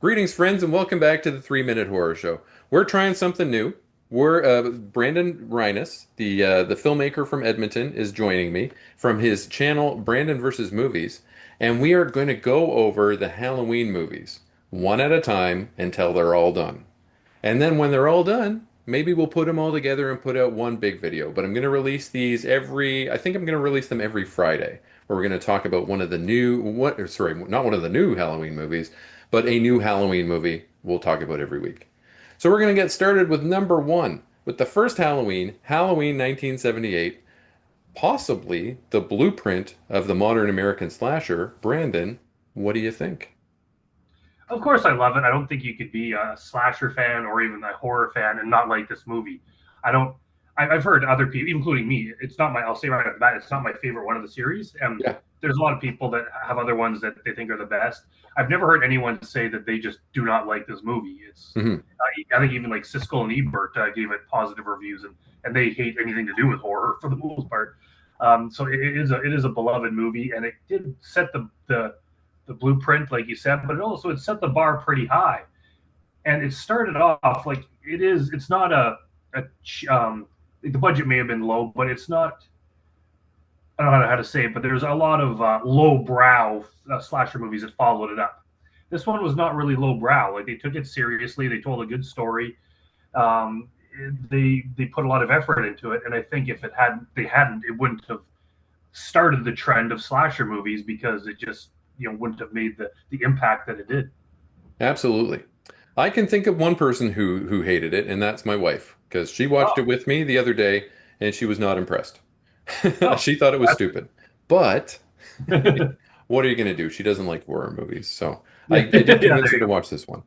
Greetings, friends, and welcome back to the 3 Minute Horror Show. We're trying something new. We're Brandon Reines, the filmmaker from Edmonton, is joining me from his channel Brandon versus Movies, and we are going to go over the Halloween movies one at a time until they're all done. And then when they're all done, maybe we'll put them all together and put out one big video. But I'm going to release these I think I'm going to release them every Friday, where we're going to talk about one of the new, what, sorry, not one of the new Halloween movies, but a new Halloween movie we'll talk about every week. So we're going to get started with number one, with the first Halloween, Halloween 1978, possibly the blueprint of the modern American slasher. Brandon, what do you think? Of course, I love it. I don't think you could be a slasher fan or even a horror fan and not like this movie. I don't. I've heard other people, including me. It's not my. I'll say right off the bat, it's not my favorite one of the series. And Yeah. there's a lot of people that have other ones that they think are the best. I've never heard anyone say that they just do not like this movie. It's. Hmm. I think even like Siskel and Ebert gave it positive reviews, and they hate anything to do with horror for the most part. So it is a beloved movie, and it did set the blueprint, like you said, but it set the bar pretty high. And it started off like it is. It's not a the budget may have been low, but it's not. I don't know how to say it, but there's a lot of low-brow slasher movies that followed it up. This one was not really low-brow. Like they took it seriously. They told a good story. Um, they put a lot of effort into it, and I think if they hadn't, it wouldn't have started the trend of slasher movies because it just wouldn't have made the impact that it did. Absolutely. I can think of one person who hated it, and that's my wife, because she watched Oh, it with me the other day, and she was not impressed. oh, She thought it was that's stupid. But good. what are you going to do? She doesn't like horror movies, so I, Yeah, I did convince there her you to go. watch this one.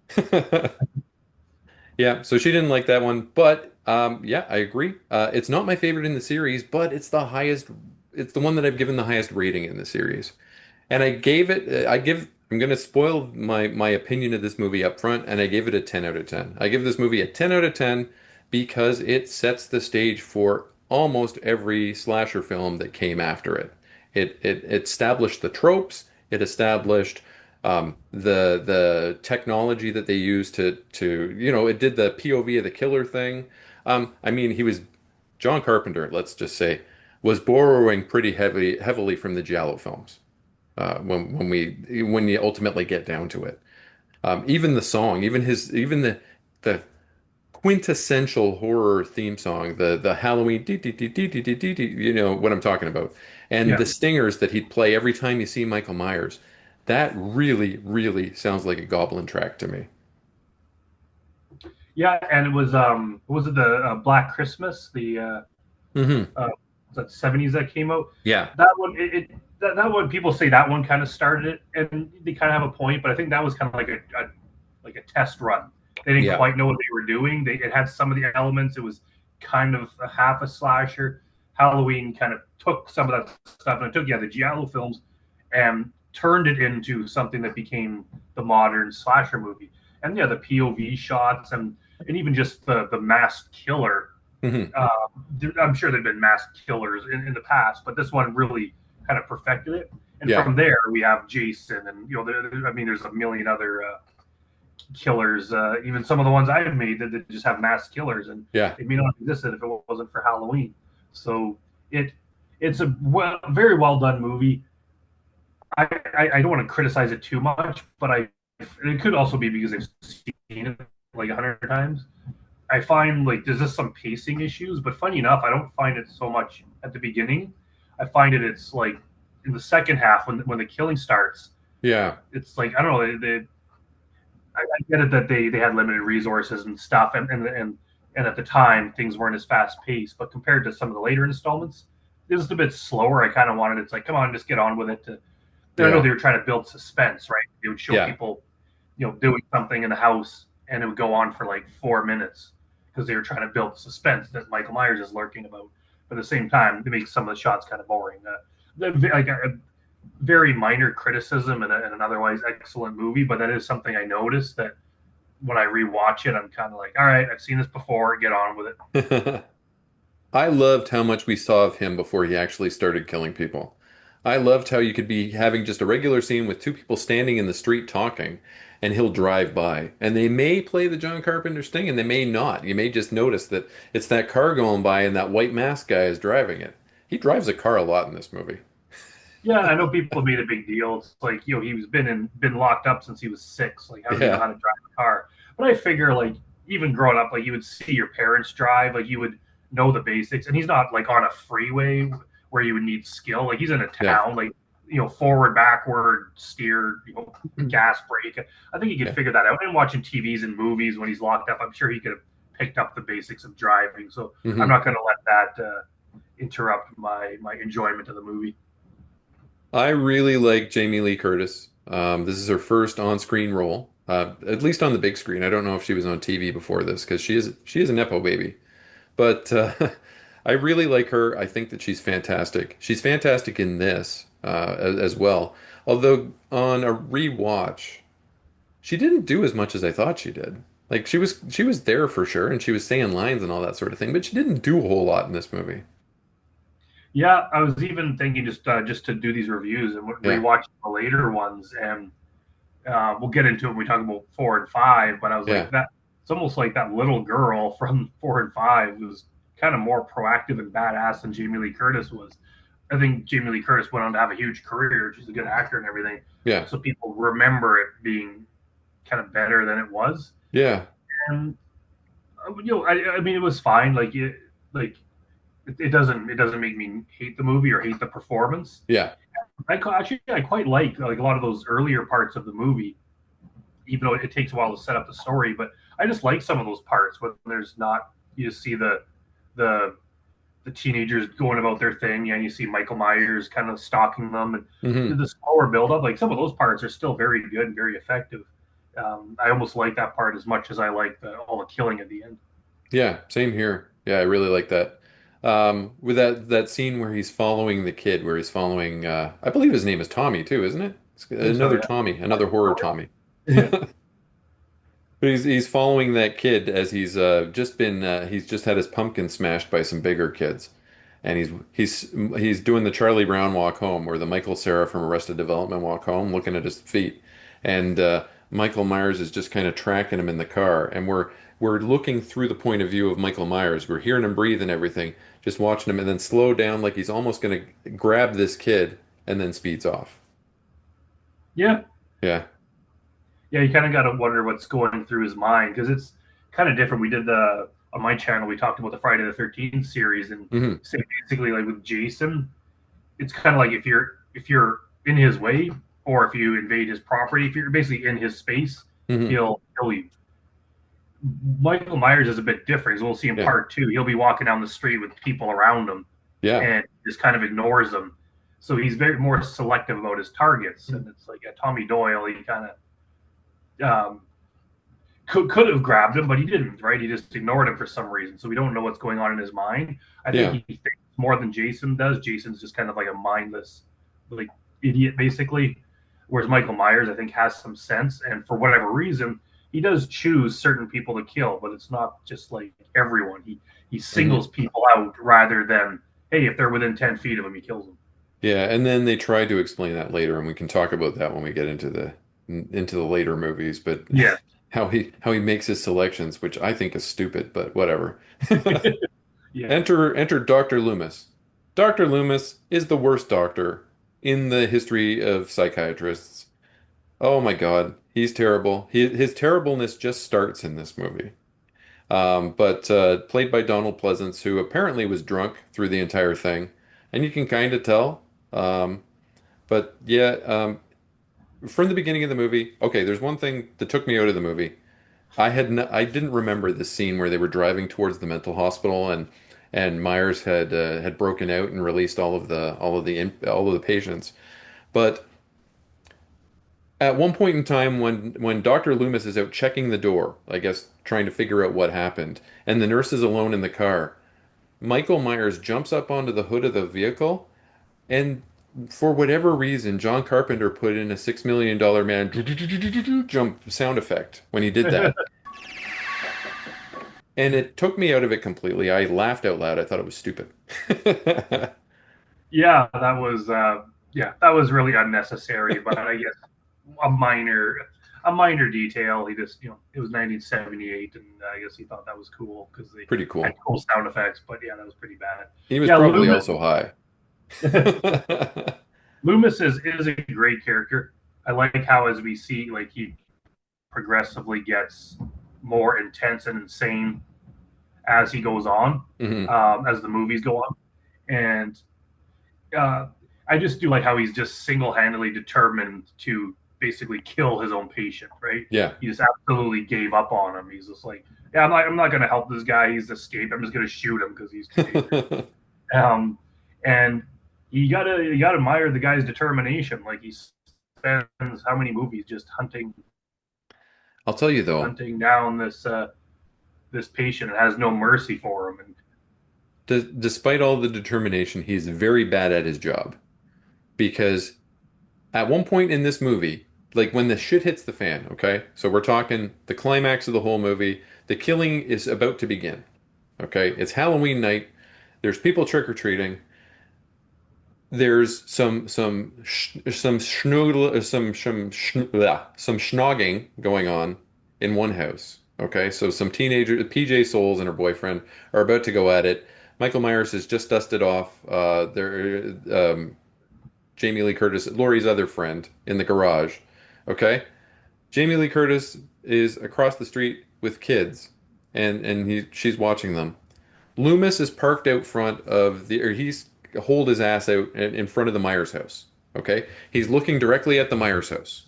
Yeah, so she didn't like that one, but yeah, I agree. It's not my favorite in the series, but it's the highest. It's the one that I've given the highest rating in the series. And I gave it, I'm going to spoil my opinion of this movie up front, and I gave it a 10 out of 10. I give this movie a 10 out of 10 because it sets the stage for almost every slasher film that came after it. It established the tropes, it established the technology that they used it did the POV of the killer thing. I mean, John Carpenter, let's just say, was borrowing pretty heavily from the Giallo films when you ultimately get down to it. Even the song, even the quintessential horror theme song, the Halloween dee, dee, dee, dee, dee, dee, dee, dee, you know what I'm talking about, and Yeah, the stingers that he'd play every time you see Michael Myers. That really, really sounds like a Goblin track to me. yeah, and it was it the Black Christmas, the Hmm. was that 70s that came out? Yeah, That one, that one, people say that one kind of started it, and they kind of have a point, but I think that was kind of like a test run. They didn't yeah, quite know what they were doing. It had some of the elements. It was kind of a half a slasher. Halloween kind of took some of that stuff and it took the Giallo films and turned it into something that became the modern slasher movie. And yeah, the POV shots and even just the masked killer. hmm, uh, I'm sure there've been masked killers in the past, but this one really kind of perfected it. And yeah, from there, we have Jason, and I mean, there's a million other killers. Even some of the ones I've made that just have masked killers, and yeah. they may not have existed if it wasn't for Halloween. So it it's a very well done movie. I don't want to criticize it too much, but it could also be because I've seen it like 100 times. I find like there's just some pacing issues, but funny enough, I don't find it so much at the beginning. I find it's like in the second half when the killing starts. Yeah. It's like I don't know. I get it that they had limited resources and stuff, and at the time things weren't as fast paced. But compared to some of the later installments, it was a bit slower. I kind of wanted it's like come on, just get on with it. I know Yeah. they were trying to build suspense, right? They would show Yeah. people, doing something in the house, and it would go on for like 4 minutes because they were trying to build suspense that Michael Myers is lurking about. But at the same time, it makes some of the shots kind of boring. Like a very minor criticism in an otherwise excellent movie, but that is something I noticed that when I rewatch it, I'm kind of like, all right, I've seen this before. Get on with it. I loved how much we saw of him before he actually started killing people. I loved how you could be having just a regular scene with two people standing in the street talking, and he'll drive by. And they may play the John Carpenter sting and they may not. You may just notice that it's that car going by and that white mask guy is driving it. He drives a car a lot in this movie. Yeah, I know people made a big deal. It's like, he's been locked up since he was 6. Like, how does he know Yeah, how to drive a car? But I figure, like, even growing up, like, you would see your parents drive, like, you would know the basics. And he's not like on a freeway where you would need skill. Like, he's in a yeah, town, like, forward, backward, steer, gas brake. I think he could yeah. figure that out. And watching TVs and movies when he's locked up, I'm sure he could have picked up the basics of driving. So I'm Hmm. not going to let that interrupt my enjoyment of the movie. I really like Jamie Lee Curtis. This is her first on-screen role, at least on the big screen. I don't know if she was on TV before this because she is a nepo baby. But I really like her. I think that she's fantastic. She's fantastic in this as well. Although on a rewatch, she didn't do as much as I thought she did. Like she was there for sure, and she was saying lines and all that sort of thing, but she didn't do a whole lot in this movie. Yeah, I was even thinking just to do these reviews and Yeah, rewatch the later ones, and we'll get into it when we talk about 4 and 5. But I was yeah, like, that it's almost like that little girl from 4 and 5 was kind of more proactive and badass than Jamie Lee Curtis was. I think Jamie Lee Curtis went on to have a huge career. She's a good actor and everything, yeah, so people remember it being kind of better than it was. yeah, And I mean, it was fine. Like it doesn't make me hate the movie or hate the performance. yeah, I quite like a lot of those earlier parts of the movie, even though it takes a while to set up the story. But I just like some of those parts when there's not you just see the the teenagers going about their thing, and you see Michael Myers kind of stalking them, and hmm, the slower build up. Like some of those parts are still very good and very effective. I almost like that part as much as I like all the killing at the end. yeah. Same here. Yeah, I really like that. With that scene where he's following the kid, where he's following, I believe his name is Tommy too, isn't it? It's I think so. another Yeah. Tommy, another horror Tommy. Yeah. But he's following that kid as he's just had his pumpkin smashed by some bigger kids, and he's doing the Charlie Brown walk home or the Michael Cera from Arrested Development walk home, looking at his feet, and Michael Myers is just kind of tracking him in the car, and we're looking through the point of view of Michael Myers. We're hearing him breathe and everything, just watching him, and then slow down like he's almost gonna grab this kid, and then speeds off. Yeah. Yeah. Yeah, you kind of got to wonder what's going through his mind because it's kind of different. We did the on my channel. We talked about the Friday the 13th series, and Hmm. say basically like with Jason, it's kind of like if you're in his way or if you invade his property, if you're basically in his space, Hmm. he'll kill you. Michael Myers is a bit different. As we'll see in Yeah. part 2, he'll be walking down the street with people around him Yeah. and just kind of ignores them. So he's very more selective about his targets, and it's like Tommy Doyle. He kind of could have grabbed him, but he didn't. Right? He just ignored him for some reason. So we don't know what's going on in his mind. I think Yeah. he thinks more than Jason does. Jason's just kind of like a mindless, like idiot, basically. Whereas Michael Myers, I think, has some sense, and for whatever reason, he does choose certain people to kill, but it's not just like everyone. He Hmm. singles people out rather than hey, if they're within 10 feet of him, he kills them. Yeah, and then they try to explain that later, and we can talk about that when we get into the later movies. But Yeah, how he makes his selections, which I think is stupid, but whatever. yeah. Enter Dr. Loomis. Dr. Loomis is the worst doctor in the history of psychiatrists. Oh my God, he's terrible. His terribleness just starts in this movie. But played by Donald Pleasance, who apparently was drunk through the entire thing, and you can kind of tell. But yeah, from the beginning of the movie, okay, there's one thing that took me out of the movie. I didn't remember the scene where they were driving towards the mental hospital and Myers had broken out and released all of the patients. But at one point in time, when Dr. Loomis is out checking the door, I guess trying to figure out what happened, and the nurse is alone in the car, Michael Myers jumps up onto the hood of the vehicle, and for whatever reason, John Carpenter put in a $6 million man jump sound effect when he did that. And it took me out of it completely. I laughed out loud. I thought it was stupid. Yeah, that was really unnecessary, but I guess a minor. a minor detail. He just, it was 1978, and I guess he thought that was cool because they Pretty had cool. cool sound effects. But yeah, that was pretty bad. He was Yeah, probably Loomis. also high. Loomis is a great character. I like how as we see, like he progressively gets more intense and insane as he goes on, Hmm. as the movies go on, and uh, I just do like how he's just single handedly determined to basically kill his own patient. Right? Yeah. He just absolutely gave up on him. He's just like, yeah, I'm not going to help this guy. He's escaped. I'm just going to shoot him because he's too dangerous. Um, and you gotta admire the guy's determination. Like he spends how many movies just I'll tell you though, hunting down this patient and has no mercy for him. And despite all the determination, he's very bad at his job because at one point in this movie, like when the shit hits the fan, okay? So we're talking the climax of the whole movie. The killing is about to begin, okay? It's Halloween night. There's people trick-or-treating. There's some schnogging going on in one house. Okay, so some teenager PJ Souls and her boyfriend are about to go at it. Michael Myers has just dusted off their Jamie Lee Curtis, Laurie's other friend, in the garage. Okay, Jamie Lee Curtis is across the street with kids, and she's watching them. Loomis is parked out front of the, or he's hold his ass out in front of the Myers house. Okay? He's looking directly at the Myers house.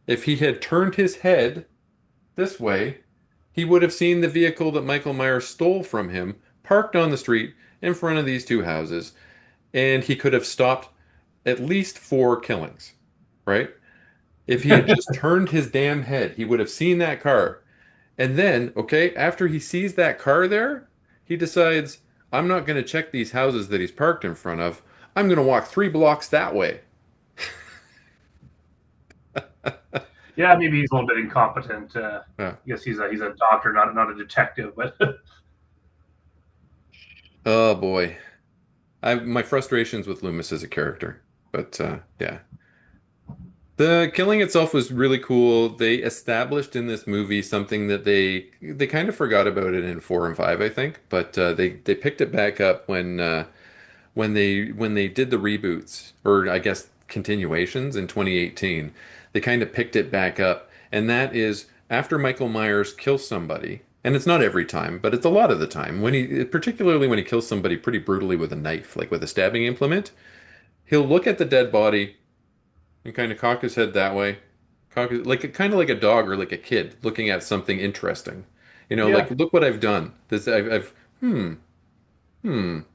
If he had turned his head this way, he would have seen the vehicle that Michael Myers stole from him parked on the street in front of these two houses, and he could have stopped at least four killings, right? If he had just turned his damn head, he would have seen that car. And then, okay, after he sees that car there, he decides, I'm not going to check these houses that he's parked in front of. I'm going to walk 3 blocks that way. yeah, maybe he's a little bit incompetent. Yeah. I guess he's a doctor, not a detective. But Oh boy. I my frustrations with Loomis as a character. But yeah. The killing itself was really cool. They established in this movie something that they kind of forgot about it in 4 and 5, I think, but they picked it back up when they did the reboots, or I guess continuations in 2018. They kind of picked it back up, and that is after Michael Myers kills somebody, and it's not every time, but it's a lot of the time when he, particularly when he kills somebody pretty brutally with a knife, like with a stabbing implement, he'll look at the dead body and kind of cock his head that way, like kind of like a dog or like a kid looking at something interesting. Like yeah, look what I've done. I've hmm. And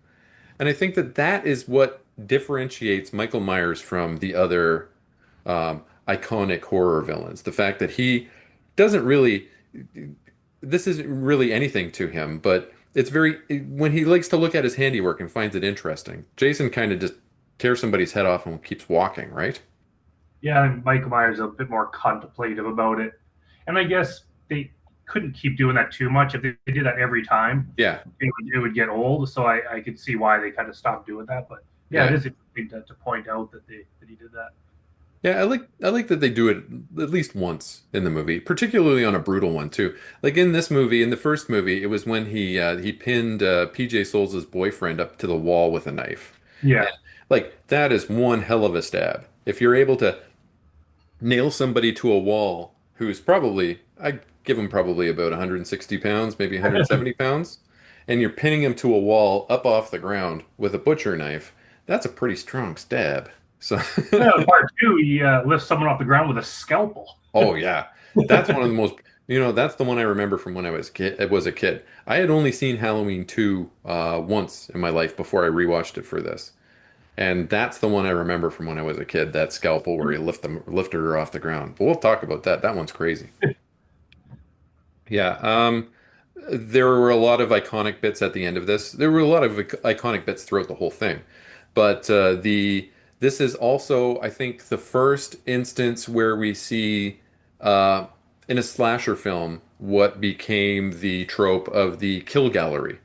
I think that that is what differentiates Michael Myers from the other iconic horror villains. The fact that he doesn't really, this isn't really anything to him, but it's very, when he likes to look at his handiwork and finds it interesting. Jason kind of just tears somebody's head off and keeps walking, right? yeah. And Michael Myers is a bit more contemplative about it, and I guess they couldn't keep doing that too much. If they did that every time, Yeah, it would get old. So I could see why they kind of stopped doing that. But yeah, it yeah. is interesting to point out that he did that. Yeah, I like that they do it at least once in the movie, particularly on a brutal one too. Like in this movie, in the first movie, it was when he pinned PJ Souls' boyfriend up to the wall with a knife. And Yeah, like that is one hell of a stab. If you're able to nail somebody to a wall who's probably, I give him probably about 160 pounds, maybe 170 pounds, and you're pinning him to a wall up off the ground with a butcher knife, that's a pretty strong stab. So yeah. Part two, he lifts someone off the ground with a scalpel. Oh yeah. That's one of the most, that's the one I remember from when I was a kid. I had only seen Halloween 2 once in my life before I rewatched it for this. And that's the one I remember from when I was a kid, that scalpel where he lifted her off the ground. But we'll talk about that. That one's crazy. Yeah, there were a lot of iconic bits at the end of this. There were a lot of iconic bits throughout the whole thing. But the this is also, I think, the first instance where we see uh, in a slasher film what became the trope of the kill gallery.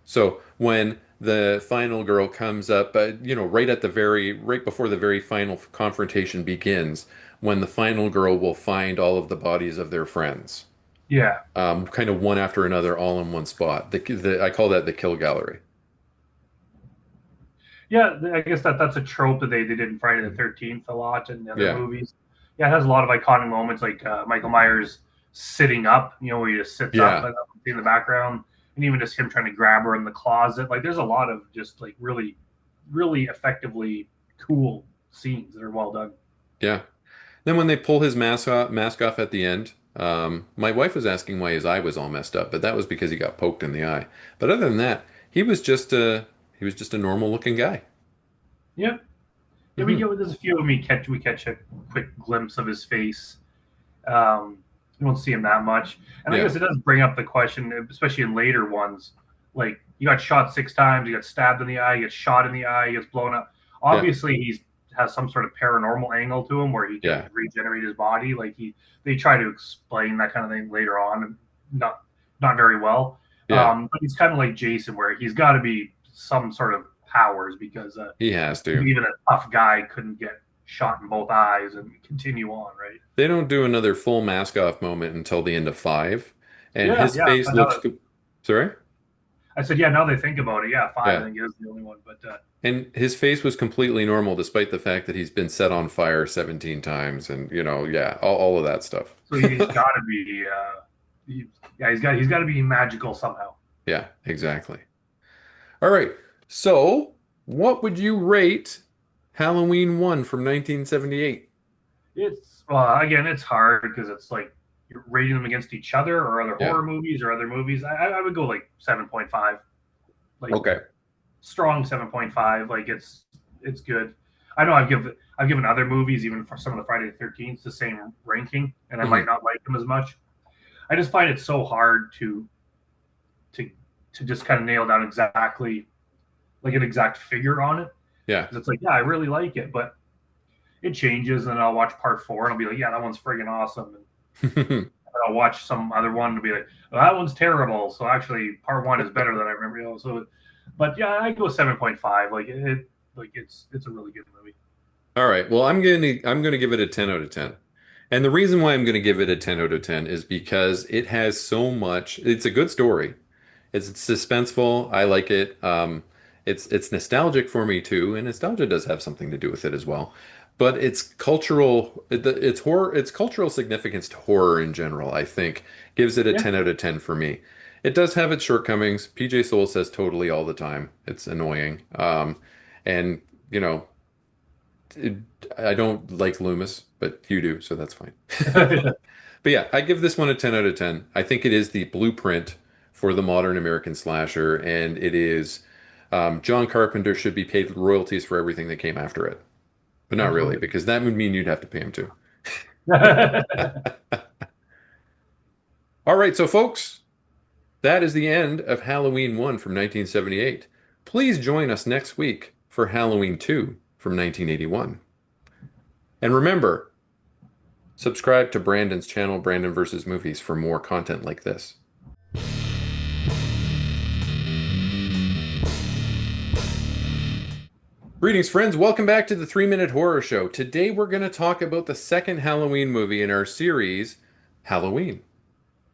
So when the final girl comes up, right before the very final confrontation begins, when the final girl will find all of the bodies of their friends, Yeah, kind of one after another, all in one spot. I call that the kill gallery. yeah. I guess that's a trope that they did in Friday the 13th a lot in the other Yeah, movies. Yeah, it has a lot of iconic moments like Michael Myers sitting up, where he just sits up yeah, and in the background, and even just him trying to grab her in the closet. Like, there's a lot of just like really, really effectively cool scenes that are well done. yeah. Then when they pull his mask off at the end, my wife was asking why his eye was all messed up, but that was because he got poked in the eye. But other than that, he was just a normal looking guy. Yeah, yeah. We Hmm. get there's a few of them. We catch a quick glimpse of his face. You don't see him that much, and I Yeah, guess it does bring up the question, especially in later ones. Like, you got shot 6 times, you got stabbed in the eye, you get shot in the eye, he gets blown up. yeah, Obviously, he's has some sort of paranormal angle to him where he can yeah, regenerate his body. Like, they try to explain that kind of thing later on, and not very well. yeah. But he's kind of like Jason, where he's got to be some sort of powers because He has to. even a tough guy couldn't get shot in both eyes and continue on, right? They don't do another full mask off moment until the end of five, and Yeah, his yeah. face But now looks. that, Sorry? I said, yeah, now they think about it, yeah, five, I Yeah. think, is the only one. But And his face was completely normal despite the fact that he's been set on fire 17 times and, yeah, all of that stuff. so he's got to be, yeah, he's got to be magical somehow. Yeah, exactly. All right. So, what would you rate Halloween 1 from 1978? It's again, it's hard because it's like you're rating them against each other or other Yeah. horror movies or other movies. I would go like 7.5, like Okay. strong 7.5. Like, it's good. I know I've given other movies, even for some of the Friday the 13th, the same ranking, and I might Hmm. not like them as much. I just find it so hard to to just kind of nail down exactly like an exact figure on it. Yeah. Because it's like, yeah, I really like it, but it changes, and I'll watch part four and I'll be like, yeah, that one's friggin' awesome. And I'll watch some other one and be like, well, that one's terrible. So actually, part one is better than I remember. So, but yeah, I go 7.5. Like it's a really good movie. All right. Well, I'm gonna give it a 10 out of 10. And the reason why I'm gonna give it a 10 out of 10 is because it has so much. It's a good story. It's suspenseful. I like it. It's nostalgic for me too, and nostalgia does have something to do with it as well. But its cultural significance to horror in general, I think, gives it a Yeah. 10 out of 10 for me. It does have its shortcomings. PJ Soul says totally all the time. It's annoying. And you know, it, I don't like Loomis, but you do, so that's fine. But yeah, I give this one a 10 out of 10. I think it is the blueprint for the modern American slasher, and it is John Carpenter should be paid royalties for everything that came after it. But not really, Absolutely. because that would mean you'd have to pay him too. All right, so folks, that is the end of Halloween 1 from 1978. Please join us next week for Halloween 2 from 1981. And remember, subscribe to Brandon's channel, Brandon versus Movies, for more content like this. Greetings, friends. Welcome back to the 3 Minute Horror Show. Today we're going to talk about the second Halloween movie in our series, Halloween,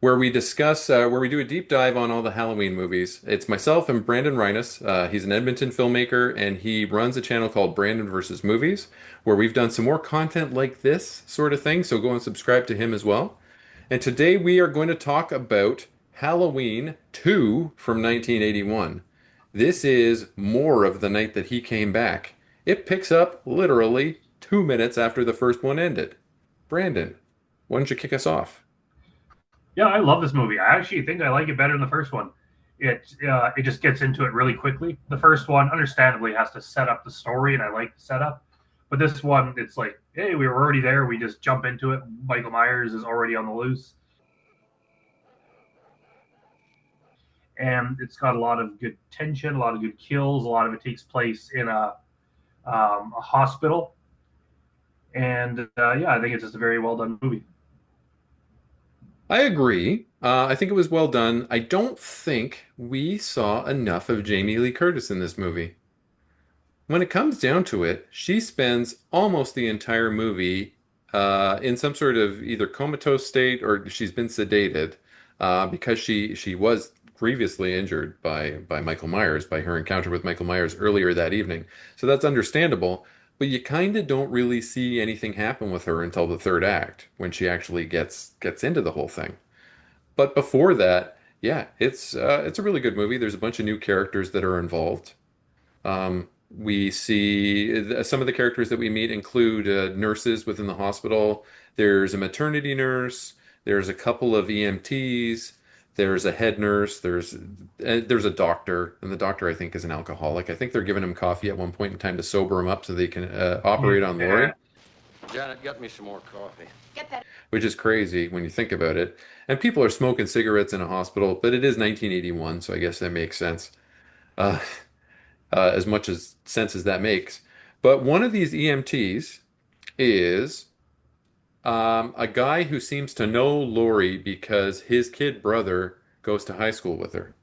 where we do a deep dive on all the Halloween movies. It's myself and Brandon Reines. He's an Edmonton filmmaker, and he runs a channel called Brandon versus Movies, where we've done some more content like this sort of thing. So go and subscribe to him as well. And today we are going to talk about Halloween 2 from 1981. This is more of the night that he came back. It picks up literally 2 minutes after the first one ended. Brandon, why don't you kick us off? Yeah, I love this movie. I actually think I like it better than the first one. It just gets into it really quickly. The first one, understandably, has to set up the story, and I like the setup. But this one, it's like, hey, we were already there. We just jump into it. Michael Myers is already on the loose, and it's got a lot of good tension, a lot of good kills. A lot of it takes place in a hospital, and yeah, I think it's just a very well done movie. I agree. I think it was well done. I don't think we saw enough of Jamie Lee Curtis in this movie. When it comes down to it, she spends almost the entire movie in some sort of either comatose state or she's been sedated because she was grievously injured by Michael Myers, by her encounter with Michael Myers earlier that evening. So that's understandable, but you kind of don't really see anything happen with her until the third act when she actually gets into the whole thing. But before that, yeah, it's a really good movie. There's a bunch of new characters that are involved. We see some of the characters that we meet include nurses within the hospital. There's a maternity nurse. There's a couple of EMTs. There's a head nurse. There's a doctor, and the doctor I think is an alcoholic. I think they're giving him coffee at one point in time to sober him up so they can operate on Yeah. Lori, Janet, get me some more coffee. which is crazy when you think about it. And people are smoking cigarettes in a hospital, but it is 1981, so I guess that makes sense. Uh, as much as sense as that makes. But one of these EMTs is a guy who seems to know Lori because his kid brother goes to high school with her.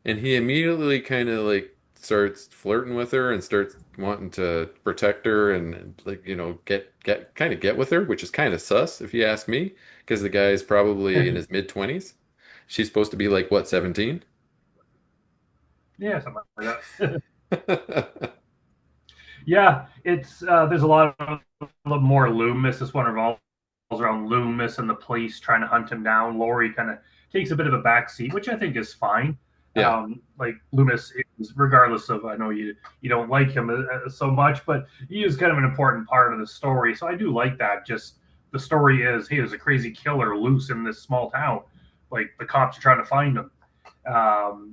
And he immediately kind of like starts flirting with her and starts wanting to protect her and like, get kind of get with her, which is kind of sus if you ask me, because the guy's probably in his mid 20s. She's supposed to be like what, 17? Yeah, something like that. Yeah, it's there's a lot more Loomis. This one revolves around Loomis and the police trying to hunt him down. Laurie kind of takes a bit of a backseat, which I think is fine. Yeah. Like Loomis is, regardless of, I know you don't like him so much, but he is kind of an important part of the story. So I do like that. Just the story is, hey, there's a crazy killer loose in this small town. Like the cops are trying to find him.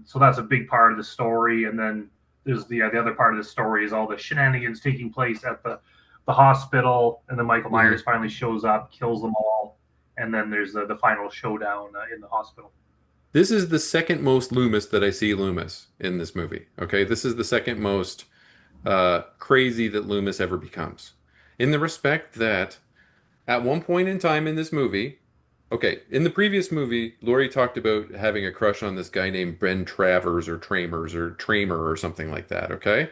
So that's a big part of the story. And then there's the other part of the story is all the shenanigans taking place at the hospital, and then Michael Mhm. Myers finally shows up, kills them all, and then there's the final showdown in the hospital. This is the second most Loomis that I see Loomis in this movie. Okay, this is the second most crazy that Loomis ever becomes. In the respect that at one point in time in this movie, okay, in the previous movie, Laurie talked about having a crush on this guy named Ben Travers or Tramers or Tramer or something like that. Okay,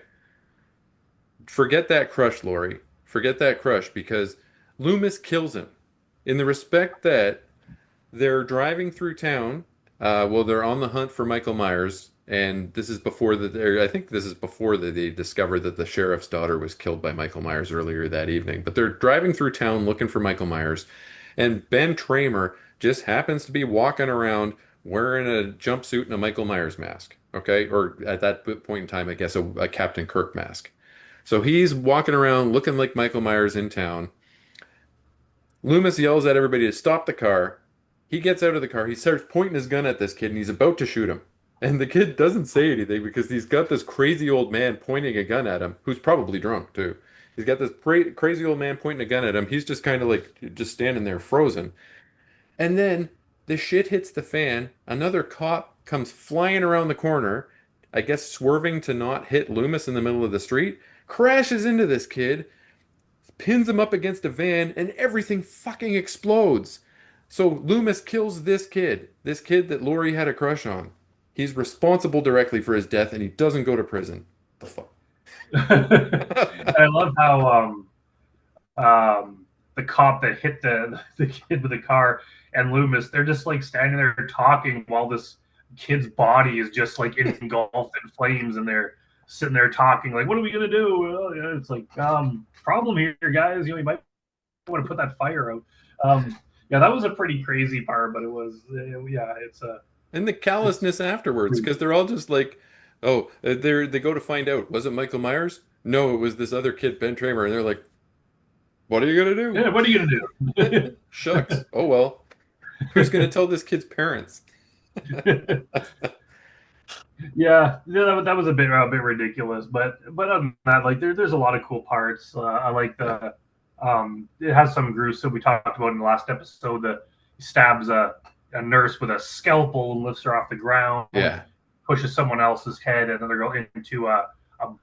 forget that crush, Laurie. Forget that crush because Loomis kills him. In the respect that they're driving through town. Well, they're on the hunt for Michael Myers, and this is before I think this is before they discover that the sheriff's daughter was killed by Michael Myers earlier that evening. But they're driving through town looking for Michael Myers, and Ben Tramer just happens to be walking around wearing a jumpsuit and a Michael Myers mask. Okay, or at that point in time, I guess a Captain Kirk mask. So he's walking around looking like Michael Myers in town. Loomis yells at everybody to stop the car. He gets out of the car. He starts pointing his gun at this kid and he's about to shoot him. And the kid doesn't say anything because he's got this crazy old man pointing a gun at him, who's probably drunk too. He's got this crazy old man pointing a gun at him. He's just kind of like just standing there frozen. And then the shit hits the fan. Another cop comes flying around the corner, I guess swerving to not hit Loomis in the middle of the street, crashes into this kid, pins him up against a van, and everything fucking explodes. So Loomis kills this kid that Laurie had a crush on. He's responsible directly for his death, and he doesn't go to prison. The fuck? I love how the cop that hit the kid with the car and Loomis, they're just like standing there talking while this kid's body is just like engulfed in flames, and they're sitting there talking like, "What are we gonna do?" Well, yeah, it's like problem here, guys. You might want to put that fire out. Yeah, that was a pretty crazy part, but it was yeah, And the it's callousness afterwards, because they're all just like, oh, they go to find out, was it Michael Myers? No, it was this other kid, Ben Tramer, and they're like, what are you gonna yeah. What are you gonna do? Shucks. Oh well. Who's gonna tell this kid's parents? do? Yeah, that was a bit ridiculous, but other than that, like there's a lot of cool parts. I like Yeah. the it has some gruesome. We talked about in the last episode that he stabs a nurse with a scalpel and lifts her off the ground, Yeah. pushes someone else's head, and then they go into a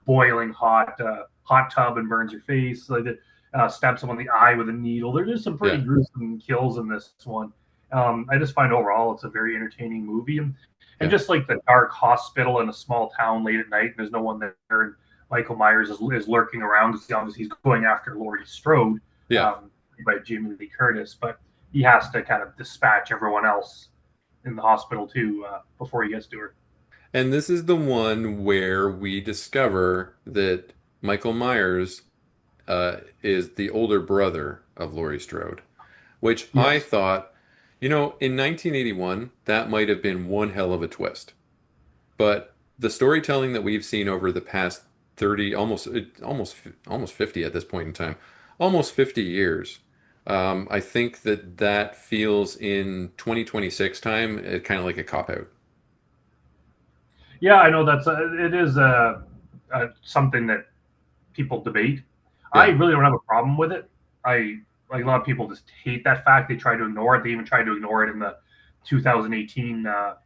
boiling hot tub and burns her face. Like stabs someone in the eye with a needle. There's just some pretty Yeah. gruesome kills in this one. I just find overall it's a very entertaining movie, and Yeah. just like the dark hospital in a small town late at night, and there's no one there, and Michael Myers is lurking around because obviously he's going after Laurie Strode, Yeah. by Jamie Lee Curtis, but he has to kind of dispatch everyone else in the hospital too before he gets to her. And this is the one where we discover that Michael Myers is the older brother of Laurie Strode, which I Yes. thought, in 1981, that might have been one hell of a twist. But the storytelling that we've seen over the past 30, almost 50 at this point in time, almost 50 years, I think that feels in 2026 time, kind of like a cop out. Yeah, I know it is something that people debate. I Yeah. really don't have a problem with it. I like a lot of people just hate that fact. They try to ignore it. They even tried to ignore it in the 2018 the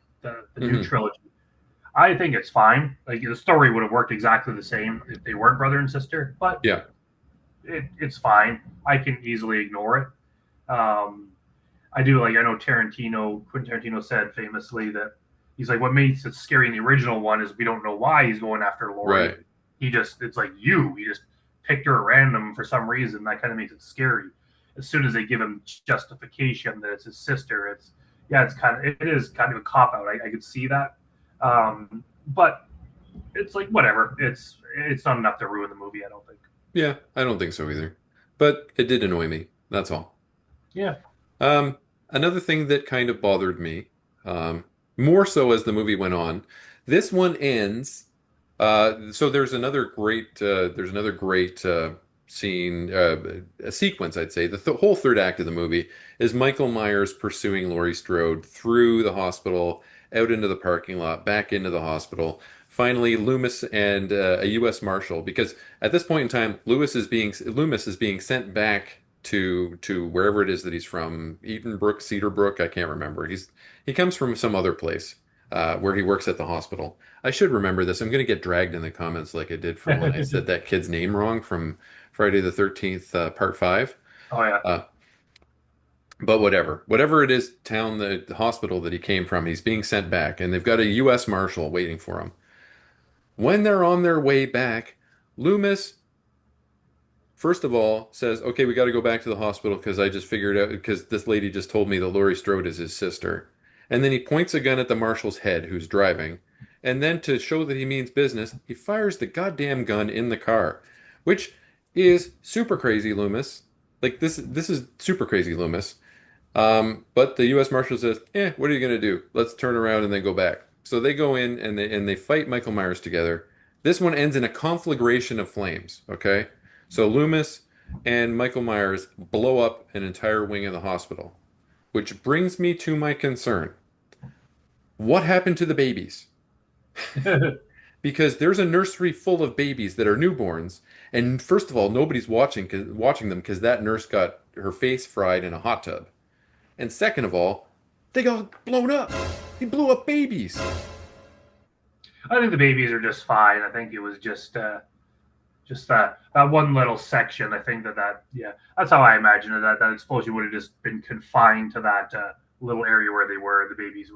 new Hmm. trilogy. I think it's fine. Like the story would have worked exactly the same if they weren't brother and sister, but Yeah. it's fine. I can easily ignore it. I do like I know Quentin Tarantino said famously that he's like what makes it scary in the original one is we don't know why he's going after Laurie. Right. He just it's like he just picked her at random for some reason. That kind of makes it scary. As soon as they give him justification that it's his sister, it's yeah, it is kind of a cop out. I could see that, but it's like whatever. It's not enough to ruin the movie. I don't think. Yeah, I don't think so either. But it did annoy me. That's all. Yeah. Um, Another thing that kind of bothered me, um, more so as the movie went on, this one ends. So there's another great scene, a sequence, I'd say. The whole third act of the movie is Michael Myers pursuing Laurie Strode through the hospital, out into the parking lot, back into the hospital. Finally, Loomis and a U.S. Marshal, because at this point in time, Loomis is being sent back to wherever it is that he's from, Eatonbrook, Cedarbrook, I can't remember. He comes from some other place where he works at the hospital. I should remember this. I'm going to get dragged in the comments like I did for when I said that kid's name wrong from Friday the 13th, Part 5. Oh yeah. Uh, but whatever it is, the hospital that he came from, he's being sent back, and they've got a U.S. Marshal waiting for him. When they're on their way back, Loomis first of all says, "Okay, we got to go back to the hospital because I just figured out because this lady just told me that Laurie Strode is his sister." And then he points a gun at the marshal's head who's driving. And then to show that he means business, he fires the goddamn gun in the car, which is super crazy, Loomis. Like this is super crazy, Loomis. But the U.S. Marshal says, what are you gonna do? Let's turn around and then go back." So they go in and they fight Michael Myers together. This one ends in a conflagration of flames. Okay, so Loomis and Michael Myers blow up an entire wing of the hospital, which brings me to my concern. What happened to the babies? Because there's a nursery full of babies that are newborns, and first of all, nobody's watching them because that nurse got her face fried in a hot tub. And second of all, they got blown up. He blew up babies. I think the babies are just fine. I think it was just that one little section. I think that yeah, that's how I imagine it. That explosion would have just been confined to that little area where they were. The babies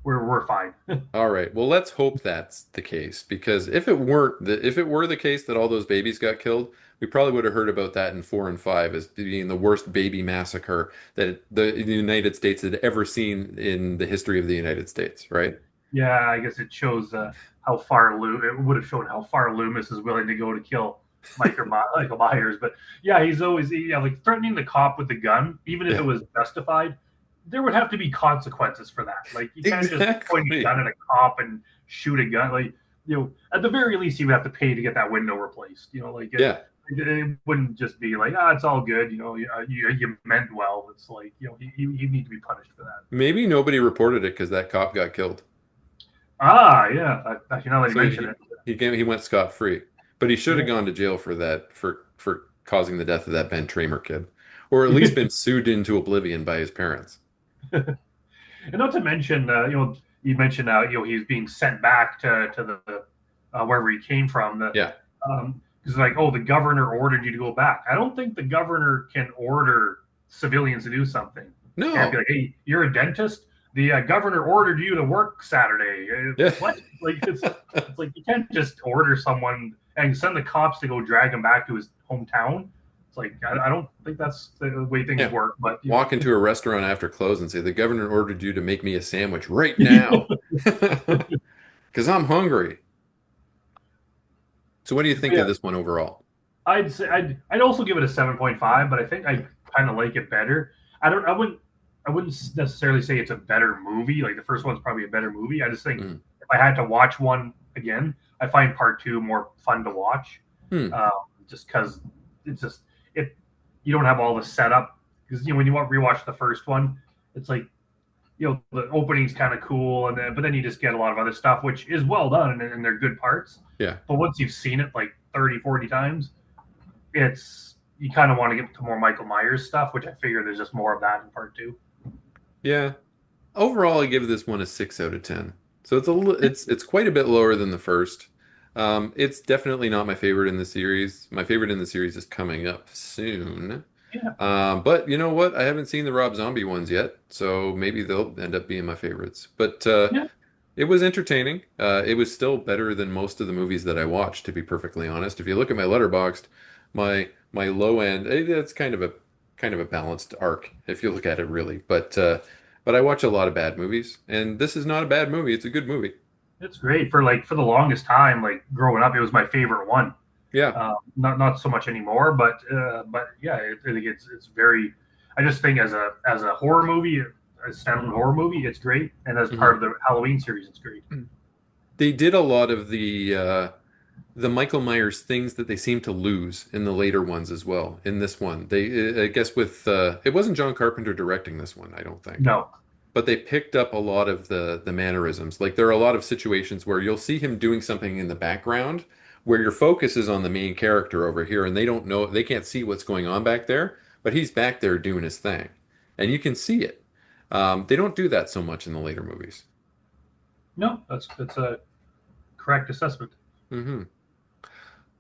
were fine. All right. Well, let's hope that's the case because if it were the case that all those babies got killed, we probably would have heard about that in 4 and 5 as being the worst baby massacre that the United States had ever seen in the history of the United States, right? Yeah, I guess it shows how far it would have shown how far Loomis is willing to go to kill Michael Myers. But yeah, he's always yeah like threatening the cop with the gun, even if it Yeah. was justified. There would have to be consequences for that. Like you can't just point a Exactly. gun at a cop and shoot a gun. Like at the very least, you would have to pay to get that window replaced. Like Yeah. it wouldn't just be like it's all good. You meant well. It's like he need to be punished for that. Maybe nobody reported it because that cop got killed. Yeah. Actually, now that you So mention it, he went scot-free. But he should have yeah. gone to jail for that for causing the death of that Ben Tramer kid. Or at least been sued into oblivion by his parents. And not to mention, you mentioned he's being sent back to the wherever he came from. Yeah. Because like, the governor ordered you to go back. I don't think the governor can order civilians to do something. Can't be No. like, hey, you're a dentist. The governor ordered you to work Saturday. Yeah. What? Like it's like you can't just order someone and send the cops to go drag him back to his hometown. It's like I don't think that's the way things Yeah. work. But Walk into a restaurant after close and say, the governor ordered you to make me a sandwich right now because I'm hungry. So what do you think yeah, of this one overall? I'd say I'd also give it a 7.5, but I think I kind of like it better. I wouldn't necessarily say it's a better movie. Like the first one's probably a better movie. I just think Mm. if I had to watch one again, I find part two more fun to watch. Hmm. Um, just because it's just it you don't have all the setup because when you rewatch the first one, it's like the opening's kind of cool, and then but then you just get a lot of other stuff which is well done and they're good parts. Yeah. But once you've seen it like 30, 40 times, it's you kind of want to get to more Michael Myers stuff, which I figure there's just more of that in part two. Yeah. Overall, I give this one a 6 out of 10. So it's quite a bit lower than the first. It's definitely not my favorite in the series. My favorite in the series is coming up soon. Yeah, But you know what? I haven't seen the Rob Zombie ones yet, so maybe they'll end up being my favorites. But yeah, it was entertaining. It was still better than most of the movies that I watched, to be perfectly honest. If you look at my letterboxd, my low end, it's kind of a balanced arc if you look at it really. But I watch a lot of bad movies, and this is not a bad movie. It's a good movie. it's great for the longest time. Like growing up, it was my favorite one. Yeah. Not so much anymore, but yeah, it's very. I just think as a horror movie, a standalone horror movie, it's great, and as part Mhm. of the Halloween series, it's great. They did a lot of the Michael Myers things that they seem to lose in the later ones as well. In this one, I guess with it wasn't John Carpenter directing this one, I don't think. No, But they picked up a lot of the mannerisms. Like there are a lot of situations where you'll see him doing something in the background where your focus is on the main character over here and they don't know they can't see what's going on back there, but he's back there doing his thing. And you can see it. They don't do that so much in the later movies. no, that's a correct assessment. Hmm.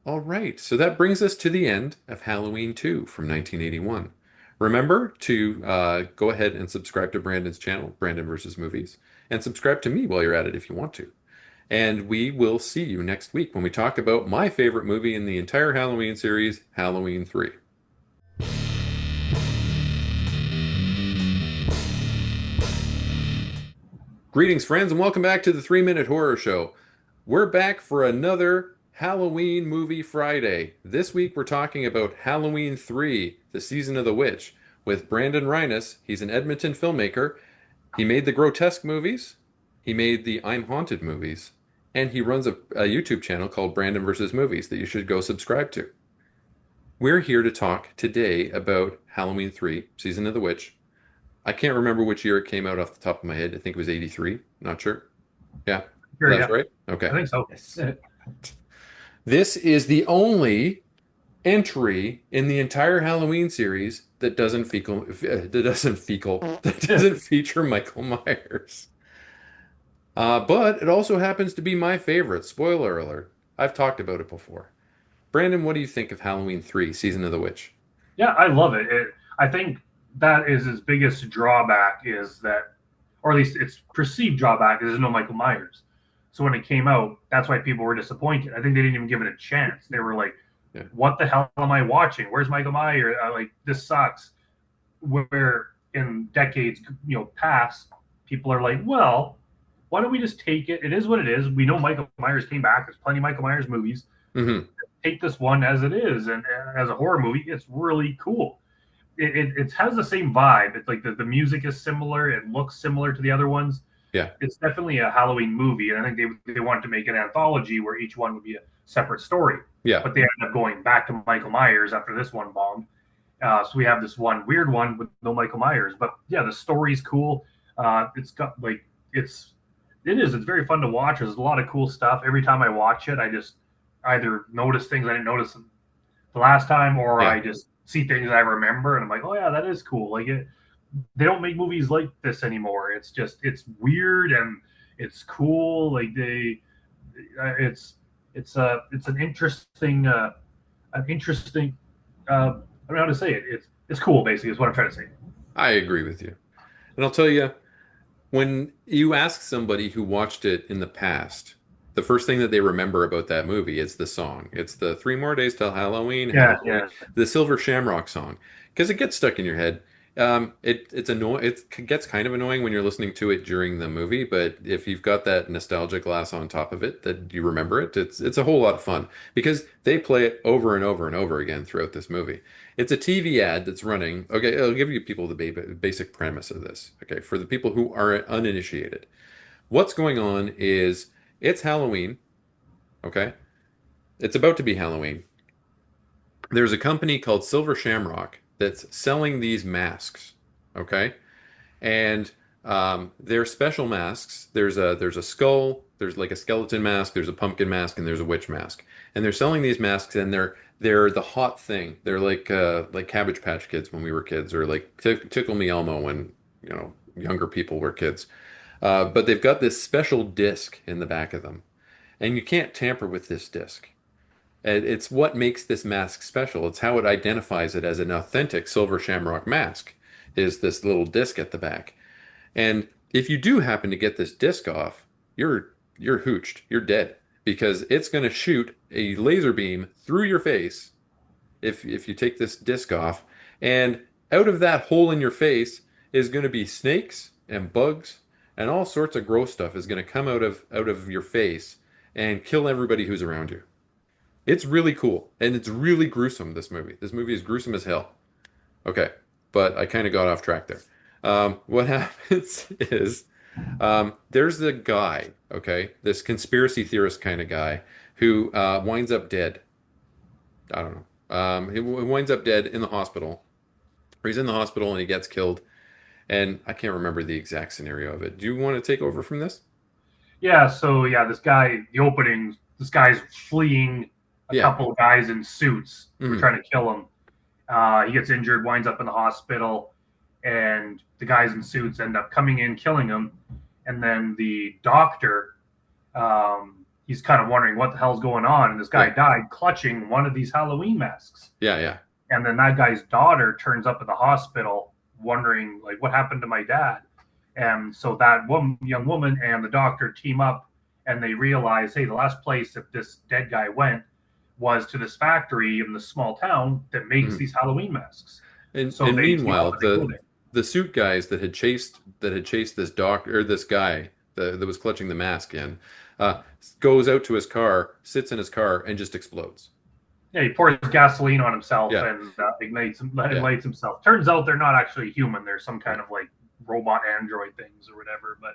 All right, so that brings us to the end of Halloween 2 from 1981. Remember to go ahead and subscribe to Brandon's channel, Brandon versus Movies, and subscribe to me while you're at it if you want to. And we will see you next week when we talk about my favorite movie in the entire Halloween series, Halloween 3. Greetings, friends, and welcome back to the 3 Minute Horror Show. We're back for another Halloween Movie Friday. This week we're talking about Halloween 3, The Season of the Witch, with Brandon Reines. He's an Edmonton filmmaker. He made the Grotesque movies, he made the I'm Haunted movies, and he runs a YouTube channel called Brandon vs. Movies that you should go subscribe to. We're here to talk today about Halloween 3, Season of the Witch. I can't remember which year it came out off the top of my head. I think it was 83. Not sure. Yeah, Sure, that's yeah, right. I Okay. think so. Yes. This is the only entry in the entire Halloween series that that doesn't feature Michael Myers. But it also happens to be my favorite. Spoiler alert. I've talked about it before. Brandon, what do you think of Halloween 3, Season of the Witch? Yeah, I love it. I think that is its biggest drawback is that, or at least its perceived drawback is there's no Michael Myers. So when it came out, that's why people were disappointed. I think they didn't even give it a chance. They were like, Yeah. "What the hell am I watching? Where's Michael Myers? Like this sucks." Where in decades, past, people are like, "Well, why don't we just take it? It is what it is. We know Michael Myers came back. There's plenty of Michael Myers movies. Hmm. Take this one as it is, and as a horror movie, it's really cool. It has the same vibe. It's like the music is similar. It looks similar to the other ones. Yeah. It's definitely a Halloween movie, and I think they wanted to make an anthology where each one would be a separate story. Yeah. But they ended up going back to Michael Myers after this one bombed. So we have this one weird one with no Michael Myers. But yeah, the story's cool. It's got like it's very fun to watch. There's a lot of cool stuff. Every time I watch it, I just either notice things I didn't notice the last time, or Yeah. I just see things I remember, and I'm like, oh yeah, that is cool. Like they don't make movies like this anymore. It's weird and it's cool. Like it's an interesting. I don't know how to say it. It's cool. Basically, is what I'm trying to say. I agree with you. And I'll tell you, when you ask somebody who watched it in the past, the first thing that they remember about that movie is the song. It's the Three More Days Till Halloween, Yeah, Halloween, yeah. the Silver Shamrock song, because it gets stuck in your head. It's annoying. It gets kind of annoying when you're listening to it during the movie, but if you've got that nostalgia glass on top of it, that you remember it, it's a whole lot of fun because they play it over and over and over again throughout this movie. It's a TV ad that's running. Okay, I'll give you people the basic premise of this. Okay, for the people who are uninitiated, what's going on is it's Halloween. Okay, it's about to be Halloween. There's a company called Silver Shamrock that's selling these masks. Okay, and they're special masks. There's a skull. There's like a skeleton mask. There's a pumpkin mask, and there's a witch mask. And they're selling these masks, and they're the hot thing. They're like Cabbage Patch Kids when we were kids, or like Tickle Me Elmo when younger people were kids. But they've got this special disc in the back of them, and you can't tamper with this disc. And it's what makes this mask special. It's how it identifies it as an authentic silver shamrock mask, is this little disc at the back. And if you do happen to get this disc off, you're hooched. You're dead because it's going to shoot a laser beam through your face if you take this disc off, and out of that hole in your face is going to be snakes and bugs and all sorts of gross stuff is going to come out of your face and kill everybody who's around you. It's really cool and it's really gruesome. This movie is gruesome as hell. Okay, but I kind of got off track there. What happens is there's the guy, okay, this conspiracy theorist kind of guy who winds up dead. I don't know. He winds up dead in the hospital. Or he's in the hospital and he gets killed. And I can't remember the exact scenario of it. Do you want to take over from this? Yeah, so yeah, this guy, the opening, this guy's fleeing a Yeah. couple of guys in suits who are Hmm. trying to kill him. He gets injured, winds up in the hospital, and the guys in suits end up coming in, killing him. And then the doctor, he's kind of wondering what the hell's going on. And this guy Yeah. died clutching one of these Halloween masks. Yeah. Yeah. And then that guy's daughter turns up at the hospital wondering, like, what happened to my dad? And so that young woman and the doctor team up and they realize, hey, the last place that this dead guy went was to this factory in this small town that makes Hmm. these Halloween masks. And So they team up meanwhile, and they go there. the suit guys that had chased this doctor or this guy that was clutching the mask in uh, goes out to his car, sits in his car, and just explodes. Yeah, he pours gasoline on himself Yeah. and ignites Yeah. himself. Turns out they're not actually human. They're some kind of like robot android things or whatever. But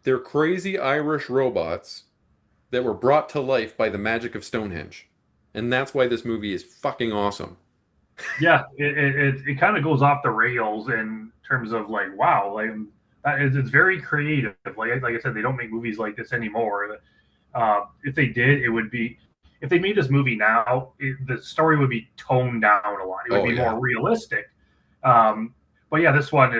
They're crazy Irish robots that were brought to life by the magic of Stonehenge. And that's why this movie is fucking awesome. yeah, it kind of goes off the rails in terms of like, wow, like it's very creative. Like I said, they don't make movies like this anymore. If they did, it would be if they made this movie now, the story would be toned down a lot. It would Oh be yeah. more realistic. But yeah, this one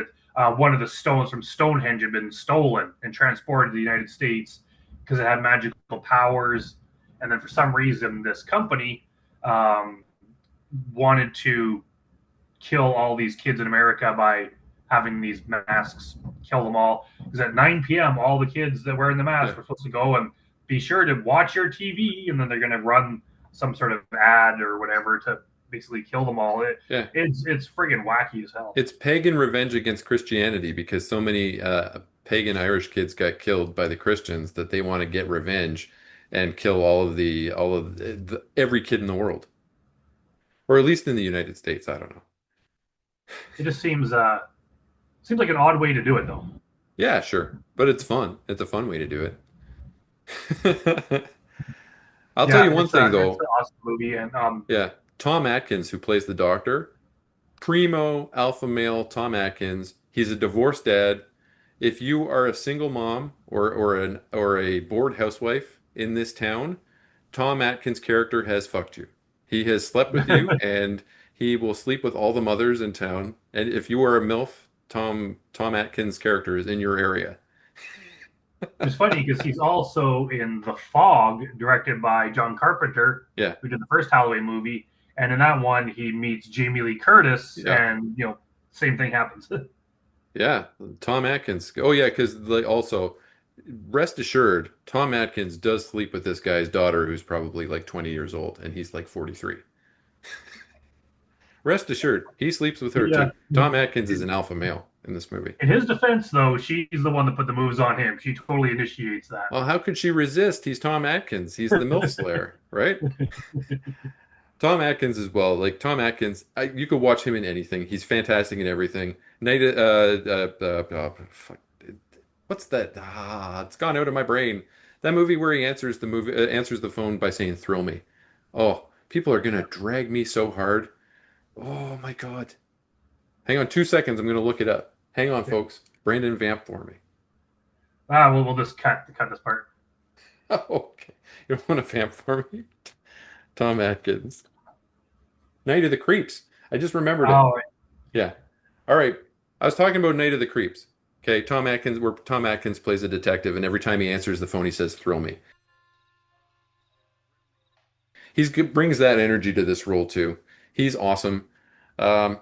of the stones from Stonehenge had been stolen and transported to the United States because it had magical powers. And then for some reason, this company um, wanted to kill all these kids in America by having these masks kill them all. Because at 9 p.m., all the kids that were in the mask Yeah. were supposed to go and be sure to watch your TV, and then they're going to run some sort of ad or whatever to basically kill them all. Yeah. It's friggin' wacky as hell. It's pagan revenge against Christianity because so many pagan Irish kids got killed by the Christians that they want to get revenge and kill every kid in the world, or at least in the United States. I don't know. It just seems like an odd way to do it though. Yeah, sure, but it's fun. It's a fun way to do it. I'll tell Yeah, you one thing it's though. an awesome movie, and Yeah, Tom Atkins, who plays the doctor, primo alpha male Tom Atkins. He's a divorced dad. If you are a single mom or a bored housewife in this town, Tom Atkins' character has fucked you. He has slept with you, and he will sleep with all the mothers in town. And if you are a MILF, Tom Atkins' character is in your area. it's funny because he's also in The Fog, directed by John Carpenter, Yeah, who did the first Halloween movie. And in that one, he meets Jamie Lee Curtis, yeah. and same thing happens. Yeah, Tom Atkins. Oh yeah, because like also, rest assured, Tom Atkins does sleep with this guy's daughter, who's probably like 20 years old, and he's like 43. Rest assured, he sleeps with her Yeah. too. Tom Atkins is an alpha male in this movie. In his defense, though, she's the one that put the moves on him. She totally initiates that. Well, how could she resist? He's Tom Atkins. He's the MILF Slayer, right? Tom Atkins as well. Like Tom Atkins, you could watch him in anything. He's fantastic in everything. Fuck, what's that? It's gone out of my brain. That movie where he answers the phone by saying "thrill me." Oh, people are gonna drag me so hard. Oh my God. Hang on 2 seconds. I'm gonna look it up. Hang on, folks. Brandon vamp for me. We'll just cut this part. Oh, okay. You don't want to vamp for me? Tom Atkins. Night of the Creeps. I just remembered it. Oh, Yeah. All right. I was talking about Night of the Creeps. Okay, Tom Atkins, where Tom Atkins plays a detective, and every time he answers the phone, he says, "Thrill me." Brings that energy to this role too. He's awesome. Um,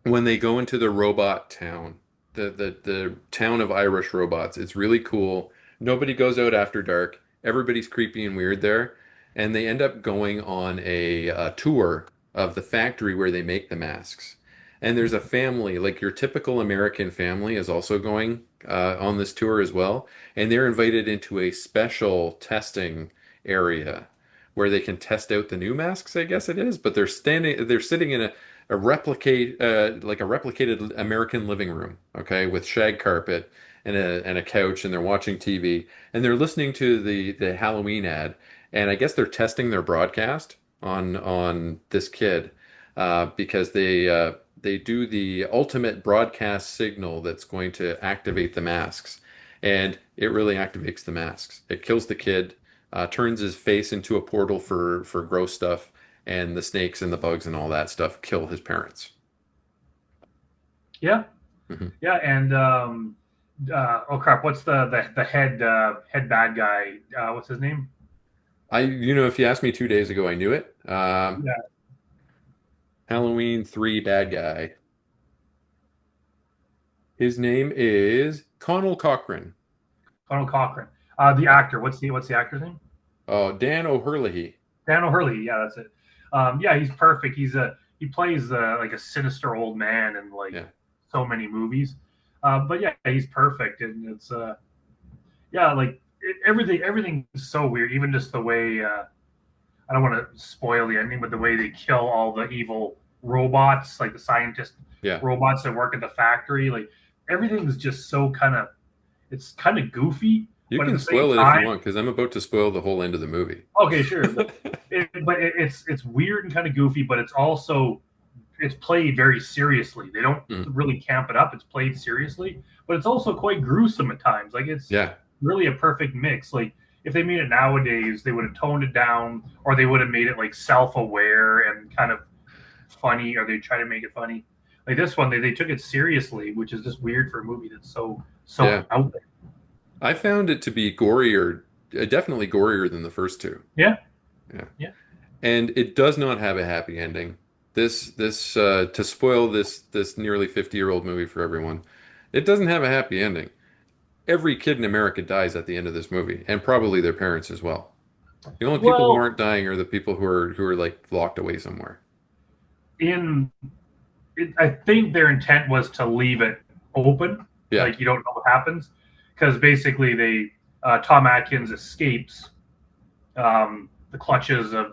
when they go into the robot town, the town of Irish robots, it's really cool. Nobody goes out after dark. Everybody's creepy and weird there, and they end up going on a tour of the factory where they make the masks. And there's a family, like your typical American family, is also going on this tour as well, and they're invited into a special testing area where they can test out the new masks, I guess it is, but they're sitting in a like a replicated American living room, okay, with shag carpet and a couch, and they're watching TV and they're listening to the Halloween ad, and I guess they're testing their broadcast on this kid because they do the ultimate broadcast signal that's going to activate the masks, and it really activates the masks. It kills the kid, turns his face into a portal for gross stuff, and the snakes and the bugs and all that stuff kill his parents. yeah, Mhm. yeah, and oh crap, what's the head bad guy? What's his name? If you asked me 2 days ago, I knew it. Yeah, Halloween 3 bad guy. His name is Connell Cochran. Donald Cochran. The Yeah. actor. What's the actor's name? Oh, Dan O'Herlihy. Dan O'Hurley. Yeah, that's it. Yeah, he's perfect. He plays like a sinister old man in like Yeah. so many movies. But yeah, he's perfect, and it's yeah, like everything's so weird. Even just the way I don't want to spoil the ending, but the way they kill all the evil robots, like the scientist Yeah. robots that work at the factory, like everything's just so it's kind of goofy, You but at can the same spoil it if you time, want, because I'm about to spoil the whole end of the movie. okay, sure, it's weird and kind of goofy, but it's played very seriously. They don't Mm. really camp it up. It's played seriously, but it's also quite gruesome at times. Like it's Yeah. really a perfect mix. Like if they made it nowadays, they would have toned it down, or they would have made it like self-aware and kind of funny, or they try to make it funny. Like this one, they took it seriously, which is just weird for a movie that's so Yeah. out there. I found it to be gorier, definitely gorier than the first two. Yeah, Yeah. yeah. And it does not have a happy ending. This to spoil this nearly 50-year-old movie for everyone, it doesn't have a happy ending. Every kid in America dies at the end of this movie, and probably their parents as well. The only people who Well, aren't dying are the people who are like locked away somewhere. in I think their intent was to leave it open, Yeah. like you don't know what happens, because basically they Tom Atkins escapes the clutches of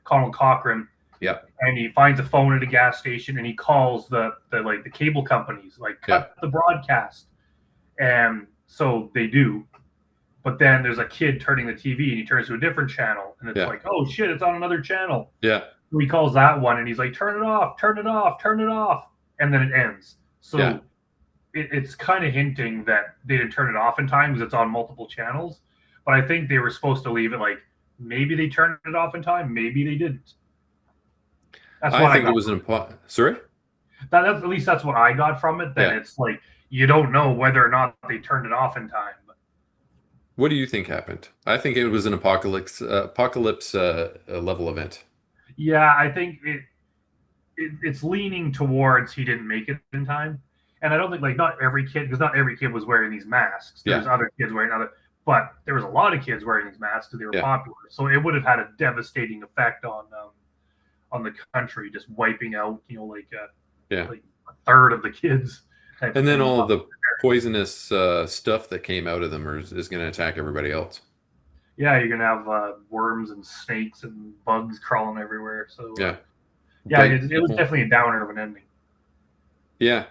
Colin Cochran, Yeah. and he finds a phone at a gas station, and he calls the cable companies, like Yeah. cut the broadcast, and so they do. But then there's a kid turning the TV, and he turns to a different channel, and it's Yeah. like, oh shit, it's on another channel. Yeah. He calls that one, and he's like, turn it off, turn it off, turn it off, and then it ends. Yeah. So it's kind of hinting that they didn't turn it off in time because it's on multiple channels. But I think they were supposed to leave it like maybe they turned it off in time, maybe they didn't. That's I what I think it got. was an impo Sorry? At least that's what I got from it. That Yeah. it's like you don't know whether or not they turned it off in time. What do you think happened? I think it was an apocalypse level event. Yeah, I think it's leaning towards he didn't make it in time. And I don't think like not every kid, because not every kid was wearing these masks. Yeah. There's other kids wearing other, but there was a lot of kids wearing these masks because they were Yeah. popular. So it would have had a devastating effect on the country, just wiping out Yeah. like a third of the kids type of And then thing. all of the poisonous stuff that came out of them is going to attack everybody else. Yeah, you're gonna have worms and snakes and bugs crawling everywhere. So Yeah. yeah, it was definitely a downer of an ending. Yeah.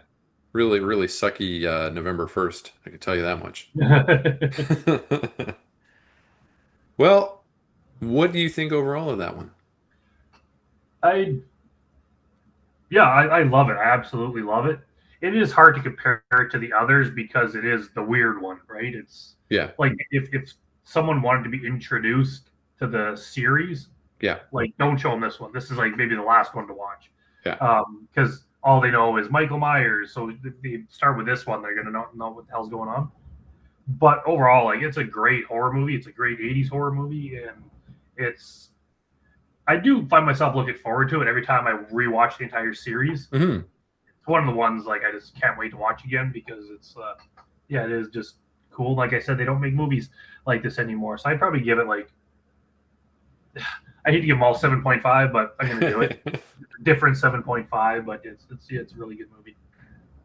Really, really sucky November 1st. I can tell you that much. Well, what do you think overall of that one? I I love it. I absolutely love it. It is hard to compare it to the others because it is the weird one, right? It's Yeah. like if someone wanted to be introduced to the series, Yeah. like don't show them this one. This is like maybe the last one to watch, Yeah. because all they know is Michael Myers. So if they start with this one, they're gonna know what the hell's going on. But overall, like it's a great horror movie. It's a great '80s horror movie, and it's I do find myself looking forward to it every time I rewatch the entire series. Hmm. It's one of the ones like I just can't wait to watch again because it's yeah, it is just cool. Like I said, they don't make movies like this anymore, so I'd probably give it like I hate to give them all 7.5, but I'm gonna do it. Different 7.5, but it's a really good movie.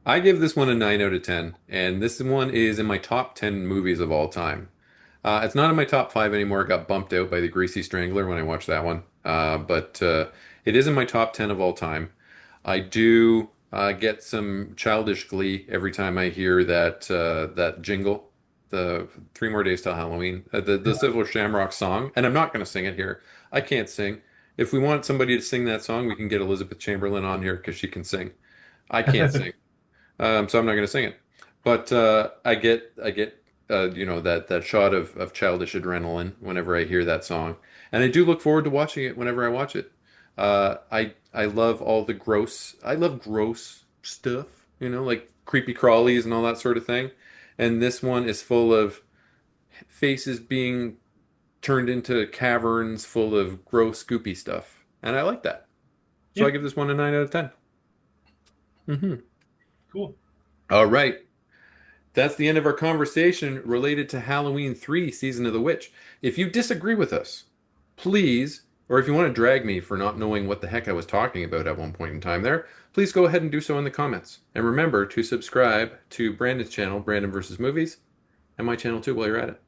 I give this one a 9 out of 10, and this one is in my top 10 movies of all time. It's not in my top 5 anymore. It got bumped out by The Greasy Strangler when I watched that one. But it is in my top 10 of all time. I do get some childish glee every time I hear that jingle, the Three More Days Till Halloween, the Silver Shamrock song. And I'm not going to sing it here. I can't sing. If we want somebody to sing that song, we can get Elizabeth Chamberlain on here because she can sing. I can't sing, so I'm not going to sing it. But I get that shot of childish adrenaline whenever I hear that song, and I do look forward to watching it whenever I watch it. I love all the gross. I love gross stuff, like creepy crawlies and all that sort of thing. And this one is full of faces being turned into caverns full of gross, goopy stuff, and I like that. So Yeah, I give this one a 9 out of 10. Hmm. cool. All right. That's the end of our conversation related to Halloween 3 Season of the Witch. If you disagree with us, please, or if you want to drag me for not knowing what the heck I was talking about at one point in time there, please go ahead and do so in the comments. And remember to subscribe to Brandon's channel, Brandon vs. Movies, and my channel too while you're at it.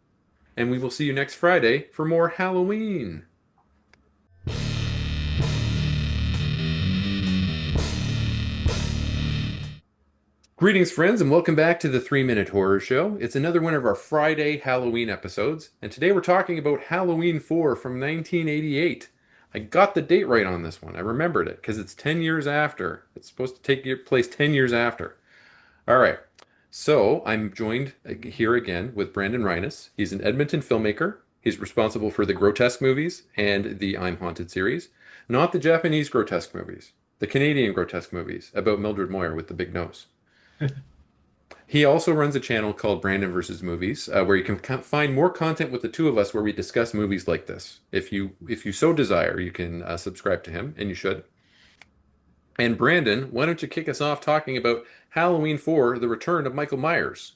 And we will see you next Friday for more Halloween. Greetings, friends, and welcome back to the 3 Minute Horror Show. It's another one of our Friday Halloween episodes, and today we're talking about Halloween 4 from 1988. I got the date right on this one. I remembered it because it's 10 years after. It's supposed to take place 10 years after. All right, so I'm joined here again with Brandon Reines. He's an Edmonton filmmaker. He's responsible for the Grotesque movies and the I'm Haunted series, not the Japanese Grotesque movies, the Canadian Grotesque movies about Mildred Moyer with the big nose. He also runs a channel called Brandon vs. Movies, where you can find more content with the two of us, where we discuss movies like this. If you so desire, you can subscribe to him, and you should. And Brandon, why don't you kick us off talking about Halloween 4: The Return of Michael Myers?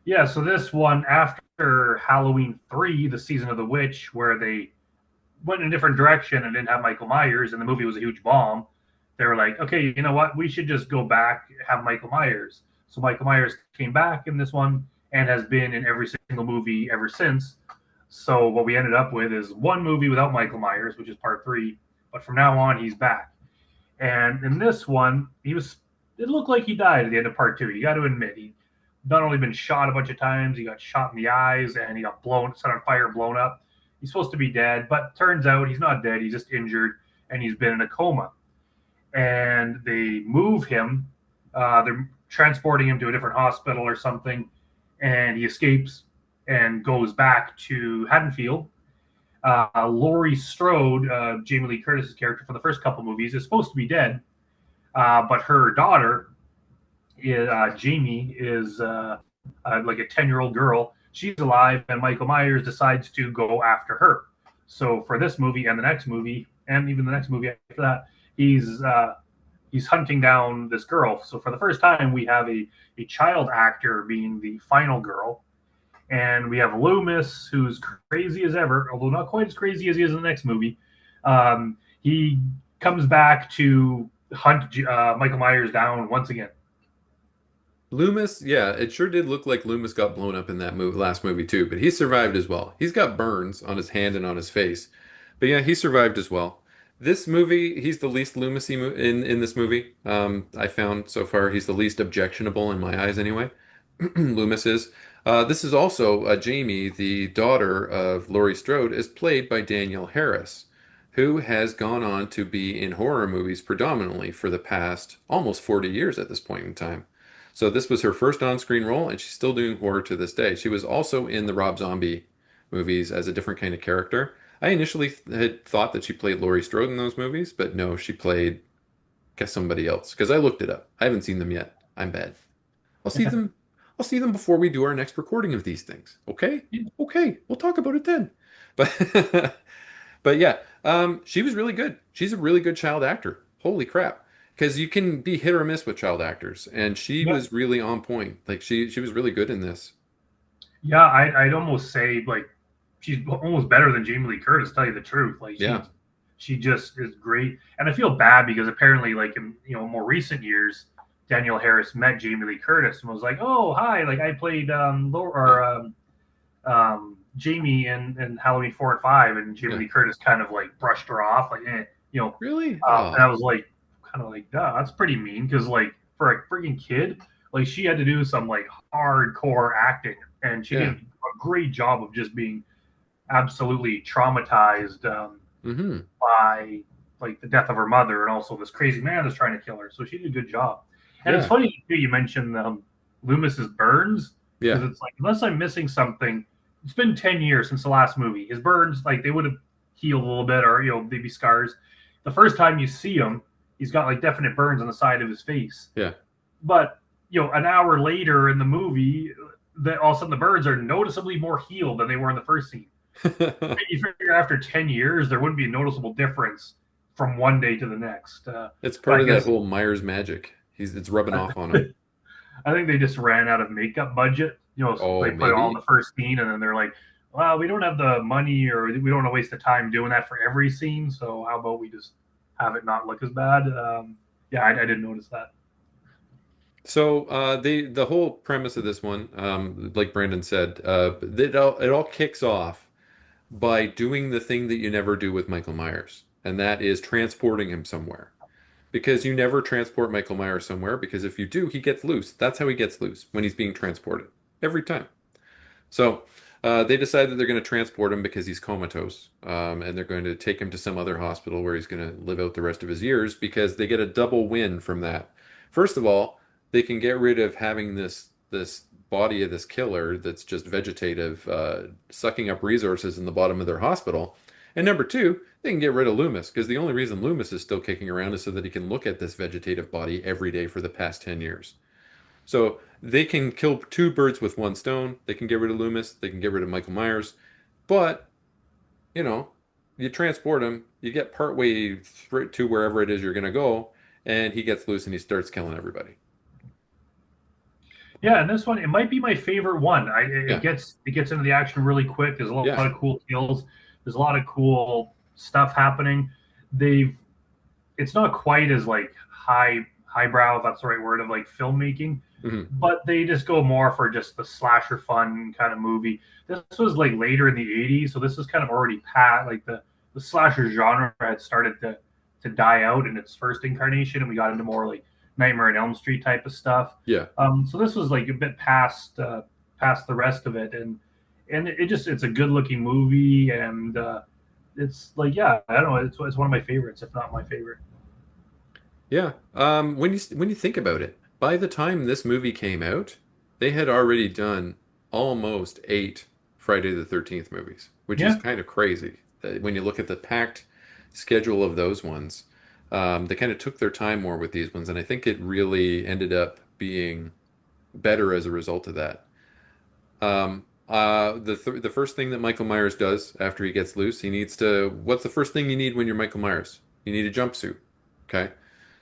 Yeah, so this one after Halloween 3, the Season of the Witch, where they went in a different direction and didn't have Michael Myers, and the movie was a huge bomb. They were like, okay, you know what? We should just go back have Michael Myers. So Michael Myers came back in this one and has been in every single movie ever since. So what we ended up with is one movie without Michael Myers, which is part 3. But from now on, he's back. And in this one, it looked like he died at the end of part 2. You got to admit, he not only been shot a bunch of times, he got shot in the eyes and he got set on fire, blown up. He's supposed to be dead, but turns out he's not dead. He's just injured and he's been in a coma. And they move him. They're transporting him to a different hospital or something, and he escapes and goes back to Haddonfield. Laurie Strode, Jamie Lee Curtis's character from the first couple movies, is supposed to be dead, but her daughter, Jamie, is like a 10-year-old girl. She's alive, and Michael Myers decides to go after her. So for this movie and the next movie, and even the next movie after that, he's he's hunting down this girl. So for the first time, we have a child actor being the final girl, and we have Loomis, who's crazy as ever, although not quite as crazy as he is in the next movie. He comes back to hunt Michael Myers down once again. Loomis, yeah, it sure did look like Loomis got blown up in that last movie too, but he survived as well. He's got burns on his hand and on his face, but yeah, he survived as well. This movie, he's the least Loomisy in this movie. I found so far he's the least objectionable in my eyes anyway. Loomis is. This is also Jamie, the daughter of Laurie Strode, is played by Danielle Harris, who has gone on to be in horror movies predominantly for the past almost 40 years at this point in time. So this was her first on-screen role, and she's still doing horror to this day. She was also in the Rob Zombie movies as a different kind of character. I initially had thought that she played Laurie Strode in those movies, but no, she played, guess somebody else. Because I looked it up. I haven't seen them yet. I'm bad. I'll see them. I'll see them before we do our next recording of these things. Okay? Okay. We'll talk about it then. But but yeah, she was really good. She's a really good child actor. Holy crap. Because you can be hit or miss with child actors, and she Yeah, was really on point. Like she was really good in this. yeah, I'd almost say like she's almost better than Jamie Lee Curtis. To tell you the truth, like Yeah. she just is great. And I feel bad because apparently, like in more recent years, Danielle Harris met Jamie Lee Curtis and was like, "Oh, hi, like I played Jamie in Halloween 4 and 5," and Jamie Yeah. Lee Curtis kind of like brushed her off, like, Really? and I Oh, was like, kind of like, duh, that's pretty mean because like for a freaking kid, like she had to do some like hardcore acting, and she did yeah. a great job of just being absolutely traumatized Mm-hmm. by like the death of her mother and also this crazy man that's trying to kill her. So she did a good job. And it's Yeah. funny too, you mentioned Loomis's burns because Yeah. it's like unless I'm missing something, it's been 10 years since the last movie. His burns like they would have healed a little bit or maybe scars. The first time you see him, he's got like definite burns on the side of his face. Yeah. But an hour later in the movie, that all of a sudden the burns are noticeably more healed than they were in the first scene. You figure after 10 years, there wouldn't be a noticeable difference from one day to the next. It's But part I of that guess whole Myers magic. It's rubbing I off on him. think they just ran out of makeup budget. So Oh, they put it all in maybe. the first scene, and then they're like, well, we don't have the money or we don't want to waste the time doing that for every scene. So how about we just have it not look as bad? Yeah, I didn't notice that. So the whole premise of this one, like Brandon said, it all kicks off by doing the thing that you never do with Michael Myers, and that is transporting him somewhere. Because you never transport Michael Myers somewhere, because if you do, he gets loose. That's how he gets loose, when he's being transported. Every time. So they decide that they're going to transport him because he's comatose, and they're going to take him to some other hospital where he's going to live out the rest of his years because they get a double win from that. First of all, they can get rid of having this body of this killer that's just vegetative, sucking up resources in the bottom of their hospital. And number two, they can get rid of Loomis because the only reason Loomis is still kicking around is so that he can look at this vegetative body every day for the past 10 years. So they can kill two birds with one stone. They can get rid of Loomis. They can get rid of Michael Myers. But, you know, you transport him, you get partway to wherever it is you're going to go, and he gets loose and he starts killing everybody. Yeah, and this one it might be my favorite one. Yeah. It gets into the action really quick. There's a lot Yeah. of cool kills. There's a lot of cool stuff happening. They've it's not quite as like highbrow, if that's the right word, of like filmmaking, Hmm. but they just go more for just the slasher fun kind of movie. This was like later in the '80s, so this is kind of already past like the slasher genre had started to die out in its first incarnation, and we got into more like Nightmare on Elm Street type of stuff. Yeah. So this was like a bit past the rest of it, and it's a good looking movie, and it's like yeah, I don't know, it's one of my favorites, if not my favorite. Yeah. When you think about it, by the time this movie came out, they had already done almost eight Friday the 13th movies, which is Yeah, kind of crazy. When you look at the packed schedule of those ones, they kind of took their time more with these ones, and I think it really ended up being better as a result of that. The first thing that Michael Myers does after he gets loose, he needs to. What's the first thing you need when you're Michael Myers? You need a jumpsuit. Okay.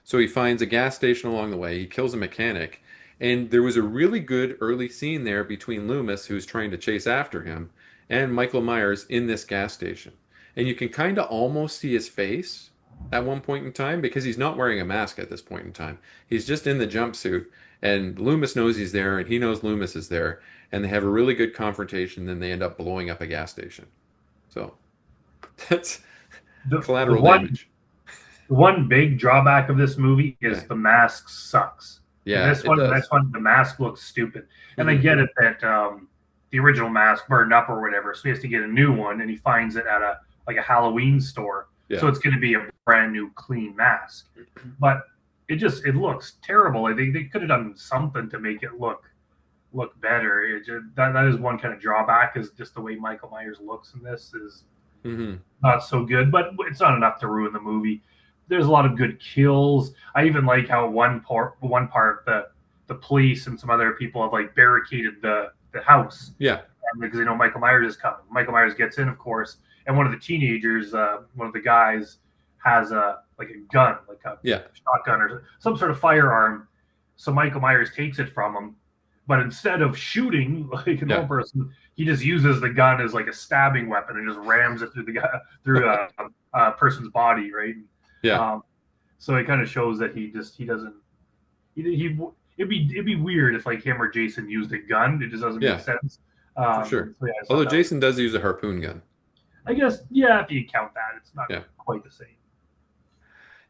So he finds a gas station along the way. He kills a mechanic. And there was a really good early scene there between Loomis, who's trying to chase after him, and Michael Myers in this gas station. And you can kind of almost see his face at one point in time because he's not wearing a mask at this point in time. He's just in the jumpsuit, and Loomis knows he's there, and he knows Loomis is there, and they have a really good confrontation. Then they end up blowing up a gas station. So that's The collateral one damage. the one big drawback of this movie Yeah, is the mask sucks. In yeah, this it one, the does. next one, the mask looks stupid. And I Hmm. get it that the original mask burned up or whatever, so he has to get a new one, and he finds it at a Halloween store. Yeah, So it's going to be a brand new, clean mask. But it looks terrible. I think they could have done something to make it look better. That is one kind of drawback, is just the way Michael Myers looks in this is hmm, not so good, but it's not enough to ruin the movie. There's a lot of good kills. I even like how one part the police and some other people have like barricaded the house yeah, because they know Michael Myers is coming. Michael Myers gets in, of course, and one of the teenagers, one of the guys, has a gun, like a yeah, shotgun or some sort of firearm. So Michael Myers takes it from him, but instead of shooting like a yeah, normal person, he just uses the gun as like a stabbing weapon and just rams it through the guy through a person's body, right? yeah, Um, so it kind of shows that he doesn't he it'd be weird if like him or Jason used a gun. It just doesn't make yeah, sense. for sure. So yeah, I thought Although that was. Jason does use a harpoon gun. I guess yeah, if you count that, it's not Yeah. quite the same.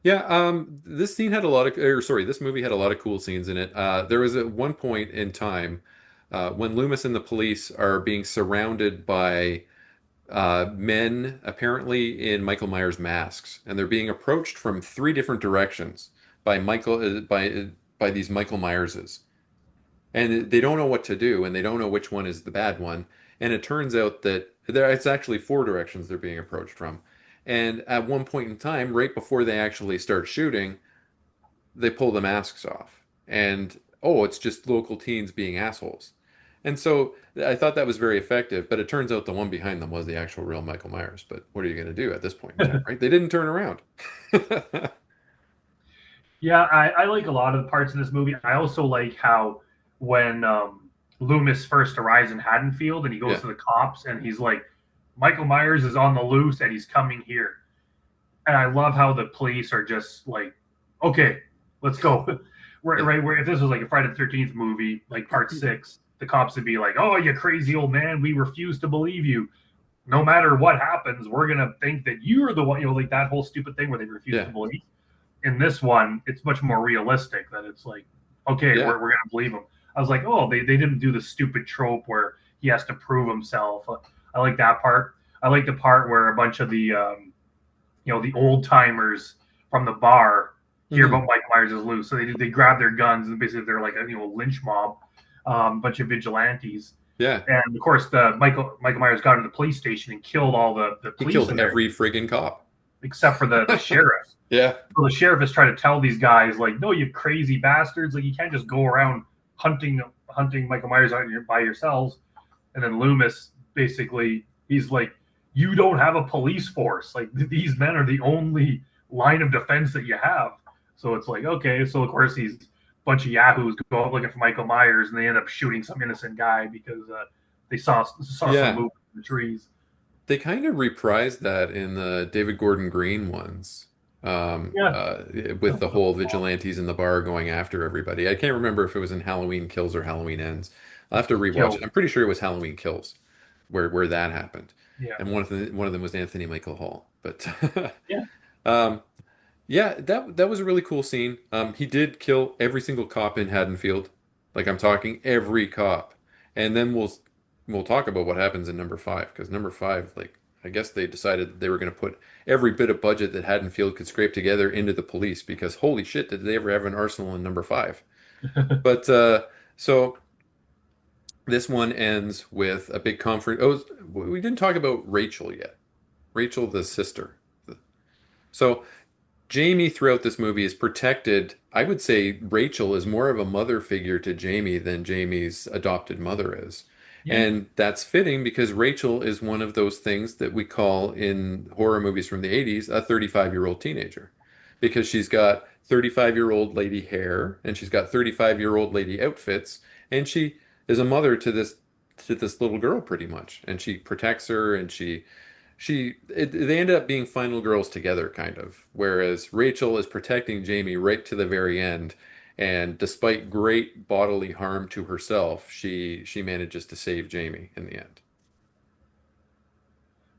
Yeah, this scene had a lot of, or sorry, this movie had a lot of cool scenes in it. There was at one point in time when Loomis and the police are being surrounded by men apparently in Michael Myers masks, and they're being approached from three different directions by by these Michael Myerses, and they don't know what to do, and they don't know which one is the bad one. And it turns out that it's actually four directions they're being approached from. And at one point in time, right before they actually start shooting, they pull the masks off, and oh, it's just local teens being assholes. And so I thought that was very effective, but it turns out the one behind them was the actual real Michael Myers. But what are you going to do at this point in time, right? They didn't turn around. Yeah, I like a lot of the parts in this movie. I also like how when Loomis first arrives in Haddonfield and he goes Yeah, to the cops and he's like, Michael Myers is on the loose and he's coming here. And I love how the police are just like, okay, let's go. Right, yeah, right. Where if this was like a Friday the 13th movie, like part six, the cops would be like, oh, you crazy old man, we refuse to believe you. No matter what happens, we're gonna think that you're the one. Like that whole stupid thing where they refuse yeah, to believe. In this one, it's much more realistic. That it's like, okay, yeah. we're gonna believe him. I was like, oh, they didn't do the stupid trope where he has to prove himself. I like that part. I like the part where a bunch of the the old timers from the bar hear Hmm. about Michael Myers is loose. So they grab their guns and basically they're like a lynch mob, bunch of vigilantes. Yeah. And of course, the Michael Myers got to the police station and killed all the He police killed in there, every friggin' cop. except for the sheriff. Yeah. So the sheriff is trying to tell these guys, like, no, you crazy bastards, like you can't just go around hunting Michael Myers by yourselves. And then Loomis basically he's like, you don't have a police force. Like these men are the only line of defense that you have. So it's like, okay. So of course these bunch of yahoos go out looking for Michael Myers and they end up shooting some innocent guy because they saw some Yeah. movement in the trees. They kind of reprised that in the David Gordon Green ones, Yeah. with the whole vigilantes in the bar going after everybody. I can't remember if it was in Halloween Kills or Halloween Ends. I'll have to rewatch it. Killed. I'm pretty sure it was Halloween Kills where that happened, Yeah. and one of them was Anthony Michael Hall. But Yeah. um, yeah, that was a really cool scene. He did kill every single cop in Haddonfield. Like I'm talking every cop. And then we'll talk about what happens in number five, because number five, like I guess they decided that they were going to put every bit of budget that Haddonfield could scrape together into the police, because holy shit, did they ever have an arsenal in number five? But so this one ends with a big conference. Oh, we didn't talk about Rachel yet. Rachel, the sister. So Jamie throughout this movie is protected. I would say Rachel is more of a mother figure to Jamie than Jamie's adopted mother is. Yeah. And that's fitting because Rachel is one of those things that we call in horror movies from the 80s a 35-year-old teenager. Because she's got 35-year-old lady hair, and she's got 35-year-old lady outfits, and she is a mother to this little girl pretty much, and she protects her, and they end up being final girls together, kind of. Whereas Rachel is protecting Jamie right to the very end, and despite great bodily harm to herself, she manages to save Jamie in the end.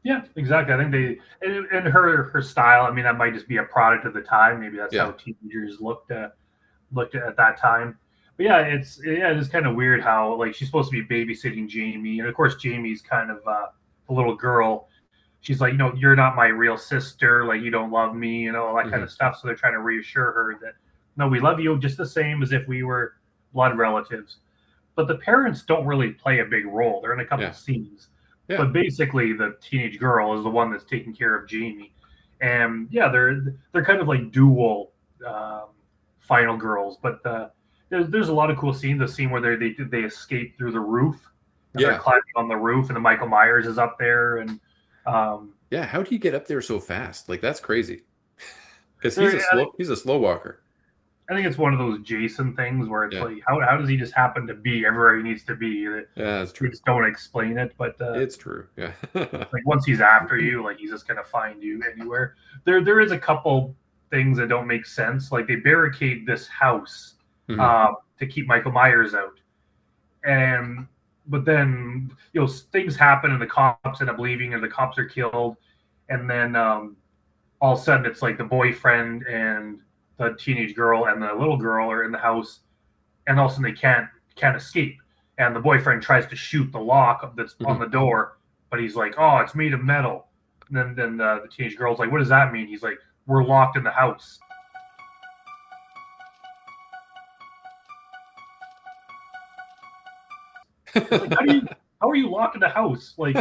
Yeah, exactly. I think and her style. I mean, that might just be a product of the time. Maybe that's Yeah. how teenagers looked at that time. But yeah, it's kind of weird how like she's supposed to be babysitting Jamie, and of course Jamie's kind of a little girl. She's like, you're not my real sister. Like, you don't love me, all that kind Hmm. of stuff. So they're trying to reassure her that no, we love you just the same as if we were blood relatives. But the parents don't really play a big role. They're in a couple Yeah. scenes, Yeah. but basically the teenage girl is the one that's taking care of Jamie. And yeah, they're kind of like dual um, final girls. But there's a lot of cool scenes. The scene where they escape through the roof and they're Yeah. climbing on the roof, and the Michael Myers is up there, and um, Yeah. How do you get up there so fast? Like that's crazy. Because there, he's a slow walker. I think it's one of those Jason things where it's Yeah. like, how does he just happen to be everywhere he needs to be? Yeah, that's They true. just don't explain it, but It's true. Yeah. like once he's after you, like he's just gonna find you anywhere. There is a couple things that don't make sense. Like they barricade this house Hmm. to keep Michael Myers out, and but then things happen and the cops end up leaving and the cops are killed, and then all of a sudden it's like the boyfriend and the teenage girl and the little girl are in the house, and all of a sudden they can't escape. And the boyfriend tries to shoot the lock that's on Hmm. the door, but he's like, "Oh, it's made of metal." And then the teenage girl's like, "What does that mean?" He's like, "We're locked in the house." It's like, how are you locked in the house? Like,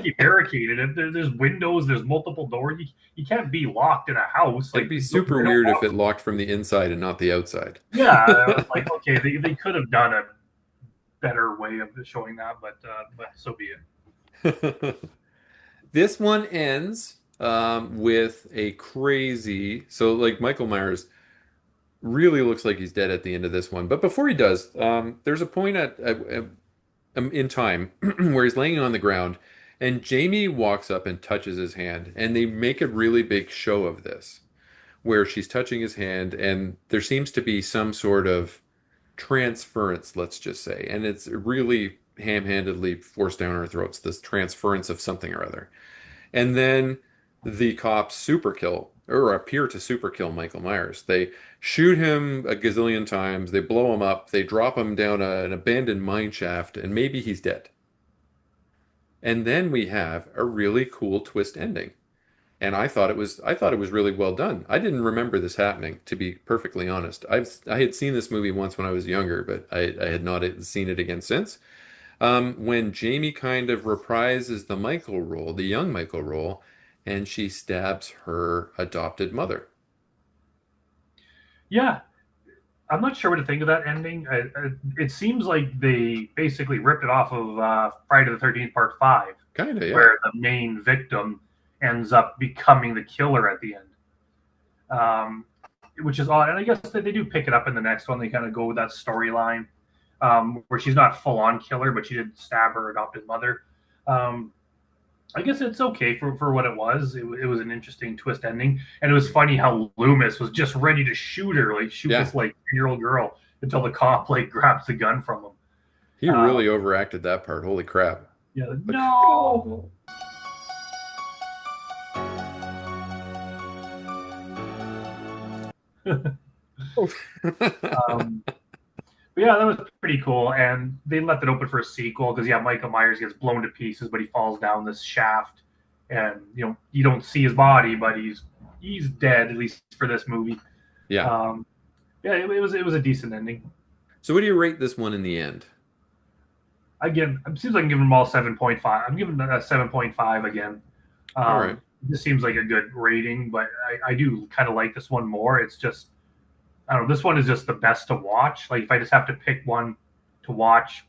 you barricaded it. There's windows. There's multiple doors. You can't be locked in a house. It'd Like, be they super don't weird if lock. it locked from the inside and not the outside. Yeah, I was like, okay, they could have done a better way of showing that, but so be it. This one ends with a crazy. So, like Michael Myers really looks like he's dead at the end of this one. But before he does, there's a point in time where he's laying on the ground, and Jamie walks up and touches his hand, and they make a really big show of this, where she's touching his hand, and there seems to be some sort of transference, let's just say, and it's really ham-handedly forced down our throats, this transference of something or other. And then the cops super kill or appear to super kill Michael Myers. They shoot him a gazillion times, they blow him up, they drop him down an abandoned mine shaft, and maybe he's dead. And then we have a really cool twist ending. And I thought it was really well done. I didn't remember this happening, to be perfectly honest. I had seen this movie once when I was younger, but I had not seen it again since. When Jamie kind of reprises the Michael role, the young Michael role, and she stabs her adopted mother. Yeah, I'm not sure what to think of that ending. It seems like they basically ripped it off of Friday the 13th Part 5, Kinda, yeah. where the main victim ends up becoming the killer at the end. Which is odd. And I guess that they do pick it up in the next one. They kind of go with that storyline where she's not full on killer, but she did stab her adopted mother. Um, I guess it's okay for what it was. It was an interesting twist ending, and it was funny how Loomis was just ready to shoot her, like shoot Yeah. this like 10-year old girl until the cop like grabs the gun from him. He Uh, really overacted that part. Holy crap. yeah, Like, no. um, but yeah, that was pretty cool, and they left it open for a sequel because yeah, Michael Myers gets blown to pieces, but he falls down this shaft, and you don't see his body, but he's dead at least for this movie. yeah. Um, yeah, it was a decent ending. So what do you rate this one in the end? Again, it seems like I'm giving them all 7.5. I'm giving a 7.5 again. All right. This seems like a good rating, but I do kind of like this one more. It's just I don't know. This one is just the best to watch. Like if I just have to pick one to watch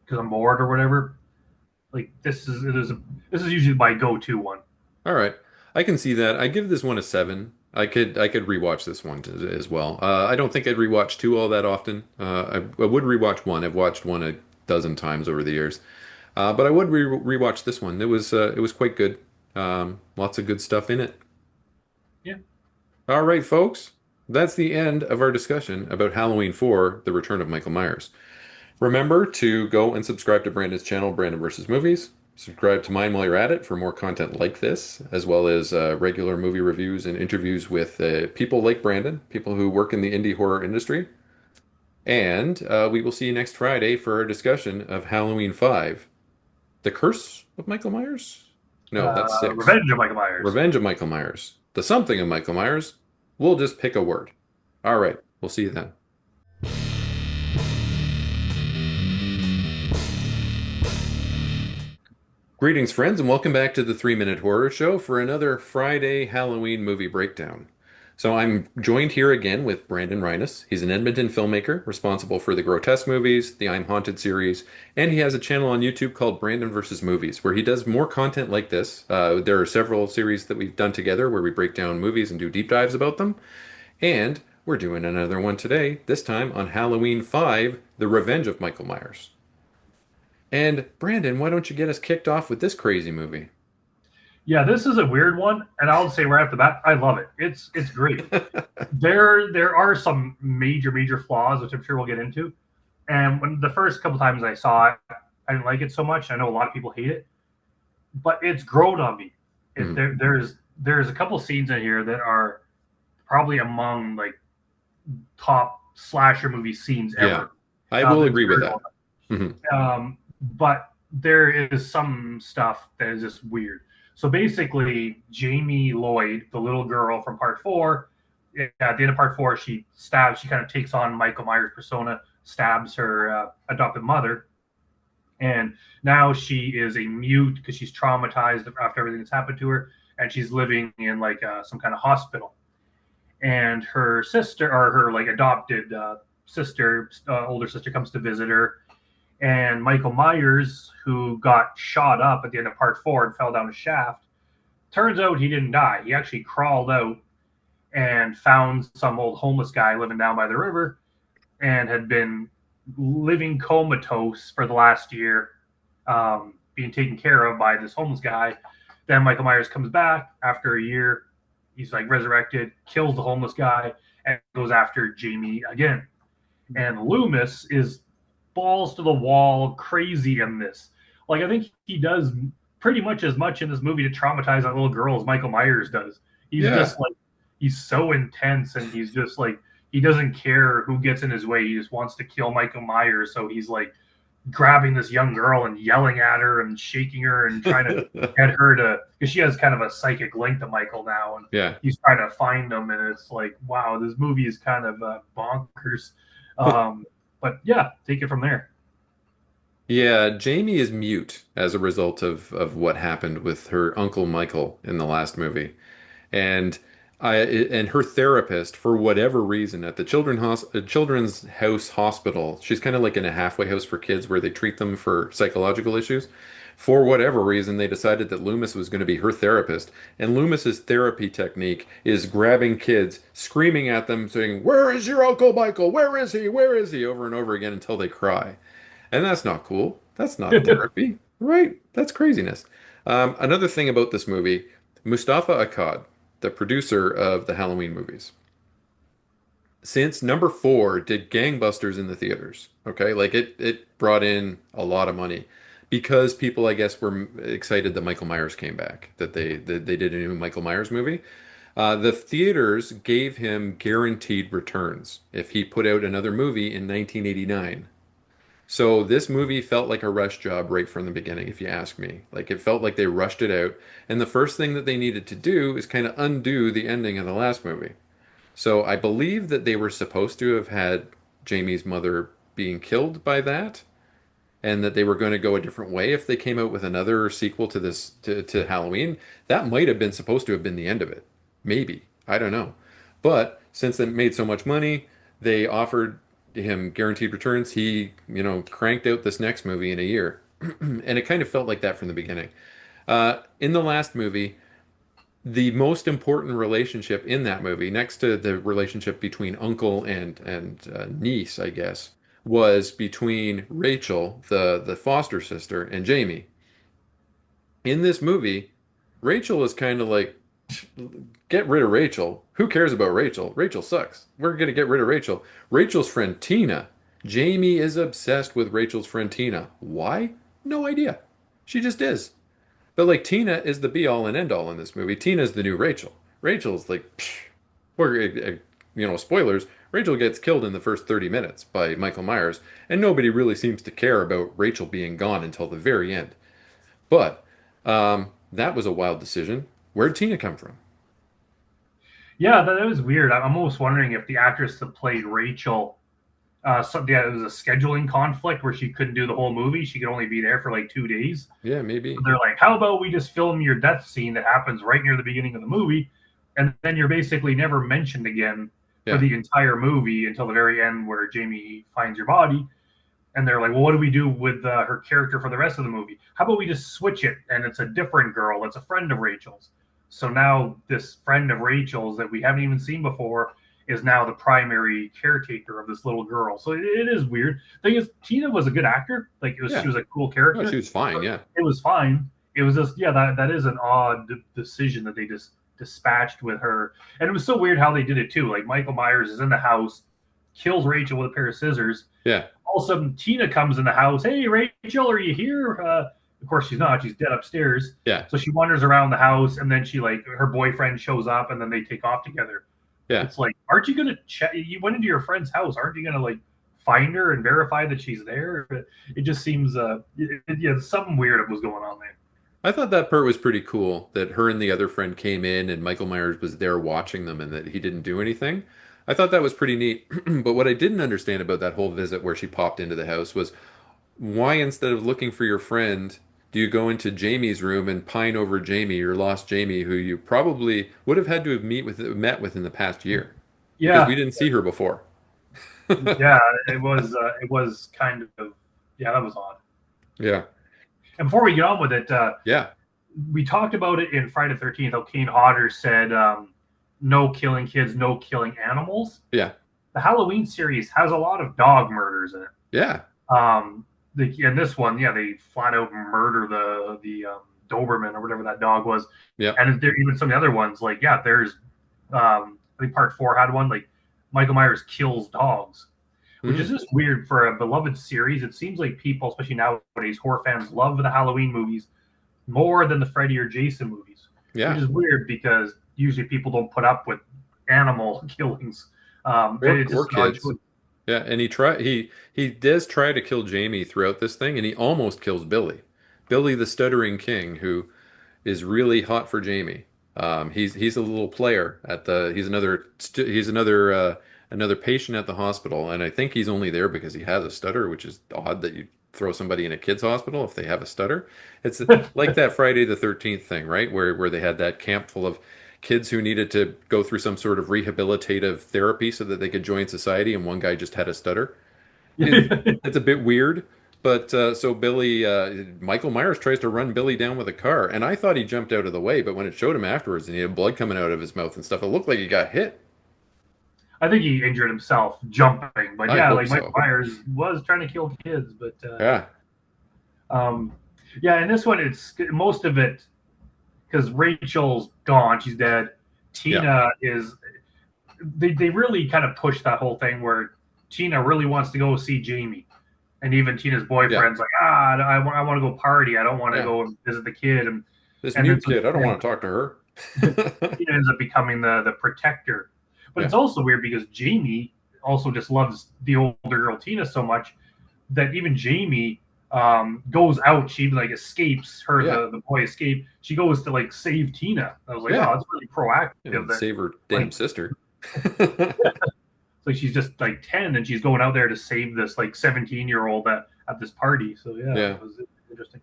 because I'm bored or whatever, like this is usually my go-to one. All right. I can see that. I give this one a 7. I could rewatch this one as well. I don't think I'd rewatch two all that often. I would rewatch one. I've watched one a dozen times over the years. But I would rewatch this one. It was quite good. Lots of good stuff in it. Yeah. All right, folks. That's the end of our discussion about Halloween 4: The Return of Michael Myers. Remember to go and subscribe to Brandon's channel, Brandon versus Movies. Subscribe to mine while you're at it for more content like this, as well as regular movie reviews and interviews with people like Brandon, people who work in the indie horror industry. And we will see you next Friday for our discussion of Halloween 5: The Curse of Michael Myers? No, that's 6. Revenge of Michael Myers. Revenge of Michael Myers. The something of Michael Myers. We'll just pick a word. All right. We'll see you then. Greetings, friends, and welcome back to the 3 Minute Horror Show for another Friday Halloween movie breakdown. So I'm joined here again with Brandon Reines. He's an Edmonton filmmaker responsible for the Grotesque movies, the I'm Haunted series, and he has a channel on YouTube called Brandon versus Movies, where he does more content like this. There are several series that we've done together where we break down movies and do deep dives about them. And we're doing another one today, this time on Halloween 5: The Revenge of Michael Myers. And Brandon, why don't you get us kicked off with this crazy movie? Yeah, this is a weird one, and I'll say right off the bat, I love it. It's great. There are some major flaws, which I'm sure we'll get into. And when the first couple times I saw it, I didn't like it so much. I know a lot of people hate it, but it's grown on me. Mhm. There's a couple scenes in here that are probably among like top slasher movie scenes Yeah, ever. I will It's agree with very that. well Mhm. but there is some stuff that is just weird. So basically, Jamie Lloyd, the little girl from part four, at the end of part four, she kind of takes on Michael Myers' persona, stabs her adopted mother, and now she is a mute because she's traumatized after everything that's happened to her, and she's living in like some kind of hospital. And her sister, or her like adopted sister, older sister, comes to visit her, and Michael Myers, who got shot up at the end of part four and fell down a shaft, turns out he didn't die. He actually crawled out and found some old homeless guy living down by the river and had been living comatose for the last year, being taken care of by this homeless guy. Then Michael Myers comes back after a year. He's like resurrected, kills the homeless guy, and goes after Jamie again. And Loomis is balls to the wall crazy in this. Like I think he does pretty much in this movie to traumatize that little girl as Michael Myers does. He's Yeah. just like he's so intense and he's just like he doesn't care who gets in his way. He just wants to kill Michael Myers. So he's like grabbing this young girl and yelling at her and shaking her and trying to get her to because she has kind of a psychic link to Michael now and Yeah. he's trying to find him and it's like wow this movie is kind of bonkers but yeah take it from there. Yeah, Jamie is mute as a result of what happened with her Uncle Michael in the last movie. And and her therapist, for whatever reason, at the children's house hospital, she's kind of like in a halfway house for kids where they treat them for psychological issues. For whatever reason, they decided that Loomis was going to be her therapist, and Loomis's therapy technique is grabbing kids, screaming at them, saying, "Where is your Uncle Michael? Where is he? Where is he?" over and over again until they cry. And that's not cool. That's not therapy, right? That's craziness. Another thing about this movie, Mustafa Akkad, the producer of the Halloween movies, since number 4 did gangbusters in the theaters. Okay, like it brought in a lot of money because people, I guess, were excited that Michael Myers came back, that they did a new Michael Myers movie. The theaters gave him guaranteed returns if he put out another movie in 1989. So this movie felt like a rush job right from the beginning, if you ask me. Like it felt like they rushed it out, and the first thing that they needed to do is kind of undo the ending of the last movie. So I believe that they were supposed to have had Jamie's mother being killed by that, and that they were going to go a different way if they came out with another sequel to this to Halloween. That might have been supposed to have been the end of it. Maybe. I don't know. But since it made so much money, they offered him guaranteed returns. He, cranked out this next movie in a year. And it kind of felt like that from the beginning. In the last movie, the most important relationship in that movie, next to the relationship between uncle and niece, I guess, was between Rachel, the foster sister, and Jamie. In this movie, Rachel is kind of like, get rid of Rachel. Who cares about Rachel? Rachel sucks. We're gonna get rid of Rachel. Rachel's friend Tina. Jamie is obsessed with Rachel's friend Tina. Why? No idea. She just is. But like Tina is the be all and end all in this movie. Tina's the new Rachel. Rachel's like, psh, we're, spoilers. Rachel gets killed in the first 30 minutes by Michael Myers, and nobody really seems to care about Rachel being gone until the very end. But that was a wild decision. Where'd Tina come from? Yeah, that was weird. I'm almost wondering if the actress that played Rachel, yeah, it was a scheduling conflict where she couldn't do the whole movie. She could only be there for like 2 days. Yeah, So maybe. they're like, how about we just film your death scene that happens right near the beginning of the movie, and then you're basically never mentioned again for Yeah, the entire movie until the very end where Jamie finds your body. And they're like, well, what do we do with her character for the rest of the movie? How about we just switch it and it's a different girl that's a friend of Rachel's. So now this friend of Rachel's that we haven't even seen before is now the primary caretaker of this little girl. So it is weird. Thing is, Tina was a good actor. Like she yeah. was a cool No, she character. was fine. Yeah, It was fine. It was just that is an odd decision that they just dispatched with her, and it was so weird how they did it too. Like Michael Myers is in the house, kills Rachel with a pair of scissors. yeah, All of a sudden, Tina comes in the house. Hey, Rachel, are you here? Of course, she's not. She's dead upstairs. yeah, So she wanders around the house, and then she like her boyfriend shows up, and then they take off together. yeah. It's like, aren't you gonna check? You went into your friend's house. Aren't you gonna like find her and verify that she's there? It just seems, yeah, something weird was going on there. I thought that part was pretty cool that her and the other friend came in and Michael Myers was there watching them and that he didn't do anything. I thought that was pretty neat. But what I didn't understand about that whole visit where she popped into the house was why, instead of looking for your friend, do you go into Jamie's room and pine over Jamie, your lost Jamie, who you probably would have had to have met with in the past year because we Yeah, didn't see her before. yeah, it was kind of, yeah, that was odd. Yeah, And before we get on with it, yeah, we talked about it in Friday the 13th. How Kane Hodder said, no killing kids, no killing animals. yeah, The Halloween series has a lot of dog murders in it. yeah, In this one, yeah, they flat out murder the Doberman or whatever that dog was, yeah. and there even some of the other ones. Like, yeah, there's I think part four had one like Michael Myers kills dogs, which is Mm, just weird for a beloved series. It seems like people, especially nowadays, horror fans love the Halloween movies more than the Freddy or Jason movies, which yeah. is weird because usually people don't put up with animal killings. It's Or just an odd kids. choice. Yeah, and he does try to kill Jamie throughout this thing, and he almost kills Billy. Billy the stuttering king, who is really hot for Jamie. He's a little player at the he's another patient at the hospital, and I think he's only there because he has a stutter, which is odd that you throw somebody in a kid's hospital if they have a stutter. It's like that Friday the 13th thing, right? Where they had that camp full of kids who needed to go through some sort of rehabilitative therapy so that they could join society, and one guy just had a stutter. It's a bit weird, but so Michael Myers tries to run Billy down with a car, and I thought he jumped out of the way, but when it showed him afterwards and he had blood coming out of his mouth and stuff, it looked like he got hit. I think he injured himself jumping, but I yeah, hope like Michael so. Myers was trying to kill kids, but Yeah, um, yeah, in this one, it's most of it because Rachel's gone, she's dead. yeah, Tina is. They really kind of push that whole thing where Tina really wants to go see Jamie, and even Tina's yeah, boyfriend's like, I want to go party. I don't want to yeah. go and visit the kid, This and then new so kid, I don't want to talk to her. Tina ends up becoming the protector. But Yeah, it's also weird because Jamie also just loves the older girl Tina so much that even Jamie goes out. She even like escapes her. yeah, The boy escape. She goes to like save Tina. I was like, yeah. oh, that's really proactive. And That save her damn like sister. like she's just like 10 and she's going out there to save this like 17-year-old at this party. So yeah, Yeah. it was interesting.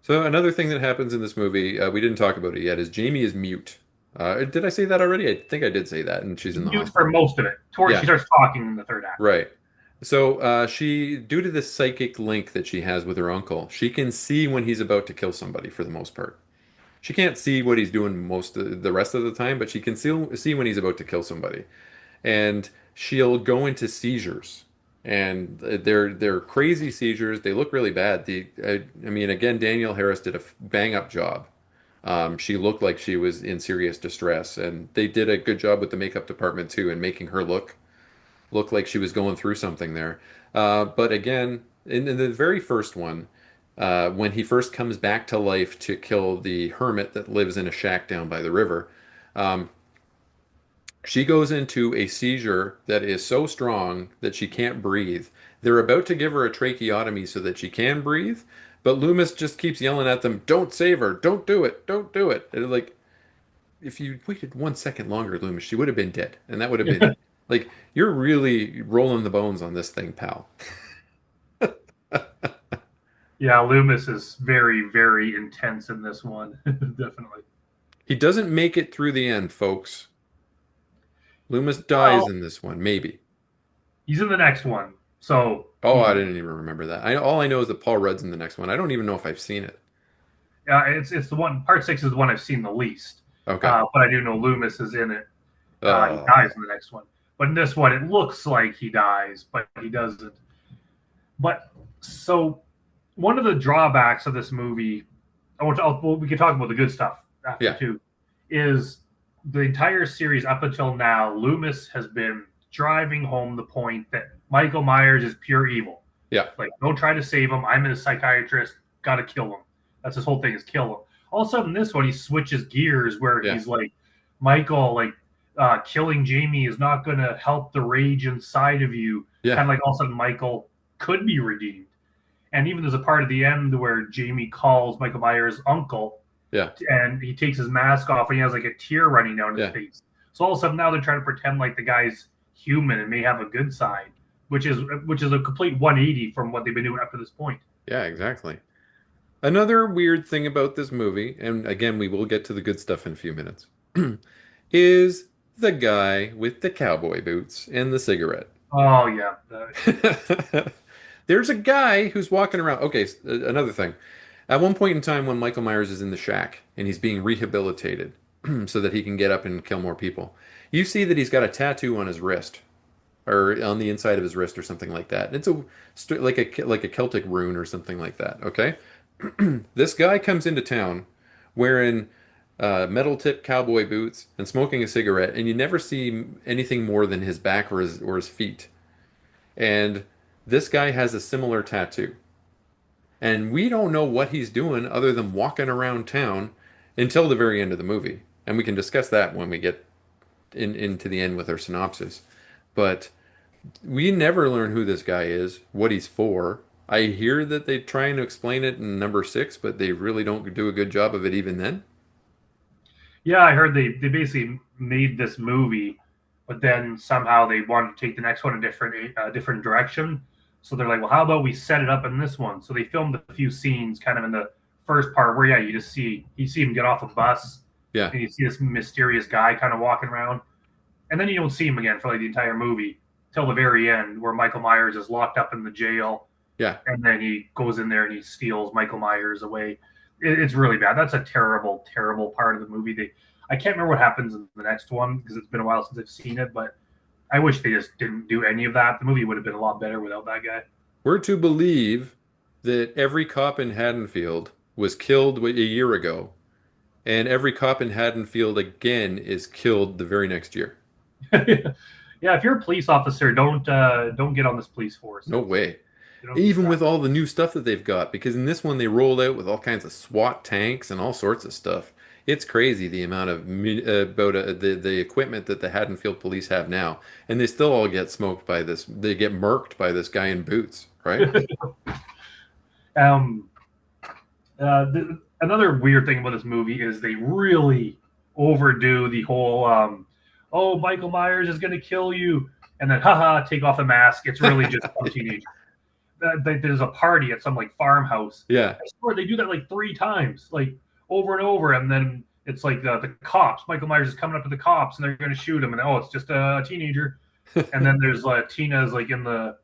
So another thing that happens in this movie, we didn't talk about it yet, is Jamie is mute. Did I say that already? I think I did say that, and she's in the Mute for hospital. most of it. Towards she Yeah, starts talking in the third act. right. So due to this psychic link that she has with her uncle, she can see when he's about to kill somebody for the most part. She can't see what he's doing most of the rest of the time, but she can see when he's about to kill somebody. And she'll go into seizures. And they're crazy seizures. They look really bad. I mean, again, Danielle Harris did a bang up job. She looked like she was in serious distress, and they did a good job with the makeup department too, in making her look like she was going through something there. But again, in the very first one, when he first comes back to life to kill the hermit that lives in a shack down by the river, um, she goes into a seizure that is so strong that she can't breathe. They're about to give her a tracheotomy so that she can breathe, but Loomis just keeps yelling at them, "Don't save her! Don't do it! Don't do it!" And like, if you waited 1 second longer, Loomis, she would have been dead, and that would have been like, you're really rolling the bones on this thing, pal. Yeah, Loomis is very, very intense in this one. Definitely. He doesn't make it through the end, folks. Loomis dies Well, in this one, maybe. he's in the next one, so Oh, I he. didn't even remember that. All I know is that Paul Rudd's in the next one. I don't even know if I've seen it. It's the one. Part 6 is the one I've seen the least, Okay. but I do know Loomis is in it. He Uh, dies in the next one, but in this one, it looks like he dies, but he doesn't. But so one of the drawbacks of this movie, we can talk about the good stuff after yeah, too, is the entire series up until now, Loomis has been driving home the point that Michael Myers is pure evil. yeah, Like, don't try to save him. I'm a psychiatrist. Got to kill him. That's his whole thing, is kill him. All of a sudden, this one, he switches gears where yeah, he's like, Michael, like, killing Jamie is not going to help the rage inside of you. yeah, Kind of like all of a sudden, Michael could be redeemed. And even there's a part of the end where Jamie calls Michael Myers uncle, yeah, and he takes his mask off and he has like a tear running down his yeah, face. So all of a sudden now they're trying to pretend like the guy's human and may have a good side, which is a complete 180 from what they've been doing up to this point. yeah, exactly. Another weird thing about this movie, and again, we will get to the good stuff in a few minutes, is the guy with the cowboy boots and the cigarette. Oh yeah, There's a guy who's walking around. Okay, another thing. At one point in time, when Michael Myers is in the shack and he's being rehabilitated so that he can get up and kill more people, you see that he's got a tattoo on his wrist or on the inside of his wrist or something like that. It's like a Celtic rune or something like that. Okay, this guy comes into town wearing metal tip cowboy boots and smoking a cigarette, and you never see anything more than his back or his feet. And this guy has a similar tattoo. And we don't know what he's doing other than walking around town until the very end of the movie. And we can discuss that when we get into the end with our synopsis. But we never learn who this guy is, what he's for. I hear that they're trying to explain it in number 6, but they really don't do a good job of it even then. yeah. I heard they basically made this movie, but then somehow they wanted to take the next one a different direction. So they're like, well, how about we set it up in this one? So they filmed a few scenes kind of in the first part where you see him get off a bus Yeah, and you see this mysterious guy kind of walking around, and then you don't see him again for like the entire movie till the very end, where Michael Myers is locked up in the jail, yeah. and then he goes in there and he steals Michael Myers away. It's really bad. That's a terrible, terrible part of the movie. I can't remember what happens in the next one because it's been a while since I've seen it, but I wish they just didn't do any of that. The movie would have been a lot better without that guy. We're to believe that every cop in Haddonfield was killed a year ago, and every cop in Haddonfield again is killed the very next year. Yeah, if you're a police officer, don't get on this police force. No way. You don't need Even that. with all the new stuff that they've got, because in this one they rolled out with all kinds of SWAT tanks and all sorts of stuff. It's crazy the amount of about the equipment that the Haddonfield police have now, and they still all get smoked by this. They get murked by this guy in boots, right? um, Another weird thing about this movie is they really overdo the whole oh, Michael Myers is going to kill you, and then haha, take off the mask. It's really just some teenager. There's a party at some like farmhouse. Yeah, I swear they do that like 3 times, like over and over, and then it's like the cops. Michael Myers is coming up to the cops, and they're going to shoot him, and oh, it's just a teenager. And then there's Tina's like in the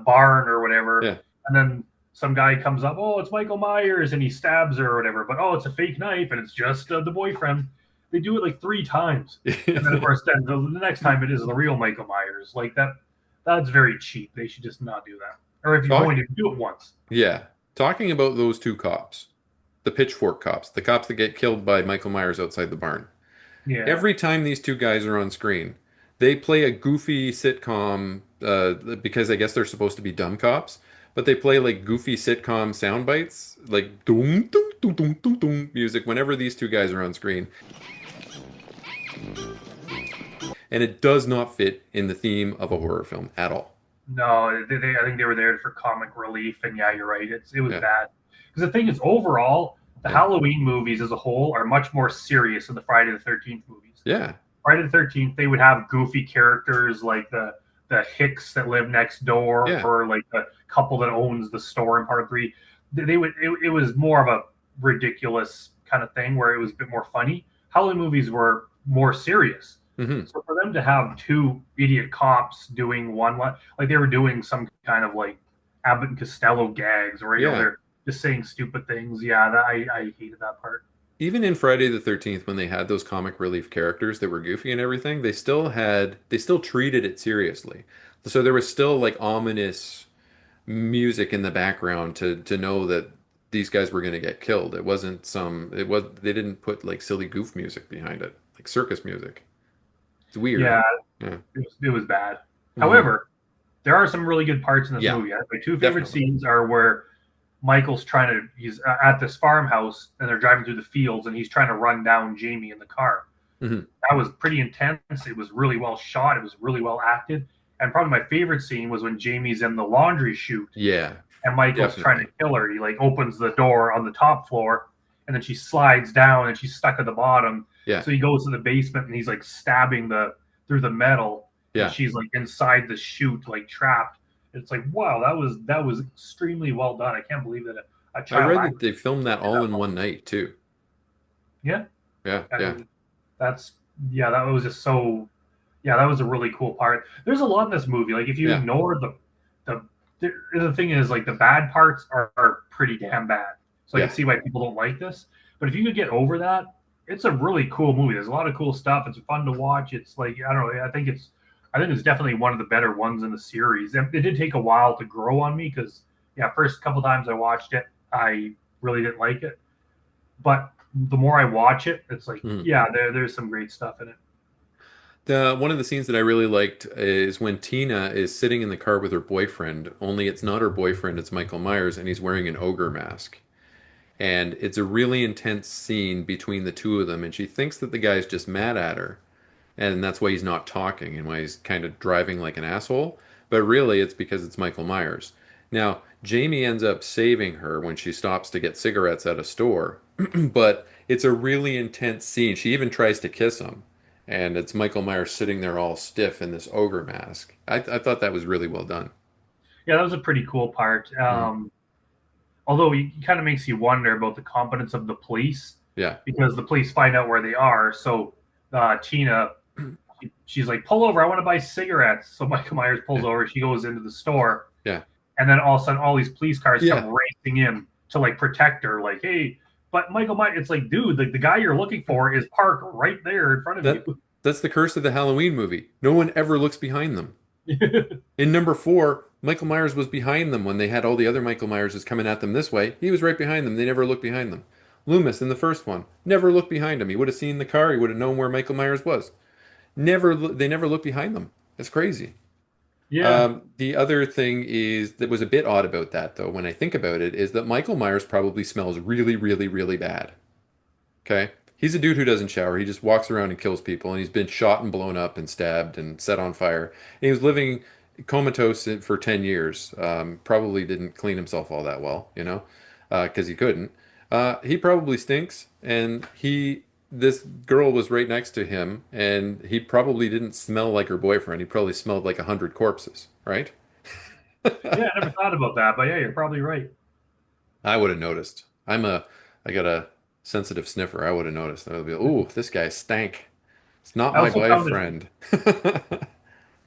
barn or whatever, yeah, and then some guy comes up, oh, it's Michael Myers, and he stabs her or whatever, but oh, it's a fake knife and it's just the boyfriend. They do it like three times, and then of course, then the next time it is the real Michael Myers. Like that, that's very cheap. They should just not do that. Or if you're Talk, going to do it once, yeah. Talking about those two cops, the pitchfork cops, the cops that get killed by Michael Myers outside the barn. yeah, Every time these two guys are on screen, they play a goofy sitcom because I guess they're supposed to be dumb cops, but they play like goofy sitcom sound bites, like doom doom doom doom doom doom music whenever these two guys are on screen, and it does not fit in the theme of a horror film at all. no, I think they were there for comic relief, and yeah, you're right. It was Yeah, bad because the thing is, overall, the yeah, Halloween movies as a whole are much more serious than the Friday the 13th movies. yeah, Friday the 13th, they would have goofy characters like the Hicks that live next door, yeah. or like the couple that owns the store in part three. They would it was more of a ridiculous kind of thing where it was a bit more funny. Halloween movies were more serious. Hmm. So for them to have two idiot cops doing like they were doing some kind of like Abbott and Costello gags, or Yeah. they're just saying stupid things. Yeah, I hated that part. Even in Friday the 13th, when they had those comic relief characters that were goofy and everything, they still treated it seriously. So there was still like ominous music in the background to know that these guys were going to get killed. It wasn't they didn't put like silly goof music behind it, like circus music. It's weird. Yeah, Yeah. it was bad. Hmm. However, there are some really good parts in this Yeah, movie. My two favorite definitely. scenes are where he's at this farmhouse and they're driving through the fields and he's trying to run down Jamie in the car. Hmm. That was pretty intense. It was really well shot. It was really well acted. And probably my favorite scene was when Jamie's in the laundry chute Yeah, and Michael's trying to definitely. kill her. He like opens the door on the top floor and then she slides down and she's stuck at the bottom. Yeah, So he goes to the basement and he's like stabbing the through the metal and yeah. she's like inside the chute, like trapped. It's like, wow, that was extremely well done. I can't believe that a I child read actor that they filmed that did all that in well. one night too. Yeah. Yeah, I yeah, mean, that's yeah, that was just so yeah, that was a really cool part. There's a lot in this movie. Like if you yeah, ignore the the thing is like the bad parts are pretty damn bad. So I can yeah. see why people don't like this. But if you could get over that, it's a really cool movie. There's a lot of cool stuff. It's fun to watch. It's like I don't know. I think it's definitely one of the better ones in the series. It did take a while to grow on me because yeah, first couple times I watched it, I really didn't like it. But the more I watch it, it's like Mhm. yeah, there's some great stuff in it. The one of the scenes that I really liked is when Tina is sitting in the car with her boyfriend, only it's not her boyfriend, it's Michael Myers, and he's wearing an ogre mask. And it's a really intense scene between the two of them, and she thinks that the guy's just mad at her, and that's why he's not talking and why he's kind of driving like an asshole. But really, it's because it's Michael Myers. Now, Jamie ends up saving her when she stops to get cigarettes at a store, but it's a really intense scene. She even tries to kiss him, and it's Michael Myers sitting there all stiff in this ogre mask. I thought that was really well done. Yeah, that was a pretty cool part. Mhm. Although it kind of makes you wonder about the competence of the police Yeah, because the police find out where they are. So Tina, she's like, "Pull over! I want to buy cigarettes." So Michael Myers pulls yeah, over. She goes into the store, yeah, and then all of a sudden, all these police cars yeah. come racing in to like protect her. Like, hey, but Michael Myers, it's like, dude, the guy you're looking for is parked right there in front of That you. that's the curse of the Halloween movie. No one ever looks behind them. In number four, Michael Myers was behind them when they had all the other Michael Myerses coming at them this way. He was right behind them. They never looked behind them. Loomis in the first one never looked behind him. He would have seen the car. He would have known where Michael Myers was. They never looked behind them. It's crazy. Yeah, The other thing is that was a bit odd about that, though, when I think about it, is that Michael Myers probably smells really, really, really bad. Okay? He's a dude who doesn't shower. He just walks around and kills people, and he's been shot and blown up and stabbed and set on fire. And he was living comatose for 10 years. Probably didn't clean himself all that well, because he couldn't. He probably stinks, and this girl was right next to him, and he probably didn't smell like her boyfriend. He probably smelled like 100 corpses, right? yeah, I never thought about that, but yeah, you're probably right. I would have noticed. I got a sensitive sniffer. I would have noticed. I would be, ooh, this guy stank. It's not I my also found it boyfriend.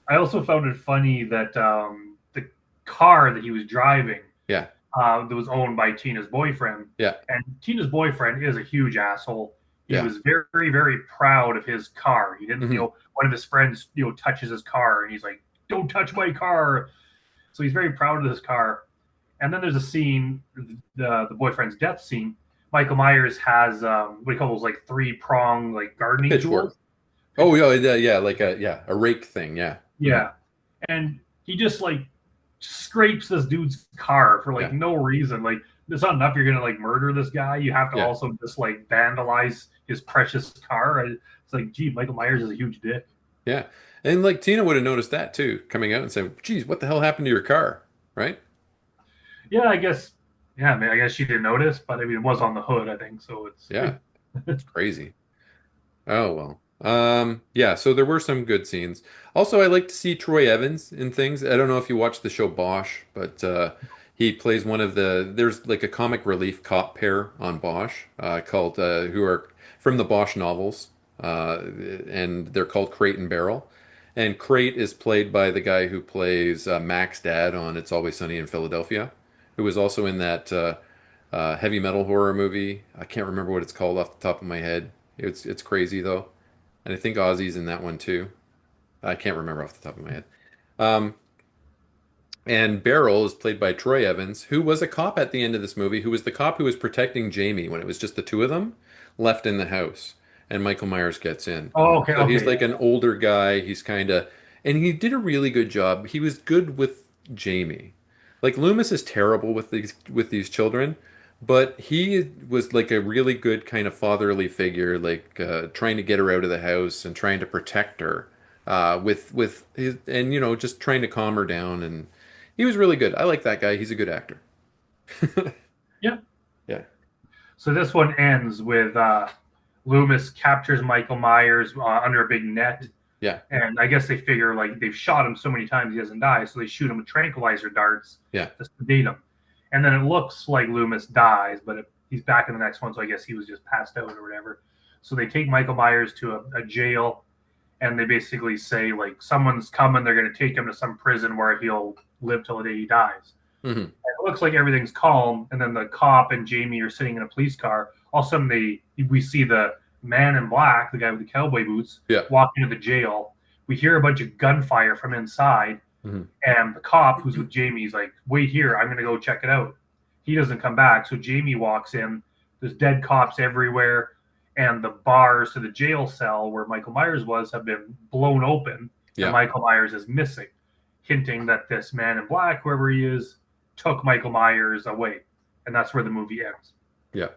I also found it funny that the car that he was driving, Yeah. that was owned by Tina's boyfriend. Yeah. And Tina's boyfriend is a huge asshole. He Yeah. was very, very proud of his car. He didn't, Hmm. one of his friends, touches his car and he's like, don't touch my car. So he's very proud of his car. And then there's a scene, the boyfriend's death scene. Michael Myers has what he calls like three prong like gardening Pitchfork. tools. Oh yeah, Pitchfork. yeah, yeah, like a rake thing. Yeah. Hmm. Yeah. And he just like scrapes this dude's car for like Yeah. no reason. Like it's not enough you're gonna like murder this guy. You have to Yeah. also just like vandalize his precious car. It's like, gee, Michael Myers is a huge dick. Yeah. And like Tina would have noticed that too, coming out and saying, "Geez, what the hell happened to your car?" Right? Yeah, I guess. Yeah, I mean, I guess she didn't notice, but I mean, it was on the hood, I think. So it's Yeah. It's crazy. Oh well. Yeah, so there were some good scenes. Also, I like to see Troy Evans in things. I don't know if you watch the show Bosch, but he plays one of there's like a comic relief cop pair on Bosch called who are from the Bosch novels. And they're called Crate and Barrel. And Crate is played by the guy who plays Mac's dad on It's Always Sunny in Philadelphia, who was also in that heavy metal horror movie. I can't remember what it's called off the top of my head. It's crazy though, and I think Ozzy's in that one too. I can't remember off the top of my head. Um, and Beryl is played by Troy Evans, who was a cop at the end of this movie, who was the cop who was protecting Jamie when it was just the two of them left in the house, and Michael Myers gets in. Oh, okay, So he's okay, like an older guy. He's kind of, and he did a really good job. He was good with Jamie. Like Loomis is terrible with these children, but he was like a really good kind of fatherly figure, like trying to get her out of the house and trying to protect her, with his, and just trying to calm her down. And he was really good. I like that guy. He's a good actor. yeah. Yeah, So this one ends with Loomis captures Michael Myers under a big net, yeah, and I guess they figure like they've shot him so many times he doesn't die, so they shoot him with tranquilizer darts yeah, to sedate him. And then it looks like Loomis dies, but he's back in the next one, so I guess he was just passed out or whatever. So they take Michael Myers to a jail, and they basically say like someone's coming, they're going to take him to some prison where he'll live till the day he dies. hmm, It looks like everything's calm, and then the cop and Jamie are sitting in a police car. All of a sudden, we see the man in black, the guy with the cowboy boots, yeah, walk into the jail. We hear a bunch of gunfire from inside, hmm, and the cop who's with Jamie's like, "Wait here, I'm gonna go check it out." He doesn't come back, so Jamie walks in. There's dead cops everywhere, and the bars to the jail cell where Michael Myers was have been blown open, and yeah, Michael Myers is missing, hinting that this man in black, whoever he is, took Michael Myers away, and that's where the movie ends. yeah.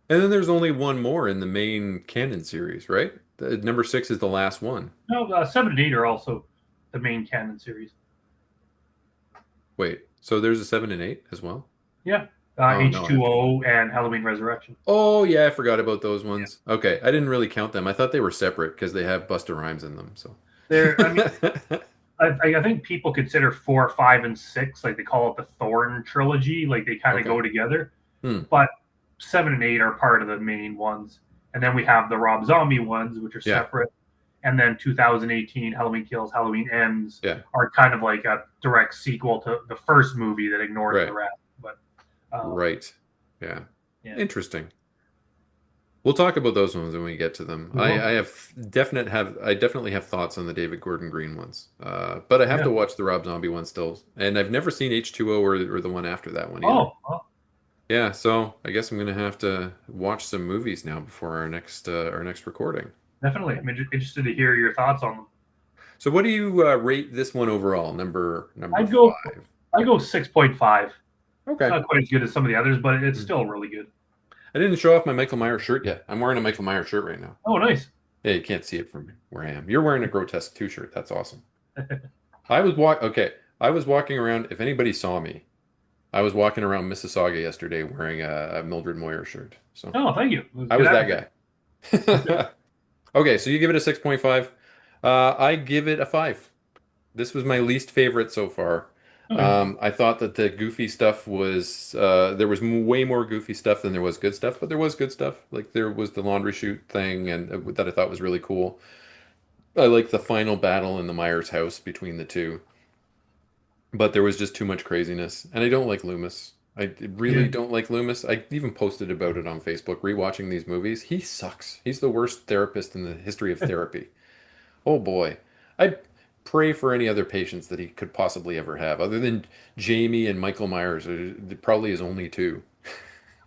And then there's only one more in the main canon series, right? Number six is the last one. No, 7 and 8 are also the main canon series. Wait, so there's a seven and eight as well? Yeah, Oh no, H2O and Halloween Resurrection. oh yeah, I forgot about those Yeah, ones. Okay, I didn't really count them. I thought they were separate because they have Busta Rhymes in them. So, they're. I mean, I think people consider 4, 5, and 6 like they call it the Thorn trilogy. Like they kind of okay, go together, hmm, but 7 and 8 are part of the main ones, and then we have the Rob Zombie ones, which are yeah, separate. And then 2018 Halloween Kills, Halloween Ends yeah, are kind of like a direct sequel to the first movie that ignores the right, rest. But right, yeah, yeah, interesting. We'll talk about those ones when we get to them. we I, will. I I definitely have thoughts on the David Gordon Green ones. But I have Yeah. to watch the Rob Zombie one still, and I've never seen H2O or the one after that one either. Oh, well, Yeah, so I guess I'm gonna have to watch some movies now before our next recording. definitely. I'm interested to hear your thoughts on them. So what do you rate this one overall? Number I'd go. five. I go 6.5. It's Okay. not quite as good as some of the others, but it's Hmm. still really good. I didn't show off my Michael Myers shirt yet. I'm wearing a Michael Myers shirt right now. Oh, nice. Yeah, you can't see it from where I am. You're wearing a Grotesque 2 shirt. That's awesome. I was walking around. If anybody saw me, I was walking around Mississauga yesterday wearing a Mildred Moyer shirt. So Oh, thank you. It was I good was advertising. that guy. Okay, so you give it a 6.5. I give it a 5. This was my least favorite so far. Okay. I thought that the goofy stuff was there was way more goofy stuff than there was good stuff, but there was good stuff. Like there was the laundry chute thing, and that I thought was really cool. I like the final battle in the Myers house between the two, but there was just too much craziness, and I don't like Loomis. I really Yeah. don't like Loomis. I even posted about it on Facebook, rewatching these movies. He sucks. He's the worst therapist in the history of therapy. Oh boy. I pray for any other patients that he could possibly ever have, other than Jamie and Michael Myers. Probably his only two.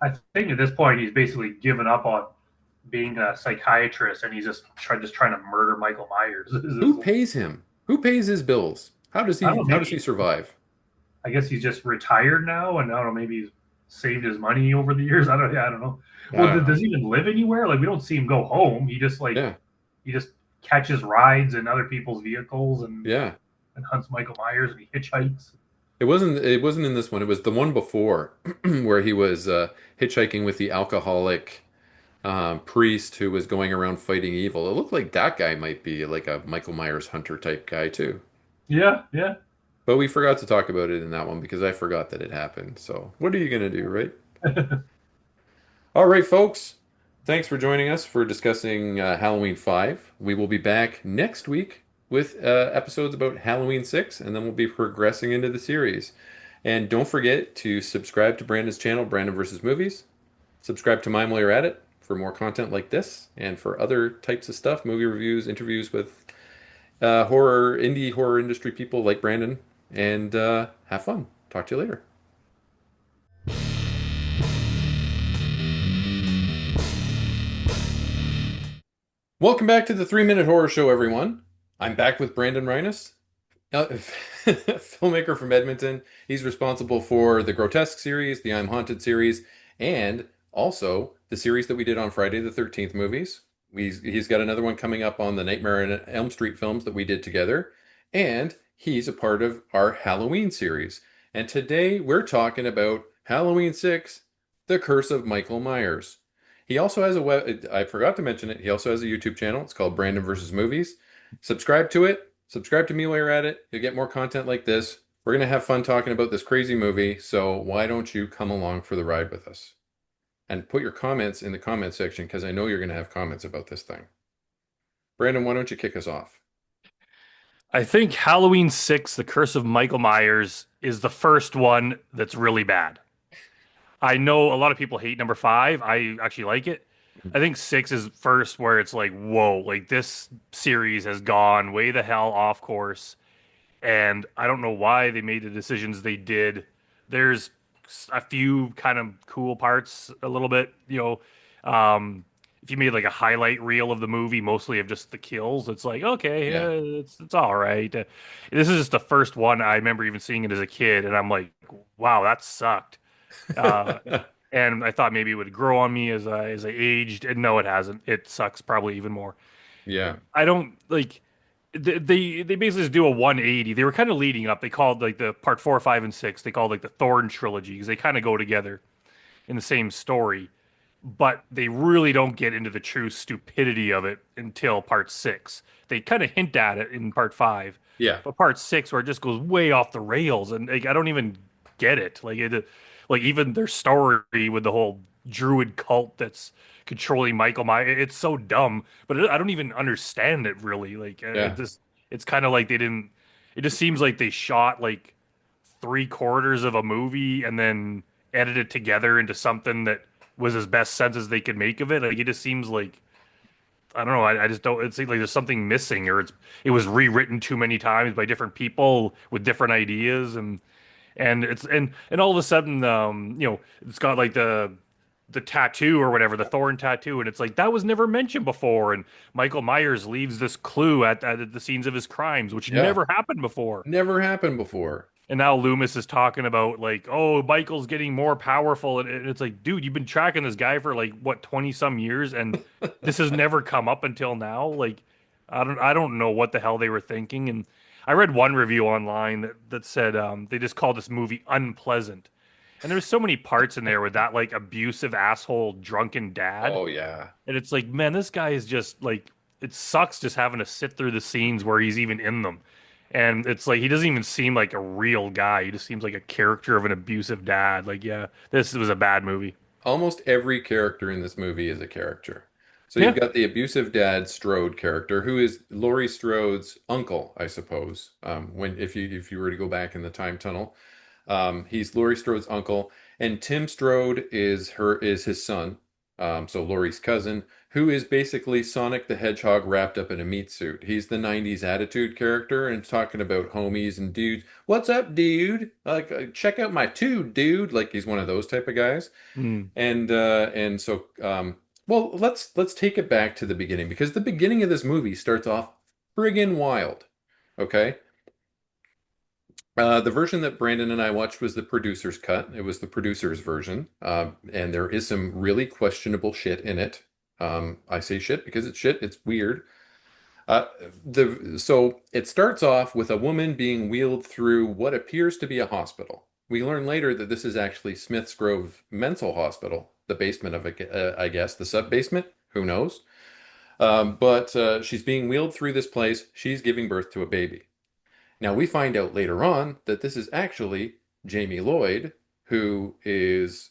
I think at this point he's basically given up on being a psychiatrist, and he's just trying to murder Michael Myers. Who pays him? Who pays his bills? I don't know. How does he Maybe survive? I guess he's just retired now, and I don't know. Maybe he's saved his money over the years. I don't know. I Well, don't know. does he even live anywhere? Like we don't see him go home. He just like Yeah. he just catches rides in other people's vehicles Yeah. and hunts Michael Myers and he hitchhikes. It wasn't in this one. It was the one before where he was hitchhiking with the alcoholic priest who was going around fighting evil. It looked like that guy might be like a Michael Myers hunter type guy too. Yeah, yeah. But we forgot to talk about it in that one because I forgot that it happened. So what are you gonna do, right? All right, folks. Thanks for joining us for discussing Halloween 5. We will be back next week with episodes about Halloween 6, and then we'll be progressing into the series. And don't forget to subscribe to Brandon's channel, Brandon versus Movies. Subscribe to mine while you're at it for more content like this and for other types of stuff, movie reviews, interviews with indie horror industry people like Brandon. And have fun. Talk to you later. Welcome back to the 3 Minute Horror Show, everyone. I'm back with Brandon Reines, filmmaker from Edmonton. He's responsible for the Grotesque series, the I'm Haunted series, and also the series that we did on Friday the 13th movies. He's got another one coming up on the Nightmare on Elm Street films that we did together. And he's a part of our Halloween series. And today we're talking about Halloween 6, The Curse of Michael Myers. He also has a web. I forgot to mention it. He also has a YouTube channel. It's called Brandon versus Movies. Subscribe to it. Subscribe to me while you're at it. You'll get more content like this. We're gonna have fun talking about this crazy movie. So why don't you come along for the ride with us? And put your comments in the comment section because I know you're gonna have comments about this thing. Brandon, why don't you kick us off? I think Halloween 6, The Curse of Michael Myers, is the first one that's really bad. I know a lot of people hate number 5. I actually like it. I think 6 is first where it's like, whoa, like this series has gone way the hell off course. And I don't know why they made the decisions they did. There's a few kind of cool parts, a little bit, if you made like a highlight reel of the movie, mostly of just the kills, it's like okay, Yeah. it's all right. This is just the first one I remember even seeing it as a kid, and I'm like, wow, that sucked. Uh, and I thought maybe it would grow on me as I aged, and no, it hasn't. It sucks probably even more. Yeah. I don't like they basically just do a 180. They were kind of leading up. They called like the part 4, 5, and 6. They called like the Thorn trilogy because they kind of go together in the same story, but they really don't get into the true stupidity of it until part 6. They kind of hint at it in part 5, Yeah. but part 6 where it just goes way off the rails, and like I don't even get it. Like even their story with the whole druid cult that's controlling Michael Myers, it's so dumb, but I don't even understand it really. Like Yeah. it's kind of like they didn't. It just seems like they shot like 3/4 of a movie and then edit it together into something that was as best sense as they could make of it. Like it just seems like I don't know. I just don't. It seems like there's something missing, or it was rewritten too many times by different people with different ideas, and all of a sudden, it's got like the tattoo or whatever, the thorn tattoo, and it's like that was never mentioned before. And Michael Myers leaves this clue at the scenes of his crimes, which Yeah. never happened before. Never happened before. And now Loomis is talking about like, oh, Michael's getting more powerful, and it's like, dude, you've been tracking this guy for like what 20 some years, and this has never come up until now. Like, I don't know what the hell they were thinking. And I read one review online that said they just called this movie unpleasant, and there's so many parts in there with that like abusive asshole drunken dad, Oh yeah. and it's like, man, this guy is just like, it sucks just having to sit through the scenes where he's even in them. And it's like he doesn't even seem like a real guy. He just seems like a character of an abusive dad. Like, yeah, this was a bad movie. Almost every character in this movie is a character. So you've Yeah. got the abusive dad Strode character, who is Laurie Strode's uncle, I suppose. When if you were to go back in the time tunnel, He's Laurie Strode's uncle, and Tim Strode is his son. So Laurie's cousin, who is basically Sonic the Hedgehog wrapped up in a meat suit. He's the '90s attitude character and talking about homies and dudes. What's up, dude? Like, check out my tube, dude. Like he's one of those type of guys. Hmm. Well, let's take it back to the beginning because the beginning of this movie starts off friggin' wild. Okay. The version that Brandon and I watched was the producer's cut. It was the producer's version, and there is some really questionable shit in it. I say shit because it's shit. It's weird. Uh, so it starts off with a woman being wheeled through what appears to be a hospital. We learn later that this is actually Smith's Grove Mental Hospital, the basement of it, I guess, the sub basement. Who knows? But she's being wheeled through this place. She's giving birth to a baby. Now we find out later on that this is actually Jamie Lloyd, who is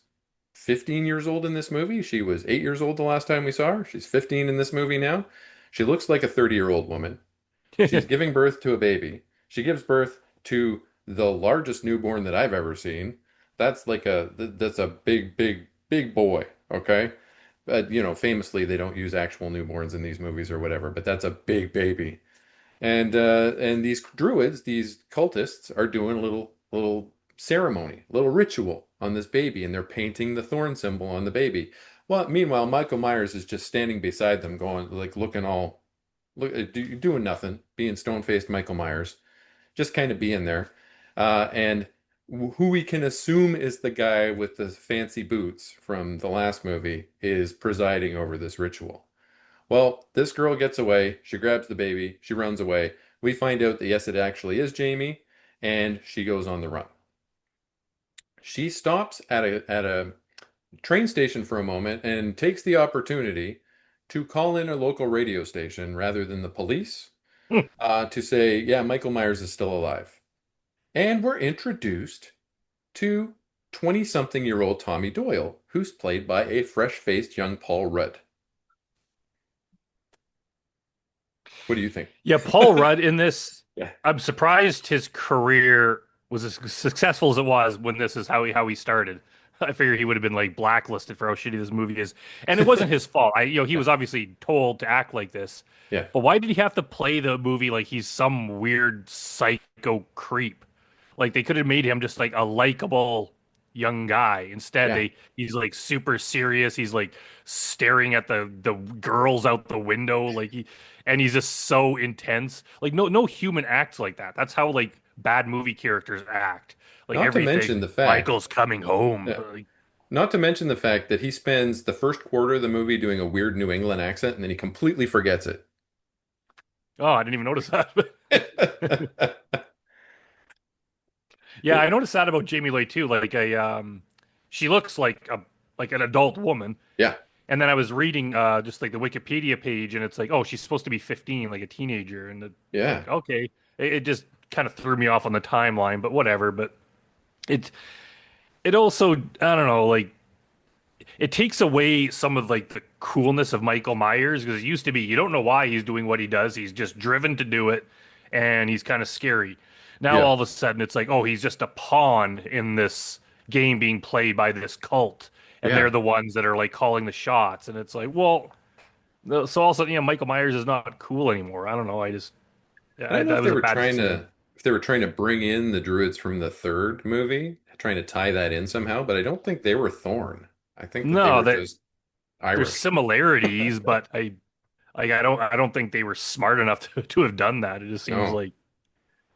15 years old in this movie. She was 8 years old the last time we saw her. She's 15 in this movie now. She looks like a 30-year-old woman. She's giving birth to a baby. She gives birth to the largest newborn that I've ever seen. That's a big, big, big boy, okay? Famously they don't use actual newborns in these movies or whatever, but that's a big baby. And these druids, these cultists, are doing a little ceremony, a little ritual on this baby, and they're painting the thorn symbol on the baby. Well, meanwhile, Michael Myers is just standing beside them, going like looking all doing nothing, being stone-faced Michael Myers, just kind of being there. And who we can assume is the guy with the fancy boots from the last movie is presiding over this ritual. Well, this girl gets away. She grabs the baby. She runs away. We find out that yes, it actually is Jamie, and she goes on the run. She stops at a train station for a moment and takes the opportunity to call in a local radio station rather than the police to say, yeah, Michael Myers is still alive. And we're introduced to 20-something-year-old Tommy Doyle, who's played by a fresh-faced young Paul Rudd. What do you think? Yeah, Paul Rudd in this. Yeah. I'm surprised his career was as successful as it was when this is how he started. I figured he would have been like blacklisted for how shitty this movie is, and it wasn't his fault. He was obviously told to act like this, Yeah. but why did he have to play the movie like he's some weird psycho creep? Like they could have made him just like a likable young guy. Instead, Yeah. he's like super serious. He's like staring at the girls out the window, and he's just so intense. Like no human acts like that. That's how like bad movie characters act. Like Not to everything. mention the fact, Michael's coming home. yeah, not to mention the fact that he spends the first quarter of the movie doing a weird New England accent and then he completely forgets it. Oh, I didn't even notice that. Yeah, It- I noticed that about Jamie Lee too. She looks like an adult woman. yeah, And then I was reading just like the Wikipedia page, and it's like, oh, she's supposed to be 15, like a teenager, and yeah. like, okay, it just kind of threw me off on the timeline, but whatever. But it it also, I don't know, like it takes away some of like the coolness of Michael Myers because it used to be you don't know why he's doing what he does. He's just driven to do it, and he's kind of scary. Now Yeah. all of a sudden it's like, oh, he's just a pawn in this game being played by this cult, and they're Yeah. the ones that are like calling the shots. And it's like, well, so also, Michael Myers is not cool anymore. I don't know. I don't know That was a bad decision. if they were trying to bring in the druids from the third movie, trying to tie that in somehow, but I don't think they were Thorn. I think that they No, were just there's Irish. similarities, but I don't think they were smart enough to have done that. It just seems No. like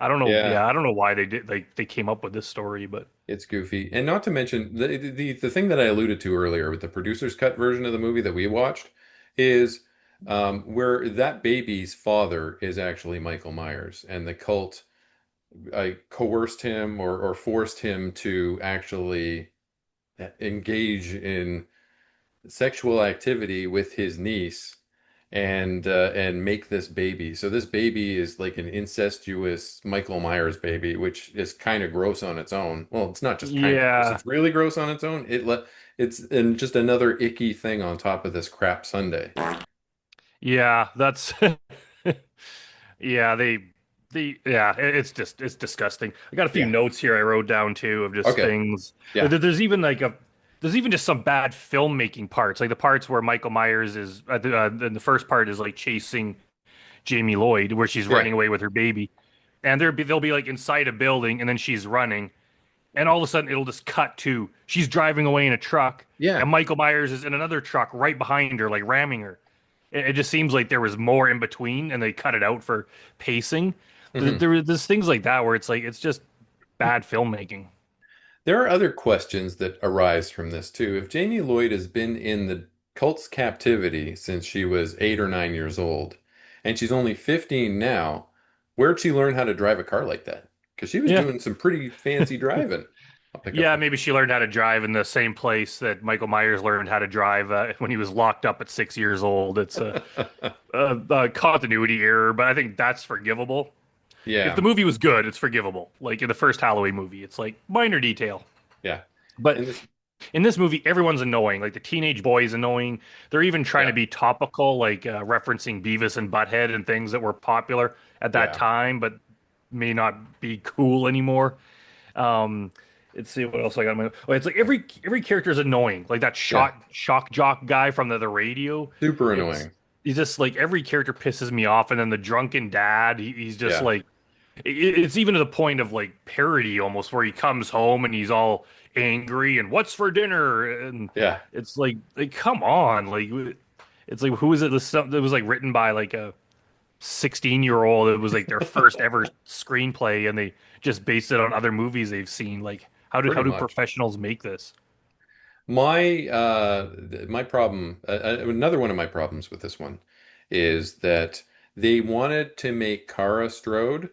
I don't know. Yeah, Yeah, I don't know why they did. Like they came up with this story, but it's goofy. And not to mention the thing that I alluded to earlier with the producer's cut version of the movie that we watched is where that baby's father is actually Michael Myers, and the cult coerced him or forced him to actually engage in sexual activity with his niece and make this baby. So this baby is like an incestuous Michael Myers baby, which is kind of gross on its own. Well, it's not just kind of gross, yeah, it's really gross on its own. It's and just another icky thing on top of this crap sundae. yeah, that's yeah. it's disgusting. I got a few Yeah. notes here I wrote down too of just Okay. things. Yeah. There's even just some bad filmmaking parts, like the parts where Michael Myers is the first part is like chasing Jamie Lloyd, where she's Yeah. running away with her baby, and they'll be like inside a building, and then she's running, and all of a sudden it'll just cut to she's driving away in a truck, Yeah. and Michael Myers is in another truck right behind her, like ramming her. It just seems like there was more in between, and they cut it out for pacing. Hmm. There's things like that where it's like it's just bad filmmaking. There are other questions that arise from this too. If Jamie Lloyd has been in the cult's captivity since she was 8 or 9 years old, and she's only 15 now, where'd she learn how to drive a car like that? Because she was Yeah, doing some pretty fancy driving. I'll pick up yeah. the. Maybe she learned how to drive in the same place that Michael Myers learned how to drive when he was locked up at 6 years old. It's a continuity error, but I think that's forgivable. If the Yeah. movie was good, it's forgivable. Like in the first Halloween movie, it's like minor detail. Yeah. But And this. in this movie, everyone's annoying. Like the teenage boy is annoying. They're even trying to Yeah. be topical, like referencing Beavis and Butthead and things that were popular at that Yeah. time, but may not be cool anymore. Um, let's see what else I got. Oh, it's like every character is annoying. Like that Yeah. shock jock guy from the radio. Super It's annoying. he's just like every character pisses me off, and then the drunken dad. He's just Yeah. like it's even to the point of like parody almost, where he comes home and he's all angry and what's for dinner, and Yeah. it's like come on, like it's like who is it? This it was like written by like a 16-year-old. It was like their first ever screenplay, and they just based it on other movies they've seen. Like how Pretty do much. professionals make this? My problem, another one of my problems with this one is that they wanted to make Kara Strode,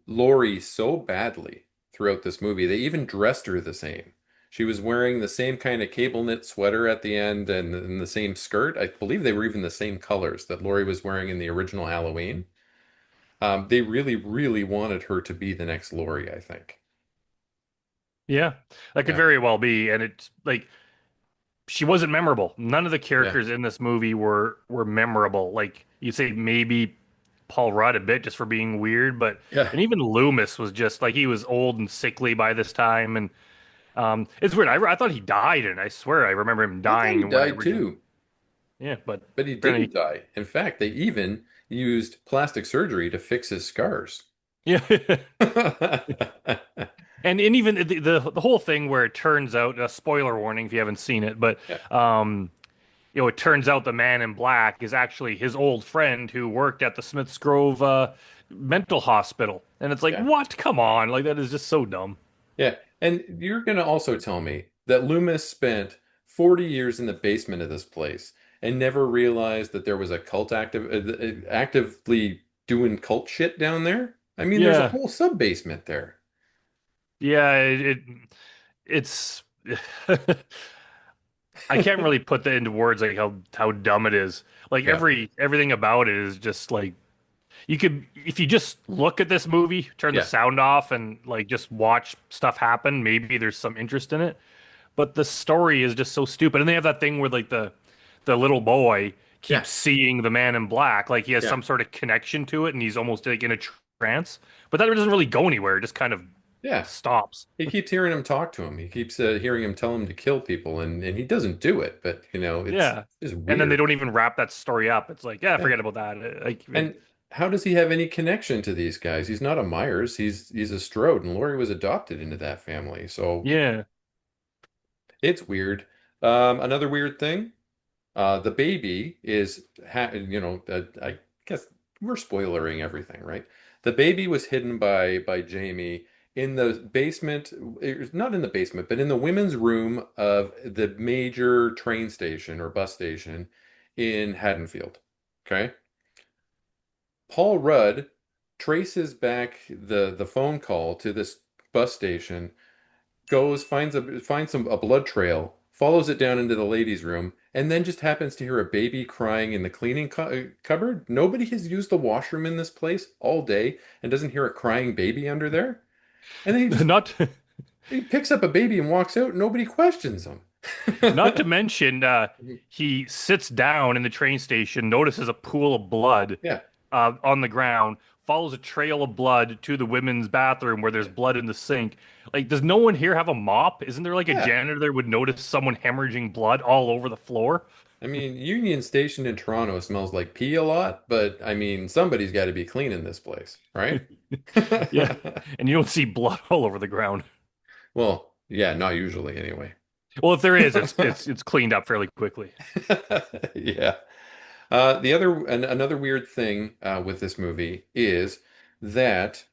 Laurie so badly throughout this movie. They even dressed her the same. She was wearing the same kind of cable knit sweater at the end and the same skirt. I believe they were even the same colors that Laurie was wearing in the original Halloween. They really, really wanted her to be the next Laurie, I think. Yeah, that could Yeah, very well be, and it's like she wasn't memorable. None of the yeah, characters in this movie were memorable. Like you'd say maybe Paul Rudd a bit just for being weird, but yeah. and even Loomis was just like he was old and sickly by this time, and it's weird. I thought he died, and I swear I remember him I thought he dying when I died originally. too, Yeah, but but he apparently, didn't die. In fact, they even used plastic surgery to fix his scars. yeah. And even the whole thing where it turns out a spoiler warning if you haven't seen it, but Yeah, um it turns out the man in black is actually his old friend who worked at the Smiths Grove mental hospital. And it's like, yeah. what? Come on. Like, that is just so dumb. Yeah, and you're going to also tell me that Loomis spent 40 years in the basement of this place and never realized that there was a actively doing cult shit down there? I mean, there's a Yeah. whole sub basement there. Yeah. It's, I can't really put that into words, like how dumb it is. Like, Yeah, everything about it is just like, you could, if you just look at this movie, turn the yeah, sound off and like just watch stuff happen, maybe there's some interest in it. But the story is just so stupid. And they have that thing where like the little boy yeah, keeps seeing the man in black, like he has yeah, some sort of connection to it, and he's almost like in a trance. But that doesn't really go anywhere. It just kind of yeah. stops. He keeps hearing him talk to him. He keeps hearing him tell him to kill people, and he doesn't do it. But it's Yeah. just And then they weird. don't even wrap that story up. It's like, yeah, Yeah. forget about that. And how does he have any connection to these guys? He's not a Myers. He's a Strode, and Lori was adopted into that family. So yeah. it's weird. Another weird thing, the baby is I guess we're spoilering everything, right? The baby was hidden by Jamie in the basement, not in the basement, but in the women's room of the major train station or bus station in Haddonfield. Okay. Paul Rudd traces back the phone call to this bus station, goes finds a blood trail, follows it down into the ladies' room, and then just happens to hear a baby crying in the cleaning cupboard. Nobody has used the washroom in this place all day and doesn't hear a crying baby under there. And then Not he picks up a baby and walks out. Nobody questions him. not to mention he sits down in the train station, notices a pool of blood, Yeah, on the ground, follows a trail of blood to the women's bathroom where there's blood in the sink. Like, does no one here have a mop? Isn't there like a Yeah. janitor that would notice someone hemorrhaging blood all over the floor? I mean, Union Station in Toronto smells like pee a lot, but I mean, somebody's got to be cleaning this place, right? Yeah, and you don't see blood all over the ground. Well, yeah, not usually anyway. Well, if there is, it's cleaned up fairly quickly. Yeah. Another weird thing with this movie is that,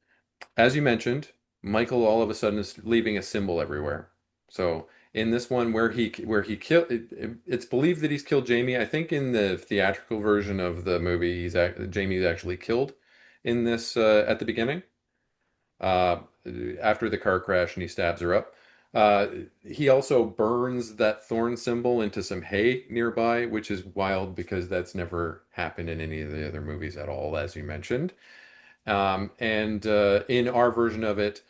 as you mentioned, Michael all of a sudden is leaving a symbol everywhere. So in this one where he killed, it's believed that he's killed Jamie. I think in the theatrical version of the movie, Jamie's actually killed in this at the beginning uh, after the car crash and he stabs her up. Uh, he also burns that thorn symbol into some hay nearby, which is wild because that's never happened in any of the other movies at all, as you mentioned. And in our version of it,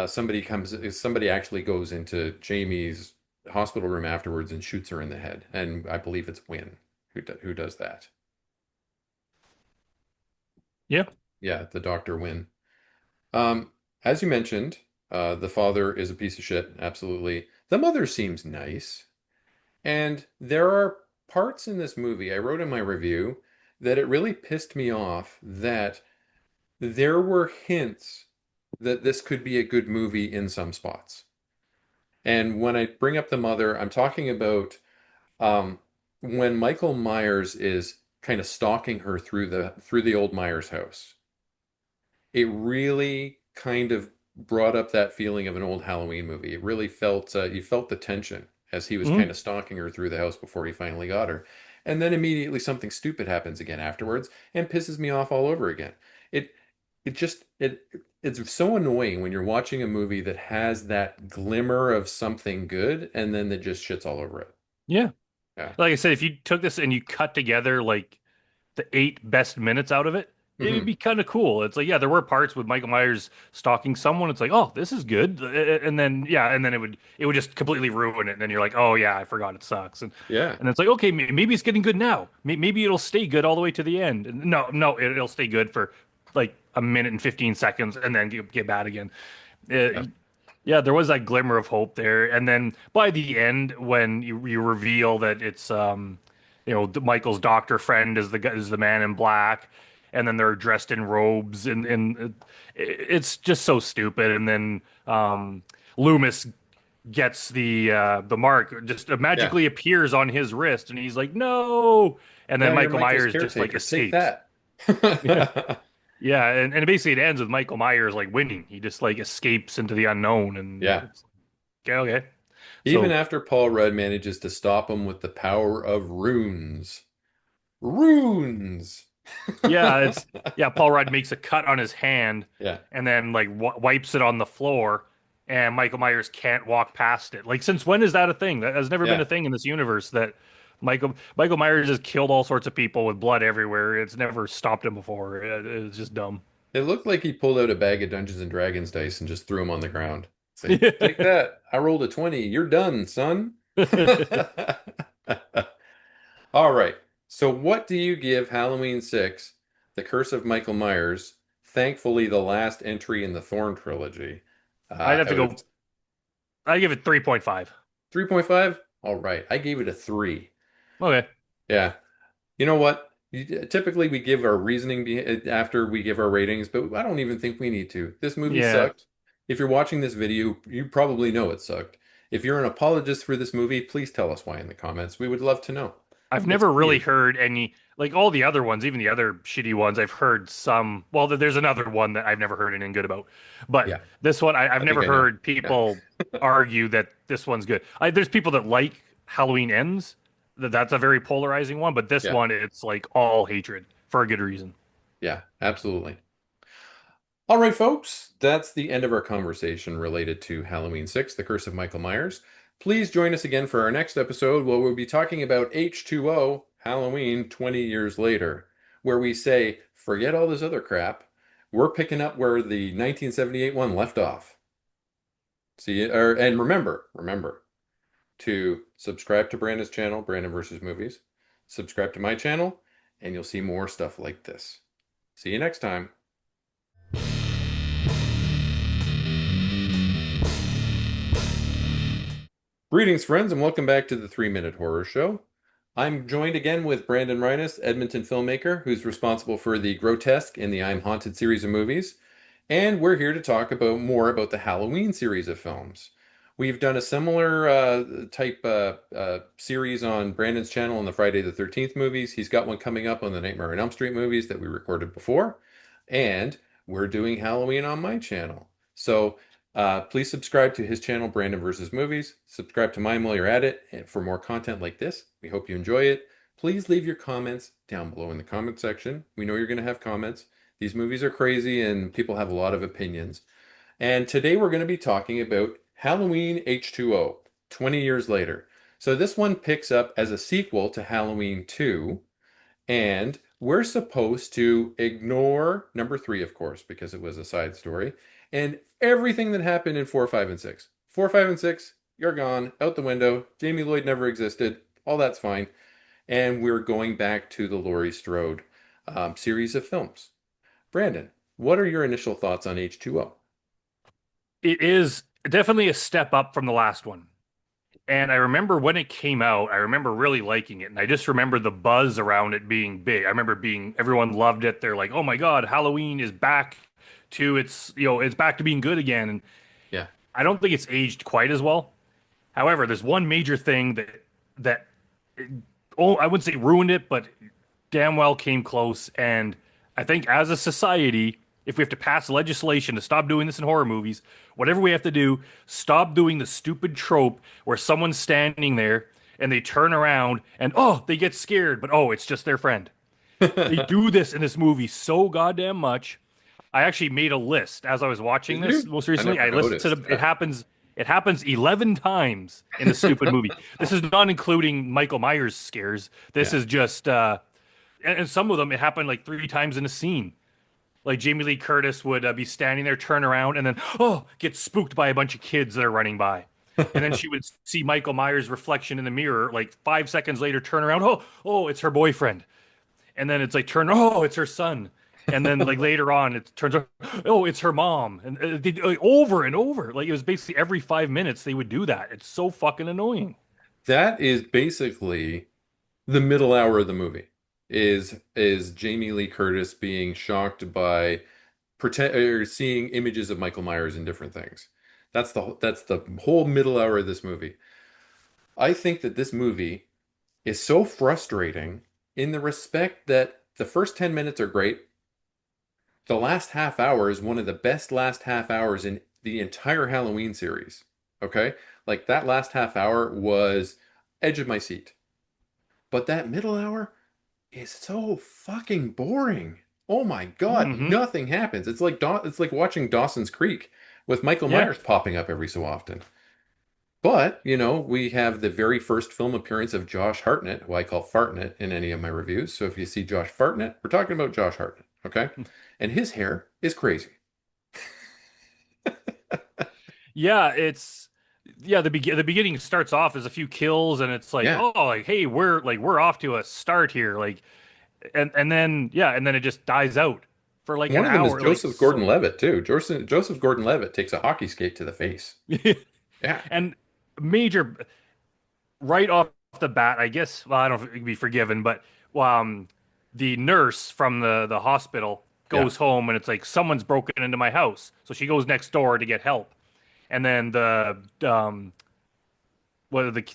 somebody actually goes into Jamie's hospital room afterwards and shoots her in the head. And I believe it's Wynn who does that. Yeah. Yeah, the Dr. Wynn. As you mentioned, the father is a piece of shit, absolutely. The mother seems nice. And there are parts in this movie, I wrote in my review, that it really pissed me off that there were hints that this could be a good movie in some spots. And when I bring up the mother, I'm talking about um, when Michael Myers is kind of stalking her through the old Myers house. It really kind of brought up that feeling of an old Halloween movie. It really felt you felt the tension as he was kind Mhm. of stalking her through the house before he finally got her. And then immediately something stupid happens again afterwards and pisses me off all over again. It it just it's so annoying when you're watching a movie that has that glimmer of something good and then it just shits all over it. Yeah. Yeah. Like I said, if you took this and you cut together like the 8 best minutes out of it, it'd Hmm. be kind of cool. It's like, yeah, there were parts with Michael Myers stalking someone. It's like, oh, this is good, and then yeah, and then it would just completely ruin it. And then you're like, oh yeah, I forgot it sucks, Yeah. and it's like, okay, maybe it's getting good now. Maybe it'll stay good all the way to the end. And no, no, it'll stay good for like a minute and 15 seconds, and then get bad again. Uh, Yeah. yeah, there was that glimmer of hope there, and then by the end, when you reveal that it's Michael's doctor friend is the man in black, and then they're dressed in robes, and it's just so stupid. And then Loomis gets the mark, just Yeah. magically appears on his wrist, and he's like, no, and then Now you're Michael Michael's Myers just like caretaker. Take escapes. that. Yeah. Yeah, and basically it ends with Michael Myers like winning. He just like escapes into the unknown, and Yeah. it's okay, okay. Even So after Paul Rudd manages to stop him with the power of runes. Runes! yeah, Paul Rudd makes a cut on his hand, Yeah, and then like wipes it on the floor, and Michael Myers can't walk past it. Like, since when is that a thing? That has never been yeah. a thing in this universe. That Michael Myers has killed all sorts of people with blood everywhere. It's never stopped him before. It's just dumb. It looked like he pulled out a bag of Dungeons and Dragons dice and just threw them on the ground. Say, take that. I rolled a 20. You're done, son. All right. So what do you give Halloween 6, The Curse of Michael Myers, thankfully the last entry in the Thorn trilogy, I'd have to out of go. I give it 3.5. 3.5? All right. I gave it a 3. Okay. Yeah. You know what? Typically, we give our reasoning after we give our ratings, but I don't even think we need to. This movie Yeah. sucked. If you're watching this video, you probably know it sucked. If you're an apologist for this movie, please tell us why in the comments. We would love to know. I've It's never really weird. heard any, like all the other ones, even the other shitty ones. I've heard some. Well, there's another one that I've never heard anything good about, but Yeah, this one I've I think never I know. heard Yeah. people argue that this one's good. There's people that like Halloween Ends. That's a very polarizing one, but this Yeah. one it's like all hatred for a good reason. Yeah, absolutely. All right, folks, that's the end of our conversation related to Halloween 6, The Curse of Michael Myers. Please join us again for our next episode where we'll be talking about H2O, Halloween 20 years later, where we say, forget all this other crap. We're picking up where the 1978 one left off. See, and remember to subscribe to Brandon's channel, Brandon versus Movies. Subscribe to my channel, and you'll see more stuff like this. See you next time. Greetings, friends, and welcome back to the 3 Minute Horror Show. I'm joined again with Brandon Reines, Edmonton filmmaker, who's responsible for the Grotesque and the I'm Haunted series of movies. And we're here to talk about more about the Halloween series of films. We've done a similar type series on Brandon's channel on the Friday the 13th movies. He's got one coming up on the Nightmare on Elm Street movies that we recorded before. And we're doing Halloween on my channel. So please subscribe to his channel, Brandon versus Movies. Subscribe to mine while you're at it and for more content like this. We hope you enjoy it. Please leave your comments down below in the comment section. We know you're going to have comments. These movies are crazy and people have a lot of opinions. And today we're going to be talking about Halloween H2O, 20 years later. So this one picks up as a sequel to Halloween 2, and we're supposed to ignore number 3, of course, because it was a side story, and everything that happened in 4, 5, and 6. 4, 5, and 6, you're gone, out the window. Jamie Lloyd never existed. All that's fine. And we're going back to the Laurie Strode series of films. Brandon, what are your initial thoughts on H2O? It is definitely a step up from the last one. And I remember when it came out, I remember really liking it. And I just remember the buzz around it being big. I remember everyone loved it. They're like, oh my God, Halloween is back to it's back to being good again. And Yeah. I don't think it's aged quite as well. However, there's one major thing that oh, I wouldn't say ruined it, but damn well came close. And I think as a society, if we have to pass legislation to stop doing this in horror movies, whatever we have to do, stop doing the stupid trope where someone's standing there and they turn around and oh, they get scared, but oh, it's just their friend. They do this in this movie so goddamn much. I actually made a list as I was watching Did this you? most I recently. never I listened to noticed it that. happens. It happens 11 times in the stupid movie. This is not including Michael Myers scares. This Yeah. is just, and some of them, it happened like 3 times in a scene. Like Jamie Lee Curtis would be standing there, turn around, and then, oh, get spooked by a bunch of kids that are running by. And then she would see Michael Myers' reflection in the mirror, like 5 seconds later, turn around, oh, it's her boyfriend. And then it's like, oh, it's her son. And then like later on, it turns out, oh, it's her mom. And like, over and over. Like it was basically every 5 minutes they would do that. It's so fucking annoying. That is basically the middle hour of the movie is Jamie Lee Curtis being shocked by pretend or seeing images of Michael Myers in different things. That's the whole middle hour of this movie. I think that this movie is so frustrating in the respect that the first 10 minutes are great. The last half hour is one of the best last half hours in the entire Halloween series. Okay? Like that last half hour was edge of my seat. But that middle hour is so fucking boring. Oh my God, Hmm. nothing happens. It's like watching Dawson's Creek with Michael Yeah. Myers popping up every so often. But, we have the very first film appearance of Josh Hartnett, who I call Fartnett in any of my reviews. So if you see Josh Fartnett, we're talking about Josh Hartnett, okay? And his hair is crazy. Yeah, the beginning starts off as a few kills and it's like, Yeah. oh, like hey, we're off to a start here. Like and then it just dies out for like an One of them is hour. Like Joseph Gordon-Levitt, too. Joseph Gordon-Levitt takes a hockey skate to the face. Yeah. and major right off the bat, I guess. Well, I don't know if it can be forgiven, but um, the nurse from the hospital Yeah. goes home and it's like someone's broken into my house, so she goes next door to get help, and then the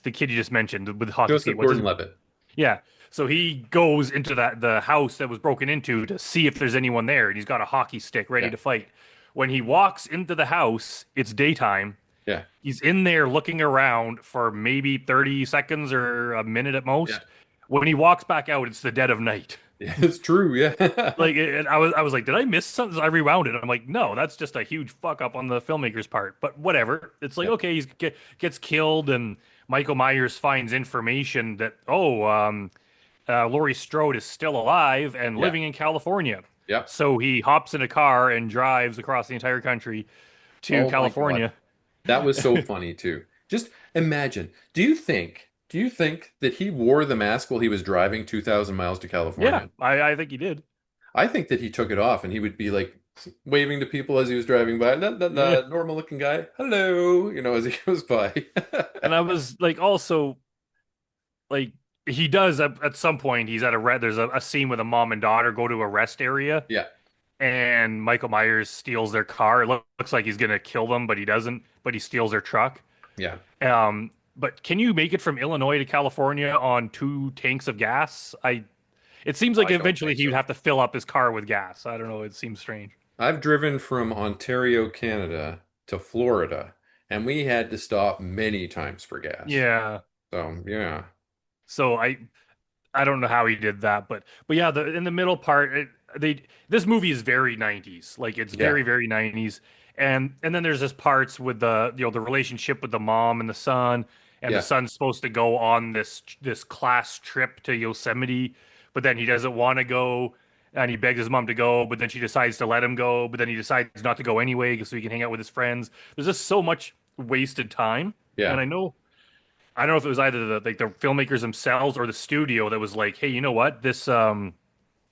kid you just mentioned with the hockey skate, Joseph what's his Gordon-Levitt. yeah. So he goes into the house that was broken into to see if there's anyone there, and he's got a hockey stick ready Yeah. to fight. When he walks into the house, it's daytime. Yeah. He's in there looking around for maybe 30 seconds or a minute at Yeah. most. When he walks back out, it's the dead of night. Yeah, it's true. Yeah. Like, and I was like, did I miss something? So I rewound it. I'm like, no, that's just a huge fuck up on the filmmaker's part. But whatever. It's like, Yeah. okay, gets killed, and Michael Myers finds information that Laurie Strode is still alive and Yeah. living in California. Yeah. So he hops in a car and drives across the entire country to Oh my God. California. That was so funny too. Just imagine. Do you think that he wore the mask while he was driving 2,000 miles to Yeah, California? I think he did. I think that he took it off and he would be like waving to people as he was driving by. Yeah. Normal looking guy. Hello, as he goes by. And I was like, also, like, he does at some point, he's at there's a scene with a mom and daughter go to a rest area, Yeah, and Michael Myers steals their car. It looks like he's gonna kill them, but he doesn't, but he steals their truck. yeah. But can you make it from Illinois to California on 2 tanks of gas? It seems like I don't eventually think he would so. have to fill up his car with gas. I don't know. It seems strange. I've driven from Ontario, Canada to Florida, and we had to stop many times for gas. Yeah. So, yeah. So I don't know how he did that, but yeah, in the middle part, they this movie is very 90s. Like, it's Yeah. very 90s. And then there's this parts with the relationship with the mom and the son, and the Yeah. son's supposed to go on this class trip to Yosemite, but then he doesn't want to go, and he begs his mom to go, but then she decides to let him go, but then he decides not to go anyway so he can hang out with his friends. There's just so much wasted time, and Yeah. I don't know if it was either the filmmakers themselves or the studio that was like, hey, you know what? This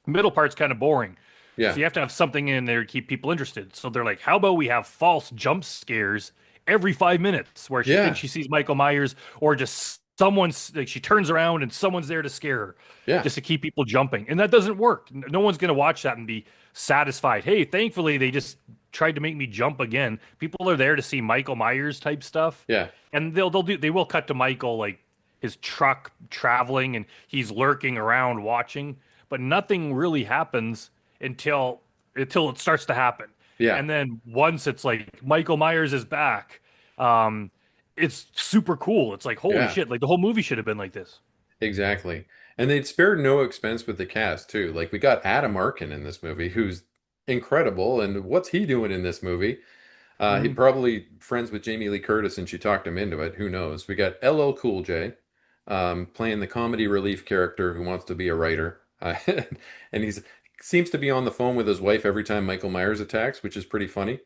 middle part's kind of boring. So Yeah. you have to have something in there to keep people interested. So they're like, how about we have false jump scares every 5 minutes where she thinks Yeah. she sees Michael Myers, or just someone's like, she turns around and someone's there to scare her, Yeah. just to keep people jumping. And that doesn't work. No one's going to watch that and be satisfied. Hey, thankfully they just tried to make me jump again. People are there to see Michael Myers type stuff. Yeah. And they will cut to Michael, like his truck traveling, and he's lurking around watching, but nothing really happens until it starts to happen. Yeah. And then once it's like Michael Myers is back, um, it's super cool. It's like, holy Yeah. shit, like the whole movie should have been like this. Exactly. And they'd spared no expense with the cast too. Like we got Adam Arkin in this movie, who's incredible. And what's he doing in this movie? He Mhm. probably friends with Jamie Lee Curtis and she talked him into it. Who knows? We got LL Cool J playing the comedy relief character who wants to be a writer. And he's seems to be on the phone with his wife every time Michael Myers attacks, which is pretty funny.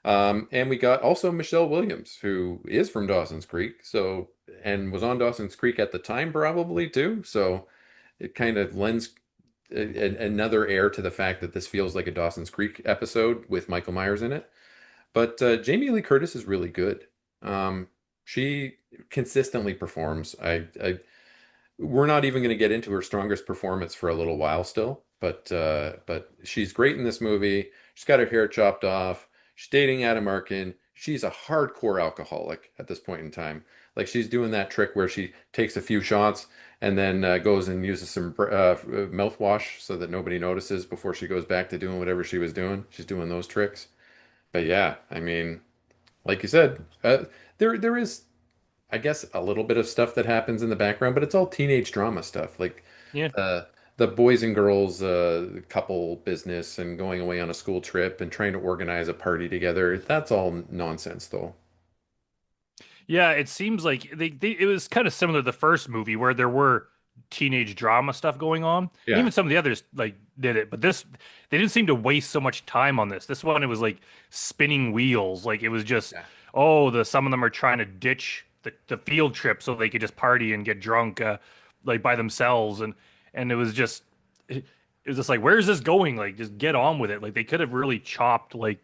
And we got also Michelle Williams, who is from Dawson's Creek, so and was on Dawson's Creek at the time probably too. So it kind of lends another air to the fact that this feels like a Dawson's Creek episode with Michael Myers in it. But Jamie Lee Curtis is really good. She consistently performs. We're not even going to get into her strongest performance for a little while still, but she's great in this movie. She's got her hair chopped off. She's dating Adam Arkin. She's a hardcore alcoholic at this point in time. Like she's doing that trick where she takes a few shots and then goes and uses some mouthwash so that nobody notices before she goes back to doing whatever she was doing. She's doing those tricks. But yeah, I mean, like you said, there is, I guess, a little bit of stuff that happens in the background, but it's all teenage drama stuff, like Yeah. the boys and girls couple business and going away on a school trip and trying to organize a party together. That's all nonsense, though. Yeah, it seems like it was kind of similar to the first movie where there were teenage drama stuff going on. And Yeah, even some of the others like did it, but this they didn't seem to waste so much time on this. This one it was like spinning wheels. Like it was just, yeah, oh, the some of them are trying to ditch the field trip so they could just party and get drunk like by themselves, and it was just like, where's this going? Like just get on with it. Like they could have really chopped like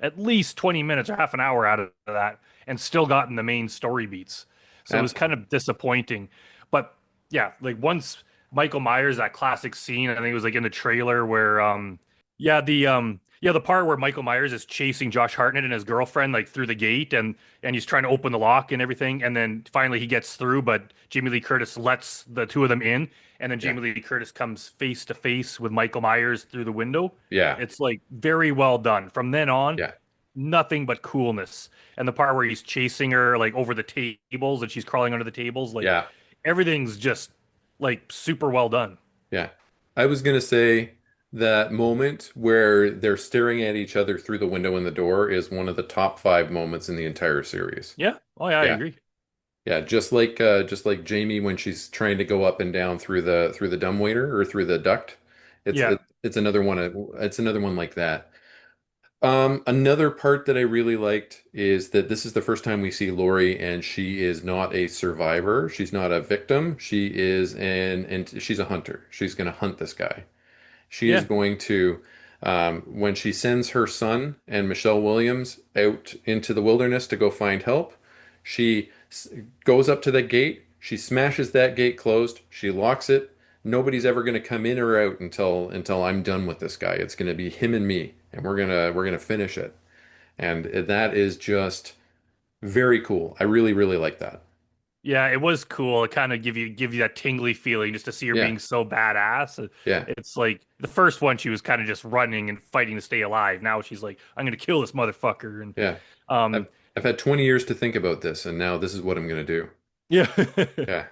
at least 20 minutes or half an hour out of that and still gotten the main story beats. So it was kind absolutely. of disappointing. But yeah, like once Michael Myers, that classic scene, I think it was like in the trailer where the part where Michael Myers is chasing Josh Hartnett and his girlfriend like through the gate, and he's trying to open the lock and everything, and then finally he gets through, but Jamie Lee Curtis lets the two of them in, and then Yeah, Jamie Lee Curtis comes face to face with Michael Myers through the window. yeah, It's like very well done. From then on, yeah, nothing but coolness. And the part where he's chasing her like over the tables and she's crawling under the tables, like yeah, everything's just like super well done. yeah. I was gonna say that moment where they're staring at each other through the window in the door is one of the top five moments in the entire series. Yeah. Oh yeah, I Yeah. agree. Yeah, just like Jamie when she's trying to go up and down through the dumbwaiter or through the duct. Yeah. It's another one it's another one like that. Another part that I really liked is that this is the first time we see Lori and she is not a survivor. She's not a victim. She's a hunter. She's going to hunt this guy. She is Yeah. going to, when she sends her son and Michelle Williams out into the wilderness to go find help, she goes up to the gate. She smashes that gate closed. She locks it. Nobody's ever going to come in or out until I'm done with this guy. It's going to be him and me, and we're gonna finish it. And that is just very cool. I really, really like that. Yeah, it was cool. It kind of give you that tingly feeling just to see her Yeah, being so badass. yeah. It's like the first one she was kind of just running and fighting to stay alive. Now she's like, I'm gonna kill this motherfucker. And Yeah. um I've had 20 years to think about this, and now this is what I'm gonna do. yeah. Yeah.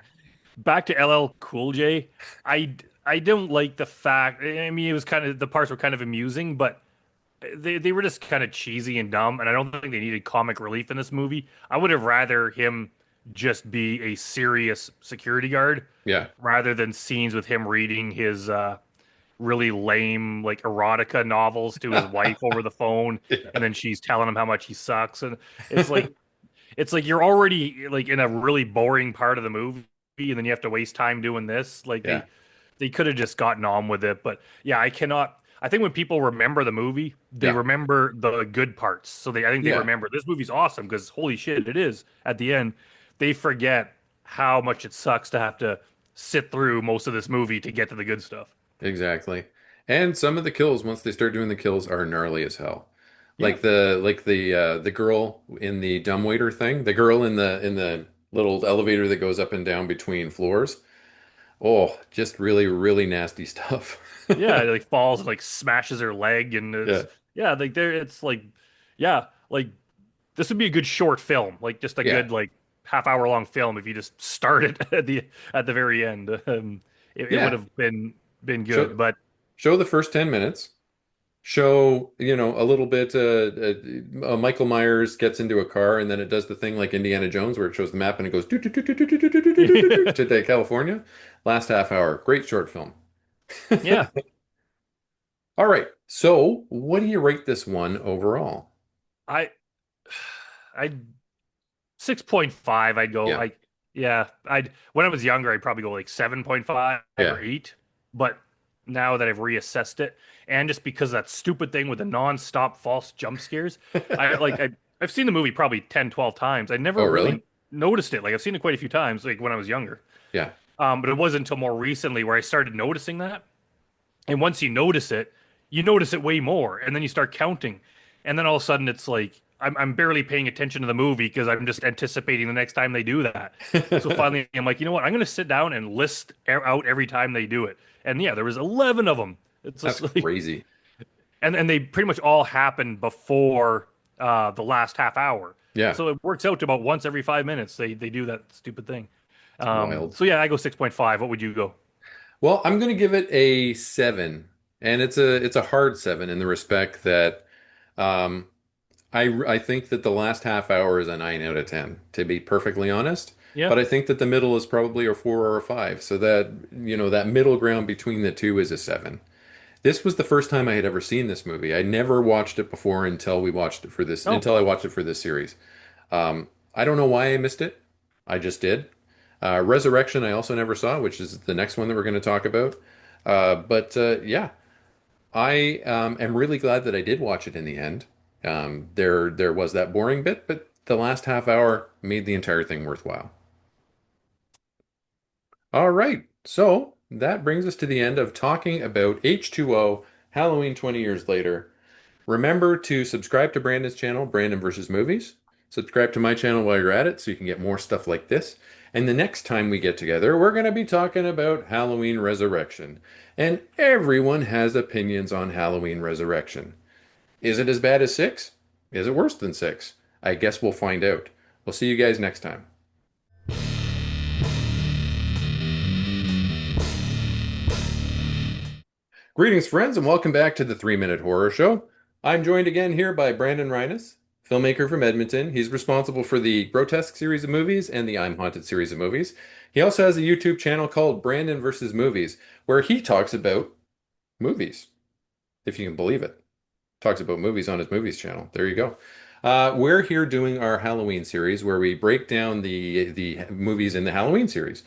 Back to LL Cool J. I don't like the fact. I mean, it was kind of the parts were kind of amusing, but they were just kind of cheesy and dumb, and I don't think they needed comic relief in this movie. I would have rather him just be a serious security guard Yeah. rather than scenes with him reading his really lame like erotica novels to his wife over the phone, and Yeah. then she's telling him how much he sucks, and it's like it's like you're already like in a really boring part of the movie, and then you have to waste time doing this. Like Yeah. they could have just gotten on with it. But yeah, I cannot. I think when people remember the movie, they Yeah. remember the good parts. So I think they Yeah. remember this movie's awesome because holy shit, it is. At the end, they forget how much it sucks to have to sit through most of this movie to get to the good stuff. Exactly. And some of the kills, once they start doing the kills, are gnarly as hell. Yeah, The girl in the dumbwaiter thing, the girl in the little elevator that goes up and down between floors. Oh, just really, really nasty stuff. yeah, it, like falls and like smashes her leg, and Yeah. it's yeah, like there, it's like yeah, like this would be a good short film, like just a Yeah. good like half-hour long film if you just start it at the very end. It would Yeah. have been good, Show but show the first 10 minutes. Show, a little bit Michael Myers gets into a car and then it does the thing like Indiana Jones where it shows the map and it goes to California. Last half hour. Great short film. yeah, All right. So, what do you rate this one overall? I I 6.5 I'd go. Yeah. I yeah, I'd when I was younger I'd probably go like 7.5 Yeah. or 8, but now that I've reassessed it and just because of that stupid thing with the non-stop false jump scares, I've seen the movie probably 10, 12 times. I Oh, never really? really noticed it. Like I've seen it quite a few times like when I was younger. Yeah. But it wasn't until more recently where I started noticing that. And once you notice it way more, and then you start counting, and then all of a sudden it's like I'm barely paying attention to the movie because I'm just anticipating the next time they do that. So finally, I'm like, you know what? I'm going to sit down and list out every time they do it. And yeah, there was 11 of them. It's That's just like, crazy. and they pretty much all happened before the last half hour. Yeah. So it works out to about once every 5 minutes they do that stupid thing. It's wild. So yeah, I go 6.5. What would you go? Well, I'm going to give it a 7. And it's a hard 7 in the respect that um I think that the last half hour is a 9 out of 10, to be perfectly honest. Yeah. But I think that the middle is probably a 4 or a 5. So that middle ground between the two is a 7. This was the first time I had ever seen this movie. I never watched it before Oh, until I watched it for this series. I don't know why I missed it. I just did. Resurrection I also never saw, which is the next one that we're going to talk about. But yeah, I am really glad that I did watch it in the end. There was that boring bit, but the last half hour made the entire thing worthwhile. All right, so that brings us to the end of talking about H2O Halloween 20 years later. Remember to subscribe to Brandon's channel, Brandon versus Movies. Subscribe to my channel while you're at it so you can get more stuff like this. And the next time we get together, we're going to be talking about Halloween Resurrection. And everyone has opinions on Halloween Resurrection. Is it as bad as 6? Is it worse than 6? I guess we'll find out. We'll see you guys next time. Greetings, friends, and welcome back to the 3 Minute Horror Show. I'm joined again here by Brandon Reines, filmmaker from Edmonton. He's responsible for the Grotesque series of movies and the I'm Haunted series of movies. He also has a YouTube channel called Brandon versus Movies, where he talks about movies, if you can believe it. Talks about movies on his movies channel. There you go. We're here doing our Halloween series where we break down the movies in the Halloween series.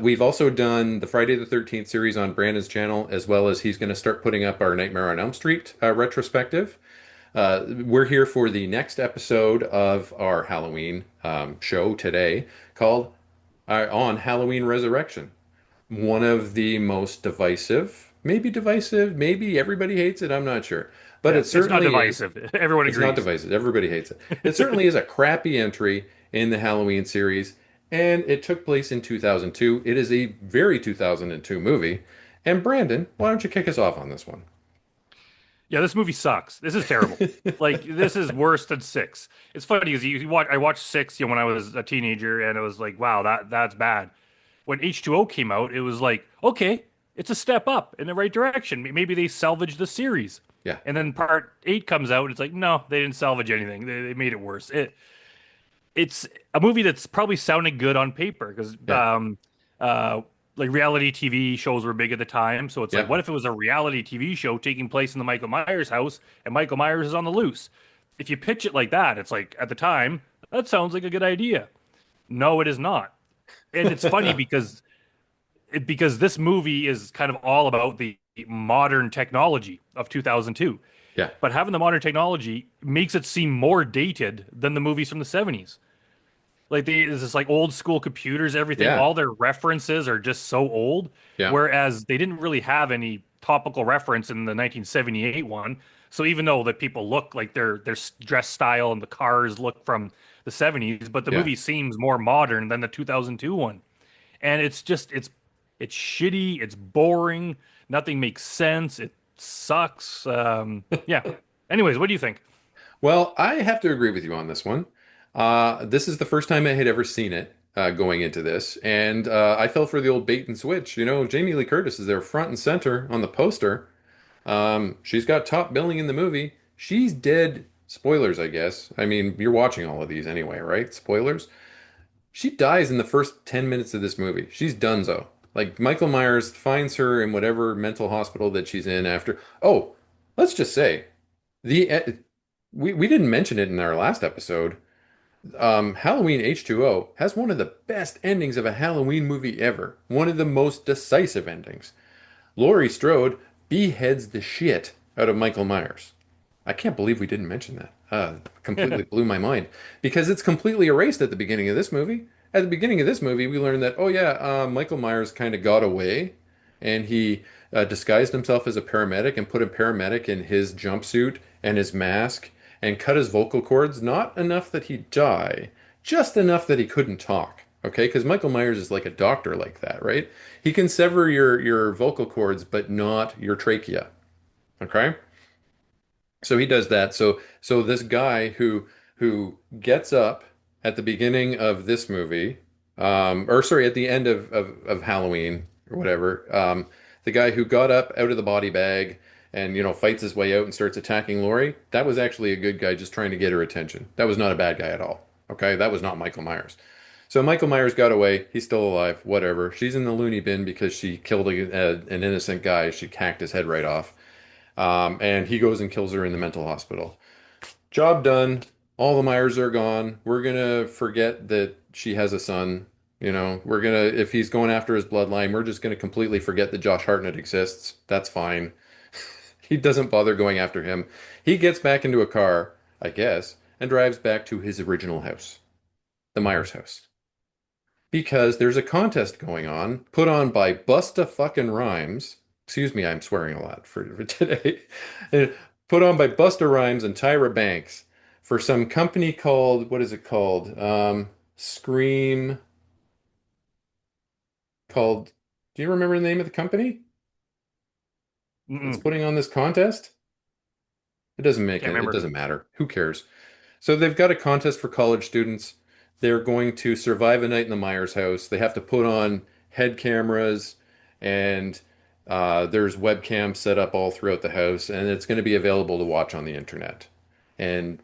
We've also done the Friday the 13th series on Brandon's channel, as well as he's going to start putting up our Nightmare on Elm Street retrospective. We're here for the next episode of our Halloween show today called On Halloween Resurrection. One of the most divisive, maybe everybody hates it, I'm not sure. But Yeah, it it's not certainly is. divisive. Everyone It's not agrees. divisive. Everybody hates it. It certainly is a crappy entry in the Halloween series, and it took place in 2002. It is a very 2002 movie. And Brandon, why don't you kick us off on this one? Yeah, this movie sucks. This is terrible. Like this is worse than six. It's funny because you watch. I watched six, when I was a teenager, and it was like, wow, that's bad. When H2O came out, it was like, okay, it's a step up in the right direction. Maybe they salvaged the series. Yeah, And then part eight comes out, and it's like, no, they didn't salvage anything. They made it worse. It's a movie that's probably sounding good on paper because yeah, uh, like reality TV shows were big at the time. So it's like, yeah, what if it was a reality TV show taking place in the Michael Myers house and Michael Myers is on the loose? If you pitch it like that, it's like at the time, that sounds like a good idea. No, it is not. And it's funny because this movie is kind of all about the modern technology of 2002. yeah, But having the modern technology makes it seem more dated than the movies from the 70s. Like it's just like old school computers, everything, yeah, all their references are just so old. yeah, Whereas they didn't really have any topical reference in the 1978 one. So even though the people look like their dress style and the cars look from the 70s, but the yeah. movie seems more modern than the 2002 one. And it's shitty, it's boring, nothing makes sense, it sucks. Yeah. Anyways, what do you think? Well, I have to agree with you on this one. This is the first time I had ever seen it going into this, and I fell for the old bait and switch. You know, Jamie Lee Curtis is there front and center on the poster. She's got top billing in the movie. She's dead. Spoilers, I guess. I mean, you're watching all of these anyway, right? Spoilers. She dies in the first 10 minutes of this movie. She's donezo. Like, Michael Myers finds her in whatever mental hospital that she's in after. Oh, let's just say the we didn't mention it in our last episode. Halloween H2O has one of the best endings of a Halloween movie ever. One of the most decisive endings. Laurie Strode beheads the shit out of Michael Myers. I can't believe we didn't mention that. Completely blew my mind because it's completely erased at the beginning of this movie. At the beginning of this movie, we learned that, oh yeah, Michael Myers kind of got away and he disguised himself as a paramedic and put a paramedic in his jumpsuit and his mask and cut his vocal cords, not enough that he'd die, just enough that he couldn't talk. Okay, because Michael Myers is like a doctor like that, right? He can sever your vocal cords, but not your trachea. Okay? So he does that. So this guy who gets up at the beginning of this movie, or sorry, at the end of Halloween or whatever, the guy who got up out of the body bag and fights his way out and starts attacking Laurie, that was actually a good guy just trying to get her attention. That was not a bad guy at all. Okay, that was not Michael Myers. So Michael Myers got away. He's still alive. Whatever. She's in the loony bin because she killed an innocent guy. She hacked his head right off. And he goes and kills her in the mental hospital. Job done. All the Myers are gone. We're gonna forget that she has a son. We're gonna, if he's going after his bloodline, we're just gonna completely forget that Josh Hartnett exists. That's fine. He doesn't bother going after him. He gets back into a car, I guess, and drives back to his original house, the Myers house. Because there's a contest going on, put on by Busta fucking Rhymes. Excuse me, I'm swearing a lot for today. Put on by Busta Rhymes and Tyra Banks for some company called, what is it called? Scream, called, do you remember the name of the company that's Mm-mm, putting on this contest? can't It remember. doesn't matter. Who cares? So they've got a contest for college students. They're going to survive a night in the Myers house. They have to put on head cameras and there's webcams set up all throughout the house, and it's going to be available to watch on the internet. And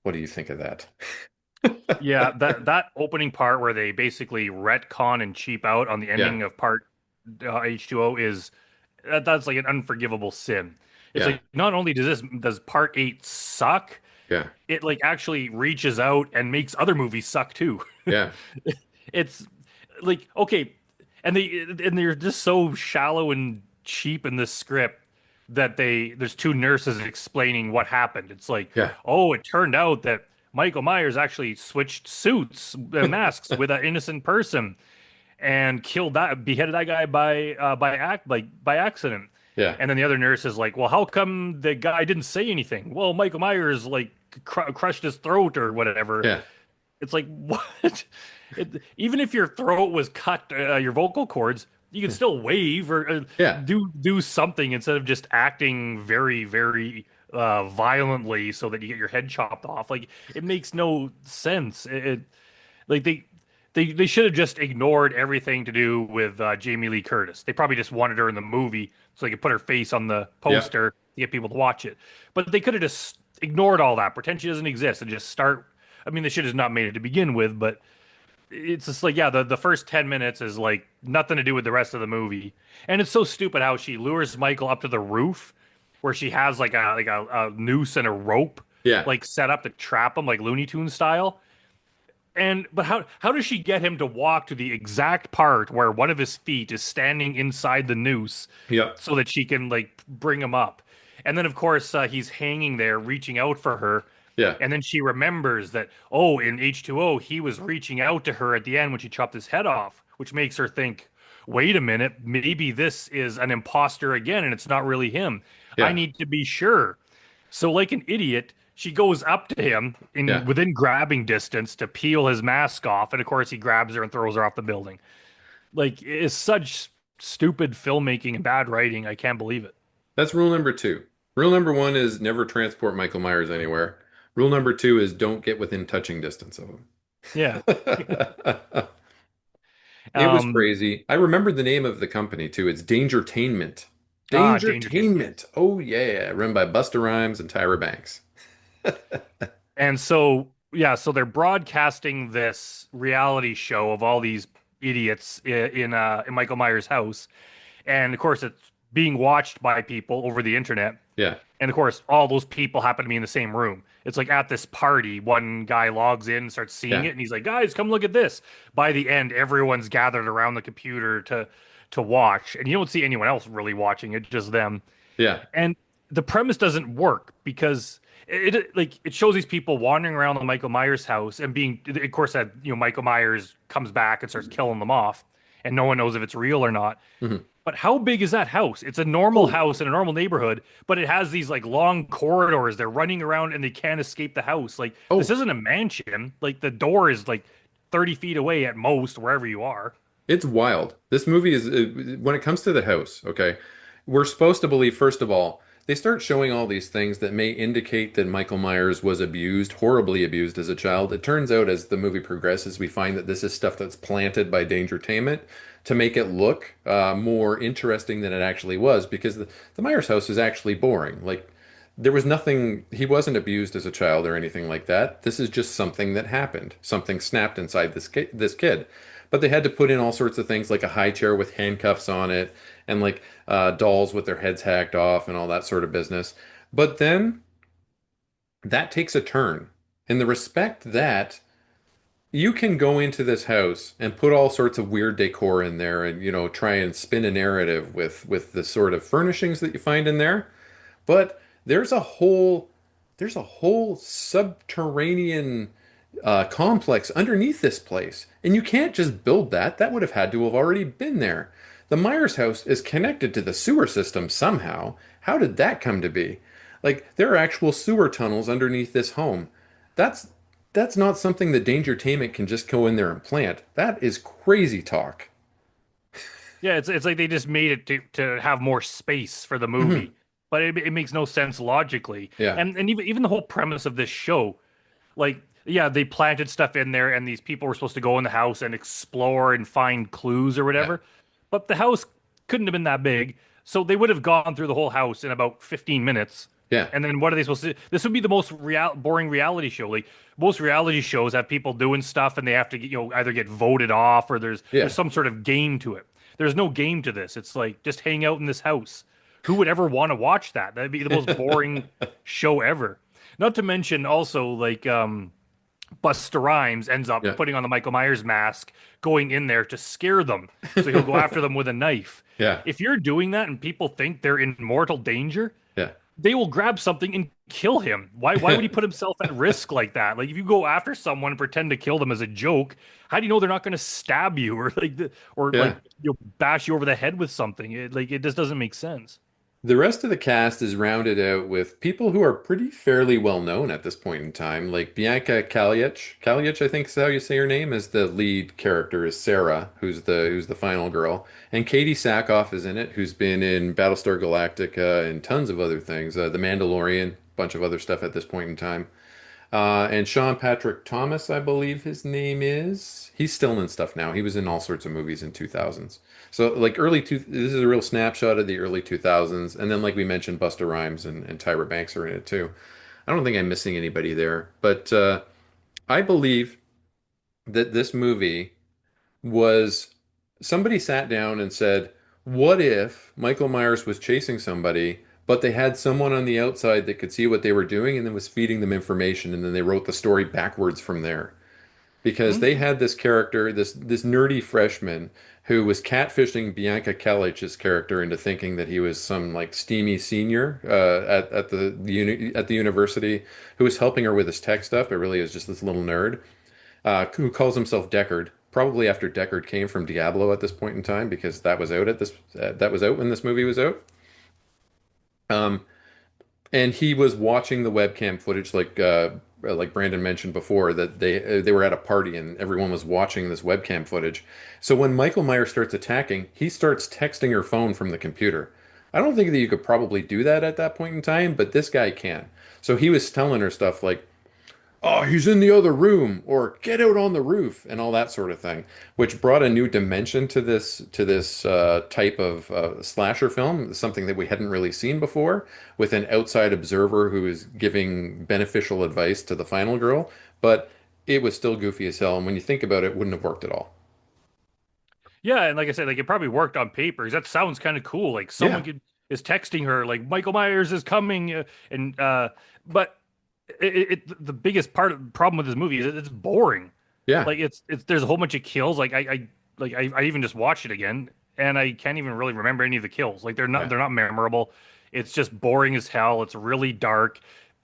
what do you think of that? Yeah, that opening part where they basically retcon and cheap out on the Yeah, ending of part H2O is that's like an unforgivable sin. It's yeah, like not only does part 8 suck, yeah, it like actually reaches out and makes other movies suck too. yeah, It's like okay, and they're just so shallow and cheap in this script that there's two nurses explaining what happened. It's like, Yeah. oh, it turned out that Michael Myers actually switched suits, masks with an innocent person and beheaded that guy by accident. Yeah. And then the other nurse is like, well, how come the guy didn't say anything? Well, Michael Myers like crushed his throat or whatever. Yeah. It's like, what? Even if your throat was cut, your vocal cords, you can still wave or Yeah. do something instead of just acting very, very violently so that you get your head chopped off. Like it makes no sense. Like they should have just ignored everything to do with Jamie Lee Curtis. They probably just wanted her in the movie so they could put her face on the Yeah. poster to get people to watch it. But they could have just ignored all that, pretend she doesn't exist, and just start. I mean, they should have not made it to begin with, but it's just like, yeah, the first 10 minutes is like nothing to do with the rest of the movie. And it's so stupid how she lures Michael up to the roof where she has like a noose and a rope Yeah. like set up to trap him like Looney Tunes style. But how does she get him to walk to the exact part where one of his feet is standing inside the noose Yeah. so that she can like bring him up? And then of course he's hanging there reaching out for her. Yeah. And then she remembers that, oh, in H2O, he was reaching out to her at the end when she chopped his head off, which makes her think, wait a minute, maybe this is an imposter again and it's not really him. I Yeah. need to be sure. So, like an idiot, she goes up to him Yeah. within grabbing distance to peel his mask off. And of course, he grabs her and throws her off the building. Like, it's such stupid filmmaking and bad writing. I can't believe it. That's rule number two. Rule number one is never transport Michael Myers anywhere. Rule number two is don't get within touching distance of him. Yeah. It was Um, crazy. I remembered the name of the company too. It's Dangertainment. Danger Team. Dangertainment. Oh yeah, run by Busta Rhymes and Tyra Banks. And so, yeah, so they're broadcasting this reality show of all these idiots in Michael Myers' house, and of course, it's being watched by people over the internet. Yeah, And of course, all those people happen to be in the same room. It's like at this party, one guy logs in and starts seeing yeah, it, and he's like, "Guys, come look at this." By the end, everyone's gathered around the computer to watch, and you don't see anyone else really watching it, just them. yeah, And the premise doesn't work because it shows these people wandering around the Michael Myers house and being, of course, that Michael Myers comes back and starts killing them off, and no one knows if it's real or not. mhm. But how big is that house? It's a normal Oh, house in a normal neighborhood, but it has these like long corridors. They're running around and they can't escape the house. Like this oh, isn't a mansion. Like the door is like 30 feet away at most, wherever you are. it's wild. This movie is, when it comes to the house, okay, we're supposed to believe, first of all, they start showing all these things that may indicate that Michael Myers was abused, horribly abused as a child. It turns out as the movie progresses, we find that this is stuff that's planted by Dangertainment to make it look more interesting than it actually was, because the Myers house is actually boring. Like, there was nothing, he wasn't abused as a child or anything like that. This is just something that happened. Something snapped inside this kid. But they had to put in all sorts of things like a high chair with handcuffs on it and like dolls with their heads hacked off and all that sort of business. But then that takes a turn in the respect that you can go into this house and put all sorts of weird decor in there and try and spin a narrative with the sort of furnishings that you find in there. But there's a whole subterranean complex underneath this place, and you can't just build that. That would have had to have already been there. The Myers house is connected to the sewer system somehow. How did that come to be? Like there are actual sewer tunnels underneath this home. That's that's not something that Dangertainment can just go in there and plant. That is crazy talk. Yeah, it's like they just made it to have more space for the Mhm. movie, but it makes no sense logically. Yeah, And even the whole premise of this show, like, yeah, they planted stuff in there, and these people were supposed to go in the house and explore and find clues or yeah, whatever. But the house couldn't have been that big, so they would have gone through the whole house in about 15 minutes. yeah, And then what are they supposed to do? This would be the most boring reality show. Like most reality shows have people doing stuff, and they have to either get voted off or there's yeah. some sort of game to it. There's no game to this. It's like just hang out in this house. Who would ever want to watch that? That'd be the most boring show ever. Not to mention also like Busta Rhymes ends up Yeah. putting on the Michael Myers mask, going in there to scare them. So he'll go after them with a knife. Yeah. If you're doing that and people think they're in mortal danger, Yeah. they will grab something and kill him. Why would he put himself at risk like that? Like if you go after someone and pretend to kill them as a joke, how do you know they're not going to stab you or or like Yeah. you'll bash you over the head with something? It just doesn't make sense. The rest of the cast is rounded out with people who are pretty fairly well known at this point in time, like Bianca Kaliach. Kaliach, I think is how you say her name, is the lead character, is Sarah, who's the final girl, and Katie Sackhoff is in it, who's been in Battlestar Galactica and tons of other things, The Mandalorian, bunch of other stuff at this point in time. And Sean Patrick Thomas, I believe his name is. He's still in stuff now. He was in all sorts of movies in 2000s. So like this is a real snapshot of the early 2000s. And then like we mentioned, Busta Rhymes and Tyra Banks are in it too. I don't think I'm missing anybody there, but I believe that this movie was somebody sat down and said, what if Michael Myers was chasing somebody, but they had someone on the outside that could see what they were doing and then was feeding them information, and then they wrote the story backwards from there. Because they Mm. had this character, this nerdy freshman who was catfishing Bianca Kalich's character into thinking that he was some like steamy senior at the university who was helping her with his tech stuff, but really is just this little nerd who calls himself Deckard. Probably after Deckard came from Diablo at this point in time, because that was out when this movie was out. Um, and he was watching the webcam footage, like Brandon mentioned before, that they were at a party and everyone was watching this webcam footage. So when Michael Myers starts attacking, he starts texting her phone from the computer. I don't think that you could probably do that at that point in time, but this guy can. So he was telling her stuff like, oh, he's in the other room, or get out on the roof, and all that sort of thing, which brought a new dimension to this type of slasher film, something that we hadn't really seen before, with an outside observer who is giving beneficial advice to the final girl. But it was still goofy as hell, and when you think about it, wouldn't have worked at all. Yeah, and like I said, like it probably worked on paper 'cause that sounds kind of cool. Like Yeah, is texting her like Michael Myers is coming, and but the biggest problem with this movie is it's boring. yeah, Like it's there's a whole bunch of kills. I even just watched it again, and I can't even really remember any of the kills. Like yeah, they're not memorable. It's just boring as hell. It's really dark.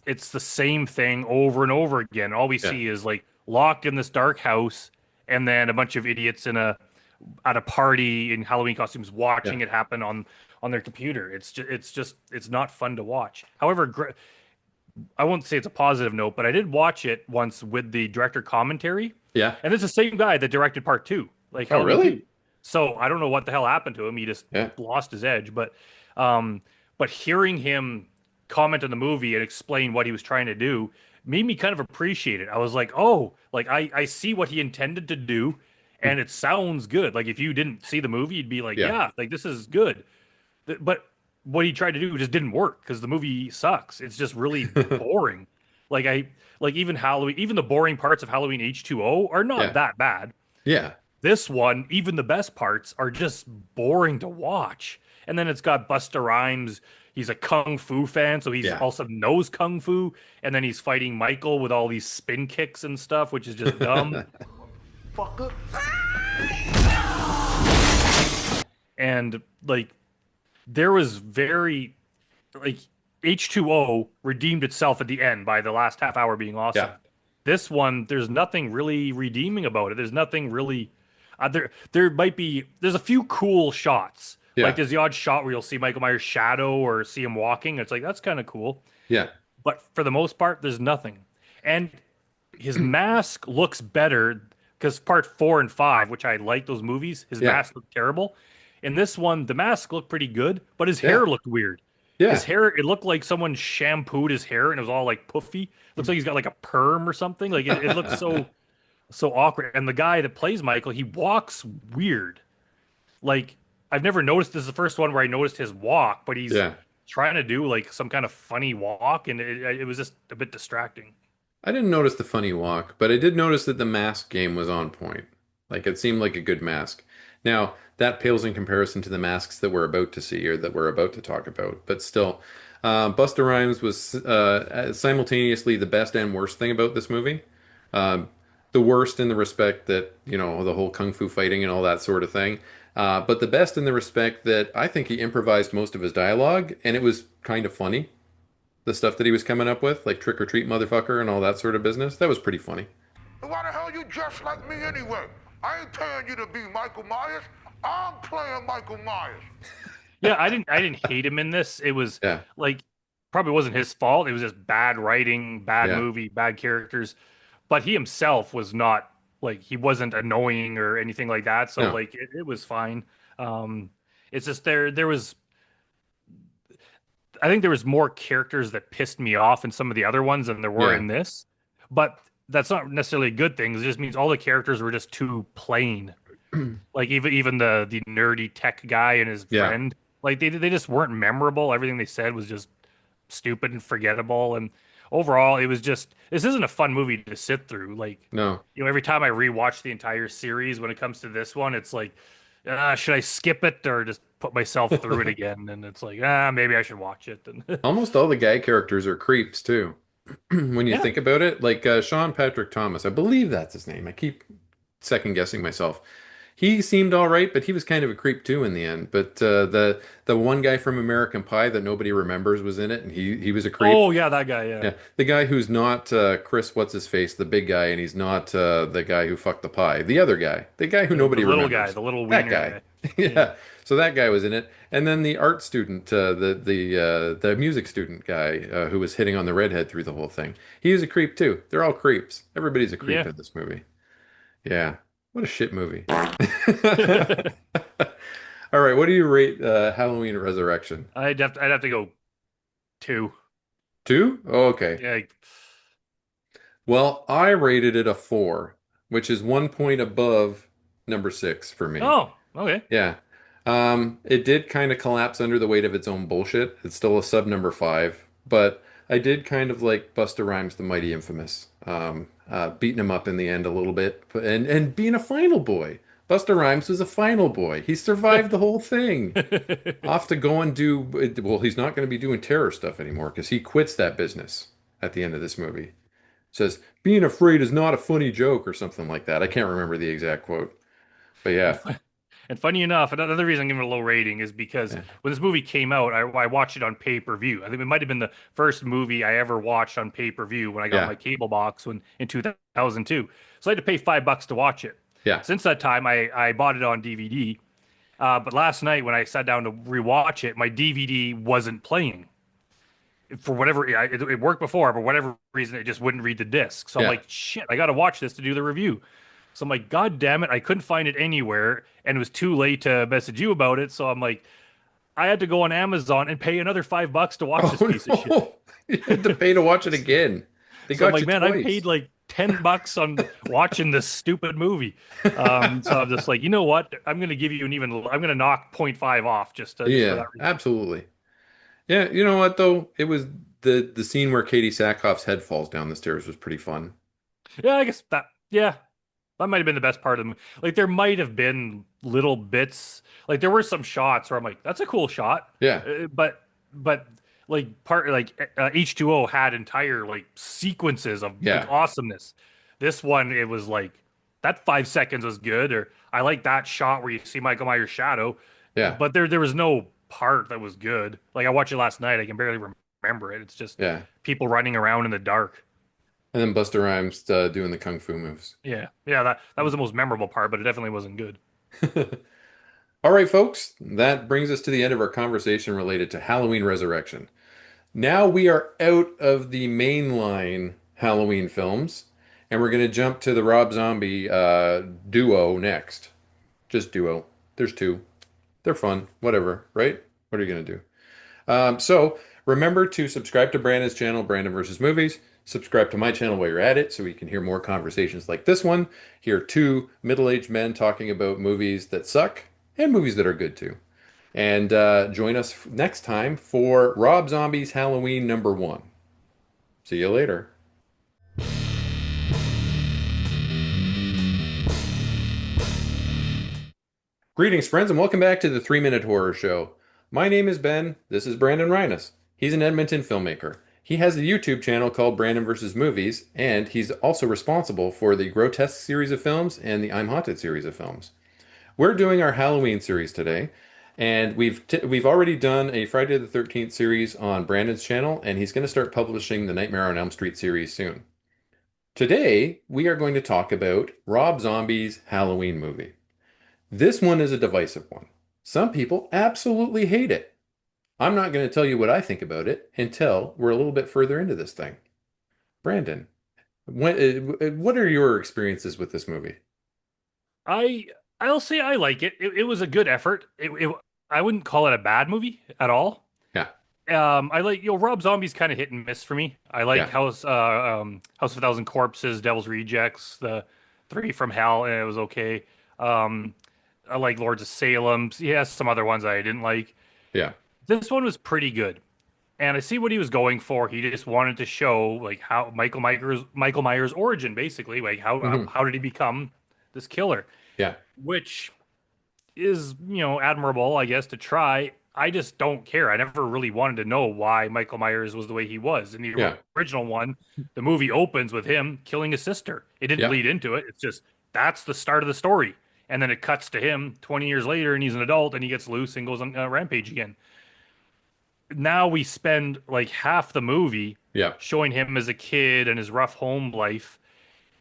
It's the same thing over and over again. All we yeah, see is like locked in this dark house, and then a bunch of idiots at a party in Halloween costumes yeah, watching it happen on their computer. It's not fun to watch. However, I won't say it's a positive note, but I did watch it once with the director commentary, yeah. and it's the same guy that directed part two, like Oh, Halloween two. really? So I don't know what the hell happened to him. He just Yeah. lost his edge. Um, but hearing him comment on the movie and explain what he was trying to do made me kind of appreciate it. I was like, oh, like I see what he intended to do, and it sounds good. Like if you didn't see the movie, you'd be like, Yeah. yeah, like this is good. But what he tried to do just didn't work because the movie sucks. It's just really boring. Like I like even Halloween, even the boring parts of Halloween H2O are not Yeah. that bad. Yeah. This one, even the best parts are just boring to watch. And then it's got Busta Rhymes. He's a kung fu fan, so he's Yeah. also knows kung fu. And then he's fighting Michael with all these spin kicks and stuff, which is just dumb. And like there was very like H2O redeemed itself at the end by the last half hour being awesome. Yeah. This one, there's nothing really redeeming about it. There's nothing really there might be there's a few cool shots. Like Yeah. there's the odd shot where you'll see Michael Myers' shadow or see him walking. It's like that's kind of cool. Yeah. But for the most part, there's nothing. And his mask looks better because part 4 and 5, which I like those movies, his Yeah. mask looked terrible. In this one, the mask looked pretty good, but his Yeah. hair looked weird. His Yeah. hair, it looked like someone shampooed his hair and it was all like puffy. Looks like he's got like a perm or something. Like it looks so awkward. And the guy that plays Michael, he walks weird. Like I've never noticed this is the first one where I noticed his walk, but he's Yeah. trying to do like some kind of funny walk, and it was just a bit distracting. I didn't notice the funny walk, but I did notice that the mask game was on point. Like it seemed like a good mask. Now, that pales in comparison to the masks that we're about to see or that we're about to talk about, but still, Busta Rhymes was simultaneously the best and worst thing about this movie. Um, the worst in the respect that, the whole kung fu fighting and all that sort of thing. But the best in the respect that I think he improvised most of his dialogue, and it was kind of funny. The stuff that he was coming up with, like trick or treat motherfucker and all that sort of business, that was pretty funny. Why the hell you dressed like me anyway? I ain't paying you to be Michael Myers. I'm playing Michael Myers. Yeah, I didn't hate him in this. It was Yeah. like probably wasn't his fault. It was just bad writing, bad Yeah. movie, bad characters. But he himself was not like he wasn't annoying or anything like that. So No. like it was fine. Um, it's just there was I think there was more characters that pissed me off in some of the other ones than there were Yeah. in this. But that's not necessarily a good thing. It just means all the characters were just too plain. Like even the nerdy tech guy and his Yeah. friend, like they just weren't memorable. Everything they said was just stupid and forgettable. And overall, it was just this isn't a fun movie to sit through. Like No. every time I rewatch the entire series, when it comes to this one, it's like, should I skip it or just put myself through it again? And it's like, maybe I should watch it. And Almost all the guy characters are creeps too. When you yeah, think about it, like Sean Patrick Thomas, I believe that's his name. I keep second guessing myself. He seemed all right, but he was kind of a creep too in the end. But the one guy from American Pie that nobody remembers was in it, and he was a creep. oh yeah, that guy, yeah, Yeah, the guy who's not Chris, what's his face, the big guy, and he's not the guy who fucked the pie. The other guy, the guy who the nobody little guy, remembers. the little That wiener guy. guy. Yeah. Yeah. So that guy was in it, and then the art student, the music student guy who was hitting on the redhead through the whole thing. He was a creep too. They're all creeps. Everybody's a creep Yeah. in this movie. Yeah. What a shit movie. All right, what do you rate Halloween Resurrection? I'd have to go two. Two? Oh, okay. Yeah. Well, I rated it a four, which is 1 point above number six for me. Oh, okay. Yeah. It did kind of collapse under the weight of its own bullshit. It's still a sub number five, but I did kind of like Busta Rhymes, the Mighty Infamous, beating him up in the end a little bit, and being a final boy. Busta Rhymes was a final boy. He survived the whole thing. Off to go and do, well, he's not going to be doing terror stuff anymore because he quits that business at the end of this movie. Says, being afraid is not a funny joke or something like that. I can't remember the exact quote, but And, yeah, and funny enough, another reason I'm giving it a low rating is because yeah, when this movie came out, I watched it on pay-per-view. I think it might have been the first movie I ever watched on pay-per-view when I got yeah, my cable box in 2002. So I had to pay $5 to watch it. yeah, Since that time, I bought it on DVD. But last night when I sat down to rewatch it, my DVD wasn't playing. For whatever it worked before, but whatever reason, it just wouldn't read the disc. So I'm yeah. like, shit, I got to watch this to do the review. So I'm like, God damn it, I couldn't find it anywhere, and it was too late to message you about it. So I'm like, I had to go on Amazon and pay another $5 to watch this Oh piece of shit. no, you had to pay to watch it again. They So I'm got like, you man, I twice. paid like $10 on watching this stupid movie. So I'm just like, you know what? I'm gonna knock point 0.5 off just for Yeah, that reason. absolutely. Yeah, you know what though? It was the scene where Katie Sackhoff's head falls down the stairs was pretty fun. Yeah, I guess yeah, that might have been the best part of the like there might have been little bits like there were some shots where I'm like that's a cool shot. Yeah, But like part like H2O had entire like sequences of yeah, like awesomeness. This one it was like that 5 seconds was good or I like that shot where you see Michael Myers' shadow, yeah, but there was no part that was good. Like I watched it last night, I can barely remember it. It's just yeah. people running around in the dark. And then Busta Rhymes doing the kung fu moves. Yeah, that was the most memorable part, but it definitely wasn't good. All right, folks, that brings us to the end of our conversation related to Halloween Resurrection. Now we are out of the mainline Halloween films, and we're going to jump to the Rob Zombie duo next. Just duo. There's two. They're fun. Whatever, right? What are you going to do? So remember to subscribe to Brandon's channel, Brandon versus Movies. Subscribe to my channel while you're at it so you can hear more conversations like this one. Hear two middle-aged men talking about movies that suck and movies that are good too. And join us next time for Rob Zombie's Halloween #1. See you later. Greetings, friends, and welcome back to the 3 Minute Horror Show. My name is Ben. This is Brandon Reines. He's an Edmonton filmmaker. He has a YouTube channel called Brandon versus Movies, and he's also responsible for the Grotesque series of films and the I'm Haunted series of films. We're doing our Halloween series today, and we've already done a Friday the 13th series on Brandon's channel, and he's going to start publishing the Nightmare on Elm Street series soon. Today, we are going to talk about Rob Zombie's Halloween movie. This one is a divisive one. Some people absolutely hate it. I'm not going to tell you what I think about it until we're a little bit further into this thing. Brandon, what are your experiences with this movie? I I'll say I like it. It was a good effort. I wouldn't call it a bad movie at all. Yeah, I like Rob Zombie's kind of hit and miss for me. I like yeah, House of a Thousand Corpses, Devil's Rejects, the Three from Hell, and it was okay. Um, I like Lords of Salem. He has some other ones I didn't like. yeah. This one was pretty good, and I see what he was going for. He just wanted to show like how Michael Myers' origin, basically, like Hmm. how did he become this killer, Yeah, which is admirable, I guess, to try. I just don't care. I never really wanted to know why Michael Myers was the way he was. In the yeah, original one, the movie opens with him killing his sister. It didn't yeah. lead into it. It's just that's the start of the story. And then it cuts to him 20 years later and he's an adult and he gets loose and goes on a rampage again. Now we spend like half the movie Yeah. showing him as a kid and his rough home life.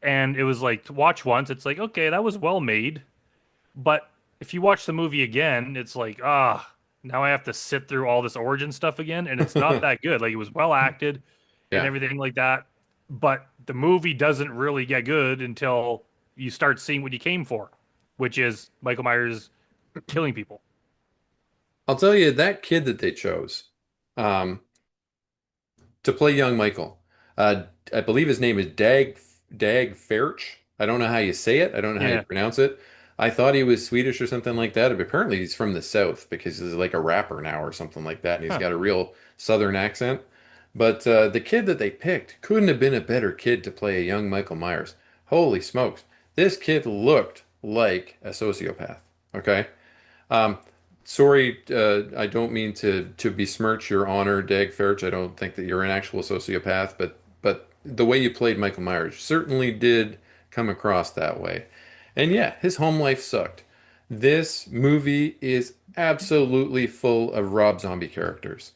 And it was like to watch once, it's like, okay, that was well made. But if you watch the movie again, it's like, now I have to sit through all this origin stuff again, and it's not that good. Like it was well acted and Yeah. everything like that, but the movie doesn't really get good until you start seeing what you came for, which is Michael Myers killing people. I'll tell you that kid that they chose um, to play young Michael. I believe his name is Dag Faerch. I don't know how you say it. I don't know how you Yeah. pronounce it. I thought he was Swedish or something like that, but apparently he's from the South because he's like a rapper now or something like that, and he's Huh. got a real Southern accent. But the kid that they picked couldn't have been a better kid to play a young Michael Myers. Holy smokes. This kid looked like a sociopath. Okay? Um, sorry, I don't mean to besmirch your honor, Dag Faerch. I don't think that you're an actual sociopath, but the way you played Michael Myers certainly did come across that way. And yeah, his home life sucked. This movie is absolutely full of Rob Zombie characters.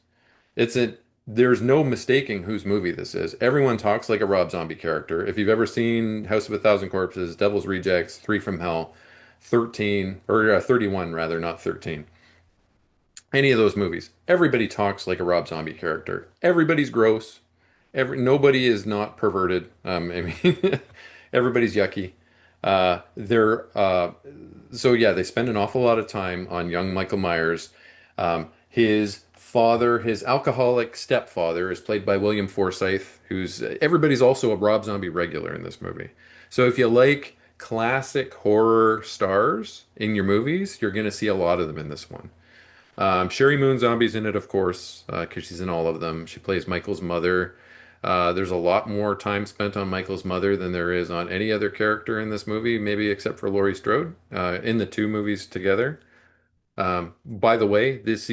It's a There's no mistaking whose movie this is. Everyone talks like a Rob Zombie character. If you've ever seen House of a Thousand Corpses, Devil's Rejects, Three from Hell, 13 or 31 rather, not 13. Any of those movies, everybody talks like a Rob Zombie character. Everybody's gross. Nobody is not perverted. I mean, everybody's yucky. They're so yeah, they spend an awful lot of time on young Michael Myers. His father, his alcoholic stepfather, is played by William Forsythe, who's everybody's also a Rob Zombie regular in this movie. So if you like classic horror stars in your movies, you're going to see a lot of them in this one. Sherry Moon Zombie's in it, of course, because she's in all of them. She plays Michael's mother. There's a lot more time spent on Michael's mother than there is on any other character in this movie, maybe except for Laurie Strode, in the two movies together. By the way, these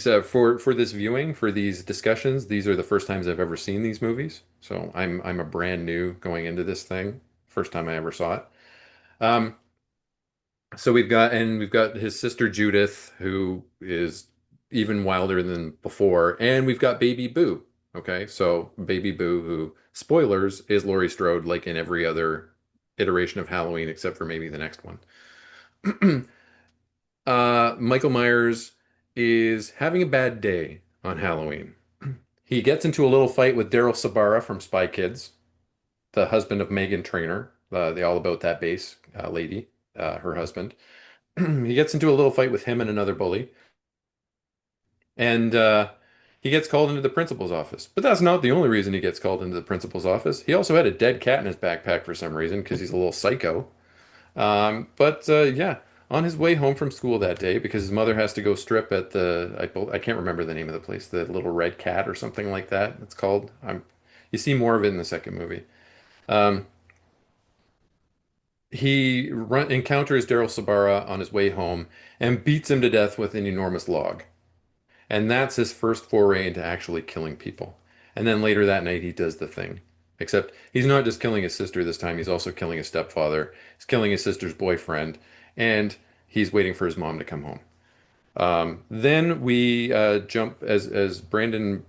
for this viewing, for these discussions, these are the first times I've ever seen these movies. So I'm a brand new going into this thing. First time I ever saw it. Um, so we've got his sister Judith, who is even wilder than before, and we've got Baby Boo. Okay, so Baby Boo, who spoilers, is Laurie Strode, like in every other iteration of Halloween, except for maybe the next one. Michael Myers is having a bad day on Halloween. He gets into a little fight with Daryl Sabara from Spy Kids, the husband of Megan Trainor, the All About That Bass lady, her husband. He gets into a little fight with him and another bully, and he gets called into the principal's office. But that's not the only reason he gets called into the principal's office. He also had a dead cat in his backpack for some reason because he's a little psycho. But yeah, on his way home from school that day, because his mother has to go strip at I can't remember the name of the place, the Little Red Cat or something like that. It's called. You see more of it in the second movie. Um, encounters Daryl Sabara on his way home and beats him to death with an enormous log. And that's his first foray into actually killing people. And then later that night, he does the thing. Except he's not just killing his sister this time, he's also killing his stepfather. He's killing his sister's boyfriend, and he's waiting for his mom to come home. Then we jump as Brandon.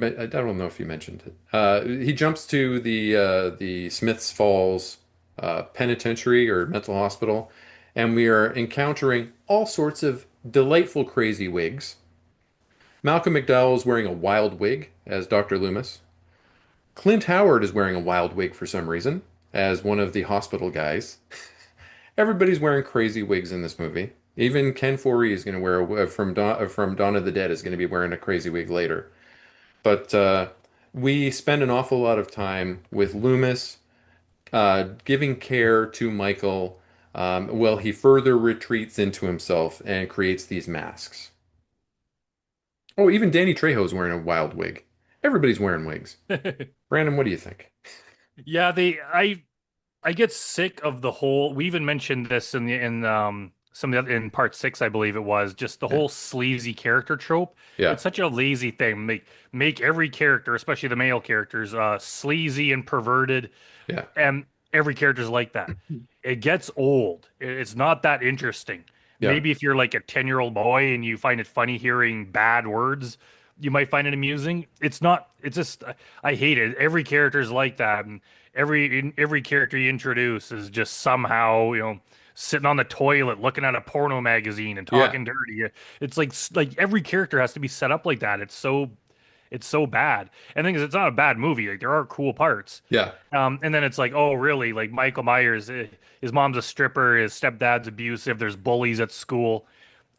I don't know if you mentioned it. He jumps to the Smiths Falls penitentiary or mental hospital, and we are encountering all sorts of delightful crazy wigs. Malcolm McDowell is wearing a wild wig as Dr. Loomis. Clint Howard is wearing a wild wig for some reason as one of the hospital guys. Everybody's wearing crazy wigs in this movie. Even Ken Foree is going to wear from Dawn of the Dead is going to be wearing a crazy wig later. But we spend an awful lot of time with Loomis giving care to Michael while he further retreats into himself and creates these masks. Oh, even Danny Trejo's wearing a wild wig. Everybody's wearing wigs. Brandon, what do you think? Yeah, I get sick of the whole. We even mentioned this in some of the in part six, I believe it was, just the Yeah. whole sleazy character trope. Yeah. It's such a lazy thing. Make every character, especially the male characters, sleazy and perverted, Yeah. and every character's like that. It gets old. It's not that interesting. Yeah. Maybe if you're like a 10-year-old boy and you find it funny hearing bad words, you might find it amusing. It's not, it's just, I hate it. Every character is like that. And every character you introduce is just somehow, sitting on the toilet looking at a porno magazine and Yeah. talking dirty. It's like every character has to be set up like that. It's so bad. And the thing is, it's not a bad movie. Like there are cool parts. Yeah. And then it's like, oh, really? Like Michael Myers, his mom's a stripper, his stepdad's abusive. There's bullies at school.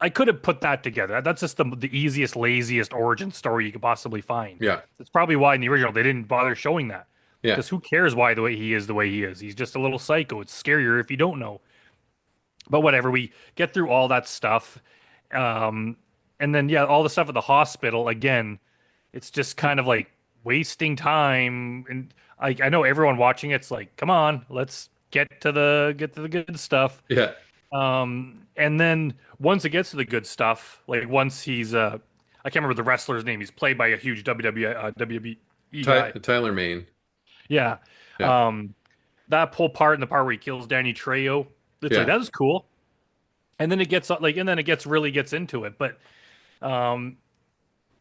I could have put that together. That's just the easiest, laziest origin story you could possibly find. Yeah. That's probably why in the original they didn't bother showing that. Yeah. Because who cares why the way he is? He's just a little psycho. It's scarier if you don't know. But whatever, we get through all that stuff. Um, and then yeah, all the stuff at the hospital again, it's just kind of like wasting time. And I know everyone watching it's like, come on, let's get to the good stuff. Yeah. And then once it gets to the good stuff, like once he's I can't remember the wrestler's name. He's played by a huge WWE guy. Tyler Mane. Yeah. Yeah. That whole part and the part where he kills Danny Trejo, it's like Yeah. that is cool. And then it gets really gets into it. But um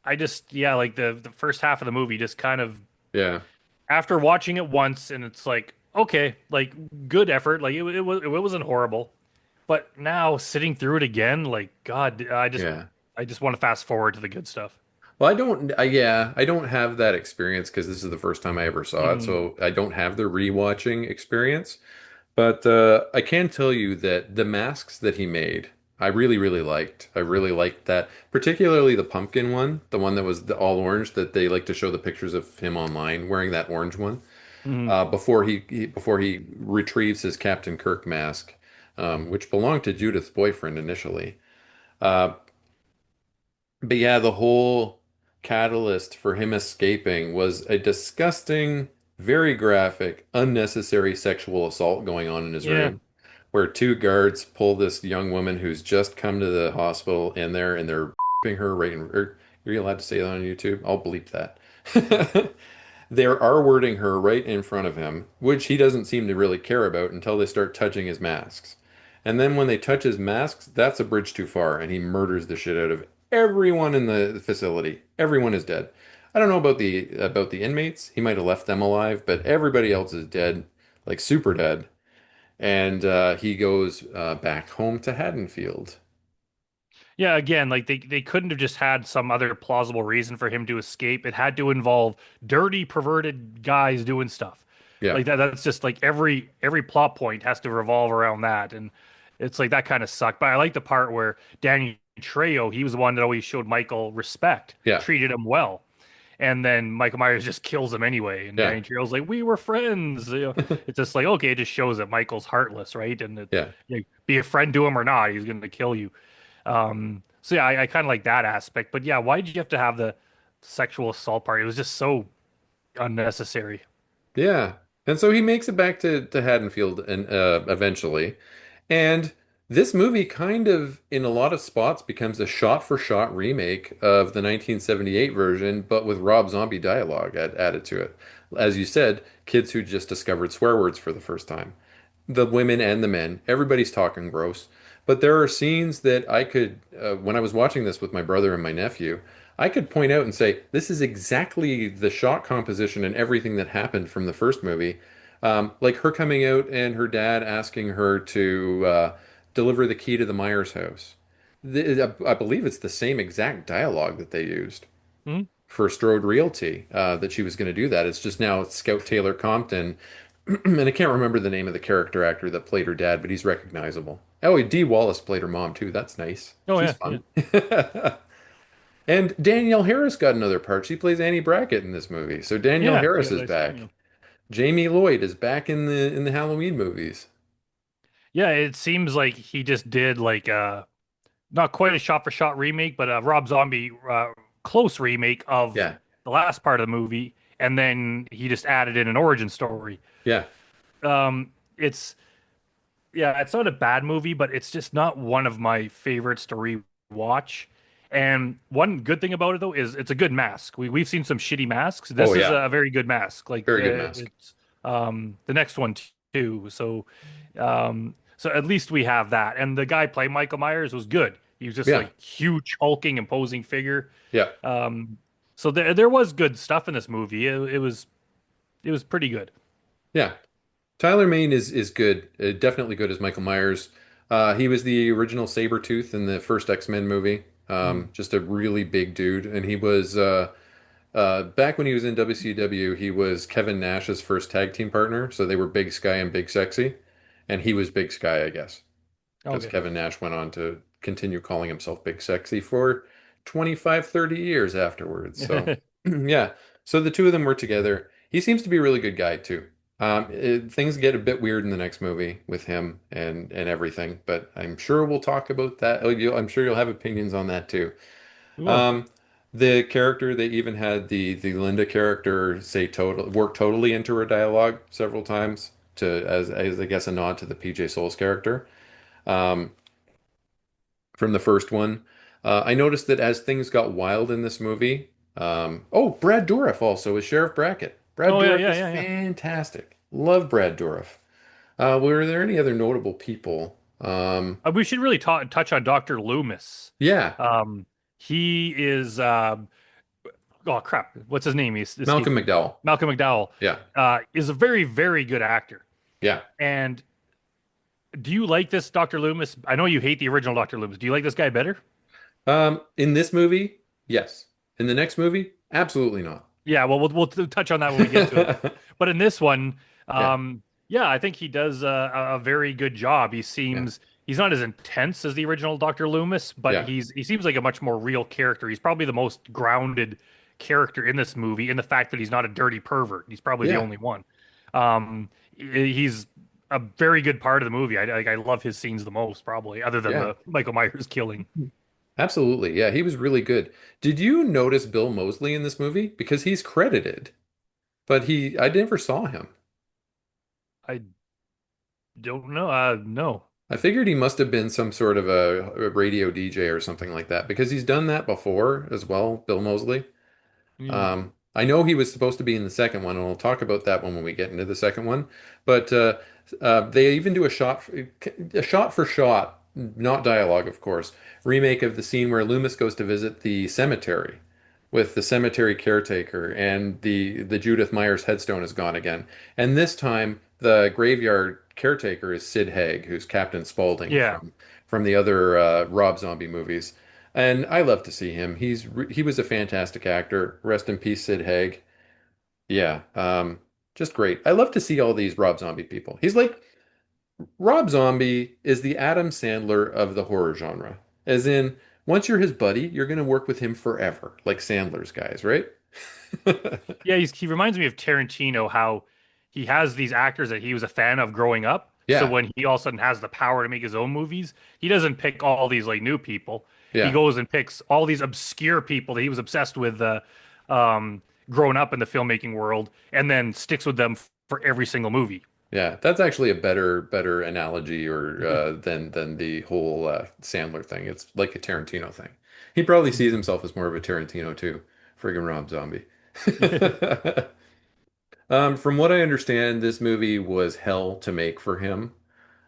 I just yeah, like the first half of the movie just kind of Yeah. after watching it once and it's like, okay, like good effort. Like it wasn't horrible. But now sitting through it again, like God, Yeah. I just want to fast forward to the good stuff. Well, I don't have that experience because this is the first time I ever saw it, Mhm. so I don't have the rewatching experience. But I can tell you that the masks that he made, I really, really liked. I really liked that, particularly the pumpkin one, the one that was all orange that they like to show the pictures of him online wearing that orange one. Mhm. Before he retrieves his Captain Kirk mask, which belonged to Judith's boyfriend initially. Uh, but yeah, the whole catalyst for him escaping was a disgusting, very graphic, unnecessary sexual assault going on in his Yeah. room, where two guards pull this young woman who's just come to the hospital in there and they're her right in. Are you allowed to say that on YouTube? I'll bleep that. They're R-wording her right in front of him, which he doesn't seem to really care about until they start touching his masks. And then when they touch his masks, that's a bridge too far, and he murders the shit out of everyone in the facility. Everyone is dead. I don't know about the inmates. He might have left them alive, but everybody else is dead, like super dead. And he goes back home to Haddonfield. Yeah, again, like they couldn't have just had some other plausible reason for him to escape. It had to involve dirty, perverted guys doing stuff. Yeah, Like that's just like every plot point has to revolve around that. And it's like that kind of sucked. But I like the part where Danny Trejo, he was the one that always showed Michael respect, yeah, treated him well. And then Michael Myers just kills him anyway. And yeah, Danny Trejo's like, "We were friends." It's just like, okay, it just shows that Michael's heartless, right? And yeah. be a friend to him or not, he's going to kill you. So yeah, I kind of like that aspect. But yeah, why did you have to have the sexual assault part? It was just so unnecessary. Yeah. And so he makes it back to Haddonfield and eventually. And This movie kind of, in a lot of spots, becomes a shot-for-shot remake of the 1978 version, but with Rob Zombie dialogue added to it. As you said, kids who just discovered swear words for the first time. The women and the men, everybody's talking gross. But there are scenes that I could, when I was watching this with my brother and my nephew, I could point out and say, this is exactly the shot composition and everything that happened from the first movie. Like her coming out and her dad asking her to deliver the key to the Myers house. I believe it's the same exact dialogue that they used Hmm? for Strode Realty, that she was going to do that. It's just now Scout Taylor Compton, and I can't remember the name of the character actor that played her dad, but he's recognizable. Oh, Dee Wallace played her mom too. That's nice. Oh She's yeah, yeah, fun. And Danielle Harris got another part. She plays Annie Brackett in this movie. So Danielle yeah, Harris yeah. is That's back. Jamie Lloyd is back in the Halloween movies. yeah. It seems like he just did like not quite a shot for shot remake, but a Rob Zombie close remake of Yeah. the last part of the movie, and then he just added in an origin story. Yeah. It's yeah, it's not a bad movie, but it's just not one of my favorites to rewatch. And one good thing about it though is it's a good mask. We've seen some shitty masks. Oh This is yeah. a very good mask. Like Very good mask. it's the next one too. So at least we have that. And the guy playing Michael Myers was good. He was just Yeah. like huge hulking imposing figure. Yeah. Um so there was good stuff in this movie. It was pretty good. Yeah. Tyler Mane is good, definitely good as Michael Myers. He was the original Sabretooth in the first X-Men movie. Mm. Just a really big dude, and he was back when he was in WCW, he was Kevin Nash's first tag team partner. So they were Big Sky and Big Sexy, and he was Big Sky, I guess, because Okay. Kevin Nash went on to continue calling himself Big Sexy for 25, 30 years afterwards. So, yeah. So the two of them were together. He seems to be a really good guy too. Things get a bit weird in the next movie with him and everything, but I'm sure we'll talk about that. I'm sure you'll have opinions on that too. Well, Um, the character, they even had the Linda character say total work totally into her dialogue several times to as I guess a nod to the PJ Souls character. Um, from the first one. I noticed that as things got wild in this movie, oh, Brad Dourif also is Sheriff Brackett. Brad oh yeah, Dourif yeah, is yeah, yeah. fantastic. Love Brad Dourif. Were there any other notable people? We should really touch on Dr. Loomis. Yeah, Um, he is oh crap, what's his name? He's Malcolm escaping me. McDowell. Malcolm McDowell Yeah, is a very, very good actor. yeah. And do you like this Dr. Loomis? I know you hate the original Dr. Loomis. Do you like this guy better? In this movie, yes. In the next movie, absolutely not. Yeah, well, we'll touch on that when we get to it. But in this one, Yeah, yeah, I think he does a very good job. yeah, He's not as intense as the original Dr. Loomis, but yeah, he seems like a much more real character. He's probably the most grounded character in this movie in the fact that he's not a dirty pervert. He's probably the yeah, only one. He's a very good part of the movie. I love his scenes the most, probably, other than yeah. the Michael Myers killing. Absolutely. Yeah, he was really good. Did you notice Bill Moseley in this movie? Because he's credited, but I never saw him. I don't know. No. I figured he must have been some sort of a radio DJ or something like that because he's done that before as well, Bill Moseley. Hmm. I know he was supposed to be in the second one, and we'll talk about that one when we get into the second one. But they even do a shot for shot, not dialogue, of course, remake of the scene where Loomis goes to visit the cemetery with the cemetery caretaker, and the Judith Myers headstone is gone again. And this time, the graveyard caretaker is Sid Haig, who's Captain Spaulding Yeah. from the other Rob Zombie movies. And I love to see him. He was a fantastic actor. Rest in peace, Sid Haig. Yeah, just great. I love to see all these Rob Zombie people. He's like Rob Zombie is the Adam Sandler of the horror genre. As in, once you're his buddy, you're going to work with him forever, like Sandler's guys, right? Yeah, he reminds me of Tarantino, how he has these actors that he was a fan of growing up. So Yeah, when he all of a sudden has the power to make his own movies, he doesn't pick all these like new people. He yeah, goes and picks all these obscure people that he was obsessed with growing up in the filmmaking world, and then sticks with them for every single movie. Yeah, that's actually a better analogy or than the whole Sandler thing. It's like a Tarantino thing. He probably sees himself as more of a Tarantino too. Friggin' Rob Zombie. From what I understand, this movie was hell to make for him.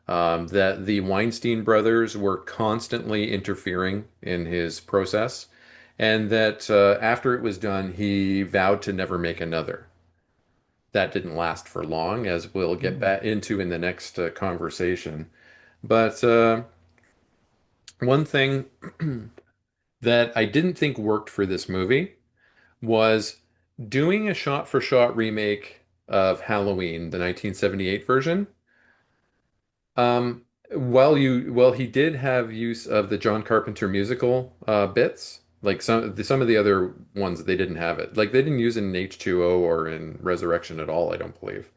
That the Weinstein brothers were constantly interfering in his process, and that after it was done, he vowed to never make another. That didn't last for long, as we'll get Mm. back into in the next conversation. But one thing that I didn't think worked for this movie was doing a shot-for-shot remake of Halloween, the 1978 version. Well, he did have use of the John Carpenter musical bits. Like some of the other ones, they didn't have it. Like they didn't use it in H2O or in Resurrection at all, I don't believe.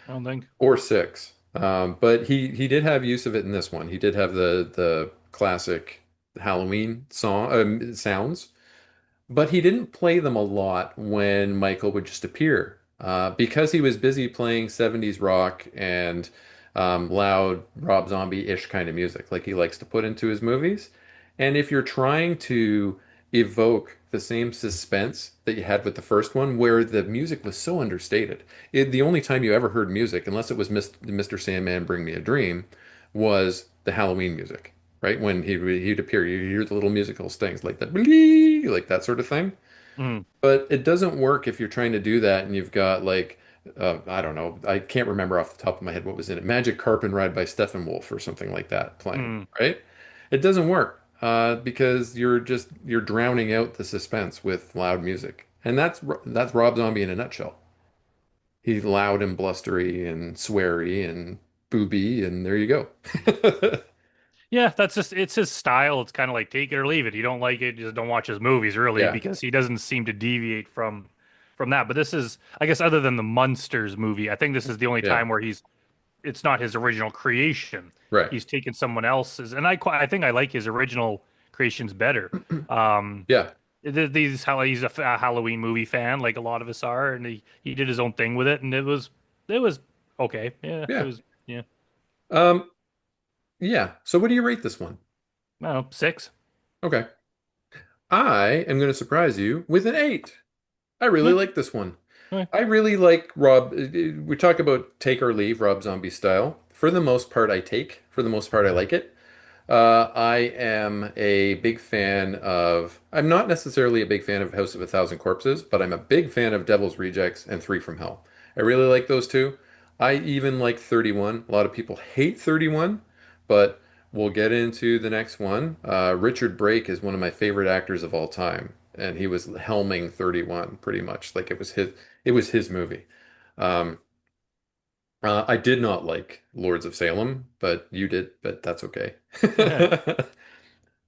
I don't think. Or six. But he did have use of it in this one. He did have the classic Halloween song sounds, but he didn't play them a lot when Michael would just appear, because he was busy playing 70s rock and loud Rob Zombie-ish kind of music, like he likes to put into his movies. And if you're trying to evoke the same suspense that you had with the first one, where the music was so understated, the only time you ever heard music, unless it was Mr. Sandman, Bring Me a Dream, was the Halloween music, right? When he'd appear, you hear the little musical stings like that, blee, like that sort of thing. Mm. But it doesn't work if you're trying to do that and you've got like I don't know, I can't remember off the top of my head what was in it. Magic Carp and Ride by Steppenwolf or something like that playing, Mm. right? It doesn't work because you're drowning out the suspense with loud music, and that's Rob Zombie in a nutshell. He's loud and blustery and sweary and booby, and there you go. Yeah, that's just it's his style. It's kind of like take it or leave it. You don't like it, just don't watch his movies, really, Yeah, because he doesn't seem to deviate from that. But this is, I guess, other than the Munsters movie, I think this is the only yeah, time where it's not his original creation. right. He's taken someone else's, and I think I like his original creations better. Um, Yeah, these how he's a Halloween movie fan, like a lot of us are, and he did his own thing with it, and it was okay. Yeah, it yeah. was yeah. Um, yeah. So what do you rate this one? I don't know, 6. Okay. I am going to surprise you with an 8. I really Yeah, like this one. yeah. I really like Rob. We talk about take or leave, Rob Zombie style. For the most part, I take. For the most part, I like it. I am a big fan of. I'm not necessarily a big fan of House of a Thousand Corpses, but I'm a big fan of Devil's Rejects and Three from Hell. I really like those two. I even like 31. A lot of people hate 31, but we'll get into the next one. Richard Brake is one of my favorite actors of all time, and he was helming 31 pretty much. Like it was his movie. Um, I did not like Lords of Salem, but you did, but that's okay.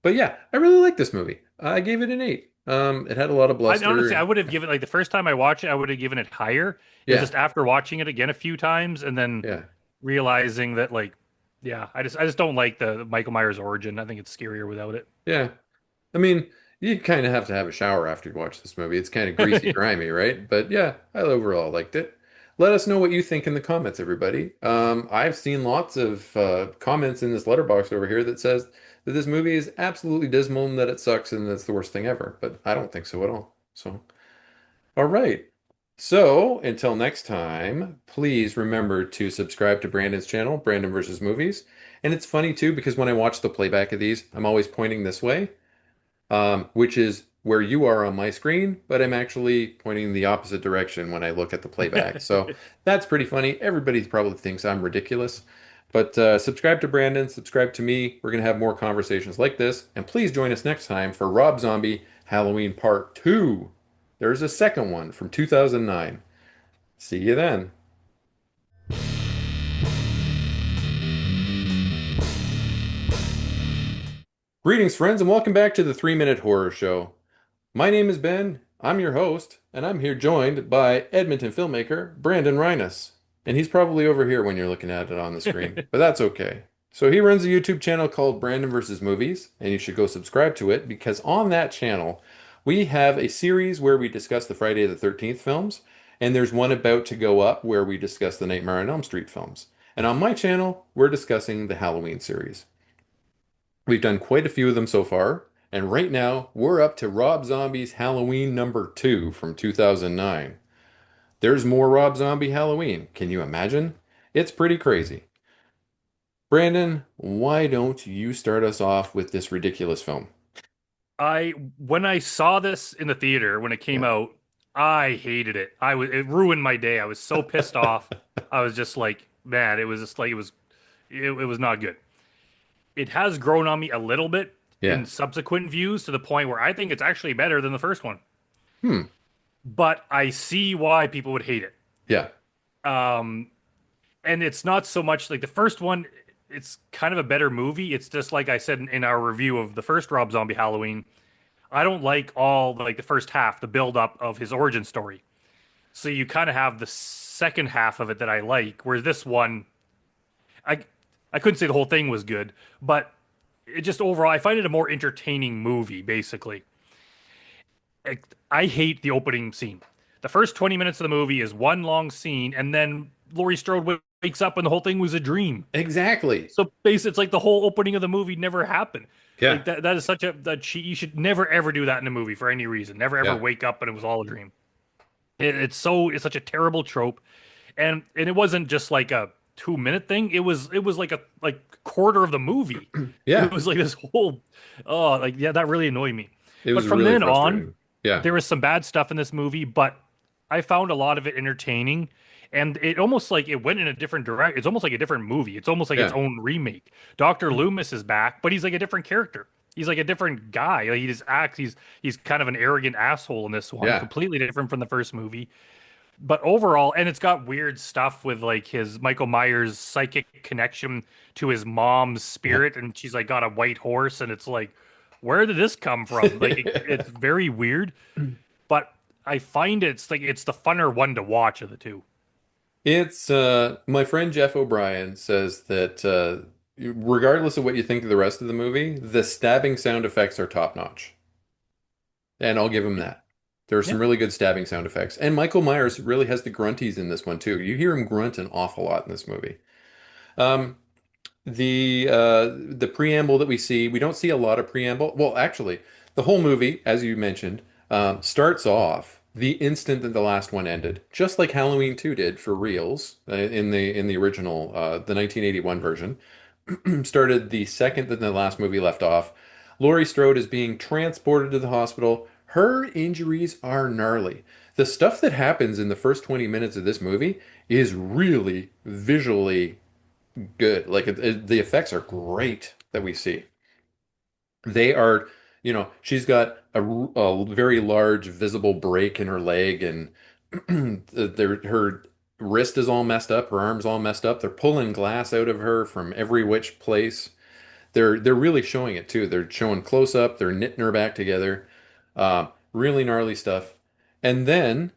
But yeah, I really like this movie. I gave it an 8. It had a lot of I bluster honestly, I and would have given like the first time I watched it, I would have given it higher. It was yeah, just after watching it again a few times and then yeah, realizing that like, yeah, I just don't like the Michael Myers origin. I think it's scarier without yeah. I mean, you kind of have to have a shower after you watch this movie. It's kind of greasy, it. grimy, right? But yeah, I overall liked it. Let us know what you think in the comments, everybody. I've seen lots of comments in this letterbox over here that says that this movie is absolutely dismal and that it sucks and that's the worst thing ever. But I don't think so at all. So, all right. So, until next time, please remember to subscribe to Brandon's channel, Brandon versus Movies. And it's funny too, because when I watch the playback of these, I'm always pointing this way, which is where you are on my screen, but I'm actually pointing the opposite direction when I look at the playback. So that's pretty funny. Everybody probably thinks I'm ridiculous. But subscribe to Brandon, subscribe to me. We're going to have more conversations like this. And please join us next time for Rob Zombie Halloween Part 2. There's a second one from 2009. See you then. Greetings, friends, and welcome back to the 3 Minute Horror Show. My name is Ben, I'm your host, and I'm here joined by Edmonton filmmaker Brandon Rhinus. And he's probably over here when you're looking at it on the screen, but that's okay. So he runs a YouTube channel called Brandon versus Movies, and you should go subscribe to it because on that channel we have a series where we discuss the Friday the 13th films, And there's one about to go up where we discuss the Nightmare on Elm Street films. And on my channel, we're discussing the Halloween series. We've done quite a few of them so far, and right now we're up to Rob Zombie's Halloween number 2 from 2009. There's more Rob Zombie Halloween. Can you imagine? It's pretty crazy. Brandon, why don't you start us off with this ridiculous film? I when I saw this in the theater when it came Yeah. out, I hated it. It ruined my day. I was so pissed off. I was just like, man, it was just like it was not good. It has grown on me a little bit Yeah. in subsequent views to the point where I think it's actually better than the first one. Hmm. But I see why people would hate it. Yeah. Um, and it's not so much like the first one. It's kind of a better movie. It's just like I said in our review of the first Rob Zombie Halloween. I don't like all like the first half, the build up of his origin story. So you kind of have the second half of it that I like, whereas this one, I I couldn't say the whole thing was good, but it just overall I find it a more entertaining movie. Basically, I, I hate the opening scene. The first 20 minutes of the movie is one long scene, and then Laurie Strode wakes up and the whole thing was a dream. Exactly. So basically, it's like the whole opening of the movie never happened. Yeah. Like that is such a that she you should never ever do that in a movie for any reason. Never ever Yeah. wake up and it was all a dream. It's such a terrible trope, and it wasn't just like a 2 minute thing. It was like a like quarter of the movie. It Yeah. was like this whole like yeah, that really annoyed me. It But was from really then on, frustrating. Yeah. there was some bad stuff in this movie, but I found a lot of it entertaining. And it almost like it went in a different direction. It's almost like a different movie. It's almost like its Yeah. own remake. Dr. Loomis is back, but he's like a different character. He's like a different guy. Like he just acts. He's kind of an arrogant asshole in this one, Yeah. completely different from the first movie. But overall, and it's got weird stuff with like his Michael Myers psychic connection to his mom's spirit, and she's like got a white horse, and it's like, where did this come from? Like it's very weird, but I find it's the funner one to watch of the two. It's my friend Jeff O'Brien says that regardless of what you think of the rest of the movie, the stabbing sound effects are top notch. And I'll give him that. There are some Yeah. really good stabbing sound effects. And Michael Myers really has the grunties in this one too. You hear him grunt an awful lot in this movie. Um, the preamble that we see, we don't see a lot of preamble. Well, actually, the whole movie, as you mentioned, starts off the instant that the last one ended, just like Halloween 2 did for reals in the original the 1981 version. Started the second that the last movie left off. Laurie Strode is being transported to the hospital. Her injuries are gnarly. The stuff that happens in the first 20 minutes of this movie is really visually good. Like the effects are great that we see. They are, she's got a very large visible break in her leg, and her wrist is all messed up, her arm's all messed up. They're pulling glass out of her from every which place. They're really showing it too. They're showing close up. They're knitting her back together. Really gnarly stuff. And then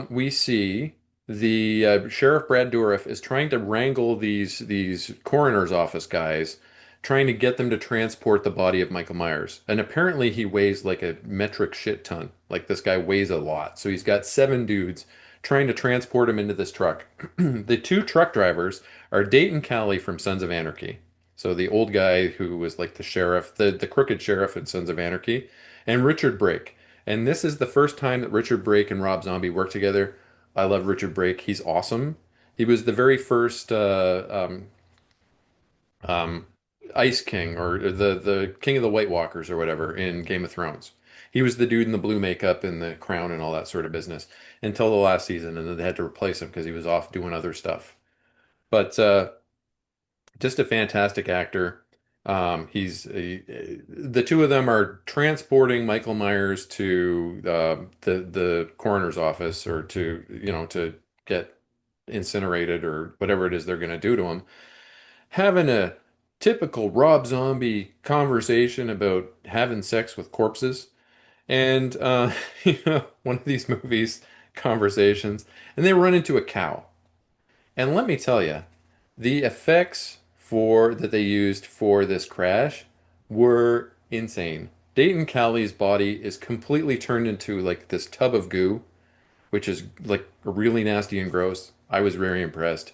we see the Sheriff Brad Dourif is trying to wrangle these coroner's office guys, trying to get them to transport the body of Michael Myers. And apparently he weighs like a metric shit ton. Like this guy weighs a lot. So he's got 7 dudes trying to transport him into this truck. The 2 truck drivers are Dayton Cali from Sons of Anarchy. So the old guy who was like the sheriff, the crooked sheriff in Sons of Anarchy, and Richard Brake. And this is the first time that Richard Brake and Rob Zombie work together. I love Richard Brake. He's awesome. He was the very first um, Ice King or the King of the White Walkers or whatever in Game of Thrones. He was the dude in the blue makeup and the crown and all that sort of business until the last season, and then they had to replace him because he was off doing other stuff. But just a fantastic actor. The two of them are transporting Michael Myers to the coroner's office or to to get incinerated or whatever it is they're going to do to him. Having a typical Rob Zombie conversation about having sex with corpses, and one of these movies conversations, and they run into a cow. And let me tell you, the effects for that they used for this crash were insane. Dayton Cali's body is completely turned into like this tub of goo, which is like really nasty and gross. I was very impressed.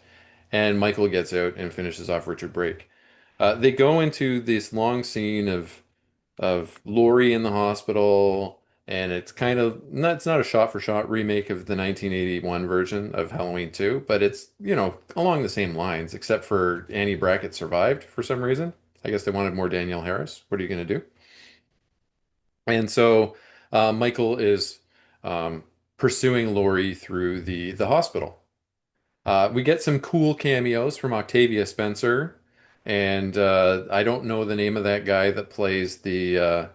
And Michael gets out and finishes off Richard Brake. They go into this long scene of Laurie in the hospital, and it's kind of not, it's not a shot-for-shot remake of the 1981 version of Halloween 2, but it's, along the same lines, except for Annie Brackett survived for some reason. I guess they wanted more Danielle Harris. What are you going to do? And so Michael is um, pursuing Laurie through the hospital. We get some cool cameos from Octavia Spencer, and I don't know the name of that guy that plays the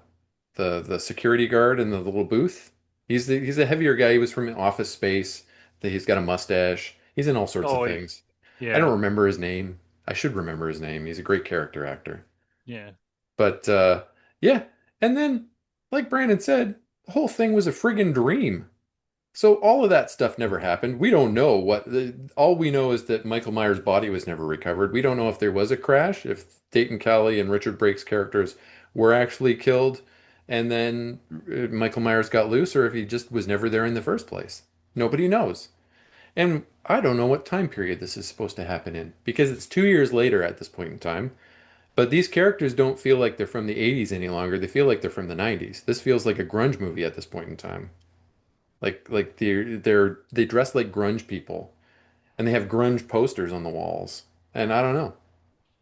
security guard in the little booth. He's a heavier guy. He was from Office Space. He's got a mustache. He's in all sorts of Oh, things. I yeah, don't remember his name. I should remember his name. He's a great character actor. yeah. But yeah, and then like Brandon said, the whole thing was a friggin' dream. So all of that stuff never happened. We don't know all we know is that Michael Myers' body was never recovered. We don't know if there was a crash, if Dayton Kelly and Richard Brake's characters were actually killed and then Michael Myers got loose, or if he just was never there in the first place. Nobody knows. And I don't know what time period this is supposed to happen in because it's 2 years later at this point in time. But these characters don't feel like they're from the 80s any longer. They feel like they're from the 90s. This feels like a grunge movie at this point in time. Like they dress like grunge people and they have grunge posters on the walls. And I don't know.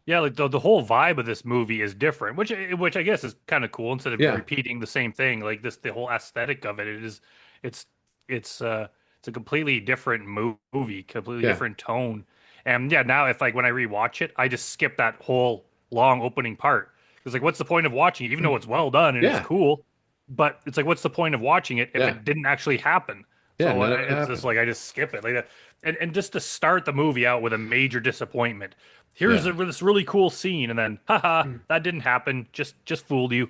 Yeah, like the whole vibe of this movie is different, which I guess is kind of cool instead of Yeah. repeating the same thing. Like the whole aesthetic of it's it's it's a completely different movie, completely Yeah. different tone. And yeah, now if like when I rewatch it, I just skip that whole long opening part. It's like what's the point of watching it, even though it's well done and it's Yeah. cool, but it's like what's the point of watching it if Yeah. it didn't actually happen? Yeah, So none of it it's just happened. like I just skip it like that. And just to start the movie out with a major disappointment, here's Yeah. this really cool scene, and then haha, that didn't happen, just fooled you.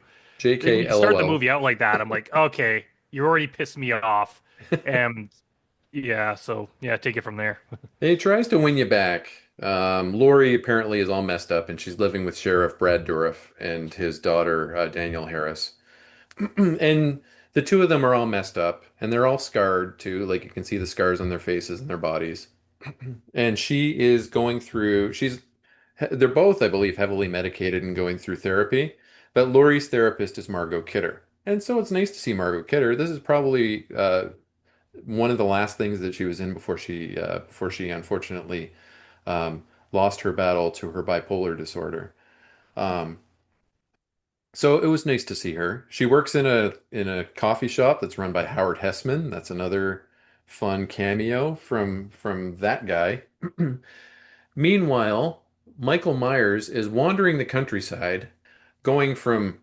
When JK you start the LOL. movie out like that, I'm like, okay, you already pissed me off. And yeah, so yeah, take it from there. He tries to win you back. Lori apparently is all messed up and she's living with Sheriff Brad Dourif and his daughter, Danielle Harris. And the two of them are all messed up and they're all scarred too. Like you can see the scars on their faces and their bodies. And she is going through, they're both, I believe, heavily medicated and going through therapy. But Laurie's therapist is Margot Kidder. And so it's nice to see Margot Kidder. This is probably one of the last things that she was in before she unfortunately um, lost her battle to her bipolar disorder. Um, so it was nice to see her. She works in a coffee shop that's run by Howard Hessman. That's another fun cameo from that guy. Meanwhile, Michael Myers is wandering the countryside, going from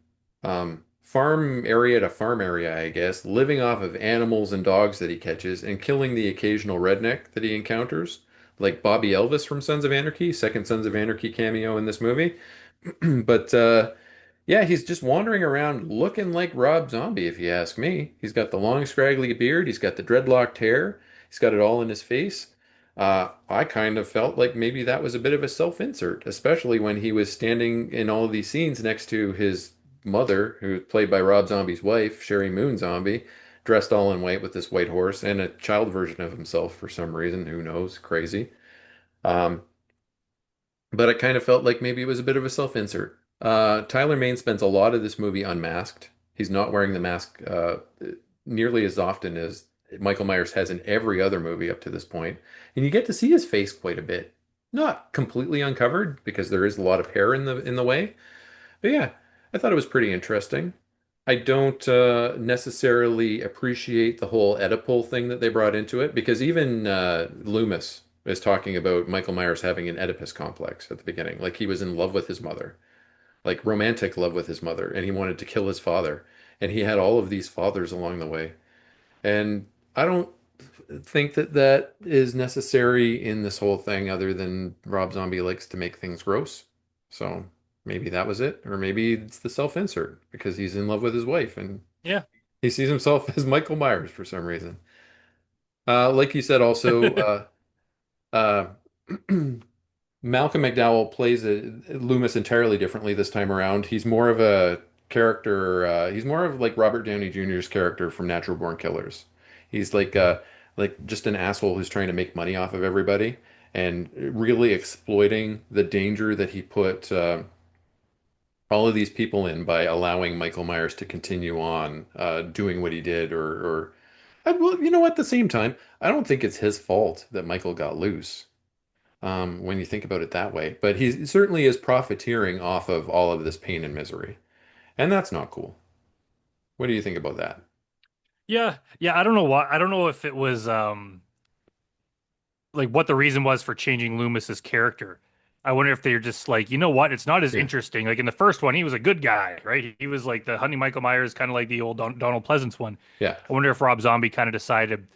farm area to farm area, I guess, living off of animals and dogs that he catches and killing the occasional redneck that he encounters, like Bobby Elvis from Sons of Anarchy, second Sons of Anarchy cameo in this movie. But yeah, he's just wandering around looking like Rob Zombie, if you ask me. He's got the long, scraggly beard, he's got the dreadlocked hair, he's got it all in his face. I kind of felt like maybe that was a bit of a self-insert, especially when he was standing in all of these scenes next to his mother, who was played by Rob Zombie's wife, Sherry Moon Zombie, dressed all in white with this white horse and a child version of himself for some reason. Who knows? Crazy. Um, but I kind of felt like maybe it was a bit of a self-insert. Tyler Mane spends a lot of this movie unmasked. He's not wearing the mask nearly as often as Michael Myers has in every other movie up to this point. And you get to see his face quite a bit. Not completely uncovered because there is a lot of hair in the way. But yeah, I thought it was pretty interesting. I don't necessarily appreciate the whole Oedipal thing that they brought into it because even Loomis is talking about Michael Myers having an Oedipus complex at the beginning. Like he was in love with his mother, like romantic love with his mother, and he wanted to kill his father. And he had all of these fathers along the way. And I don't think that that is necessary in this whole thing, other than Rob Zombie likes to make things gross. So maybe that was it, or maybe it's the self-insert because he's in love with his wife and Yeah. he sees himself as Michael Myers for some reason. Like you said, also, uh, Malcolm McDowell plays Loomis entirely differently this time around. He's more of a character. He's more of like Robert Downey Jr.'s character from Natural Born Killers. He's like like just an asshole who's trying to make money off of everybody and really exploiting the danger that he put all of these people in by allowing Michael Myers to continue on doing what he did, well, you know, at the same time, I don't think it's his fault that Michael got loose. When you think about it that way, but he certainly is profiteering off of all of this pain and misery, and that's not cool. What do you think about that? Yeah, yeah. I don't know why. I don't know if it was like what the reason was for changing Loomis's character. I wonder if they're just like, you know what, it's not as Yeah, interesting. Like in the first one, he was a good guy, right? He was like the Honey Michael Myers, kind of like the old Donald Pleasance one. yeah, I wonder if Rob Zombie kind of decided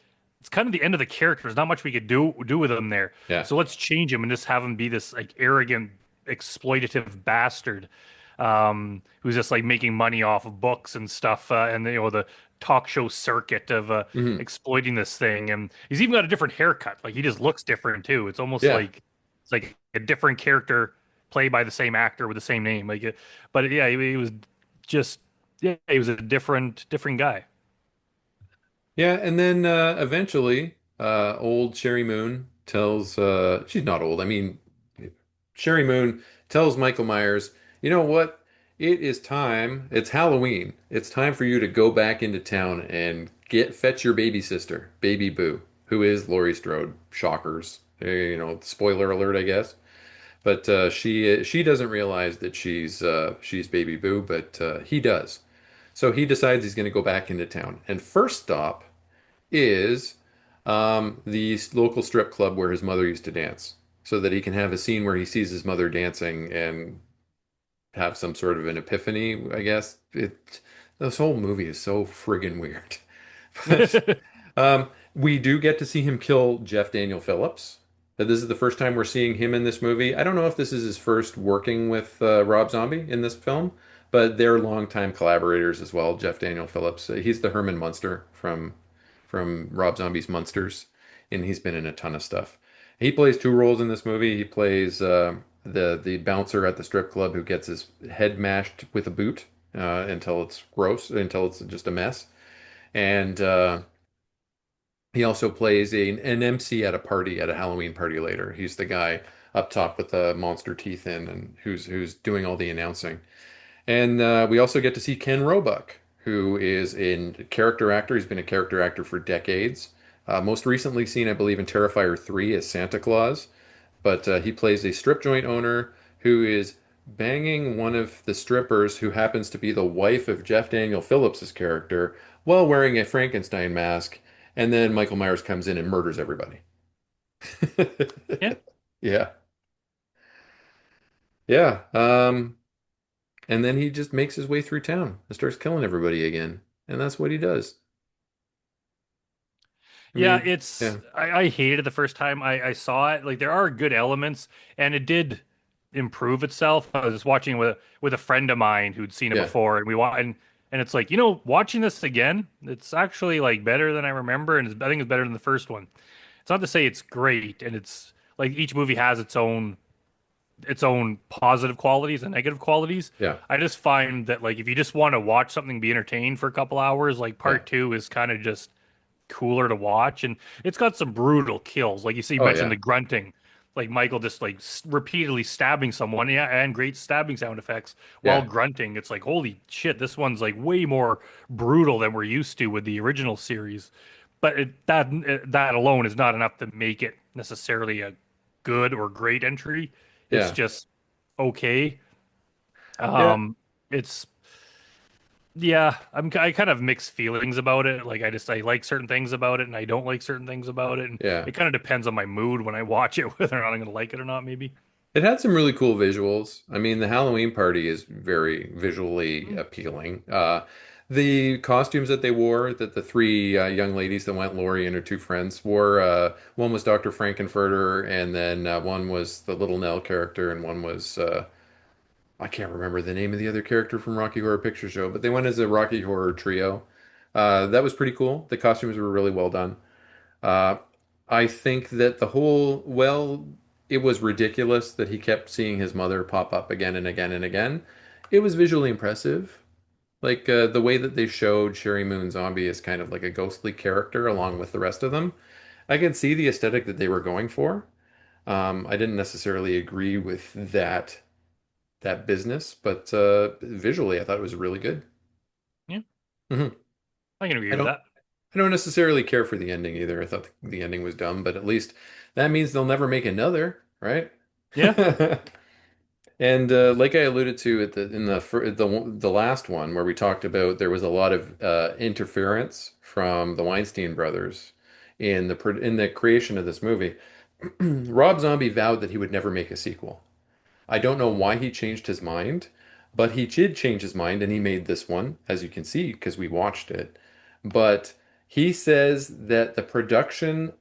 it's kind of the end of the character. There's not much we could do with him there. yeah. So let's change him and just have him be this like arrogant, exploitative bastard, who's just like making money off of books and stuff, and you know the talk show circuit of Hmm. exploiting this thing. And he's even got a different haircut. Like he just looks different too. It's almost Yeah. like it's like a different character played by the same actor with the same name. But yeah, he was just yeah, he was a different guy. Yeah, and then eventually, old Sherry Moon tells she's not old. I mean, Sherry Moon tells Michael Myers, "You know what? It is time. It's Halloween. It's time for you to go back into town and get fetch your baby sister, Baby Boo, who is Laurie Strode. Shockers. You know, spoiler alert, I guess. But she doesn't realize that she's Baby Boo, but he does. So he decides he's going to go back into town. And first stop is the local strip club where his mother used to dance, so that he can have a scene where he sees his mother dancing and have some sort of an epiphany, I guess. This whole movie is so friggin' weird. But we do get to see him kill Jeff Daniel Phillips. This is the first time we're seeing him in this movie. I don't know if this is his first working with Rob Zombie in this film, but they're longtime collaborators as well. Jeff Daniel Phillips. He's the Herman Munster from Rob Zombie's Munsters, and he's been in a ton of stuff. He plays two roles in this movie. He plays the bouncer at the strip club who gets his head mashed with a boot until it's gross, until it's just a mess, and he also plays an MC at a party, at a Halloween party later. He's the guy up top with the monster teeth in, and who's doing all the announcing. And we also get to see Ken Roebuck, who is a character actor. He's been a character actor for decades. Most recently seen, I believe, in Terrifier 3 as Santa Claus. But he plays a strip joint owner who is banging one of the strippers who happens to be the wife of Jeff Daniel Phillips's character while wearing a Frankenstein mask. And then Michael Myers comes in and murders everybody. Yeah. Yeah. Yeah. And then he just makes his way through town and starts killing everybody again. And that's what he does. I Yeah, mean, it's yeah, I hated it the first time I saw it. Like there are good elements and it did improve itself. I was just watching with a friend of mine who'd seen it yeah, before and and it's like, watching this again, it's actually like better than I remember and I think it's better than the first one. It's not to say it's great and it's like each movie has its own positive qualities and negative qualities. yeah, I just find that like if you just want to watch something be entertained for a couple hours, like yeah. part 2 is kind of just cooler to watch, and it's got some brutal kills. Like you Oh, mentioned yeah, the grunting, like Michael just like repeatedly stabbing someone, yeah, and great stabbing sound effects while yeah, grunting. It's like holy shit, this one's like way more brutal than we're used to with the original series. But that alone is not enough to make it necessarily a good or great entry. It's yeah, just okay. yeah, Um, it's yeah, I kind of mixed feelings about it. Like I like certain things about it and I don't like certain things about it. And yeah. it kind of depends on my mood when I watch it, whether or not I'm gonna like it or not, maybe. It had some really cool visuals. I mean, the Halloween party is very visually Mm. appealing. The costumes that they wore, that the three young ladies that went, Lori and her two friends, wore, one was Dr. Frankenfurter, and then one was the Little Nell character, and one was, I can't remember the name of the other character from Rocky Horror Picture Show, but they went as a Rocky Horror trio. That was pretty cool. The costumes were really well done. Uh, I think that it was ridiculous that he kept seeing his mother pop up again and again and again. It was visually impressive. Like the way that they showed Sherry Moon Zombie as kind of like a ghostly character along with the rest of them. I can see the aesthetic that they were going for. I didn't necessarily agree with that business, but visually, I thought it was really good. Yeah, hmm I can agree I with don't that. I don't necessarily care for the ending either. I thought the ending was dumb, but at least that means they'll never make another, right? Yeah. And like I alluded to at the last one where we talked about there was a lot of interference from the Weinstein brothers in the creation of this movie. Rob Zombie vowed that he would never make a sequel. I don't know why he changed his mind, but he did change his mind and he made this one, as you can see, because we watched it. But he says that the production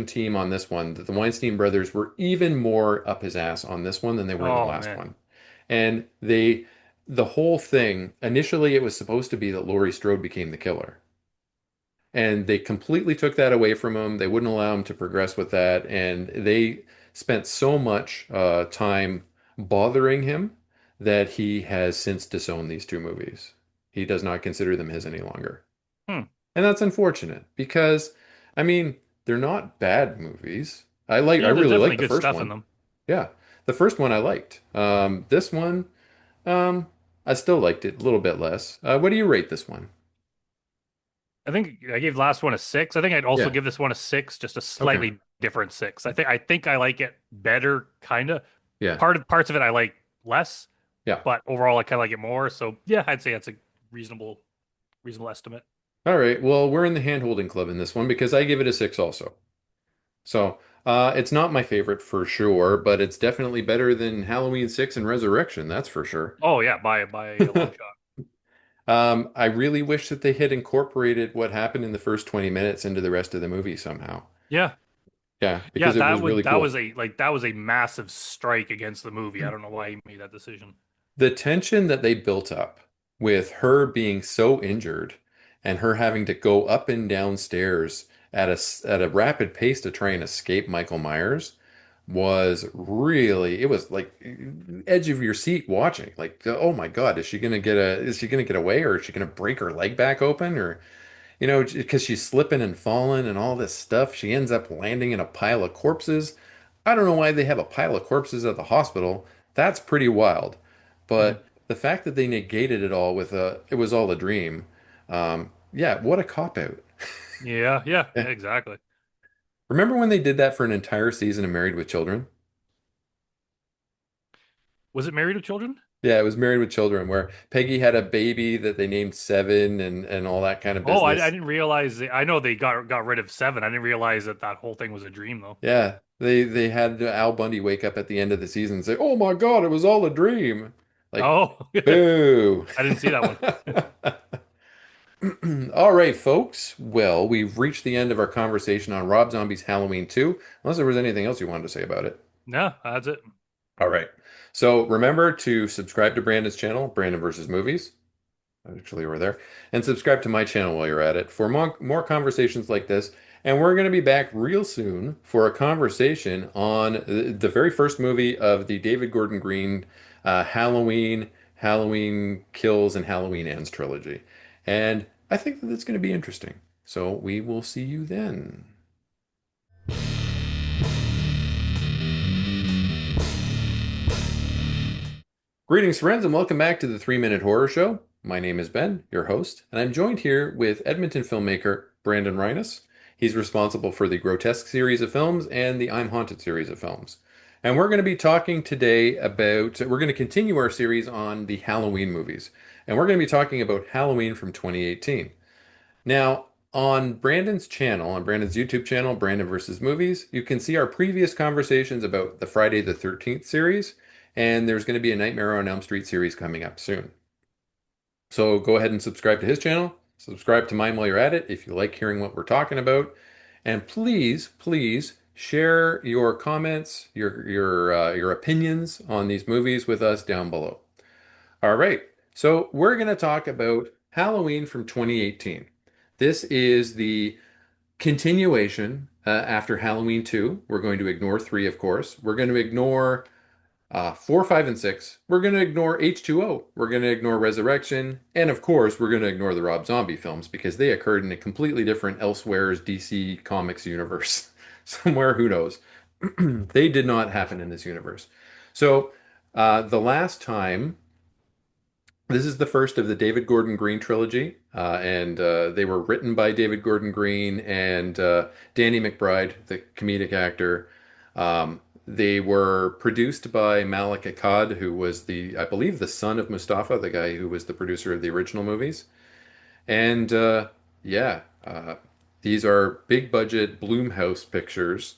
team on this one, that the Weinstein brothers were even more up his ass on this one than they were the Oh last man. one. And the whole thing, initially it was supposed to be that Laurie Strode became the killer. And they completely took that away from him. They wouldn't allow him to progress with that. And they spent so much time bothering him that he has since disowned these two movies. He does not consider them his any longer. Hmm. And that's unfortunate because, I mean, they're not bad movies. I Yeah, there's really definitely like the good first stuff in one. them. Yeah, the first one I liked. This one, um, I still liked it a little bit less. What do you rate this one? I think I gave the last one a six. I think I'd also Yeah. give this one a six, just a Okay. slightly different six. I think I like it better, kind of. Yeah. Parts of it I like less, Yeah. but overall I kind of like it more. So yeah, I'd say that's a reasonable estimate. All right. Well, we're in the hand-holding club in this one because I give it a six also. So, it's not my favorite for sure, but it's definitely better than Halloween 6 and Resurrection, that's for sure. Oh yeah, by a long shot. I really wish that they had incorporated what happened in the first 20 minutes into the rest of the movie somehow. Yeah, Yeah, yeah, because it was really cool. that was a massive strike against the movie. I don't know why he made that decision. The tension that they built up with her being so injured and her having to go up and down stairs at a rapid pace to try and escape Michael Myers was really, it was like edge of your seat watching. Like, oh my God, is she gonna get away, or is she gonna break her leg back open, or because she's slipping and falling and all this stuff, she ends up landing in a pile of corpses. I don't know why they have a pile of corpses at the hospital. That's pretty wild. Mhm. But the fact that they negated it all with it was all a dream. Yeah, what a cop out. Yeah, yeah, yeah, exactly. Remember when they did that for an entire season of Married with Children? Was it Married with Children? Yeah, it was Married with Children, where Peggy had a baby that they named Seven and all that kind of Oh, I business. didn't realize. I know they got rid of seven. I didn't realize that whole thing was a dream, though. Yeah, they had Al Bundy wake up at the end of the season and say, "Oh my God, it was all a dream." Like, Oh, boo. I didn't see that one. All right, folks. Well, we've reached the end of our conversation on Rob Zombie's Halloween 2, unless there was anything else you wanted to say about it. No, that's it. All right. So remember to subscribe to Brandon's channel, Brandon versus Movies. Actually, we're there. And subscribe to my channel while you're at it for more conversations like this. And we're going to be back real soon for a conversation on the very first movie of the David Gordon Green Halloween Kills, and Halloween Ends trilogy. And I think that it's going to be interesting. So we will see you then. Greetings, friends, and welcome back to the 3 Minute Horror Show. My name is Ben, your host, and I'm joined here with Edmonton filmmaker Brandon Reines. He's responsible for the Grotesque series of films and the I'm Haunted series of films. And we're going to be talking today we're going to continue our series on the Halloween movies. And we're going to be talking about Halloween from 2018. Now, on Brandon's channel, on Brandon's YouTube channel, Brandon versus Movies, you can see our previous conversations about the Friday the 13th series, and there's going to be a Nightmare on Elm Street series coming up soon. So go ahead and subscribe to his channel, subscribe to mine while you're at it if you like hearing what we're talking about, and please, please share your comments, your opinions on these movies with us down below. All right. So we're going to talk about Halloween from 2018. This is the continuation after Halloween 2. We're going to ignore 3, of course. We're going to ignore 4, 5, and 6, we're going to ignore H2O. We're going to ignore Resurrection. And of course, we're going to ignore the Rob Zombie films because they occurred in a completely different elsewhere's DC Comics universe. Somewhere, who knows? They did not happen in this universe. So, the last time, this is the first of the David Gordon Green trilogy, and they were written by David Gordon Green and Danny McBride, the comedic actor. They were produced by Malik Akkad, who was I believe, the son of Mustafa, the guy who was the producer of the original movies. And yeah, these are big budget Blumhouse pictures.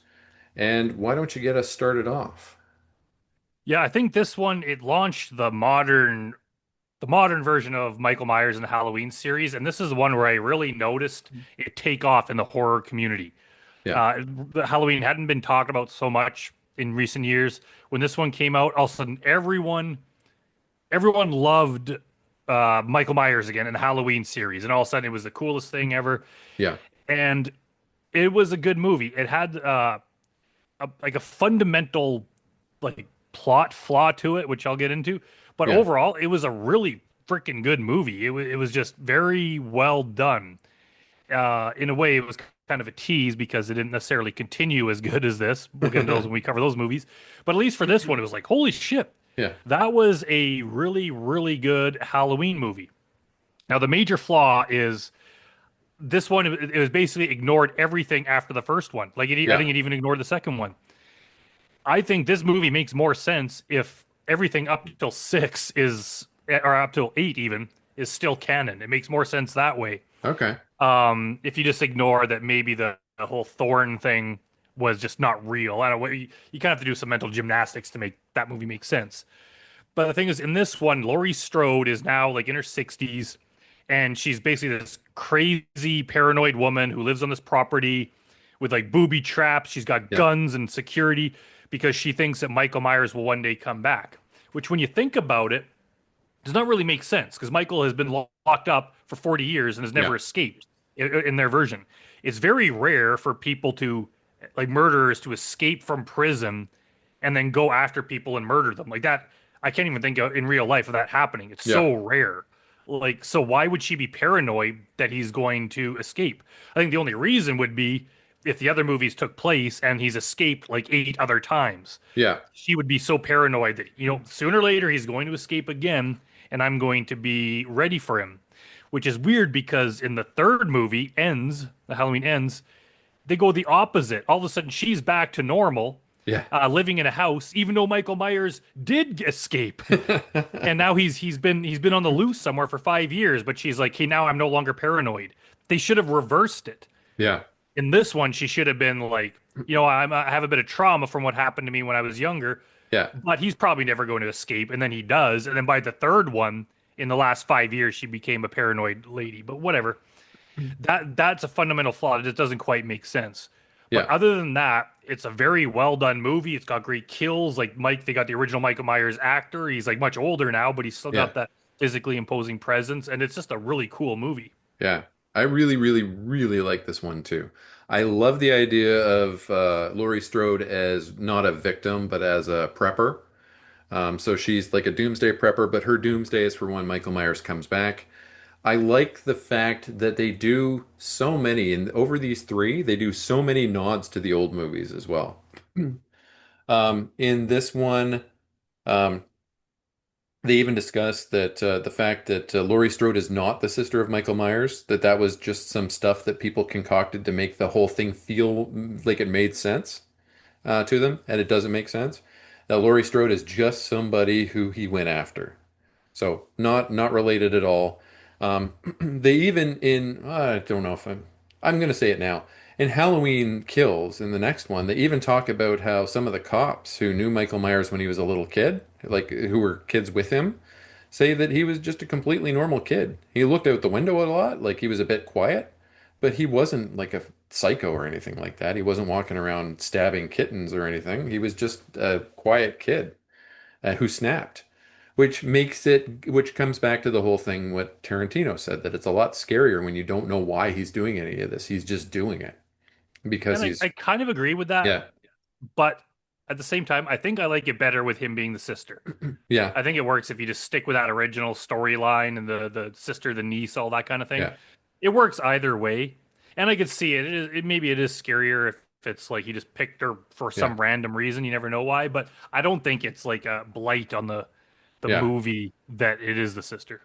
And why don't you get us started off? Yeah, I think this one it launched the modern version of Michael Myers in the Halloween series, and this is the one where I really noticed it take off in the horror community. Yeah, The Halloween hadn't been talked about so much in recent years. When this one came out, all of a sudden everyone loved Michael Myers again in the Halloween series, and all of a sudden it was the coolest thing ever. yeah, And it was a good movie. It had like a fundamental like plot flaw to it, which I'll get into. But yeah. overall, it was a really freaking good movie. It was just very well done. In a way, it was kind of a tease because it didn't necessarily continue as good as this. We'll get into those when we cover those movies. But at least for this one, it was like, holy shit, Yeah, that was a really, really good Halloween movie. Now, the major flaw is this one, it was basically ignored everything after the first one. I yeah, think it even ignored the second one. I think this movie makes more sense if everything up till six is, or up till eight even, is still canon. It makes more sense that way. okay. If you just ignore that maybe the whole Thorn thing was just not real. I don't know. You kind of have to do some mental gymnastics to make that movie make sense. But the thing is, in this one, Laurie Strode is now like in her 60s, and she's basically this crazy paranoid woman who lives on this property with like booby traps. She's got Yeah, guns and security because she thinks that Michael Myers will one day come back. Which, when you think about it, does not really make sense because Michael has been locked up for 40 years and has yeah, never escaped in their version. It's very rare for people to, like murderers, to escape from prison and then go after people and murder them. Like that, I can't even think of in real life of that happening. It's yeah, so rare. Like, so why would she be paranoid that he's going to escape? I think the only reason would be if the other movies took place and he's escaped like eight other times. yeah, She would be so paranoid that, sooner or later he's going to escape again and I'm going to be ready for him. Which is weird because in the third movie, the Halloween ends, they go the opposite. All of a sudden, she's back to normal, yeah. living in a house, even though Michael Myers did escape, and now he's been on the loose somewhere for 5 years. But she's like, hey, now I'm no longer paranoid. They should have reversed it. Yeah, In this one, she should have been like, I have a bit of trauma from what happened to me when I was younger, yeah, but he's probably never going to escape. And then he does. And then by the third one, in the last 5 years, she became a paranoid lady. But whatever. That's a fundamental flaw. It just doesn't quite make sense. But yeah, other than that, it's a very well done movie. It's got great kills. Like they got the original Michael Myers actor. He's like much older now, but he's still yeah, got that physically imposing presence. And it's just a really cool movie. yeah. I really, really, really like this one too. I love the idea of Laurie Strode as not a victim, but as a prepper. So she's like a doomsday prepper, but her doomsday is for when Michael Myers comes back. I like the fact that they do so many, and over these three, they do so many nods to the old movies as well. In this one, um, they even discuss that the fact that Laurie Strode is not the sister of Michael Myers, that was just some stuff that people concocted to make the whole thing feel like it made sense to them, and it doesn't make sense. That Laurie Strode is just somebody who he went after. So not related at all. They even I don't know if I'm going to say it now. In Halloween Kills, in the next one, they even talk about how some of the cops who knew Michael Myers when he was a little kid, like who were kids with him, say that he was just a completely normal kid. He looked out the window a lot, like he was a bit quiet, but he wasn't like a psycho or anything like that. He wasn't walking around stabbing kittens or anything. He was just a quiet kid who snapped, which comes back to the whole thing what Tarantino said, that it's a lot scarier when you don't know why he's doing any of this. He's just doing it because And I he's, kind of agree with that. yeah, But at the same time, I think I like it better with him being the sister. Yeah, I think it works if you just stick with that original storyline and the sister, the niece, all that kind of thing. yeah, It works either way, and I could see it. Maybe it is scarier if it's like he just picked her for yeah, some random reason. You never know why, but I don't think it's like a blight on the yeah. movie that it is the sister.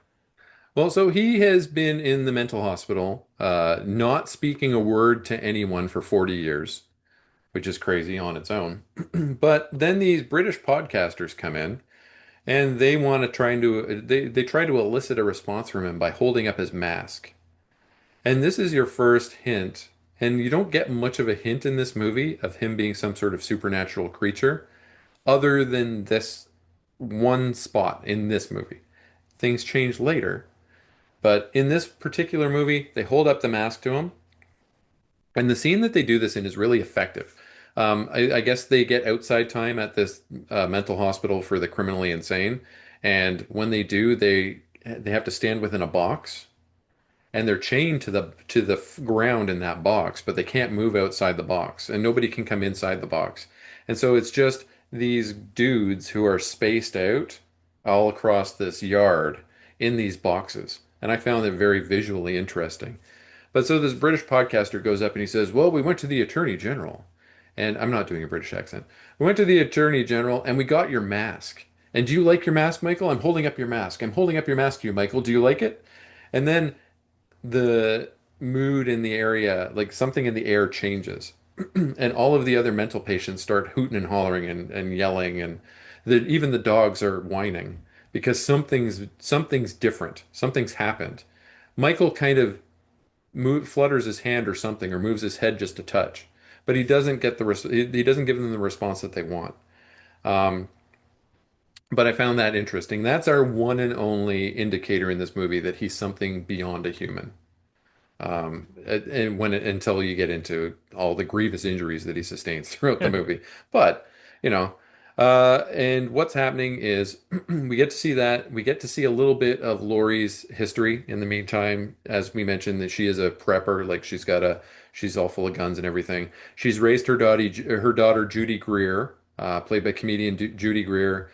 Well, so he has been in the mental hospital, not speaking a word to anyone for 40 years, which is crazy on its own. But then these British podcasters come in and they want to they try to elicit a response from him by holding up his mask. And this is your first hint, and you don't get much of a hint in this movie of him being some sort of supernatural creature, other than this one spot in this movie. Things change later, but in this particular movie, they hold up the mask to him, and the scene that they do this in is really effective. I guess they get outside time at this mental hospital for the criminally insane, and when they do, they have to stand within a box, and they're chained to the ground in that box, but they can't move outside the box, and nobody can come inside the box. And so it's just these dudes who are spaced out all across this yard in these boxes. And I found it very visually interesting. But so this British podcaster goes up and he says, "Well, we went to the Attorney General." And I'm not doing a British accent. "We went to the Attorney General and we got your mask. And do you like your mask, Michael? I'm holding up your mask. I'm holding up your mask to you, Michael. Do you like it?" And then the mood in the area, like something in the air changes. And all of the other mental patients start hooting and hollering and yelling, and even the dogs are whining because something's different. Something's happened. Michael kind of flutters his hand or something, or moves his head just a touch, but he doesn't get he doesn't give them the response that they want. Um, but I found that interesting. That's our one and only indicator in this movie that he's something beyond a human. And until you get into all the grievous injuries that he sustains throughout the movie. But, you know, and what's happening is we get to see that. We get to see a little bit of Laurie's history in the meantime. As we mentioned, that she is a prepper, like she's all full of guns and everything. She's raised her daughter Judy Greer, played by comedian Judy Greer.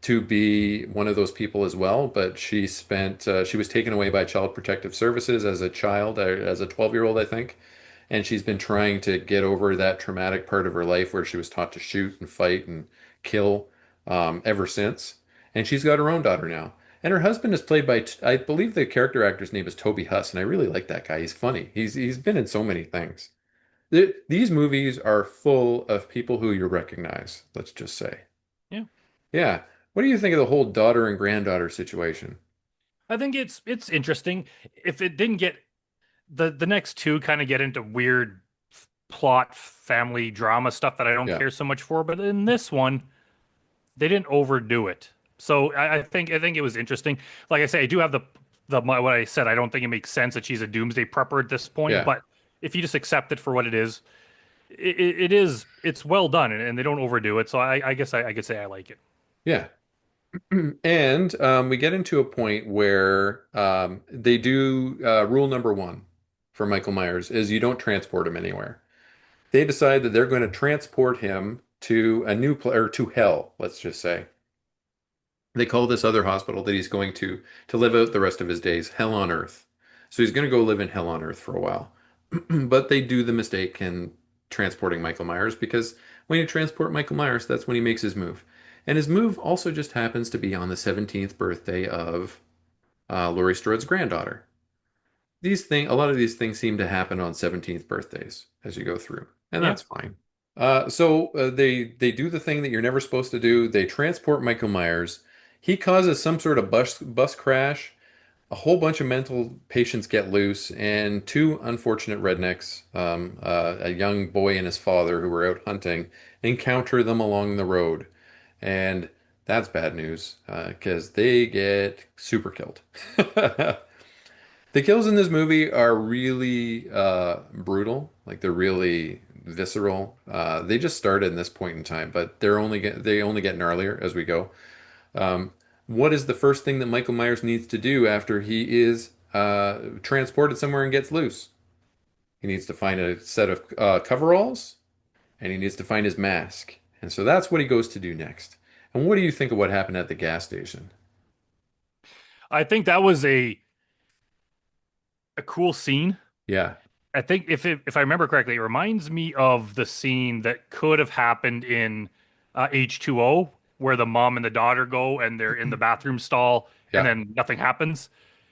To be one of those people as well, but she was taken away by Child Protective Services as a child, as a 12-year-old, I think, and she's been trying to get over that traumatic part of her life where she was taught to shoot and fight and kill ever since. And she's got her own daughter now. And her husband is played by, I believe the character actor's name is Toby Huss, and I really like that guy. He's funny. He's been in so many things. These movies are full of people who you recognize, let's just say. Yeah. Yeah. What do you think of the whole daughter and granddaughter situation? I think it's interesting. If it didn't get the next two kind of get into weird plot family drama stuff that I don't Yeah. care so much for, but in this one, they didn't overdo it. So I think it was interesting. Like I say, I do have what I said. I don't think it makes sense that she's a doomsday prepper at this point, Yeah. but if you just accept it for what it is, it's well done and they don't overdo it. So I guess I could say I like it. Yeah. And we get into a point where they do rule number one for Michael Myers is you don't transport him anywhere. They decide that they're going to transport him to a new place or to hell, let's just say. They call this other hospital that he's going to live out the rest of his days, hell on earth. So he's going to go live in hell on earth for a while. But they do the mistake in transporting Michael Myers because when you transport Michael Myers, that's when he makes his move. And his move also just happens to be on the 17th birthday of Laurie Strode's granddaughter. A lot of these things seem to happen on 17th birthdays as you go through, and Yeah. that's fine. They do the thing that you're never supposed to do. They transport Michael Myers. He causes some sort of bus crash. A whole bunch of mental patients get loose, and two unfortunate rednecks, a young boy and his father who were out hunting, encounter them along the road. And that's bad news because they get super killed. The kills in this movie are really brutal, like they're really visceral. They just started in this point in time, but they only get gnarlier as we go. Um, what is the first thing that Michael Myers needs to do after he is transported somewhere and gets loose? He needs to find a set of coveralls, and he needs to find his mask. And so that's what he goes to do next. And what do you think of what happened at the gas station? I think that was a cool scene. Yeah, I think if I remember correctly, it reminds me of the scene that could have happened in H2O, where the mom and the daughter go and they're in the bathroom stall and yeah, then nothing happens.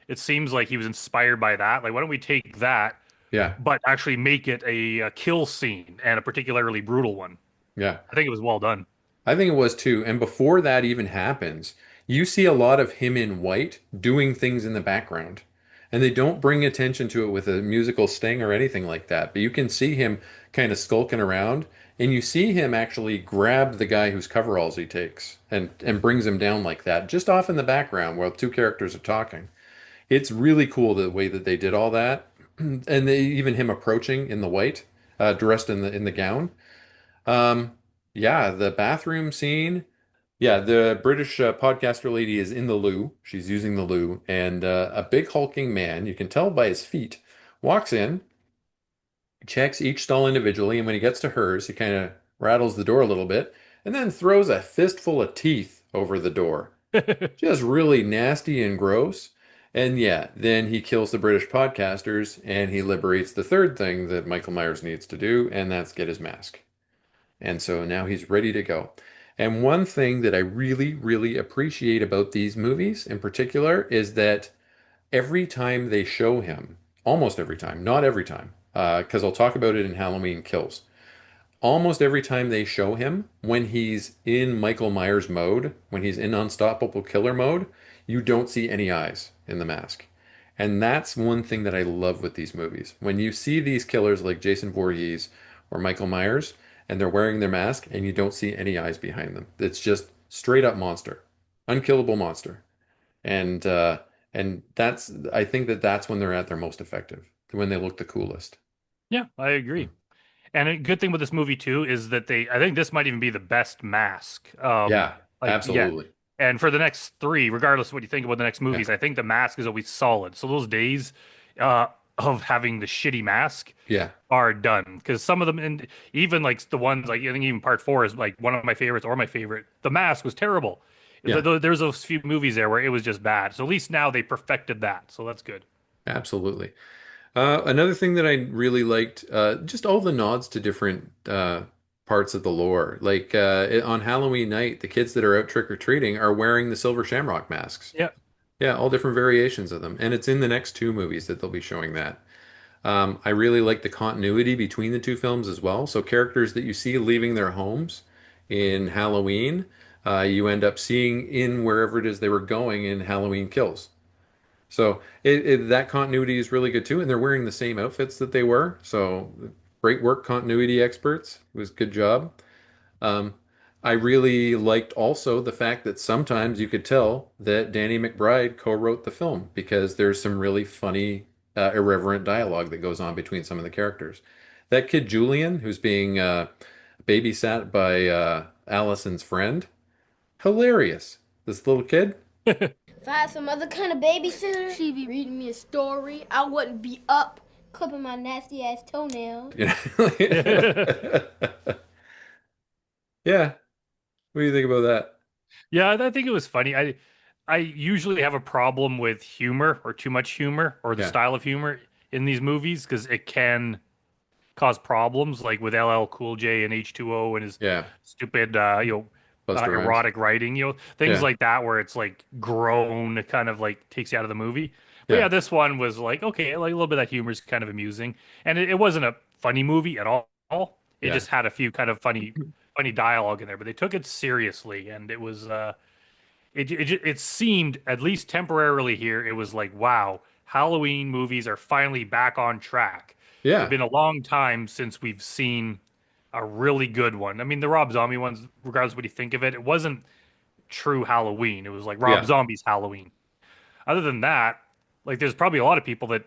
It seems like he was inspired by that. Like, why don't we take that, yeah, but actually make it a kill scene and a particularly brutal one? yeah. I think it was well done. I think it was too. And before that even happens, you see a lot of him in white doing things in the background. And they don't bring attention to it with a musical sting or anything like that. But you can see him kind of skulking around, and you see him actually grab the guy whose coveralls he takes and brings him down like that, just off in the background while two characters are talking. It's really cool the way that they did all that. And even him approaching in the white, dressed in the gown. Um, yeah, the bathroom scene. Yeah, the British podcaster lady is in the loo. She's using the loo, and a big hulking man, you can tell by his feet, walks in, checks each stall individually, and when he gets to hers, he kind of rattles the door a little bit, and then throws a fistful of teeth over the door. Just really nasty and gross. And yeah, then he kills the British podcasters, and he liberates the third thing that Michael Myers needs to do, and that's get his mask. And so now he's ready to go. And one thing that I really, really appreciate about these movies in particular is that every time they show him, almost every time, not every time, because I'll talk about it in Halloween Kills, almost every time they show him when he's in Michael Myers mode, when he's in unstoppable killer mode, you don't see any eyes in the mask. And that's one thing that I love with these movies. When you see these killers like Jason Voorhees or Michael Myers, and they're wearing their mask and you don't see any eyes behind them. It's just straight up monster, unkillable monster. And that's I think that that's when they're at their most effective, when they look the coolest. Yeah, I agree. And a good thing with this movie too is that I think this might even be the best mask. Yeah, Like yeah. absolutely. And for the next three, regardless of what you think about the next Yeah. movies, I think the mask is always solid. So those days of having the shitty mask Yeah. are done because some of them, and even like the ones like I think even part four is like one of my favorites or my favorite. The mask was terrible. Yeah. There's those few movies there where it was just bad. So at least now they perfected that. So that's good. Absolutely. Another thing that I really liked, just all the nods to different parts of the lore. Like on Halloween night, the kids that are out trick-or-treating are wearing the silver shamrock masks. Yeah. Yeah, all different variations of them. And it's in the next two movies that they'll be showing that. I really like the continuity between the two films as well. So characters that you see leaving their homes in Halloween, you end up seeing in wherever it is they were going in Halloween Kills. So that continuity is really good too, and they're wearing the same outfits that they were. So great work, continuity experts. It was good job. Um, I really liked also the fact that sometimes you could tell that Danny McBride co-wrote the film because there's some really funny, irreverent dialogue that goes on between some of the characters. That kid Julian, who's being babysat by Allison's friend, hilarious. This little kid. If I had some other kind of babysitter, she'd be reading me a story. I wouldn't be up clipping my nasty ass toenails. You know? Yeah. What do you think about that? Yeah, I think it was funny. I usually have a problem with humor or too much humor or the Yeah. style of humor in these movies because it can cause problems, like with LL Cool J and H2O and his Yeah. stupid, Busta Rhymes. erotic writing, things Yeah. like that, where it's like grown, kind of like takes you out of the movie. But yeah, Yeah. this one was like okay, like a little bit of that humor is kind of amusing, and it wasn't a funny movie at all. It Yeah. just had a few kind of funny dialogue in there, but they took it seriously, and it was it seemed at least temporarily here it was like wow, Halloween movies are finally back on track. It's Yeah. been a long time since we've seen a really good one. I mean, the Rob Zombie ones, regardless of what you think of it, it wasn't true Halloween. It was like Rob Yeah. Zombie's Halloween. Other than that, like there's probably a lot of people that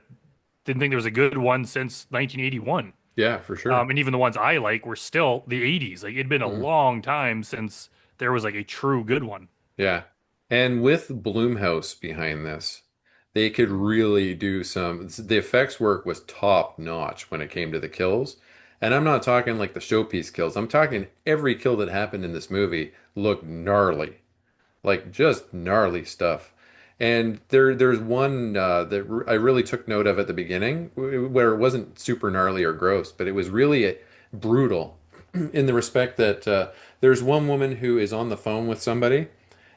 didn't think there was a good one since 1981. Yeah, for sure. And even the ones I like were still the 80s. Like it'd been a Mhm. long time since there was like a true good one. Yeah. And with Bloomhouse behind this, they could really do the effects work was top notch when it came to the kills. And I'm not talking like the showpiece kills. I'm talking every kill that happened in this movie looked gnarly, like just gnarly stuff. And there's one that I really took note of at the beginning, where it wasn't super gnarly or gross, but it was really brutal in the respect that there's one woman who is on the phone with somebody,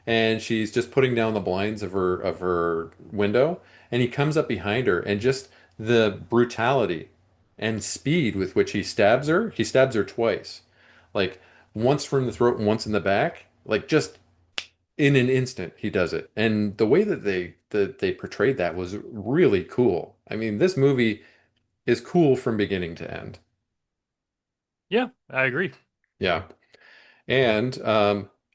and she's just putting down the blinds of her window, and he comes up behind her, and just the brutality and speed with which he stabs her twice, like once from the throat and once in the back, like just in an instant he does it. And the way that they portrayed that was really cool. I mean, this movie is cool from beginning to end. Yeah, I agree. Yeah. And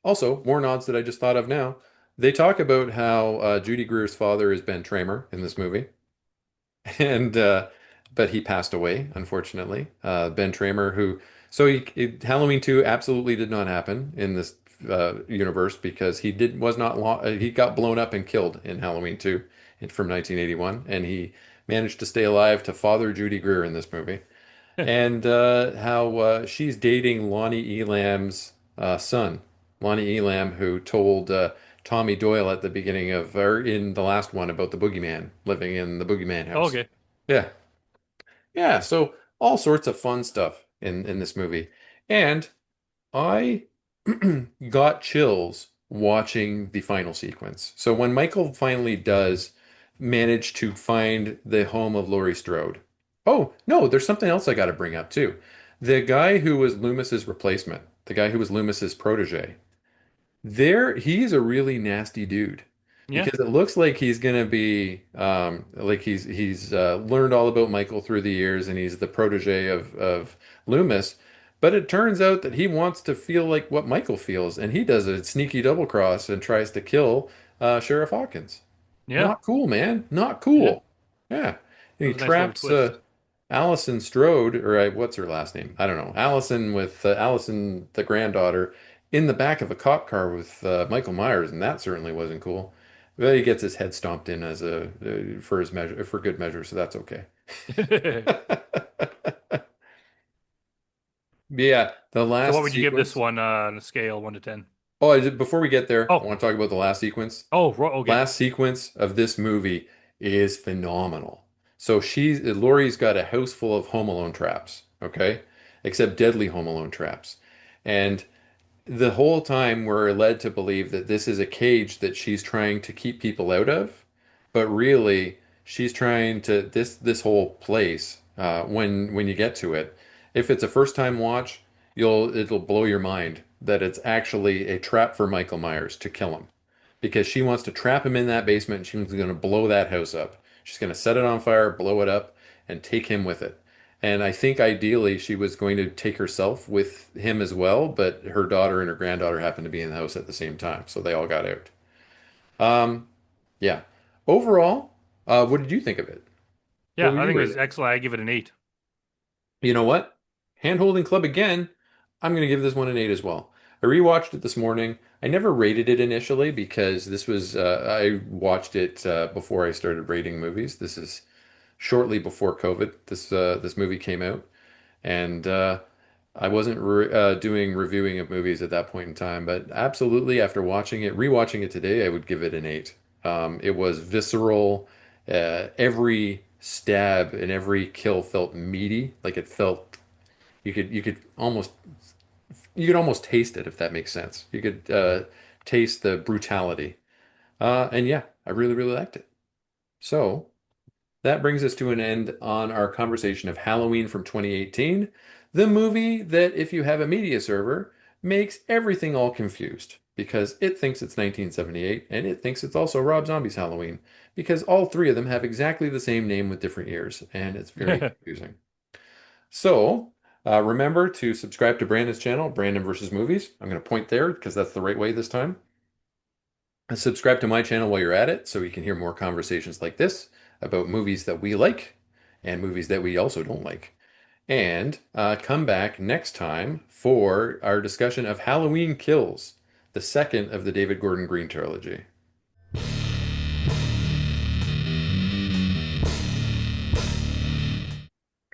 also, more nods that I just thought of now. They talk about how Judy Greer's father is Ben Tramer in this movie. And but he passed away, unfortunately. Ben Tramer, who Halloween 2 absolutely did not happen in this universe because he did was not he got blown up and killed in Halloween 2 from 1981, and he managed to stay alive to father Judy Greer in this movie. And how she's dating Lonnie Elam's son, Lonnie Elam, who told Tommy Doyle at the beginning of, or in the last one, about the boogeyman living in the boogeyman Oh, house. okay. Yeah, yeah. So all sorts of fun stuff in this movie, and I got chills watching the final sequence. So when Michael finally does manage to find the home of Laurie Strode. Oh, no, there's something else I got to bring up too. The guy who was Loomis's replacement, the guy who was Loomis's protege, he's a really nasty dude Yeah. because it looks like he's gonna be like he's learned all about Michael through the years, and he's the protege of Loomis. But it turns out that he wants to feel like what Michael feels, and he does a sneaky double cross and tries to kill Sheriff Hawkins. Yeah. Not cool, man. Not Yeah. cool. Yeah. And That he was a nice little traps twist. Allison Strode, or what's her last name? I don't know. Allison with Allison, the granddaughter, in the back of a cop car with Michael Myers, and that certainly wasn't cool. But he gets his head stomped in as a for his measure for good measure, so that's okay. Yeah, the So what last would you give this sequence. one on a scale 1 to 10? Oh, before we get there, I Oh, want to talk about the last sequence. okay. Last sequence of this movie is phenomenal. So Laurie's got a house full of Home Alone traps, okay? Except deadly Home Alone traps. And the whole time we're led to believe that this is a cage that she's trying to keep people out of, but really she's trying to this whole place, when you get to it, if it's a first time watch, it'll blow your mind that it's actually a trap for Michael Myers to kill him, because she wants to trap him in that basement, and she's going to blow that house up. She's going to set it on fire, blow it up, and take him with it. And I think ideally she was going to take herself with him as well, but her daughter and her granddaughter happened to be in the house at the same time, so they all got out. Um, yeah. Overall, what did you think of it? What Yeah, would I you think it rate was it? excellent. I give it an 8. You know what? Hand-holding club again. I'm going to give this one an 8 as well. I rewatched it this morning. I never rated it initially because this was I watched it before I started rating movies. This is shortly before COVID. This movie came out, and I wasn't doing reviewing of movies at that point in time. But absolutely, after rewatching it today, I would give it an 8. It was visceral. Every stab and every kill felt meaty. Like it felt you could almost taste it, if that makes sense. You could taste the brutality. And yeah, I really, really liked it. So that brings us to an end on our conversation of Halloween from 2018, the movie that, if you have a media server, makes everything all confused because it thinks it's 1978 and it thinks it's also Rob Zombie's Halloween because all three of them have exactly the same name with different years, and it's very confusing. So, remember to subscribe to Brandon's channel, Brandon versus Movies. I'm going to point there because that's the right way this time. And subscribe to my channel while you're at it so you can hear more conversations like this about movies that we like and movies that we also don't like. And come back next time for our discussion of Halloween Kills, the second of the David Gordon Green trilogy.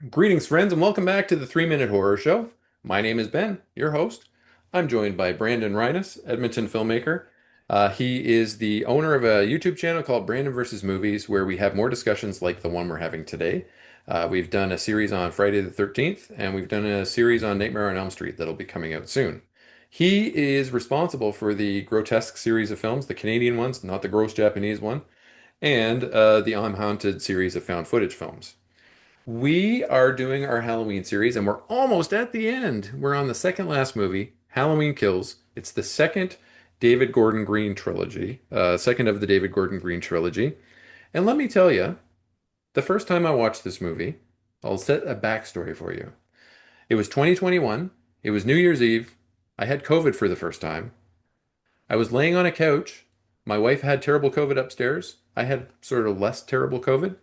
Greetings, friends, and welcome back to the 3 Minute Horror Show. My name is Ben, your host. I'm joined by Brandon Reines, Edmonton filmmaker. He is the owner of a YouTube channel called Brandon versus Movies, where we have more discussions like the one we're having today. We've done a series on Friday the 13th, and we've done a series on Nightmare on Elm Street that'll be coming out soon. He is responsible for the Grotesque series of films, the Canadian ones, not the gross Japanese one, and the I'm Haunted series of found footage films. We are doing our Halloween series, and we're almost at the end. We're on the second last movie, Halloween Kills. It's the second David Gordon Green trilogy, second of the David Gordon Green trilogy. And let me tell you, the first time I watched this movie, I'll set a backstory for you. It was 2021. It was New Year's Eve. I had COVID for the first time. I was laying on a couch. My wife had terrible COVID upstairs. I had sort of less terrible COVID.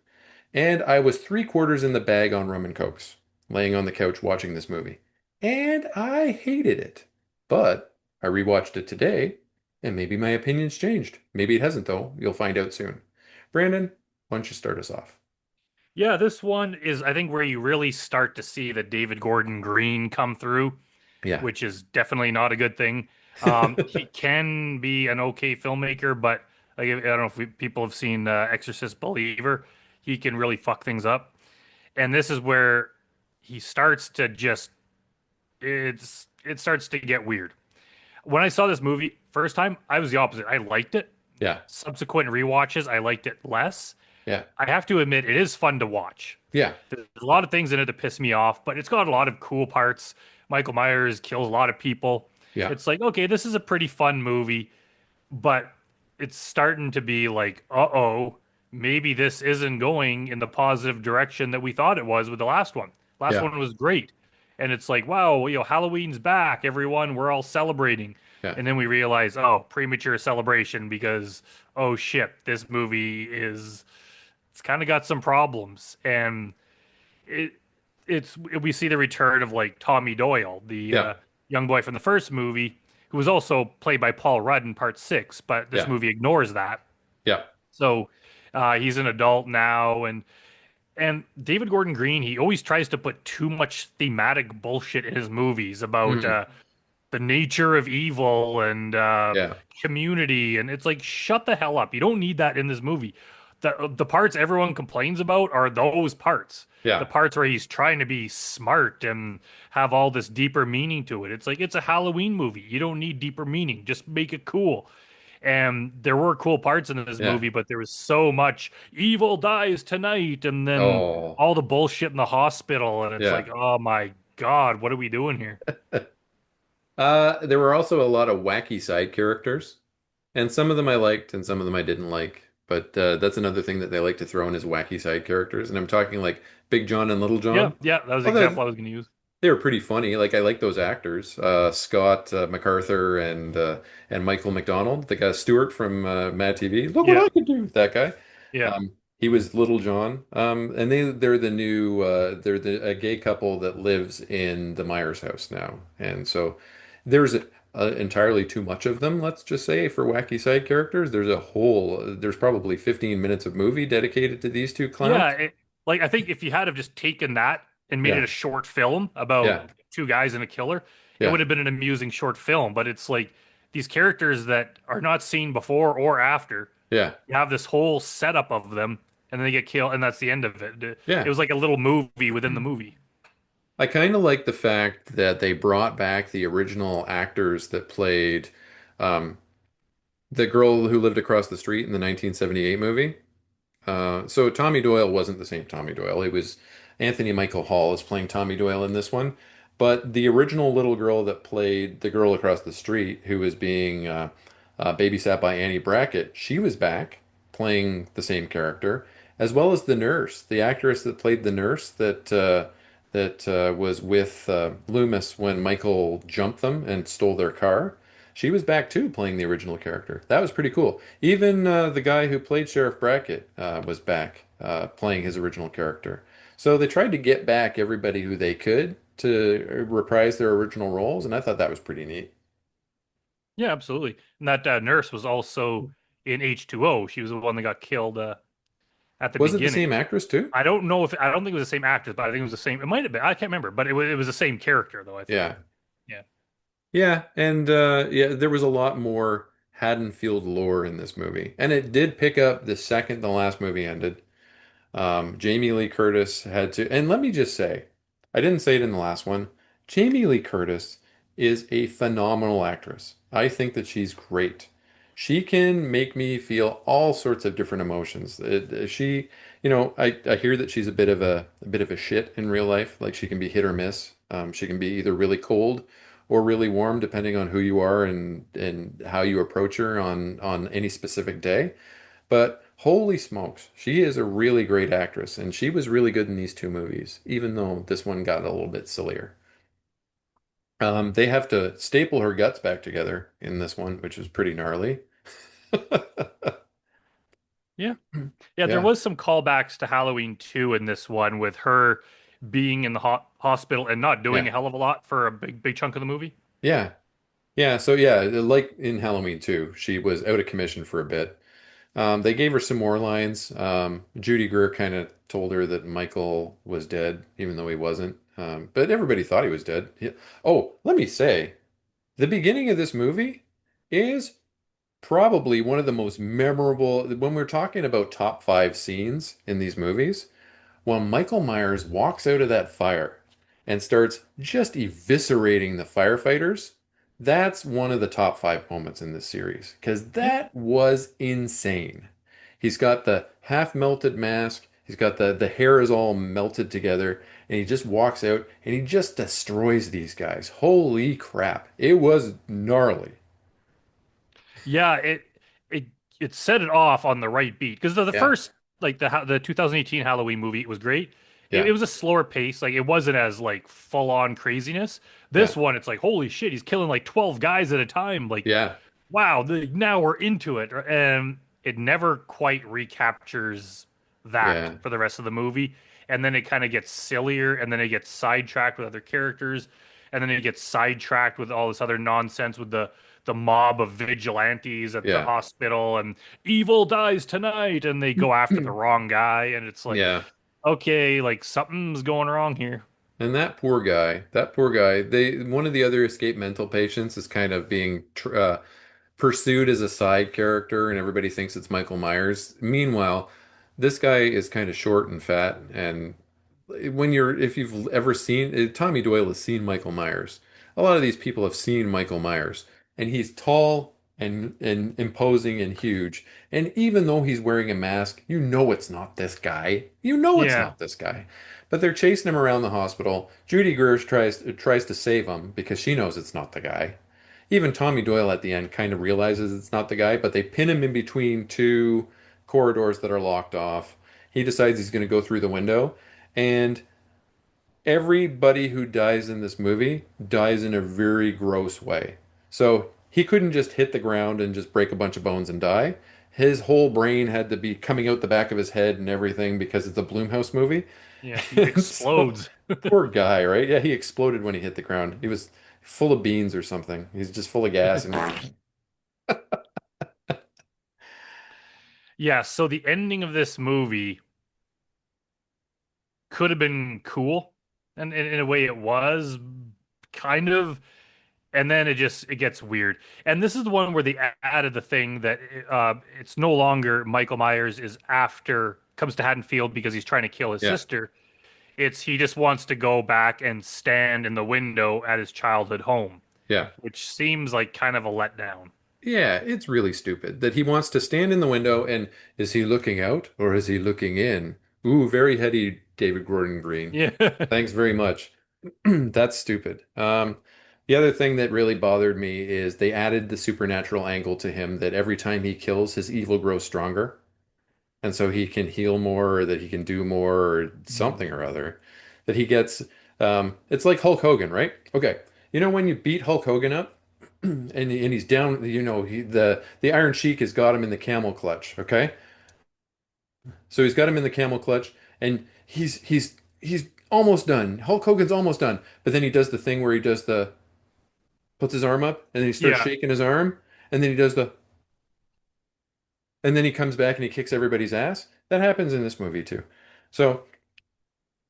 And I was three-quarters in the bag on rum and cokes, laying on the couch watching this movie. And I hated it. But I rewatched it today, and maybe my opinion's changed. Maybe it hasn't, though. You'll find out soon. Brandon, why don't you start us off? Yeah, this one is, I think, where you really start to see the David Gordon Green come through, Yeah. which is definitely not a good thing. He can be an okay filmmaker, but like, I don't know if people have seen Exorcist Believer. He can really fuck things up. And this is where he starts to just it starts to get weird. When I saw this movie first time, I was the opposite. I liked it. Yeah. Subsequent rewatches, I liked it less. Yeah. I have to admit, it is fun to watch. Yeah. There's a lot of things in it that piss me off, but it's got a lot of cool parts. Michael Myers kills a lot of people. Yeah. It's like, okay, this is a pretty fun movie, but it's starting to be like, uh-oh, maybe this isn't going in the positive direction that we thought it was with the last one. Last Yeah. one was great. And it's like, wow, Halloween's back, everyone, we're all celebrating. Yeah. And then we realize, oh, premature celebration because, oh shit, this movie it's kind of got some problems. And it it's we see the return of like Tommy Doyle, the Yeah. young boy from the first movie, who was also played by Paul Rudd in part six, but this Yeah. movie ignores that. Yeah. So he's an adult now, and David Gordon Green, he always tries to put too much thematic bullshit in his movies about Mm. the nature of evil and Yeah. community, and it's like, shut the hell up. You don't need that in this movie. The parts everyone complains about are those parts. The Yeah. parts where he's trying to be smart and have all this deeper meaning to it. It's like, it's a Halloween movie. You don't need deeper meaning. Just make it cool. And there were cool parts in this Yeah. movie, but there was so much evil dies tonight, and then Oh. all the bullshit in the hospital, and it's Yeah. like, oh my God, what are we doing here? There were also a lot of wacky side characters, and some of them I liked and some of them I didn't like. But that's another thing that they like to throw in is wacky side characters. And I'm talking like Big John and Little Yeah, John. yeah, that was the Well, example I was going to use. they were pretty funny. Like I like those actors, Scott MacArthur and Michael McDonald, the guy Stewart from Mad TV. Look what Yeah, I could do! That guy. yeah, He was Little John. And they're the new a gay couple that lives in the Myers house now. And so there's entirely too much of them. Let's just say for wacky side characters, there's probably 15 minutes of movie dedicated to these two yeah. clowns. Like, I think if you had have just taken that and made it Yeah, a short film yeah, about two guys and a killer, it yeah, would have been an amusing short film. But it's like these characters that are not seen before or after. yeah, You have this whole setup of them, and then they get killed, and that's the end of it. It yeah. was like a little movie within the movie. I kind of like the fact that they brought back the original actors that played um, the girl who lived across the street in the 1978 movie. So Tommy Doyle wasn't the same Tommy Doyle. It was Anthony Michael Hall is playing Tommy Doyle in this one. But the original little girl that played the girl across the street, who was being babysat by Annie Brackett, she was back playing the same character, as well as the nurse, the actress that played the nurse that was with Loomis when Michael jumped them and stole their car. She was back too, playing the original character. That was pretty cool. Even the guy who played Sheriff Brackett was back playing his original character. So they tried to get back everybody who they could to reprise their original roles, and I thought that was pretty neat. Yeah, absolutely. And that nurse was also in H2O. She was the one that got killed at the Was it the beginning. same actress too? I don't think it was the same actress, but I think it was the same. It might have been. I can't remember, but it was the same character though. I think. Yeah. Yeah. Yeah, and yeah, there was a lot more Haddonfield lore in this movie. And it did pick up the second the last movie ended. Jamie Lee Curtis had to, and let me just say, I didn't say it in the last one. Jamie Lee Curtis is a phenomenal actress. I think that she's great. She can make me feel all sorts of different emotions. I hear that she's a bit of a shit in real life. Like she can be hit or miss. She can be either really cold or really warm, depending on who you are and how you approach her on any specific day. But holy smokes, she is a really great actress, and she was really good in these two movies, even though this one got a little bit sillier. They have to staple her guts back together in this one, which is pretty gnarly. Yeah. Yeah. There Yeah, was some callbacks to Halloween 2 in this one with her being in the hospital and not doing yeah, a hell of a lot for a big chunk of the movie. yeah, yeah. So yeah, like in Halloween 2, she was out of commission for a bit. They gave her some more lines. Judy Greer kind of told her that Michael was dead, even though he wasn't. But everybody thought he was dead. Oh, let me say, the beginning of this movie is probably one of the most memorable when we're talking about top five scenes in these movies. When Michael Myers walks out of that fire and starts just eviscerating the firefighters, that's one of the top five moments in this series because Yeah. that was insane. He's got the half melted mask, he's got the hair is all melted together, and he just walks out and he just destroys these guys. Holy crap. It was gnarly. Yeah, it it set it off on the right beat because the Yeah, first like the 2018 Halloween movie it was great. It yeah, was a slower pace, like it wasn't as like full on craziness. yeah, This one, it's like holy shit, he's killing like 12 guys at a time. Like yeah, wow, now we're into it, and it never quite recaptures that yeah, for the rest of the movie. And then it kind of gets sillier, and then it gets sidetracked with other characters, and then it gets sidetracked with all this other nonsense with the mob of vigilantes at the yeah. hospital, and evil dies tonight, and they go after the wrong guy, and it's like, Yeah. okay, like something's going wrong here. And that poor guy, one of the other escape mental patients is kind of being pursued as a side character, and everybody thinks it's Michael Myers. Meanwhile, this guy is kind of short and fat, and if you've ever seen Tommy Doyle has seen Michael Myers. A lot of these people have seen Michael Myers, and he's tall and imposing and huge. And even though he's wearing a mask, you know it's not this guy. You know it's Yeah, not this guy. But they're chasing him around the hospital. Judy Greer tries to save him because she knows it's not the guy. Even Tommy Doyle at the end kind of realizes it's not the guy, but they pin him in between two corridors that are locked off. He decides he's going to go through the window, and everybody who dies in this movie dies in a very gross way. So he couldn't just hit the ground and just break a bunch of bones and die. His whole brain had to be coming out the back of his head and everything because it's a Bloomhouse movie. yeah, he And so, explodes. poor guy, right? Yeah, he exploded when he hit the ground. He was full of beans or something. He's just full of gas and Yeah, so the ending of this movie could have been cool, and in a way it was kind of, and then it gets weird. And this is the one where they added the thing that it's no longer Michael Myers is after comes to Haddonfield because he's trying to kill his yeah, sister. It's he just wants to go back and stand in the window at his childhood home, yeah. which seems like kind of a letdown. Yeah, it's really stupid that he wants to stand in the window and is he looking out or is he looking in? Ooh, very heady, David Gordon Green. Yeah. Thanks very much. That's stupid. The other thing that really bothered me is they added the supernatural angle to him that every time he kills, his evil grows stronger. And so he can heal more or that he can do more or something or other. That he gets, it's like Hulk Hogan, right? Okay. You know when you beat Hulk Hogan up and he's down, the Iron Sheik has got him in the camel clutch, okay? So he's got him in the camel clutch, and he's almost done. Hulk Hogan's almost done, but then he does the thing where he does the puts his arm up, and then he starts Yeah. shaking his arm, and then he does the and then he comes back and he kicks everybody's ass. That happens in this movie too. So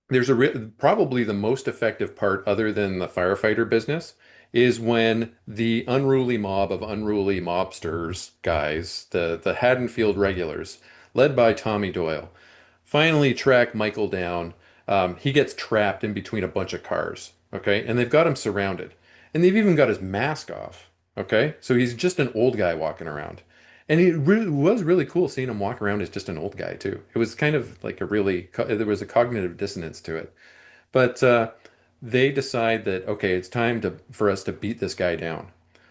there's probably the most effective part, other than the firefighter business, is when the unruly mob of unruly mobsters guys, the Haddonfield regulars, led by Tommy Doyle, finally track Michael down. He gets trapped in between a bunch of cars. Okay, and they've got him surrounded, and they've even got his mask off. Okay, so he's just an old guy walking around. And it really was really cool seeing him walk around as just an old guy too. It was kind of like there was a cognitive dissonance to it. But they decide that okay, it's time to for us to beat this guy down.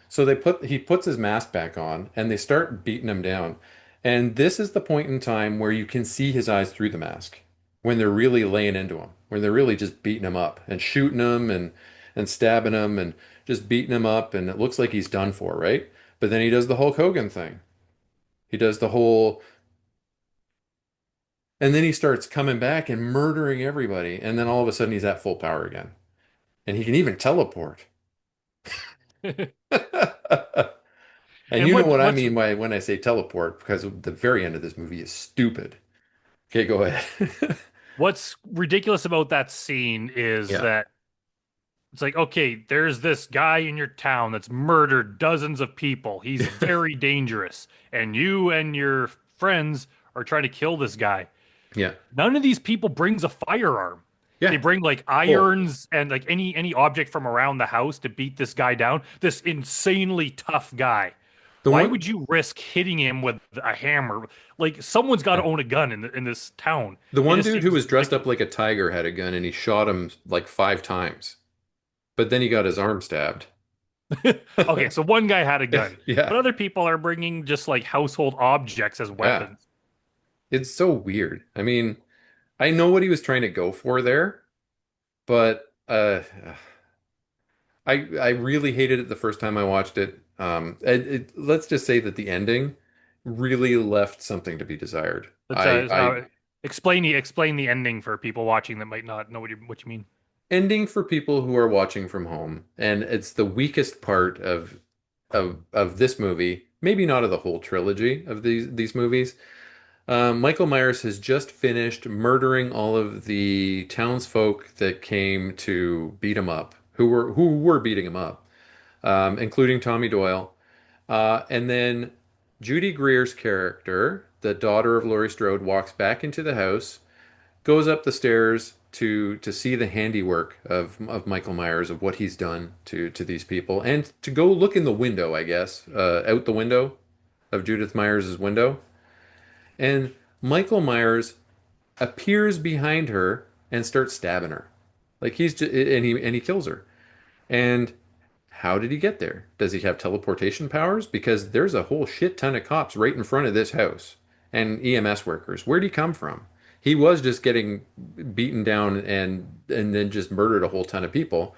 So he puts his mask back on and they start beating him down. And this is the point in time where you can see his eyes through the mask when they're really laying into him, when they're really just beating him up and shooting him and stabbing him and just beating him up and it looks like he's done for, right? But then he does the Hulk Hogan thing. He does the whole, and then he starts coming back and murdering everybody. And then all of a sudden he's at full power again. And he can even teleport. And And you know what I what's mean by when I say teleport, because the very end of this movie is stupid. Okay, go ahead. what's ridiculous about that scene is Yeah. that it's like, okay, there's this guy in your town that's murdered dozens of people. He's very dangerous, and you and your friends are trying to kill this guy. Yeah. None of these people brings a firearm. They Yeah. bring like Oh, irons and like any object from around the house to beat this guy down. This insanely tough guy. the Why one would you risk hitting him with a hammer? Like someone's got to yeah. own a gun in this town. The It one just dude who seems was dressed up ridiculous. like a tiger had a gun and he shot him like 5 times. But then he got his arm stabbed. Okay, so one guy had a gun, Yeah. but other people are bringing just like household objects as Yeah. weapons. It's so weird. I mean, I know what he was trying to go for there, but I really hated it the first time I watched it. Let's just say that the ending really left something to be desired. Let's explain the ending for people watching that might not know what you mean. Ending for people who are watching from home, and it's the weakest part of this movie, maybe not of the whole trilogy of these movies. Michael Myers has just finished murdering all of the townsfolk that came to beat him up, who were beating him up, including Tommy Doyle. And then Judy Greer's character, the daughter of Laurie Strode, walks back into the house, goes up the stairs to see the handiwork of Michael Myers, of what he's done to these people, and to go look in the window, I guess, out the window of Judith Myers' window. And Michael Myers appears behind her and starts stabbing her. Like he's just, and he kills her. And how did he get there? Does he have teleportation powers? Because there's a whole shit ton of cops right in front of this house and EMS workers. Where'd he come from? He was just getting beaten down and then just murdered a whole ton of people.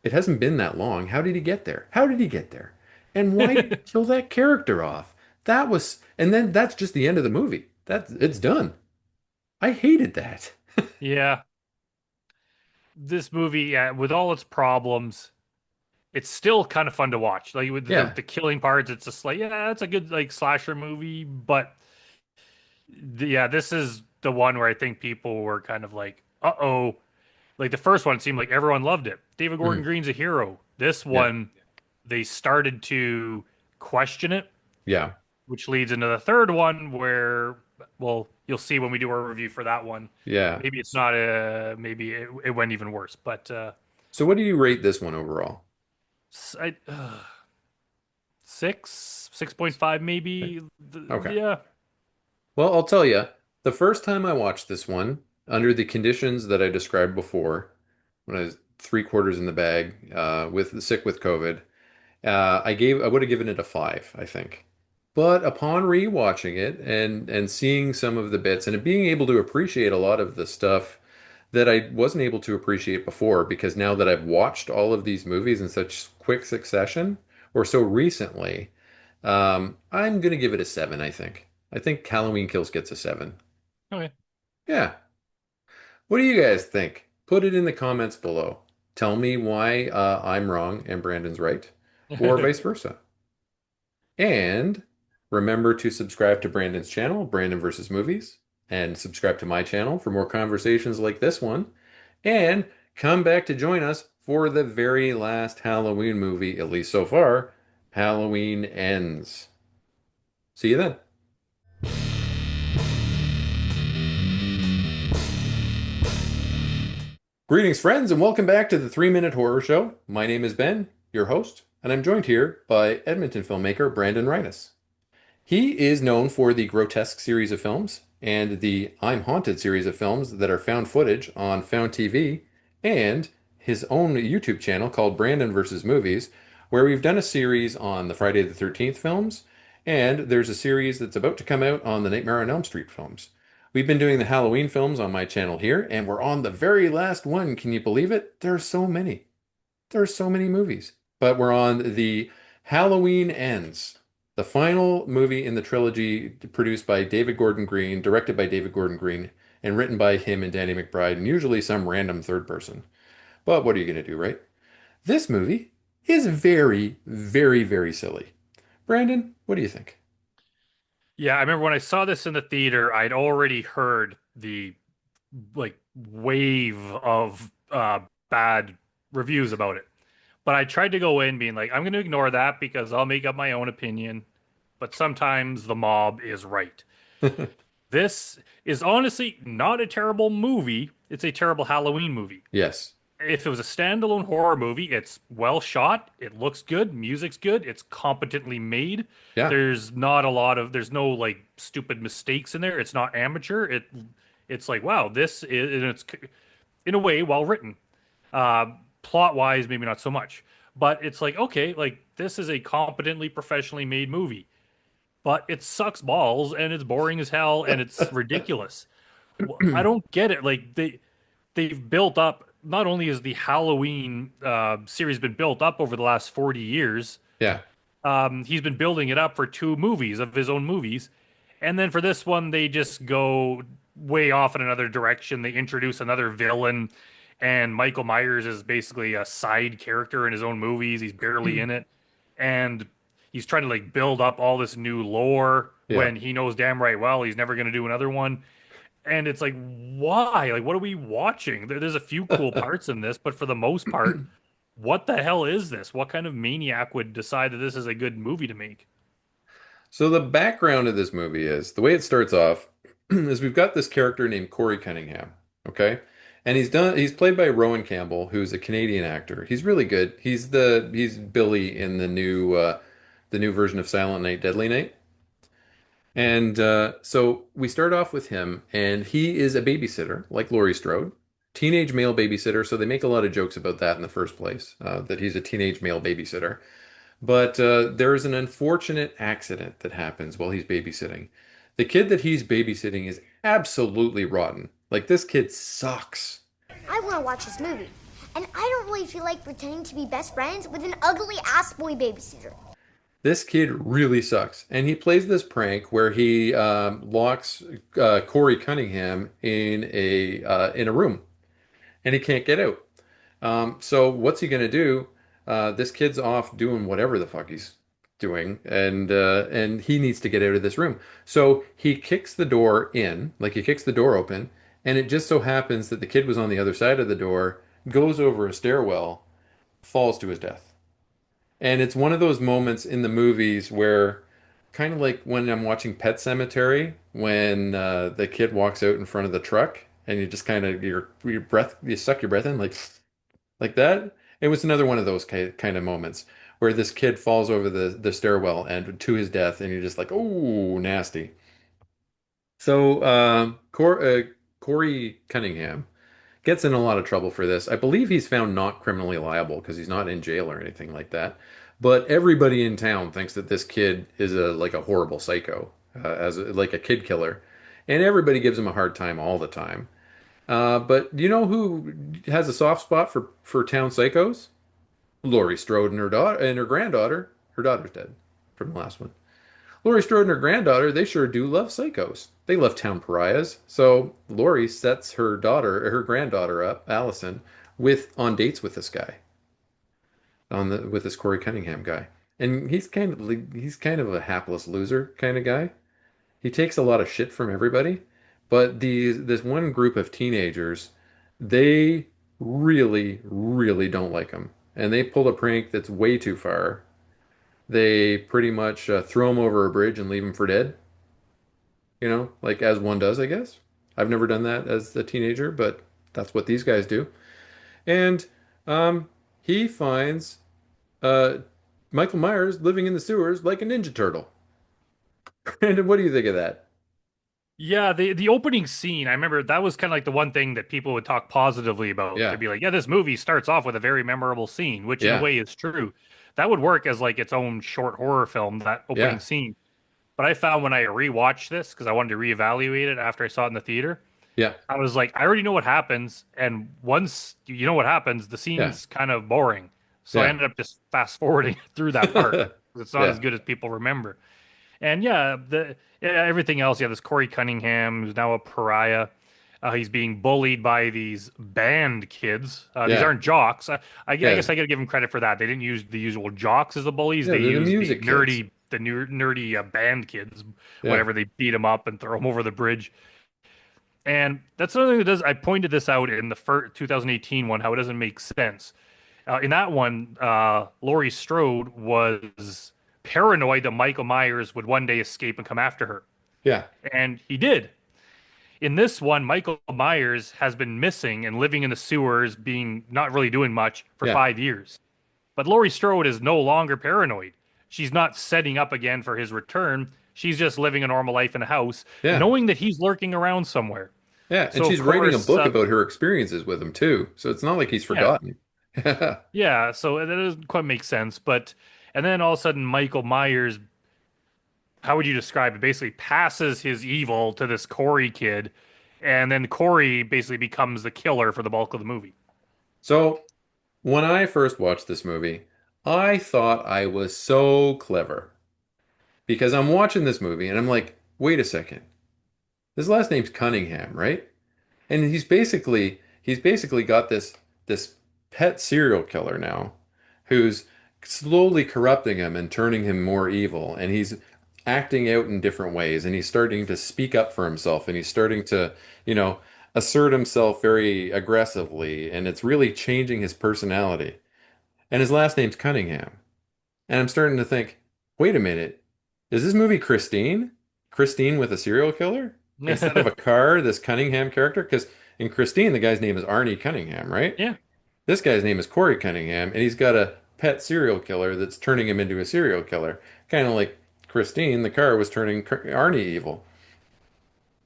It hasn't been that long. How did he get there? How did he get there? And why did he kill that character off? And then that's just the end of the movie. It's done. I hated that. Yeah, this movie, yeah, with all its problems, it's still kind of fun to watch. Like with Yeah, the killing parts, it's just like, yeah, it's a good like slasher movie, but yeah, this is the one where I think people were kind of like, uh-oh. Like the first one seemed like everyone loved it. David Gordon mhm, Green's a hero. This yeah, one, they started to question it, yeah, which leads into the third one where, well, you'll see when we do our review for that one. yeah. Maybe it's not a, maybe it went even worse, but So what do you rate this one overall? I, 6.5 maybe. Okay. Yeah. Well, I'll tell you, the first time I watched this one, under the conditions that I described before, when I was 3/4 in the bag, with sick with COVID, I would have given it a 5, I think. But upon rewatching it and seeing some of the bits and being able to appreciate a lot of the stuff that I wasn't able to appreciate before, because now that I've watched all of these movies in such quick succession or so recently, I'm gonna give it a 7, I think. I think Halloween Kills gets a 7. Okay. Yeah. What do you guys think? Put it in the comments below. Tell me why I'm wrong and Brandon's right, or vice versa. And Remember to subscribe to Brandon's channel, Brandon versus Movies, and subscribe to my channel for more conversations like this one. And come back to join us for the very last Halloween movie, at least so far, Halloween Ends. See you then. Greetings, friends, and welcome back to the 3 Minute Horror Show. My name is Ben, your host, and I'm joined here by Edmonton filmmaker Brandon Reines. He is known for the Grotesque series of films and the I'm Haunted series of films that are found footage on Found TV and his own YouTube channel called Brandon versus Movies, where we've done a series on the Friday the 13th films, and there's a series that's about to come out on the Nightmare on Elm Street films. We've been doing the Halloween films on my channel here, and we're on the very last one. Can you believe it? There are so many. There are so many movies. But we're on the Halloween Ends, the final movie in the trilogy produced by David Gordon Green, directed by David Gordon Green, and written by him and Danny McBride, and usually some random third person. But what are you going to do, right? This movie is very, very, very silly. Brandon, what do you think? Yeah, I remember when I saw this in the theater, I'd already heard the like wave of bad reviews about it. But I tried to go in being like, I'm going to ignore that because I'll make up my own opinion. But sometimes the mob is right. This is honestly not a terrible movie. It's a terrible Halloween movie. Yes. If it was a standalone horror movie, it's well shot, it looks good, music's good, it's competently made. Yeah. There's no like stupid mistakes in there. It's not amateur. It's like, wow, this is, and it's in a way well written. Plot wise, maybe not so much, but it's like, okay, like this is a competently professionally made movie, but it sucks balls and it's boring as hell and it's ridiculous. I don't get it. Like they've built up. Not only has the Halloween series been built up over the last 40 years, Yeah. he's been building it up for two movies of his own movies, and then for this one they just go way off in another direction. They introduce another villain, and Michael Myers is basically a side character in his own movies. He's barely in it, and he's trying to like build up all this new lore Yeah. when he knows damn right well he's never going to do another one. And it's like, why? Like, what are we watching? There's a few cool parts in this, but for the most part, what the hell is this? What kind of maniac would decide that this is a good movie to make? So the background of this movie is the way it starts off is we've got this character named Corey Cunningham, okay? And he's played by Rowan Campbell, who's a Canadian actor. He's really good. He's Billy in the new version of Silent Night, Deadly Night. And so we start off with him, and he is a babysitter, like Laurie Strode, teenage male babysitter. So they make a lot of jokes about that in the first place, that he's a teenage male babysitter. But there is an unfortunate accident that happens while he's babysitting. The kid that he's babysitting is absolutely rotten. Like, this kid sucks. I want to watch this movie, and I don't really feel like pretending to be best friends with an ugly ass boy babysitter. This kid really sucks. And he plays this prank where he locks Corey Cunningham in a room, and he can't get out. So what's he gonna do? This kid's off doing whatever the fuck he's doing, and he needs to get out of this room. So he kicks the door in, like he kicks the door open, and it just so happens that the kid was on the other side of the door, goes over a stairwell, falls to his death. And it's one of those moments in the movies where, kind of like when I'm watching Pet Cemetery, when the kid walks out in front of the truck, and you just kind of your breath, you suck your breath in like that. It was another one of those kind of moments where this kid falls over the stairwell and to his death, and you're just like, oh, nasty. So Corey Cunningham gets in a lot of trouble for this. I believe he's found not criminally liable because he's not in jail or anything like that. But everybody in town thinks that this kid is like a horrible psycho, like a kid killer, and everybody gives him a hard time all the time. But do you know who has a soft spot for town psychos? Laurie Strode and her daughter and her granddaughter. Her daughter's dead from the last one. Laurie Strode and her granddaughter, they sure do love psychos. They love town pariahs. So Laurie sets her granddaughter up, Allison, on dates with this guy, with this Corey Cunningham guy. And he's kind of a hapless loser kind of guy. He takes a lot of shit from everybody, but this one group of teenagers, they really don't like him, and they pull a prank that's way too far. They pretty much throw him over a bridge and leave him for dead. Like as one does, I guess. I've never done that as a teenager, but that's what these guys do. And um, he finds uh, Michael Myers living in the sewers like a Ninja Turtle. And what do you think of that? Yeah, the opening scene, I remember that was kind of like the one thing that people would talk positively about. They'd Yeah, be like, "Yeah, this movie starts off with a very memorable scene," which in a yeah, way is true. That would work as like its own short horror film, that opening yeah, scene. But I found when I rewatched this because I wanted to reevaluate it after I saw it in the theater, yeah, I was like, I already know what happens, and once you know what happens, the yeah, scene's kind of boring. So I yeah, ended up just fast forwarding through that part. It's not as yeah, good as people remember. And yeah, everything else. Yeah, this Corey Cunningham who's now a pariah. He's being bullied by these band kids. These yeah, aren't jocks. I yeah, guess I got to give them credit for that. They didn't use the usual jocks as the bullies. yeah. They They're the used music kids. the nerdy band kids. Yeah, Whatever, they beat them up and throw them over the bridge. And that's another thing that does. I pointed this out in the first 2018 one, how it doesn't make sense. In that one, Laurie Strode was paranoid that Michael Myers would one day escape and come after her. yeah, And he did. In this one, Michael Myers has been missing and living in the sewers, being not really doing much for yeah, 5 years. But Laurie Strode is no longer paranoid. She's not setting up again for his return. She's just living a normal life in a house, yeah, knowing that he's lurking around somewhere. yeah. And So, of she's writing a course, book about her experiences with him too. So it's not like he's yeah, forgotten. Yeah, yeah. So that doesn't quite make sense. But, and then all of a sudden, Michael Myers, how would you describe it? Basically passes his evil to this Corey kid, and then Corey basically becomes the killer for the bulk of the movie. So when I first watched this movie, I thought I was so clever because I'm watching this movie and I'm like, wait a second. His last name's Cunningham, right? And he's basically got this pet serial killer now who's slowly corrupting him and turning him more evil, and he's acting out in different ways, and he's starting to speak up for himself, and he's starting to, you know, assert himself very aggressively, and it's really changing his personality. And his last name's Cunningham. And I'm starting to think, wait a minute, is this movie Christine? Christine with a serial killer? Instead of a car, this Cunningham character? Because in Christine, the guy's name is Arnie Cunningham, right? Yeah. This guy's name is Corey Cunningham, and he's got a pet serial killer that's turning him into a serial killer. Kind of like Christine, the car was turning Arnie evil.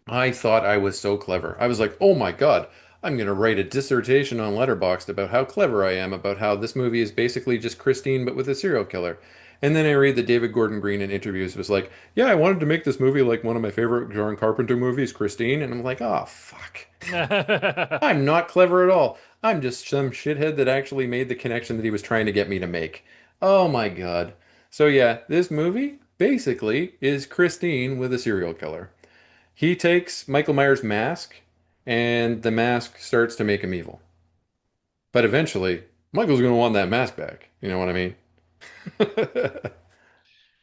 I thought I was so clever. I was like, oh my God, I'm going to write a dissertation on Letterboxd about how clever I am, about how this movie is basically just Christine but with a serial killer. And then I read that David Gordon Green in interviews was like, yeah, I wanted to make this movie like one of my favorite John Carpenter movies, Christine. And I'm like, oh, fuck. I'm not clever at all. I'm just some shithead that actually made the connection that he was trying to get me to make. Oh my God. So yeah, this movie basically is Christine with a serial killer. He takes Michael Myers' mask, and the mask starts to make him evil. But eventually, Michael's going to want that mask back. You know what I mean?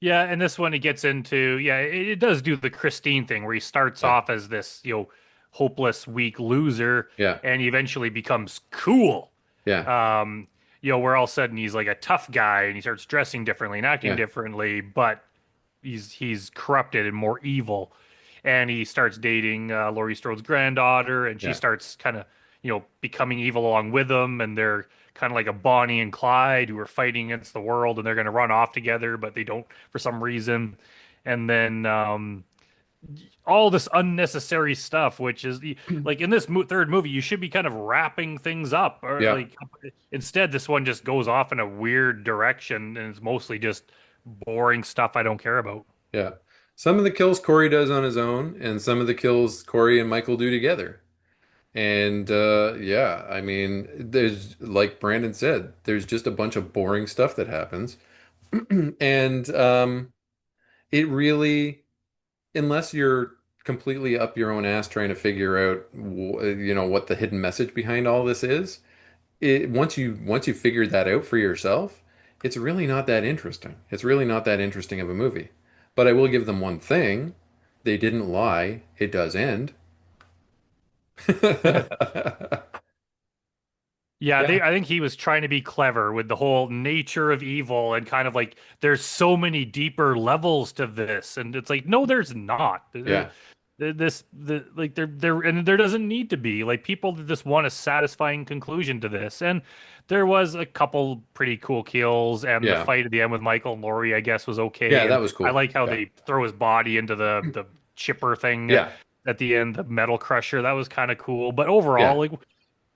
Yeah, and this one he gets into, yeah, it does do the Christine thing where he starts Yeah, off as this, hopeless, weak loser, yeah, and he eventually becomes cool. yeah, Um, where all of a sudden he's like a tough guy and he starts dressing differently and acting yeah, differently, but he's corrupted and more evil. And he starts dating Laurie Strode's granddaughter, and she yeah, starts kind of, becoming evil along with him, and they're kind of like a Bonnie and Clyde who are fighting against the world, and they're going to run off together, but they don't for some reason. And then all this unnecessary stuff, which is like in this third movie, you should be kind of wrapping things up, or yeah, like instead, this one just goes off in a weird direction, and it's mostly just boring stuff I don't care about. yeah. Some of the kills Corey does on his own, and some of the kills Corey and Michael do together. And yeah, I mean, there's like Brandon said, there's just a bunch of boring stuff that happens. And it really, unless you're completely up your own ass trying to figure out, what the hidden message behind all this is, once you figured that out for yourself, it's really not that interesting. It's really not that interesting of a movie. But I will give them one thing. They didn't lie. It does end. Yeah, Yeah. I think he was trying to be clever with the whole nature of evil and kind of like there's so many deeper levels to this, and it's like no, there's not. Yeah. Like there and there doesn't need to be like people that just want a satisfying conclusion to this, and there was a couple pretty cool kills, and the Yeah. fight at the end with Michael and Laurie I guess was Yeah, okay, that and was I cool. like how Yeah. they throw his body into the chipper thing Yeah. at the end, the metal crusher. That was kind of cool, but overall Yeah. like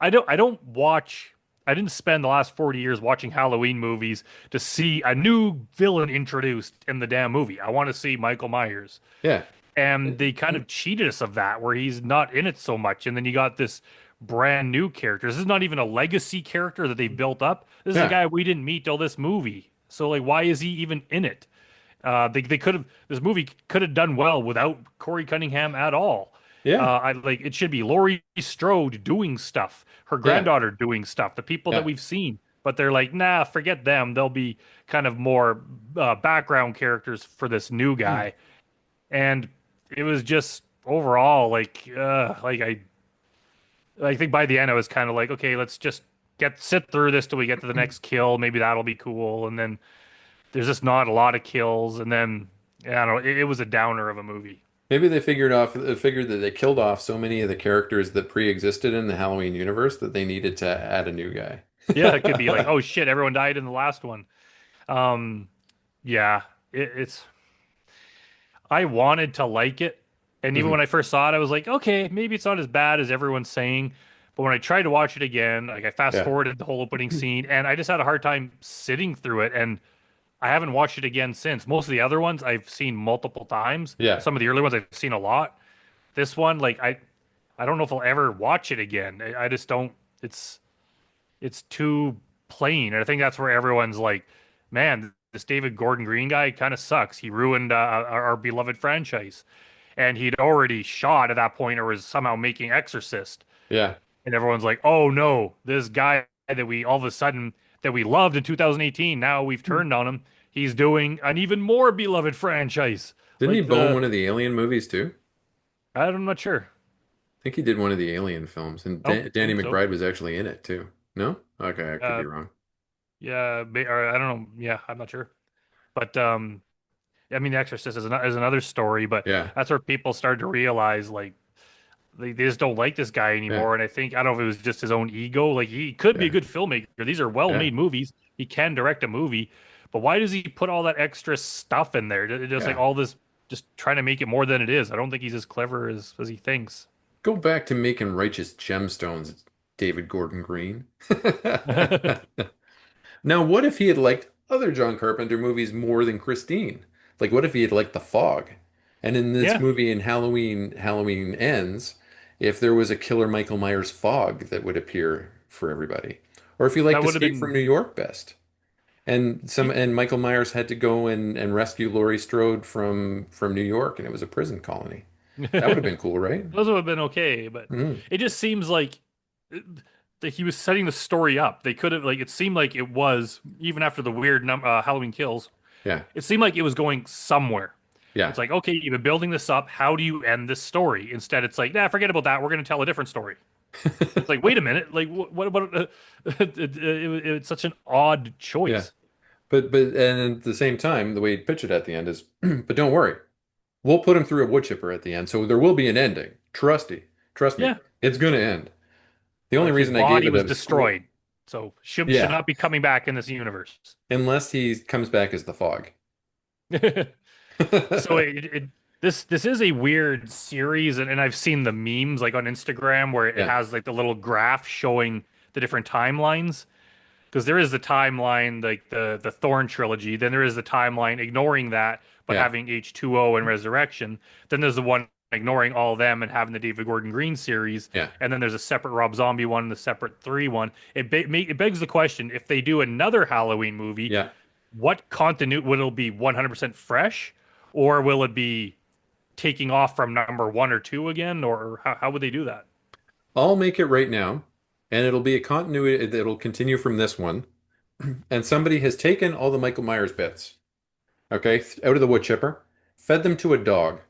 I don't watch I didn't spend the last 40 years watching Halloween movies to see a new villain introduced in the damn movie. I want to see Michael Myers. Yeah. And they kind of cheated us of that where he's not in it so much. And then you got this brand new character. This is not even a legacy character that they built up. This is a Yeah. guy we didn't meet till this movie. So like why is he even in it? They could have this movie could have done well without Corey Cunningham at all. Yeah. I like it should be Laurie Strode doing stuff, her Yeah. granddaughter doing stuff, the people that Yeah. we've seen. But they're like, nah, forget them. They'll be kind of more background characters for this new guy. And it was just overall like I think by the end I was kind of like, okay, let's just get sit through this till we get to the next kill. Maybe that'll be cool. And then there's just not a lot of kills. And then yeah, I don't know, it was a downer of a movie. Maybe they figured that they killed off so many of the characters that pre-existed in the Halloween universe that they needed to add a new guy. Yeah, it could be like, oh shit, everyone died in the last one. Um, yeah, it's. I wanted to like it, and even when Mhm. I first saw it, I was like, okay, maybe it's not as bad as everyone's saying. But when I tried to watch it again, like I fast Yeah. forwarded the whole opening scene, and I just had a hard time sitting through it. And I haven't watched it again since. Most of the other ones I've seen multiple times. Yeah. Some of the early ones I've seen a lot. This one, like I don't know if I'll ever watch it again. I just don't. It's it's too plain. And I think that's where everyone's like, man, this David Gordon Green guy kind of sucks. He ruined our beloved franchise. And he'd already shot at that point or was somehow making Exorcist. Yeah. And everyone's like, oh no, this guy that we all of a sudden that we loved in 2018, now we've turned on him. He's doing an even more beloved franchise. Didn't he Like bone one of the Alien movies too? I'm not sure. I think he did one of the Alien films, and I don't Danny think so. McBride was actually in it too. No? Okay, I could Uh, be wrong. yeah, or I don't know. Yeah, I'm not sure. But I mean, The Exorcist is another story, but Yeah. that's where people started to realize like they just don't like this guy Yeah. anymore. And I think I don't know if it was just his own ego. Like he could be a Yeah. good filmmaker. These are Yeah. well-made movies. He can direct a movie, but why does he put all that extra stuff in there? Just like Yeah. all this, just trying to make it more than it is. I don't think he's as clever as he thinks. Go back to making righteous gemstones, David Gordon Green. Now, what if he had liked other John Carpenter movies more than Christine? Like, what if he had liked The Fog? And in this Yeah, movie in Halloween Ends, if there was a killer Michael Myers fog that would appear for everybody. Or if he liked that would have Escape from been. New York best. And Michael Myers had to go and rescue Laurie Strode from New York, and it was a prison colony. That would have been cool, right? Those would have been okay, but Mhm. it just seems like that he was setting the story up. They could have like it seemed like it was even after the weird Halloween kills. Yeah. It seemed like it was going somewhere. Yeah. It's like okay, you've been building this up. How do you end this story? Instead, it's like nah, forget about that. We're going to tell a different story. It's like wait a minute, like what about it's such an odd Yeah. choice. But and at the same time, the way he'd pitch it at the end is, but don't worry, we'll put him through a wood chipper at the end, so there will be an ending. Trust me, Yeah, it's gonna end. The only but his reason I gave body it was a score, destroyed, so should yeah, not be coming back in this universe. unless he comes back as the fog. So this is a weird series, and I've seen the memes like on Instagram where it Yeah, has like the little graph showing the different timelines. Because there is the timeline like the Thorn trilogy, then there is the timeline ignoring that but yeah, having H2O and Resurrection. Then there's the one ignoring all of them and having the David Gordon Green series, yeah. and then there's a separate Rob Zombie one and the separate 3 one. It begs the question: if they do another Halloween movie, Yeah. what continuity will it be 100% fresh, or will it be taking off from number 1 or 2 again, or how would they do that? I'll make it right now, and it'll be a continuity that'll continue from this one, and somebody has taken all the Michael Myers bits, okay, out of the wood chipper, fed them to a dog.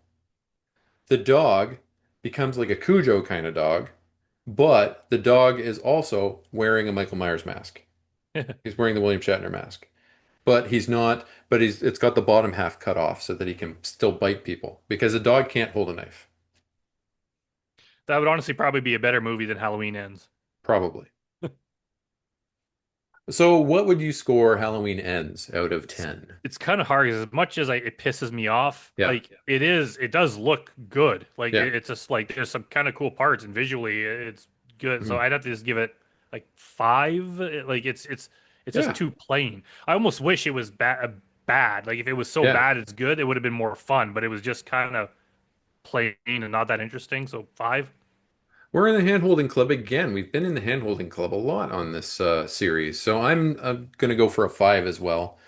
The dog becomes like a Cujo kind of dog, but the dog is also wearing a Michael Myers mask. He's wearing the William Shatner mask. But he's not, but it's got the bottom half cut off so that he can still bite people because a dog can't hold a knife. That would honestly probably be a better movie than Halloween Ends. Probably. So what would you score Halloween Ends out of 10? It's kind of hard as much as it pisses me off. Yeah. Like it does look good. Like Yeah. it's just like there's some kind of cool parts and visually it's good. So Mhm. I'd have to just give it like 5. Like it's Yeah. just too plain. I almost wish it was bad. Like if it was so Yeah. bad it's good, it would have been more fun. But it was just kind of plain and not that interesting. So 5. We're in the hand-holding club again. We've been in the hand-holding club a lot on this series, so I'm going to go for a 5 as well.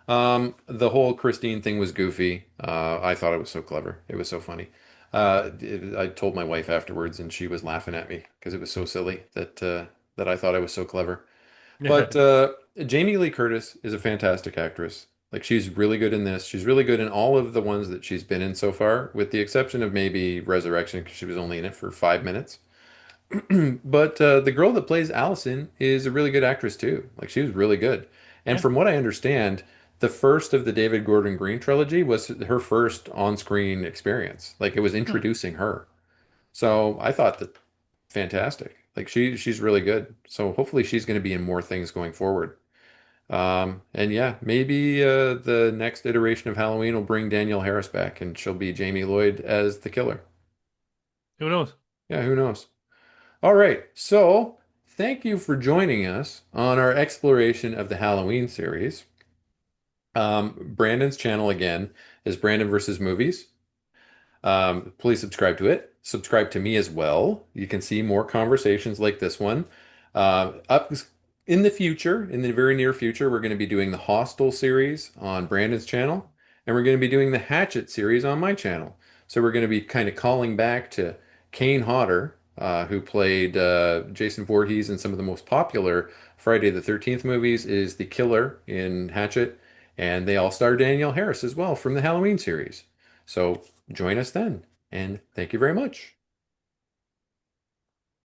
The whole Christine thing was goofy. I thought it was so clever. It was so funny. I told my wife afterwards, and she was laughing at me because it was so silly that I thought I was so clever. But Jamie Lee Curtis is a fantastic actress. Like she's really good in this. She's really good in all of the ones that she's been in so far, with the exception of maybe Resurrection because she was only in it for 5 minutes. But the girl that plays Allison is a really good actress too. Like she was really good. And Yeah. from what I understand, the first of the David Gordon Green trilogy was her first on-screen experience. Like it was Hmm. introducing her. So I thought that fantastic. Like she's really good. So hopefully she's going to be in more things going forward. And yeah, maybe the next iteration of Halloween will bring Danielle Harris back and she'll be Jamie Lloyd as the killer. Who knows? Yeah, who knows? All right. So thank you for joining us on our exploration of the Halloween series. Brandon's channel again is Brandon versus Movies. Please subscribe to it. Subscribe to me as well. You can see more conversations like this one. Up in the future, in the very near future, we're going to be doing the Hostel series on Brandon's channel, and we're going to be doing the Hatchet series on my channel. So we're going to be kind of calling back to Kane Hodder, who played Jason Voorhees in some of the most popular Friday the 13th movies, is the killer in Hatchet, and they all star Danielle Harris as well from the Halloween series. So join us then, and thank you very much.